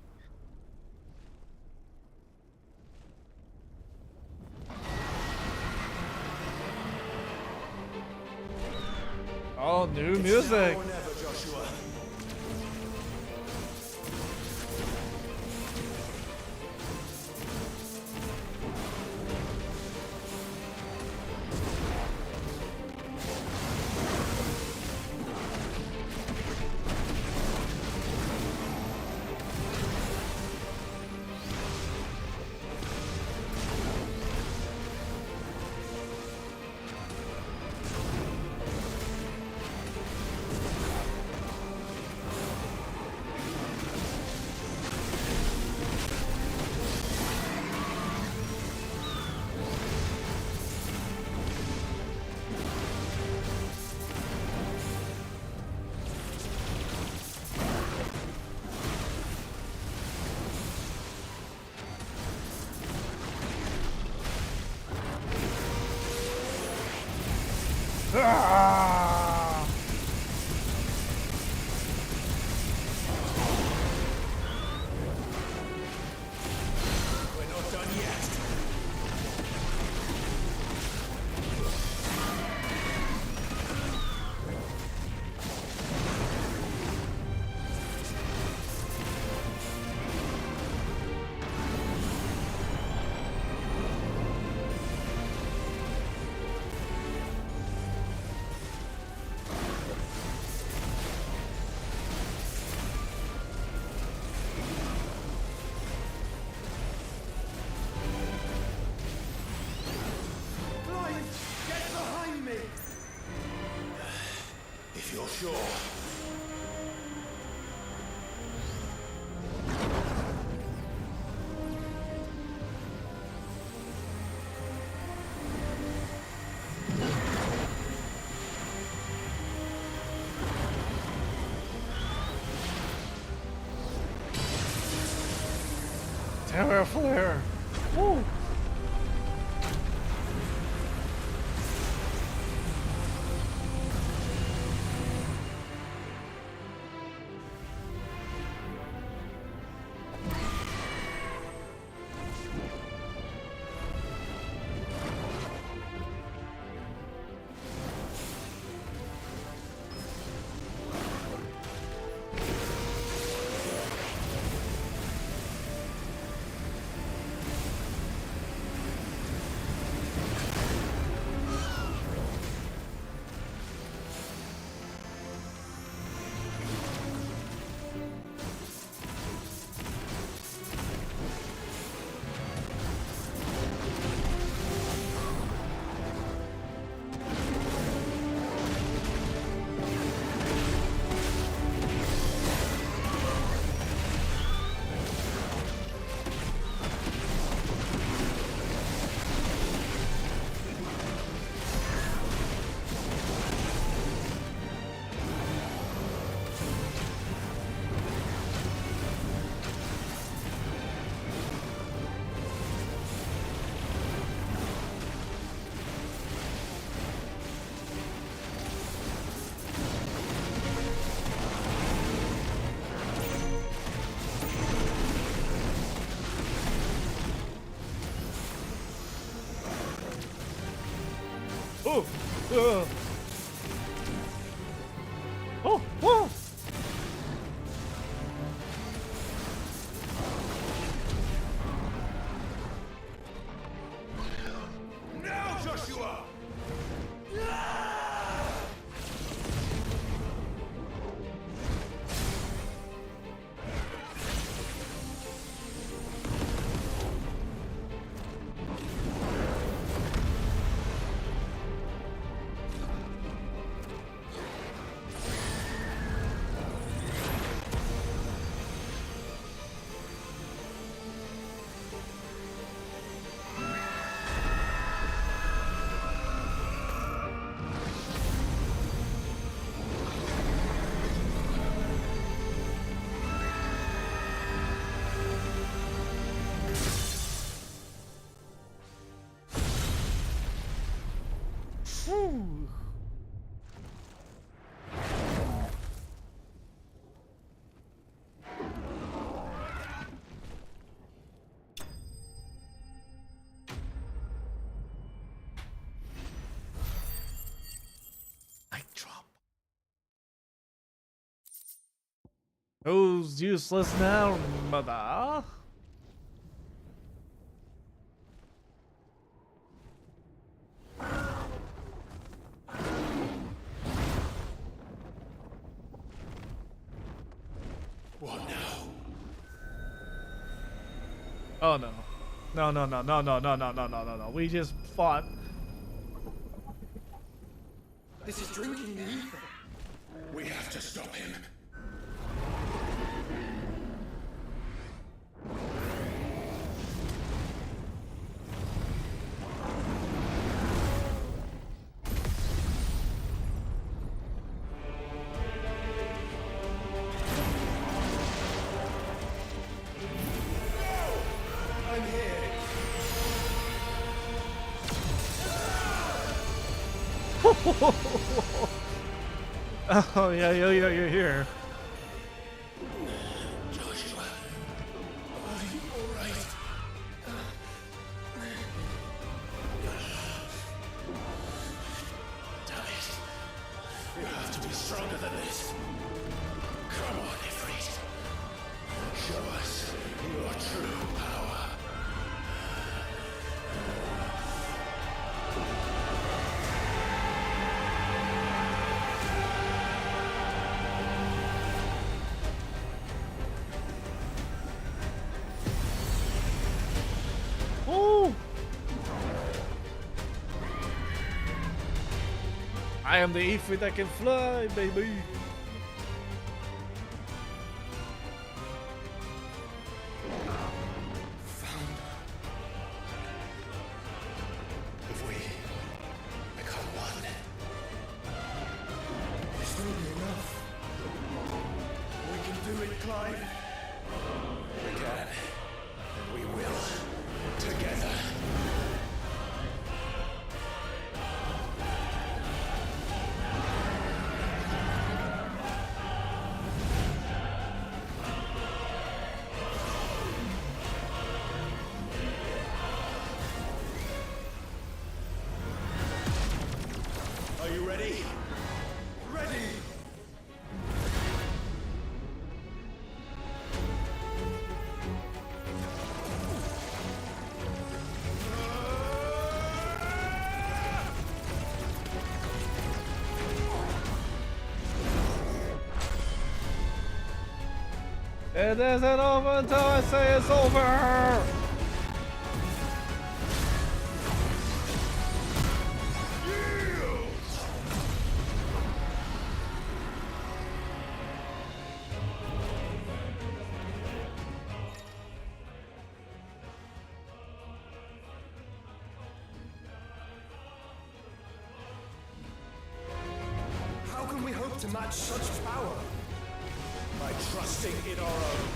Speaker 1: Oh, new music. Ah!
Speaker 8: We're not done yet.
Speaker 9: Get behind me!
Speaker 8: If you're sure.
Speaker 1: Terror flare. Woo. Oh, oh, oh.
Speaker 8: Now, Joshua!
Speaker 1: Whew. Who's useless now, mother?
Speaker 8: What now?
Speaker 1: Oh no. No, no, no, no, no, no, no, no, no, no, no. We just fought.
Speaker 10: This is drinking the ether.
Speaker 8: We have to stop him.
Speaker 10: I'm here.
Speaker 1: Oh yeah, you're here.
Speaker 8: Joshua, are you all right? Damn it. You have to be stronger than this. Come on, Ifrit. Show us your true power.
Speaker 1: Woo! I am the Ifrit that can fly, baby.
Speaker 8: If we become one,
Speaker 10: This will be enough. We can do it, Clive.
Speaker 8: we can, and we will, together. Are you ready?
Speaker 10: Ready!
Speaker 1: It isn't over until I say it's over.
Speaker 10: How can we hope to match such power?
Speaker 8: By trusting in our own.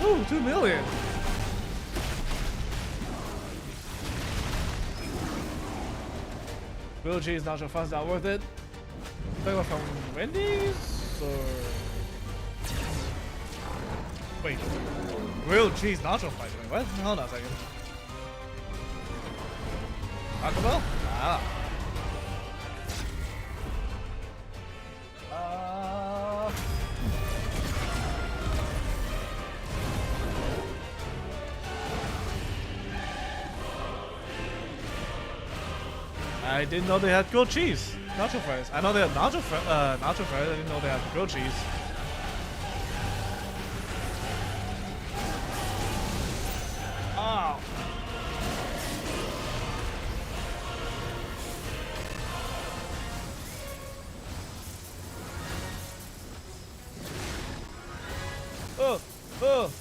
Speaker 1: Ooh, 2 million. Grilled cheese nacho fun's not worth it. They from Wendy's or wait, grilled cheese nacho fries. Wait, what? Hold on a second. Taco Bell? Ah. I didn't know they had grilled cheese nacho fries. I know they had nacho fries. I didn't know they had grilled cheese. Oh. Oh.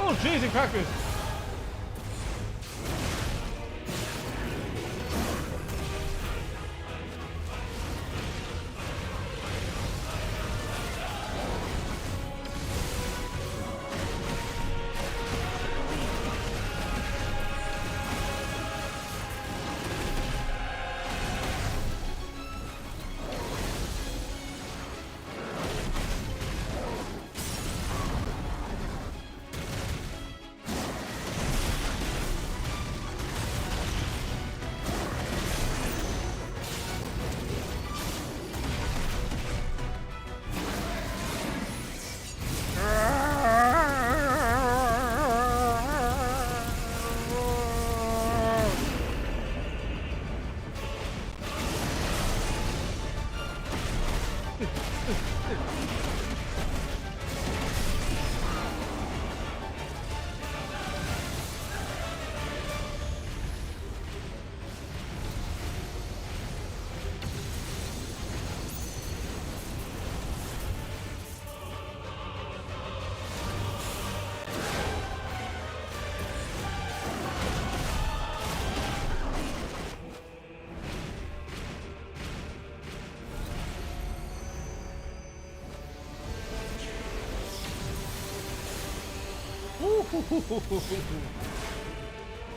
Speaker 1: Oh, cheese and crackers.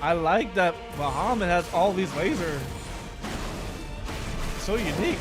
Speaker 1: I like that Bahamut has all these lasers. So unique.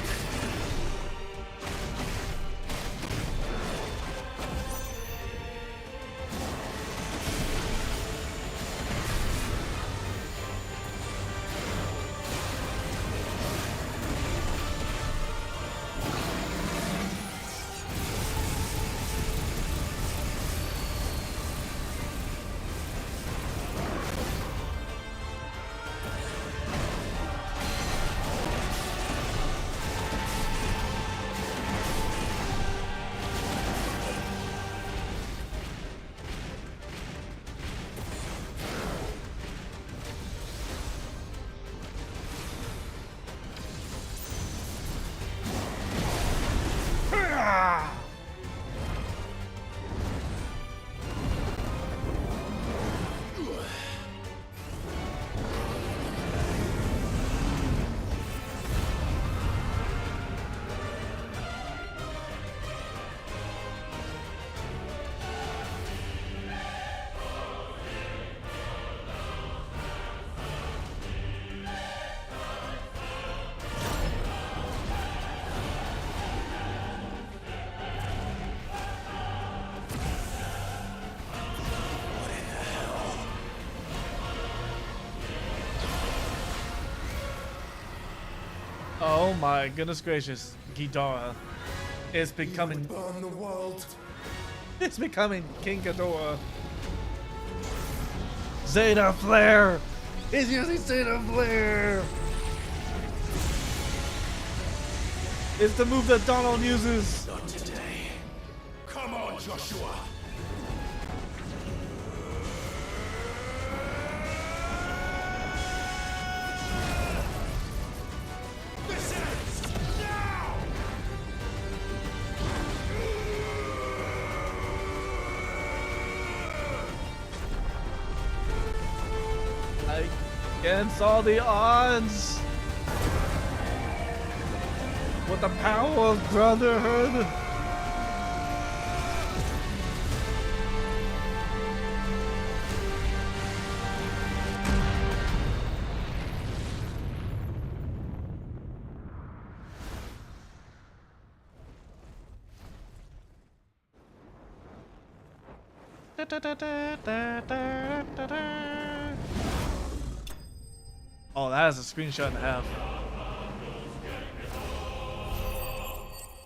Speaker 1: my goodness gracious, Ghidorah is becoming.
Speaker 9: Burn the world.
Speaker 1: It's becoming King Ghidorah. Zeta Flare! He's using Zeta Flare! It's the move that Donald uses.
Speaker 8: Not today. Come on, Joshua. This ends now.
Speaker 1: Against all the odds. With the power of brotherhood. Oh, that is a screenshot and a half.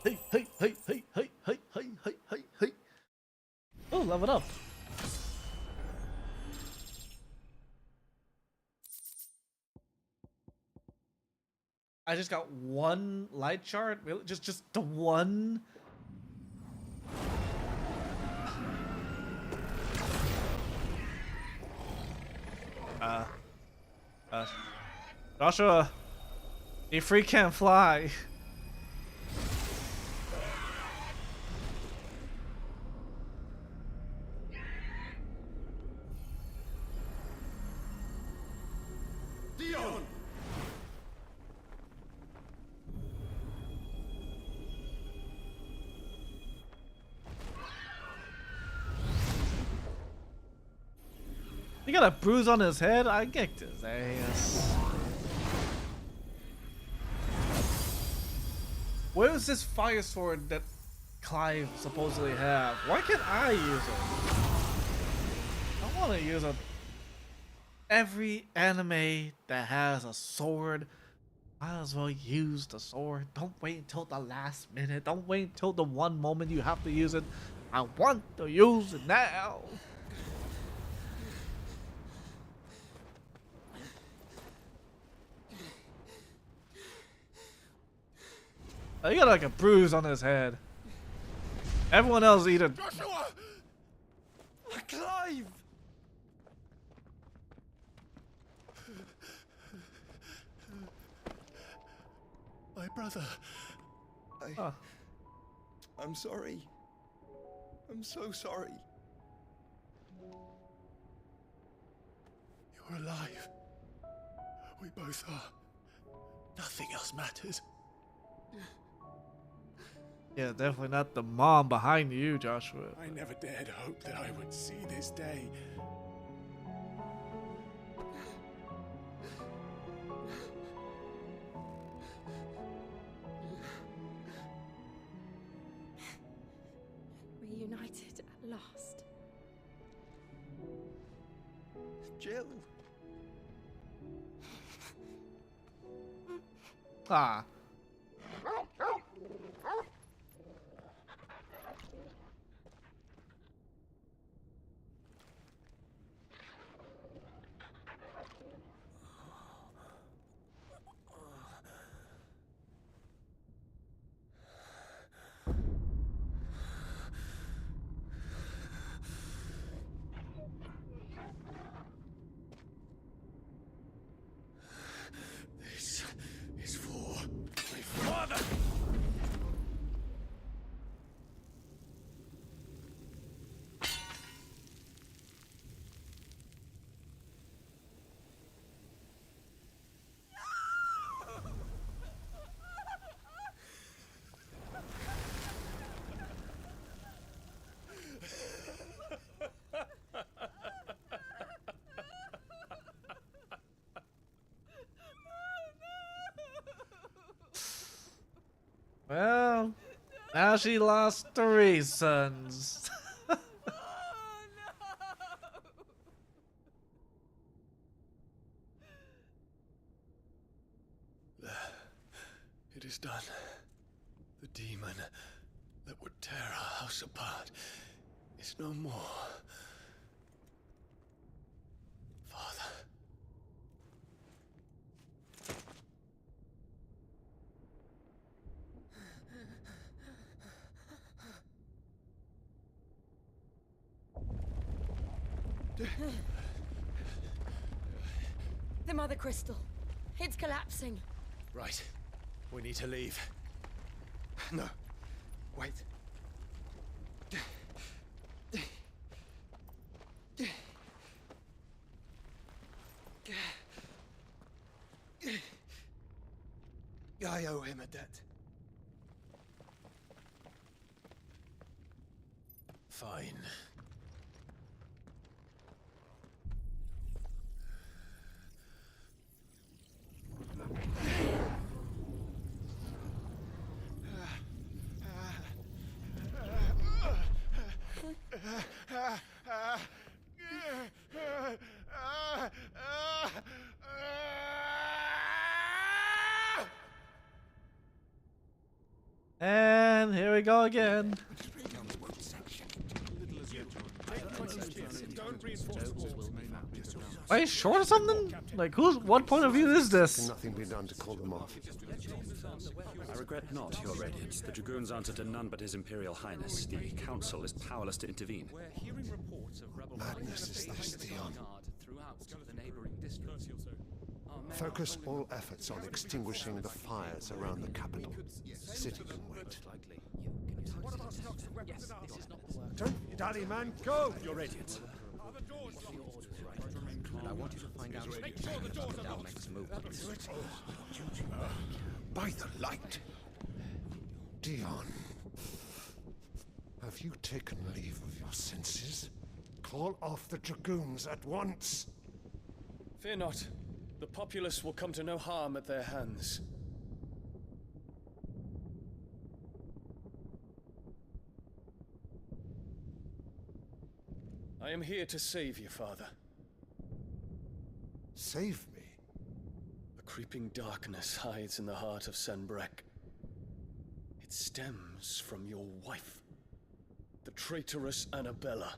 Speaker 1: Hey, hey, hey, hey, hey, hey, hey, hey, hey, hey. Oh, level up. I just got one light chart. Really? Just the one. Joshua, you free can't fly.
Speaker 8: Dion!
Speaker 1: He got a bruise on his head. I get his ass. Where is this fire sword that Clive supposedly have? Why can't I use it? I want to use it. Every anime that has a sword, might as well use the sword. Don't wait until the last minute. Don't wait until the one moment you have to use it. I want to use it now. He got like a bruise on his head. Everyone else either.
Speaker 8: Joshua!
Speaker 10: Clive!
Speaker 8: My brother.
Speaker 10: I'm sorry. I'm so sorry.
Speaker 8: You're alive. We both are. Nothing else matters.
Speaker 1: Yeah, definitely not the mom behind you, Joshua.
Speaker 8: I never dared hope that I would see this day.
Speaker 4: Reunited at last.
Speaker 10: Jill.
Speaker 1: Ah.
Speaker 8: This is for my father.
Speaker 1: Well, now she lost 3 sons.
Speaker 8: It is
Speaker 24: is done. The demon that would tear our house apart is no more. Father.
Speaker 13: The Mother Crystal. It's collapsing.
Speaker 24: Right. We need to leave.
Speaker 10: No. Wait. I owe him a debt.
Speaker 24: Fine.
Speaker 1: And here we go again. Are you short or something? Like, what point of view is this?
Speaker 9: Can nothing be done to call them off?
Speaker 19: I regret not, Your Radiance. The Dragoons answer to none but His Imperial Highness. The Council is powerless to intervene.
Speaker 9: Madness is this, Dion. Focus all efforts on extinguishing the fires around the capital. The city can wait.
Speaker 24: Don't dally, man, go! Your Radiance.
Speaker 20: And I want you to find out our next move.
Speaker 9: By the light! Dion, have you taken leave of your senses? Call off the Dragoons at once!
Speaker 24: Fear not. The populace will come to no harm at their hands. I am here to save you, Father.
Speaker 9: Save me?
Speaker 24: A creeping darkness hides in the heart of Sanbreque. It stems from your wife, the traitorous Annabella.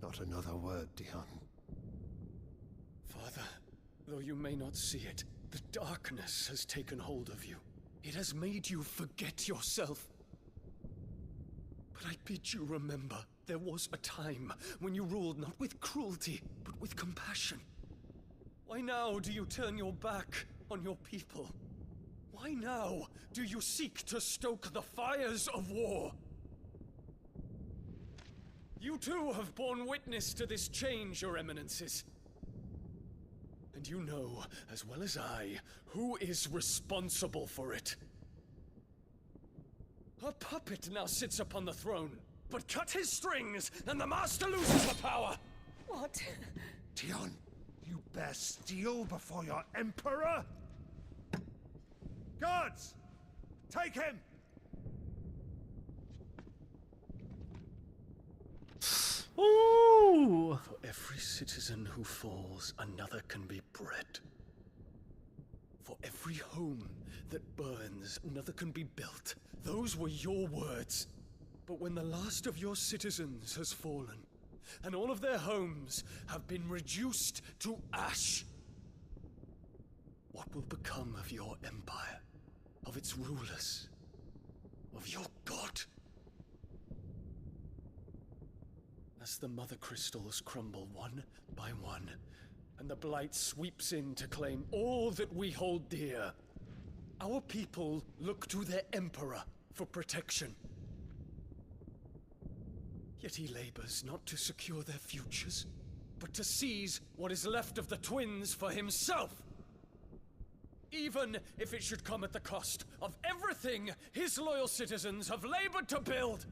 Speaker 9: Not another word, Dion.
Speaker 24: Father, though you may not see it, the darkness has taken hold of you. It has made you forget yourself. But I bid you remember, there was a time when you ruled not with cruelty, but with compassion. Why now do you turn your back on your people? Why now do you seek to stoke the fires of war? You too have borne witness to this change, Your Eminences. And you know, as well as I, who is responsible for it. A puppet now sits upon the throne, but cut his strings, and the master loses the power!
Speaker 13: What?
Speaker 9: Dion, you bear steel before your Emperor?
Speaker 24: Guards! Take him!
Speaker 1: Ooh!
Speaker 24: For every citizen who falls, another can be bred. For every home that burns, another can be built. Those were your words. But when the last of your citizens has fallen, and all of their homes have been reduced to ash, what will become of your empire, of its rulers, of your god? As the Mother Crystals crumble one by one, and the Blight sweeps in to claim all that we hold dear, our people look to their Emperor for protection. Yet he labors not to secure their futures, but to seize what is left of the twins for himself. Even if it should come at the cost of everything his loyal citizens have labored to build.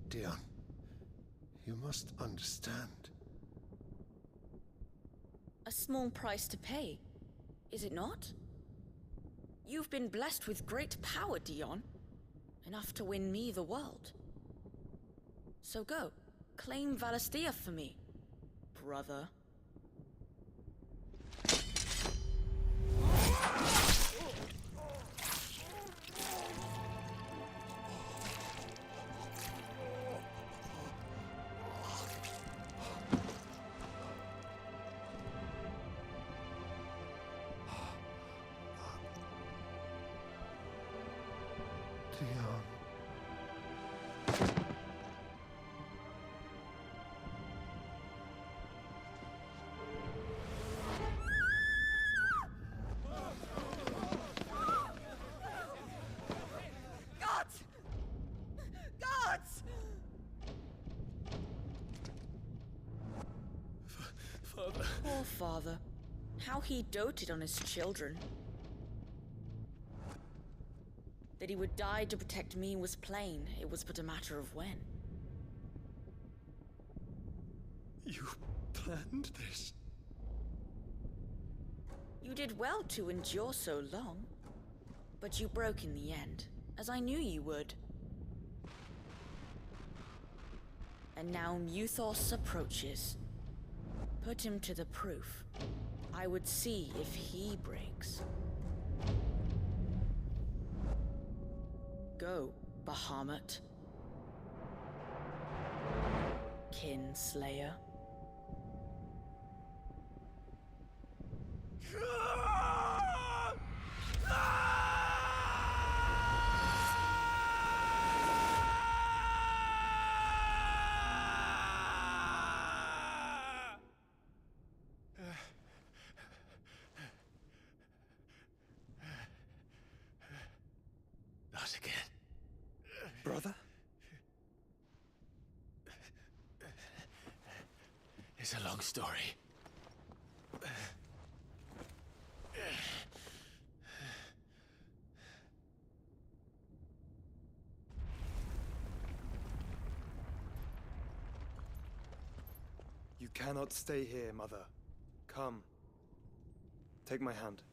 Speaker 9: Dion, you must understand.
Speaker 12: A small price to pay, is it not? You've been blessed with great power, Dion. Enough to win me the world. So go. Claim Valisthea for me, brother.
Speaker 3: Gods! Gods!
Speaker 18: Father.
Speaker 12: Poor father. How he doted on his children. That he would die to protect me was plain. It was but a matter of when.
Speaker 10: You planned this?
Speaker 12: You did well to endure so long. But you broke in the end, as I knew you would. And now Muthos approaches. Put him to the proof. I would see if he breaks. Go, Bahamut. Kinslayer.
Speaker 2: Not again.
Speaker 10: Brother?
Speaker 2: It's a long story.
Speaker 10: You cannot stay here, Mother. Come. Take my hand.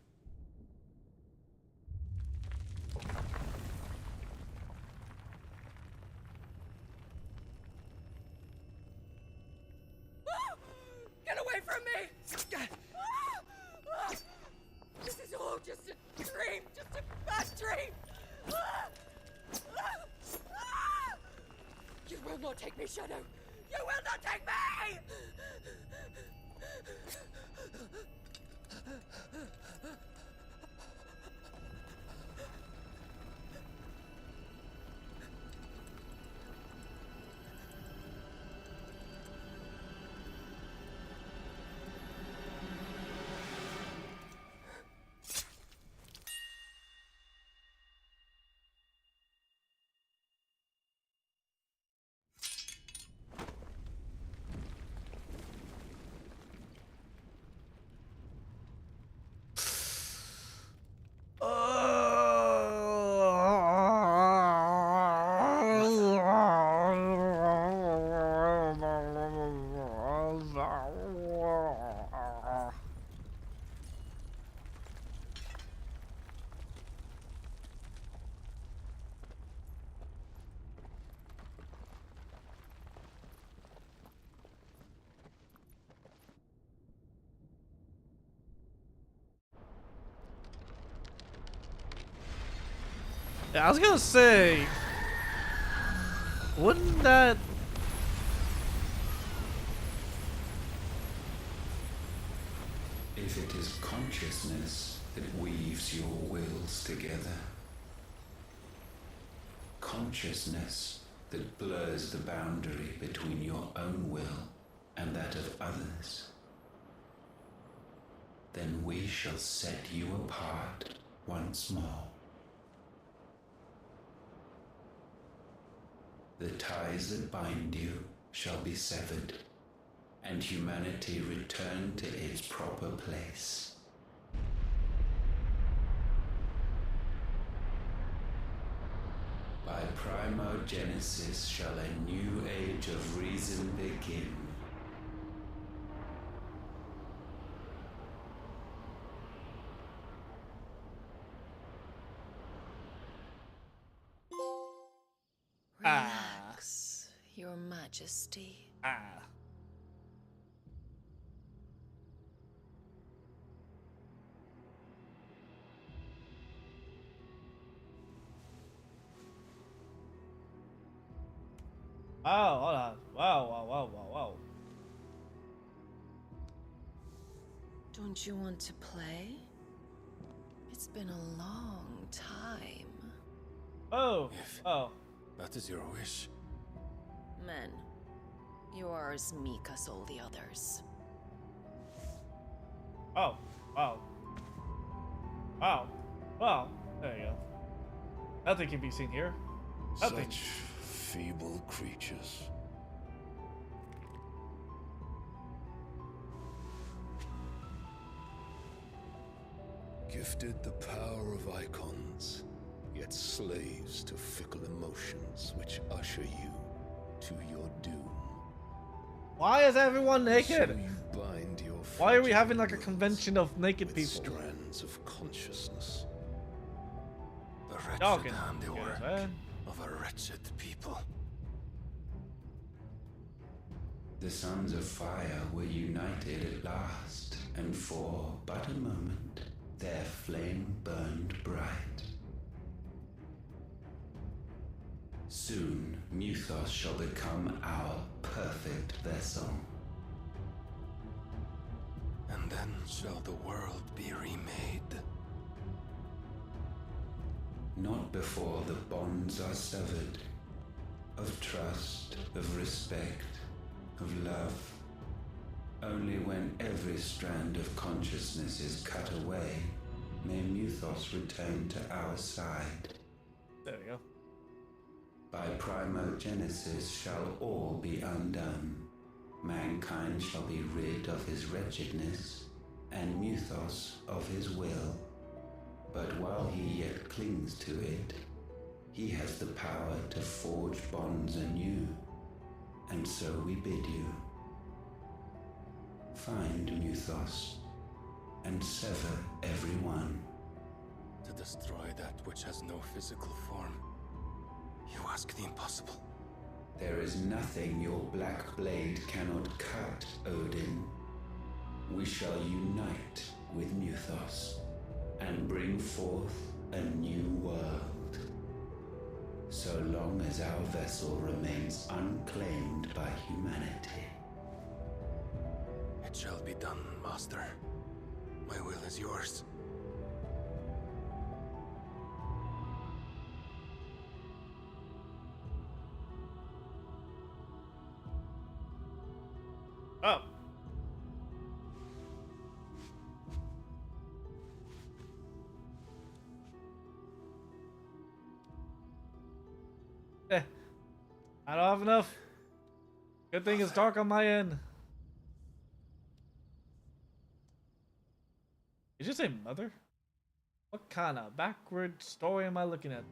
Speaker 3: Get away from me! This is all just a dream, just a bad dream! You will not take me, Shadow! You will not take me!
Speaker 1: Yeah, I was gonna say, wouldn't that...
Speaker 7: If it is consciousness that weaves your wills together, consciousness that blurs the boundary between your own will and that of others, then we shall set you apart once more. The ties that bind you shall be severed, and humanity return to its proper place. By primogenesis shall a new age of reason begin.
Speaker 4: Relax, Your Majesty.
Speaker 1: Ah. Wow, hold on. Wow, wow, wow, wow, wow.
Speaker 3: Don't you want to play? It's been a long time.
Speaker 1: Oh, oh.
Speaker 8: That is your wish.
Speaker 3: Men, you are as meek as all the others.
Speaker 1: Oh, wow. Wow. Wow. There you go. Nothing can be seen here. Nothing.
Speaker 8: Such feeble creatures. Gifted the power of icons, yet slaves to fickle emotions which usher you to your doom.
Speaker 1: Why is everyone naked?
Speaker 8: So you bind your
Speaker 1: Why are we having like a convention of naked
Speaker 8: with
Speaker 1: people?
Speaker 8: strands of consciousness. The
Speaker 1: Y'all
Speaker 8: wretched
Speaker 1: can
Speaker 8: handiwork
Speaker 1: get it, man.
Speaker 8: of a wretched people.
Speaker 7: The sons of fire were united at last, and for but a moment their flame burned bright. Soon Muthos shall become our perfect vessel.
Speaker 8: And then shall the world be remade.
Speaker 7: Not before the bonds are severed, of trust, of respect, of love. Only when every strand of consciousness is cut away, may Muthos return to our side.
Speaker 1: There we go.
Speaker 7: By primogenesis shall all be undone. Mankind shall be rid of his wretchedness, and Muthos of his will. But while he yet clings to it, he has the power to forge bonds anew. And so we bid you. Find Muthos, and sever everyone.
Speaker 8: To destroy that which has no physical form. You ask the impossible.
Speaker 7: There is nothing your black blade cannot cut, Odin. We shall unite with Muthos, and bring forth a new world. So long as our vessel remains unclaimed by humanity.
Speaker 8: It shall be done, Master. My will is yours.
Speaker 1: Oh. I don't have enough. Good thing it's dark on my end. Did you say mother? What kind of backward story am I looking at?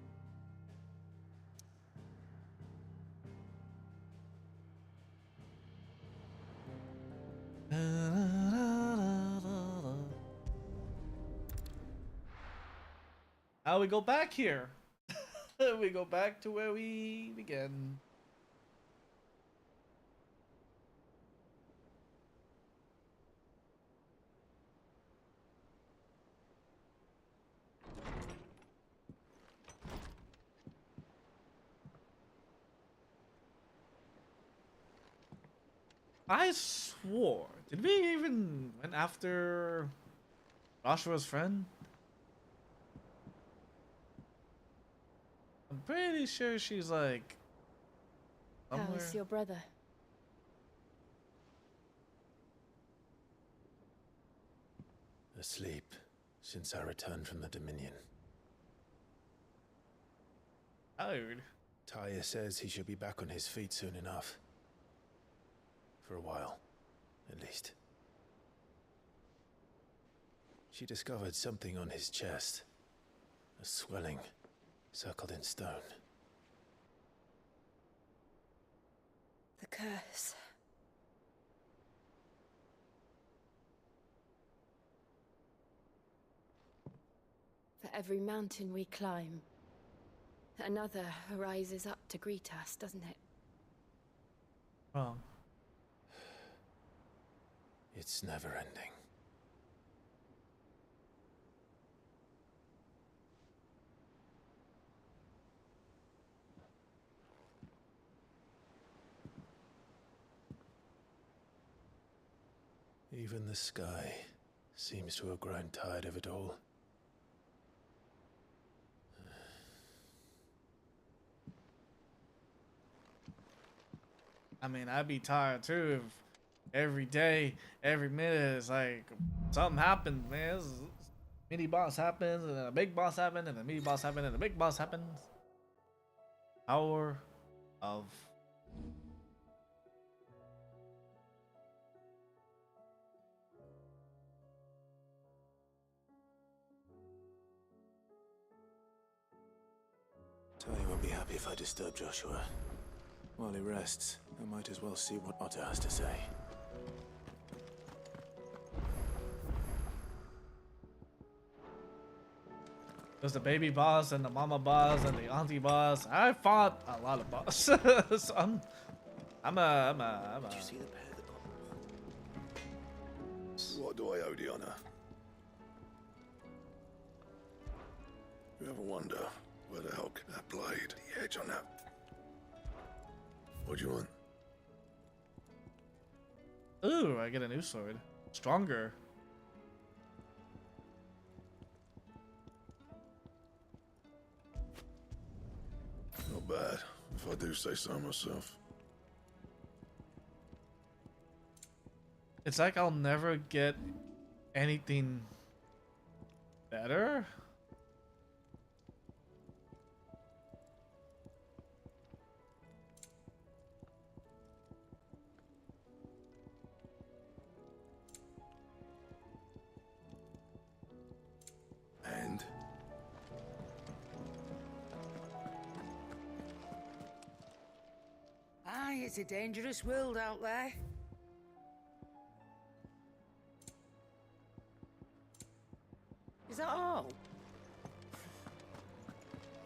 Speaker 1: How we go back here? We go back to where we began. I swore. Did we even went after Joshua's friend? I'm pretty sure she's like somewhere.
Speaker 4: How's your brother?
Speaker 2: Asleep since I returned from the Dominion.
Speaker 1: Tired.
Speaker 2: Taya says he should be back on his feet soon enough. For a while, at least. She discovered something on his chest. A swelling, circled in stone.
Speaker 4: The curse. For every mountain we climb, another rises up to greet us, doesn't it?
Speaker 1: Wrong.
Speaker 8: It's never ending. Even the sky seems to have grown tired of it all.
Speaker 1: I mean, I'd be tired too if every day, every minute, it's like something happens, man. Mini boss happens, and then a big boss happens, and a mini boss happens, and a big boss happens. Hour of
Speaker 2: Tony won't be happy if I disturb Joshua. While he rests, I might as well see what Otter has to say.
Speaker 1: there's the baby boss and the mama boss and the auntie boss. I fought a lot of boss. So I'm a.
Speaker 2: Did you see the pair that got...
Speaker 5: What do I owe the honor? You ever wonder where the hell could that blade, the edge on that? What do you want?
Speaker 1: Ooh, I get a new sword. Stronger.
Speaker 5: Not bad, if I do say so myself.
Speaker 1: It's like I'll never get anything better.
Speaker 5: And?
Speaker 16: Aye, it's a dangerous world out there. Is that all?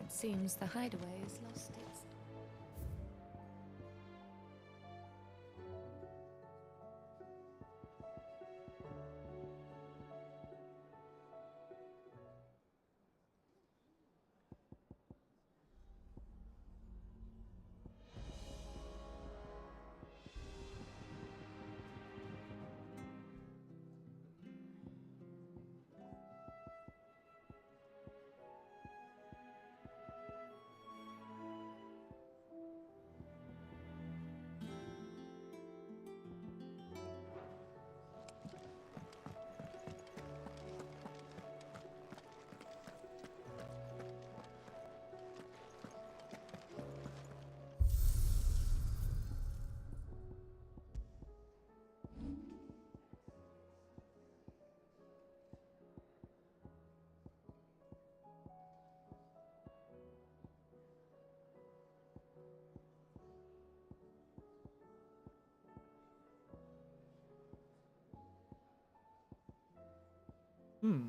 Speaker 4: It seems the hideaway has lost its...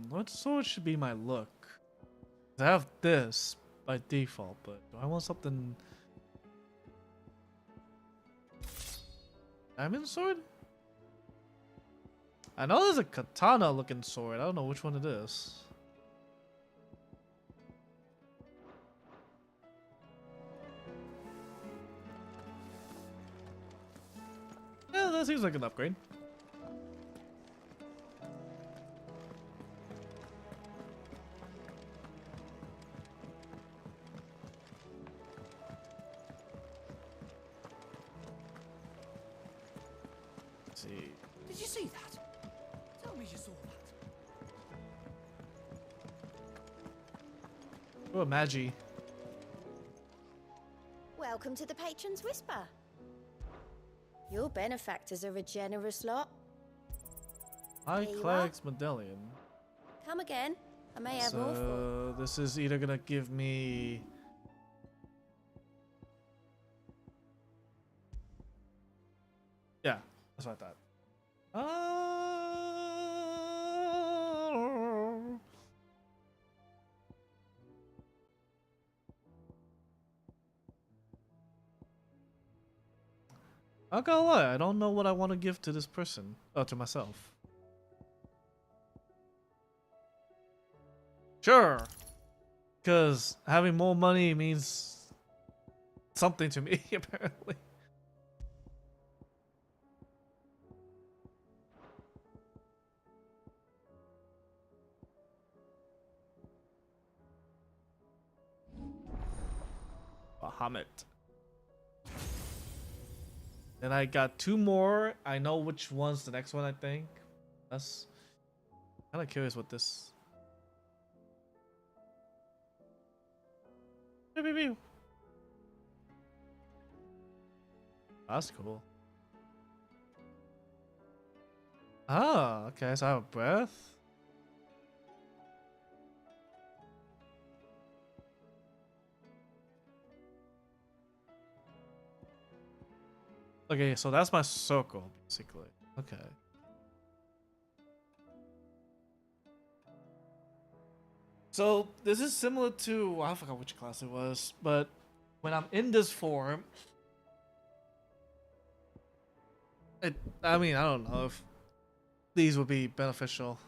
Speaker 1: What sword should be my look? I have this by default, but do I want something... Diamond sword? I know there's a katana looking sword. I don't know which one it is. Yeah, that seems like an upgrade. See.
Speaker 16: Did you see that? Tell me you saw that.
Speaker 1: Oh, Magi.
Speaker 22: Welcome to the Patron's Whisper. Your benefactors are a generous lot.
Speaker 1: High
Speaker 22: There you
Speaker 1: Cleric's Medallion.
Speaker 22: Come again. I may have more for.
Speaker 1: So this is either gonna give me... Yeah, that's what I thought. I'm not gonna lie, I don't know what I want to give to this person. Or to myself. Sure. Because having more money means something to me, apparently. Bahamut. Then I got 2 more. I know which one's the next one, I think. That's kind of curious what this. Pew, pew, pew. That's cool. Ah, okay, so I have a breath. Okay, so that's my circle, basically. Okay. So this is similar to, I forgot which class it was, but when I'm in this form, I mean, I don't know if these would be beneficial.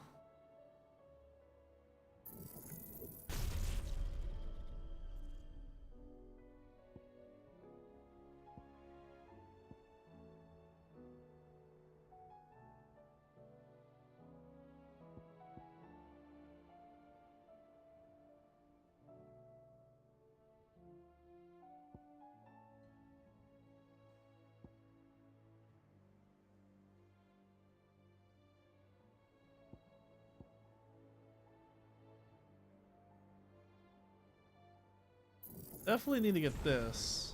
Speaker 1: Definitely need to get this.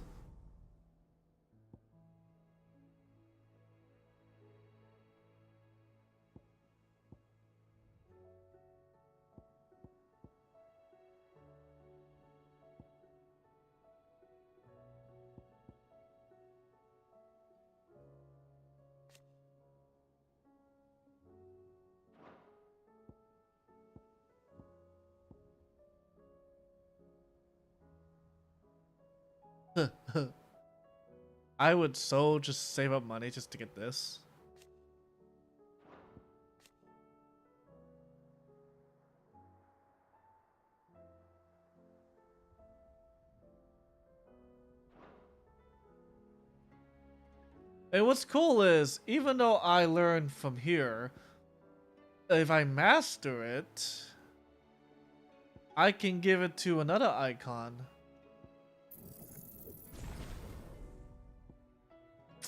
Speaker 1: I would so just save up money just to get this. And what's cool is, even though I learned from here, if I master it, I can give it to another icon.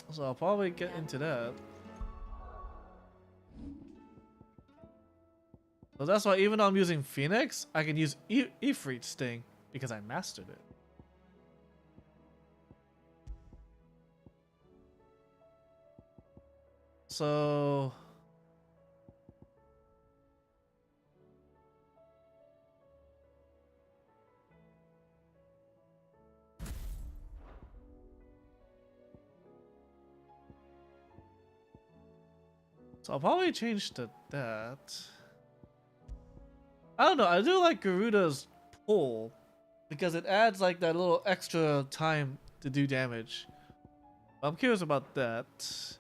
Speaker 1: So I'll probably get into that. So that's why even though I'm using Phoenix, I can use Ifrit's Sting because I mastered it. So I'll probably change to that. I don't know, I do like Garuda's pull because it adds like that little extra time to do damage. I'm curious about that.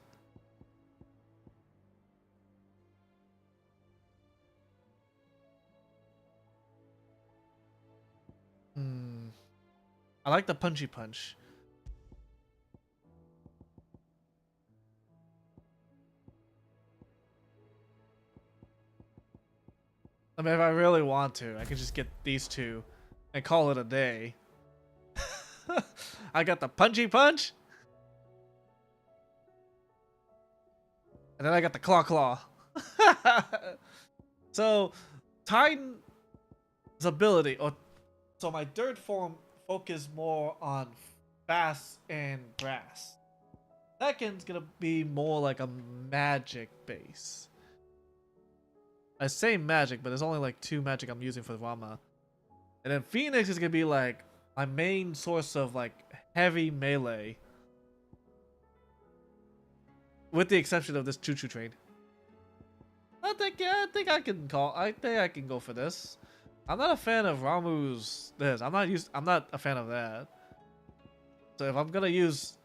Speaker 1: I like the punchy punch. I mean, if I really want to, I can just get these two and call it a day. I got the punchy punch. And then I got the claw claw. So, Titan's ability, so my third form focus more on fast and grass. Second's gonna be more like a magic base. I say magic, but there's only like 2 magic I'm using for Rama. And then Phoenix is gonna be like my main source of like heavy melee. With the exception of this choo-choo train. I think I can go for this. I'm not a fan of Ramu's this. I'm not a fan of that. So if I'm gonna use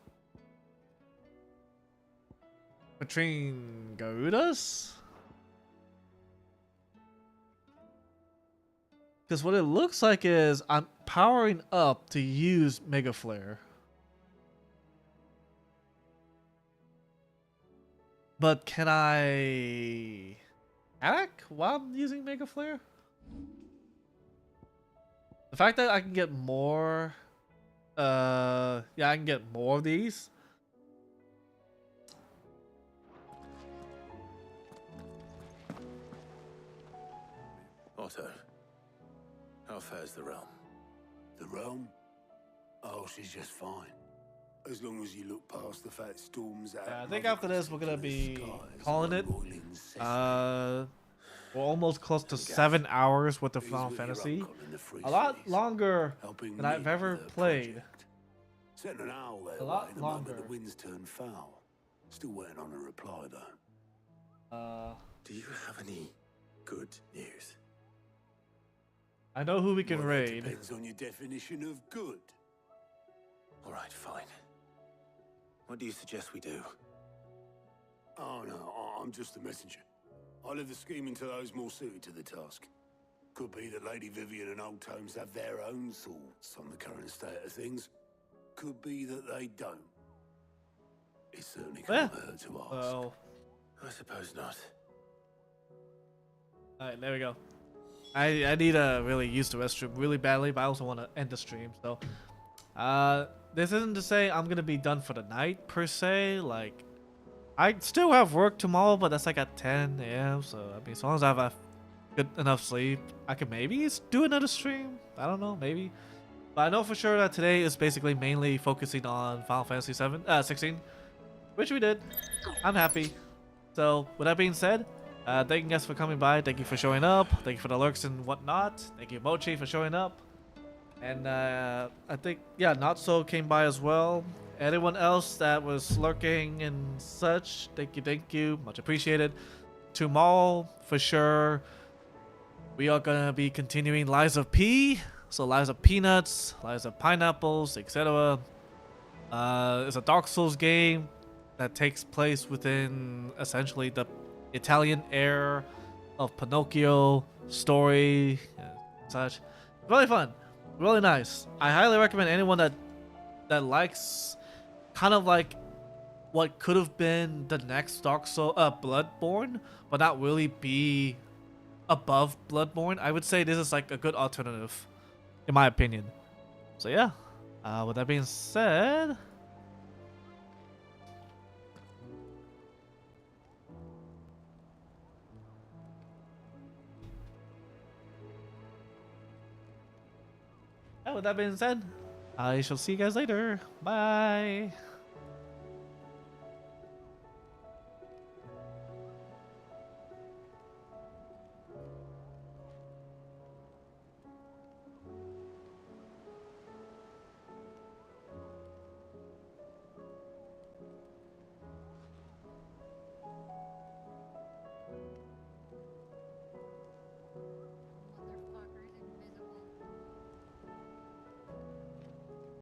Speaker 1: between Garudas? Because what it looks like is I'm powering up to use Mega Flare. But can I attack while I'm using Mega Flare? The fact that I can get more, yeah, I can get more of these.
Speaker 2: Otto, how fares the realm?
Speaker 14: The realm? Oh, she's just fine. As long as you look past the fat storms out.
Speaker 1: I think after this we're gonna be calling it. We're almost close to 7 hours with the Final Fantasy. A lot longer than I've ever played.
Speaker 14: Sent an owl
Speaker 1: A lot
Speaker 14: the
Speaker 1: longer.
Speaker 14: moment the winds turn foul. Still waiting on a reply though.
Speaker 2: Do you have any good news?
Speaker 1: I know who we can
Speaker 14: Well, that
Speaker 1: raid.
Speaker 14: depends on your definition of good.
Speaker 2: All right, fine. What do you suggest we do?
Speaker 14: Oh no, I'm just a messenger. I'll leave the scheming to those more suited to the task. Could be that Lady Vivian and Old Tomes have their own thoughts on the current state of things. Could be that they don't. It certainly can't hurt to ask.
Speaker 1: Well,
Speaker 2: I suppose not.
Speaker 1: alright, there we go. I need to really use the restroom really badly, but I also want to end the stream. So, this isn't to say I'm gonna be done for the night per se. Like, I still have work tomorrow, but that's like at 10 a.m. So I mean, as long as I have a good enough sleep, I could maybe do another stream. I don't know, maybe. But I know for sure that today is basically mainly focusing on Final Fantasy 16, which we did. I'm happy. So with that being said, thank you guys for coming by. Thank you for showing up. Thank you for the lurks and whatnot. Thank you Mochi for showing up. And I think, yeah, Not So came by as well. Anyone else that was lurking and such, thank you. Much appreciated. Tomorrow, for sure, we are going to be continuing Lies of P. So Lies of Peanuts, Lies of Pineapples, etc. It's a Dark Souls game that takes place within essentially the Italian era of Pinocchio story and such. Really fun, really nice. I highly recommend anyone that likes kind of like what could have been the next Dark Souls, Bloodborne, but not really be above Bloodborne. I would say this is like a good alternative, in my opinion. So yeah, with that being said, I shall see you guys later. Bye.